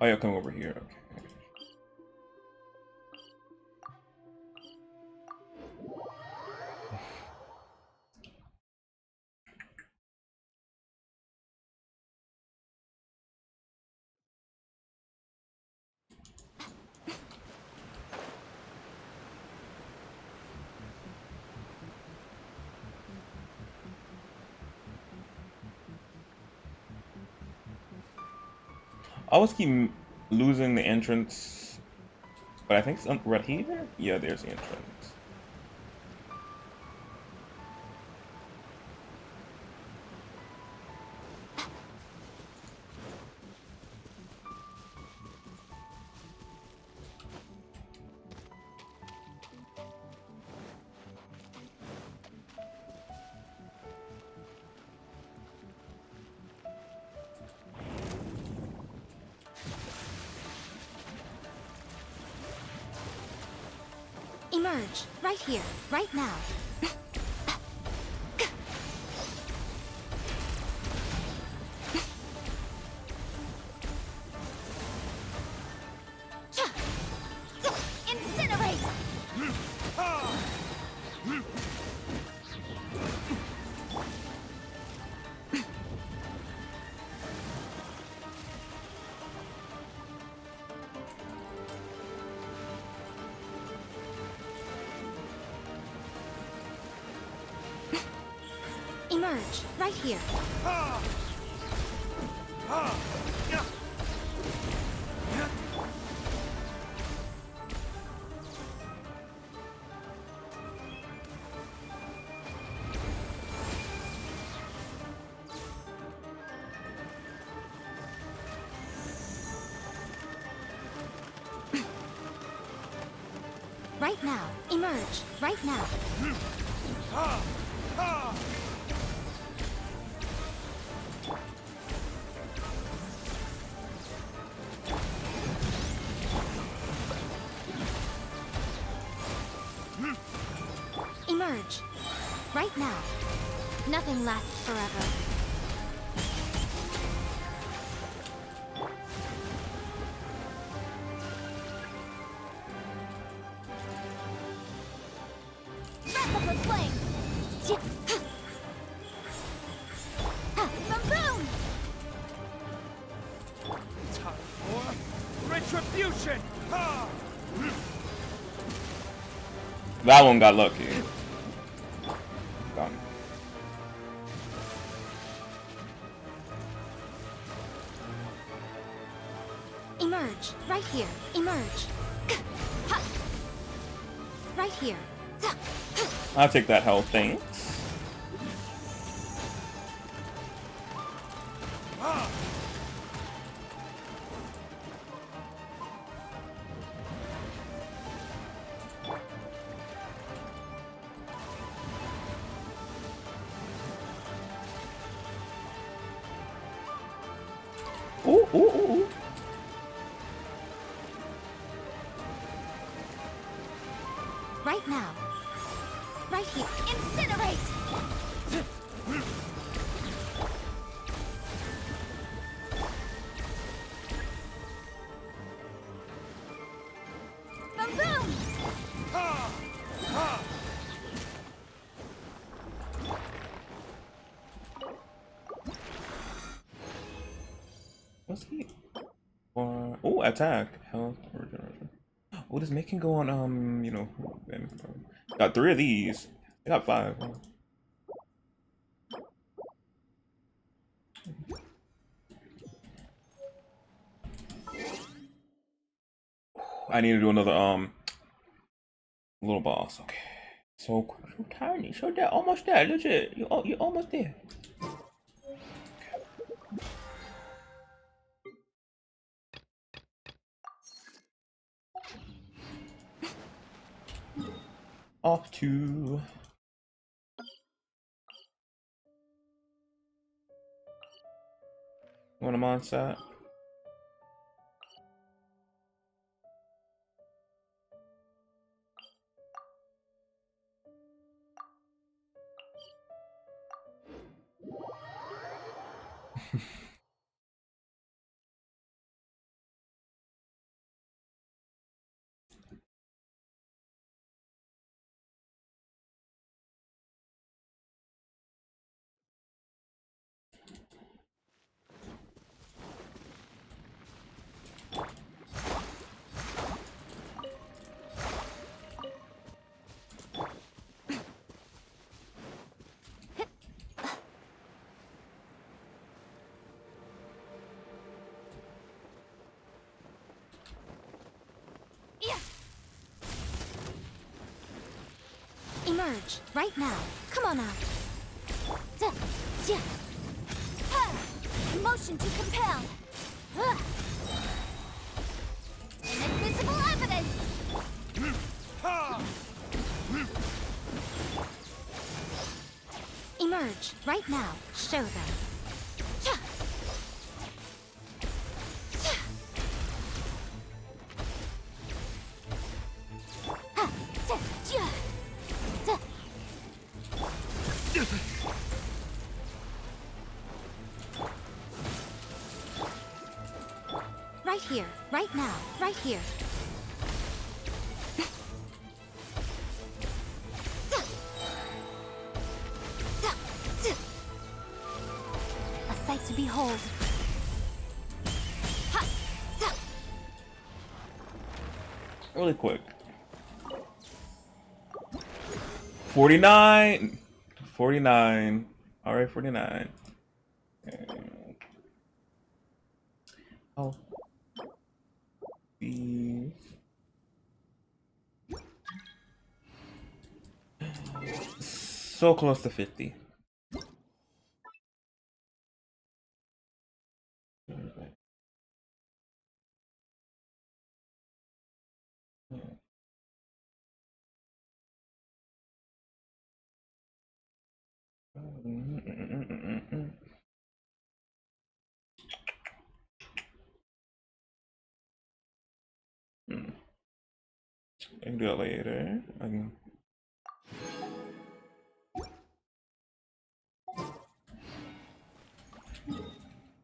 Oh yeah, come over here. Okay. I always keep losing the entrance, but I think it's right here. Yeah, there's the entrance. Emerge, right here, right now. Incinerate! Emerge, right here. Right now, emerge, right now. Emerge, right now. Nothing lasts forever. Wrap up the flame! Boom! Time for retribution! That one got lucky. Gone. Emerge, right here. Emerge. Right here. I'll take that health, thanks. Ooh, ooh, ooh, ooh. Right now. Right here. Incinerate! Boom! What's he? Oh, attack. Health. Regeneration. Oh, this make can go on, you know. Got 3 of these. I got 5. I need to do another, little boss. Okay. So tiny. So there, almost there. Legit. You're almost there. Off to when I'm on set. Emerge, right now. Come on out. Motion to compel! Invisible evidence! Emerge, right now. Show them. right here, right now, right here. A sight to behold. Really quick. 49. 49. All right, 49. Oh. So close to 50. I can do it later. I can.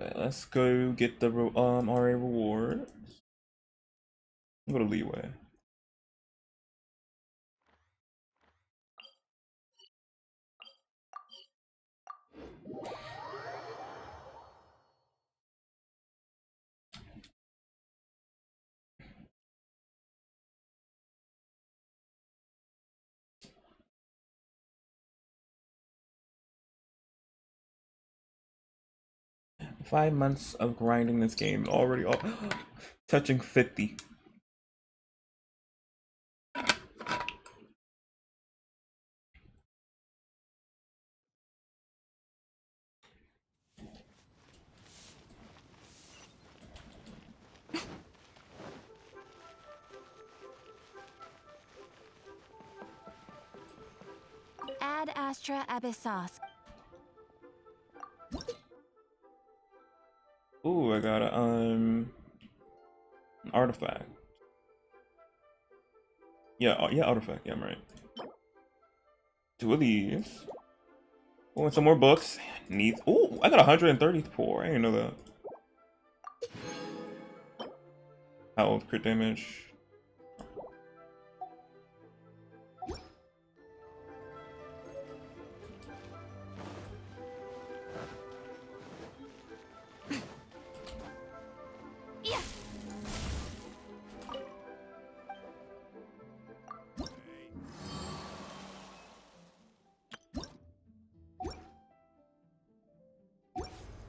Okay, let's go get the RA reward. Go to leeway. Five months of grinding this game already touching 50. Ad Astra Abyssos. Ooh, I got a an artifact. Yeah, yeah, artifact. Yeah, I'm right. Two of these. Oh, and some more books. Need. Ooh, I got 134. I didn't know that. How crit damage?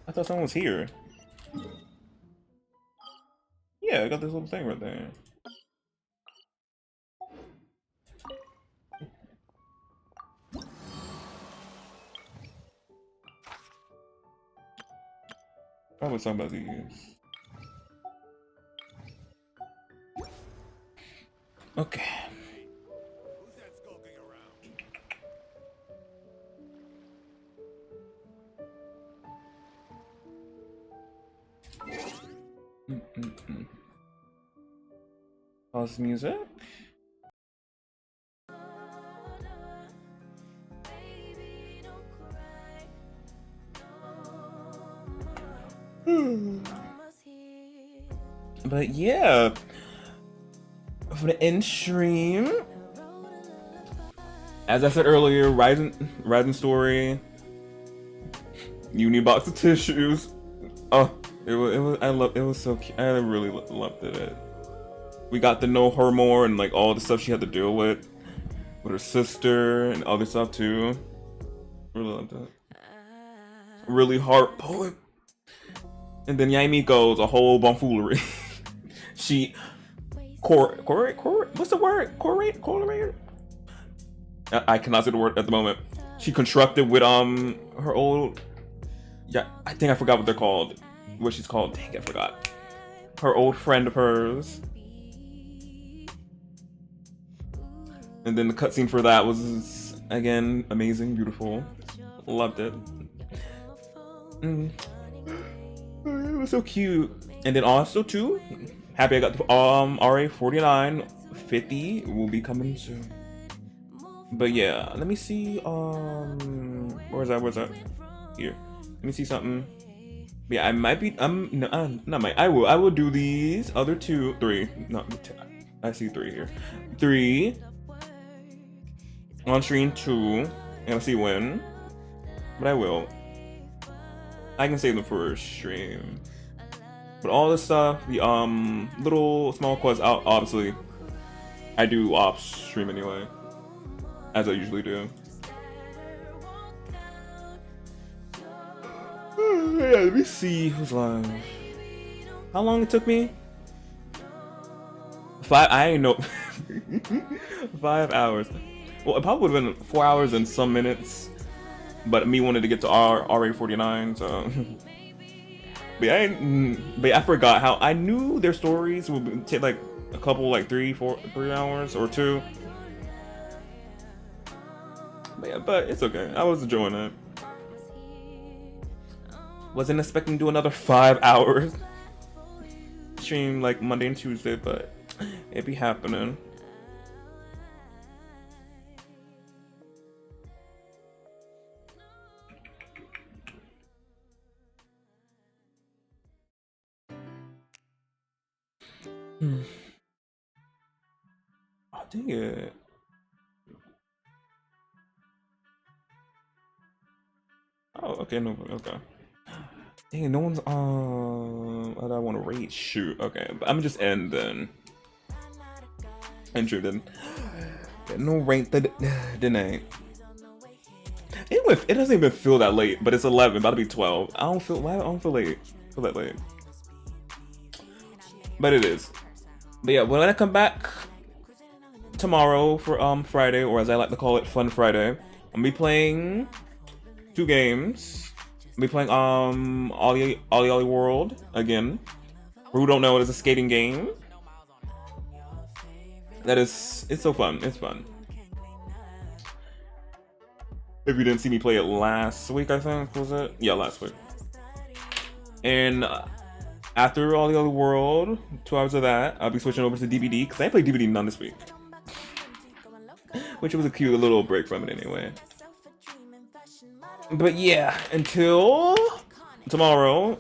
I thought someone was here. Yeah, I got this little thing right there. I was talking about these. Okay. Pause music. But yeah, for the end stream, as I said earlier, Ryzen story, uni box of tissues. Oh, it was so cute. I really loved it. We got to know her more and like all the stuff she had to deal with her sister and other stuff too. Really loved it. Really heart poem. And then Yae goes a whole bonfoolery. She what's the word? Correlate? I cannot say the word at the moment. She constructed with her old, yeah, I think I forgot what they're called. What she's called. Dang, I forgot. Her old friend of hers. And then the cutscene for that was again amazing, beautiful. Loved it. It was so cute. And then also too, happy I got the RA 4950 will be coming soon. But yeah, let me see. Where's that? Here. Let me see something. But yeah, I might be. No, not might. I will do these other 3. No, I see 3 here. 3 on stream 2, and I'll see when. But I will. I can save them for a stream. But all this stuff, the little small quests, obviously, I do off stream anyway, as I usually do. Yeah, let me see who's live. How long it took me? 5. I ain't know. 5 hours. Well, it probably would have been 4 hours and some minutes, but me wanted to get to RA49, so. But yeah, I forgot how I knew their stories would take like a couple, like 3 hours or 2. But yeah, but it's okay. I was enjoying it. Wasn't expecting to do another 5 hours stream like Monday and Tuesday, but it be happening. Oh, dang it. Oh, okay, no, okay. Dang it, no one's I don't want to rate. Shoot, okay, but I'm just end then. Entry then. No rank that didn't. Anyway, it doesn't even feel that late, but it's 11, about to be 12. I don't feel late. Feel that late. But it is. But yeah, when I come back tomorrow for Friday, or as I like to call it, Fun Friday, I'll be playing 2 games. I'll be playing Ollie World again. For who don't know, it is a skating game. It's so fun. It's fun. If you didn't see me play it last week, I think, was it? Yeah, last week. And after Ollie World, 2 hours of that, I'll be switching over to DVD, because I ain't played DVD none this week. Which was a cute little break from it anyway. But yeah, until tomorrow,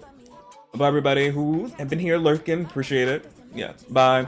bye everybody who have been here lurking, appreciate it. Yeah, bye.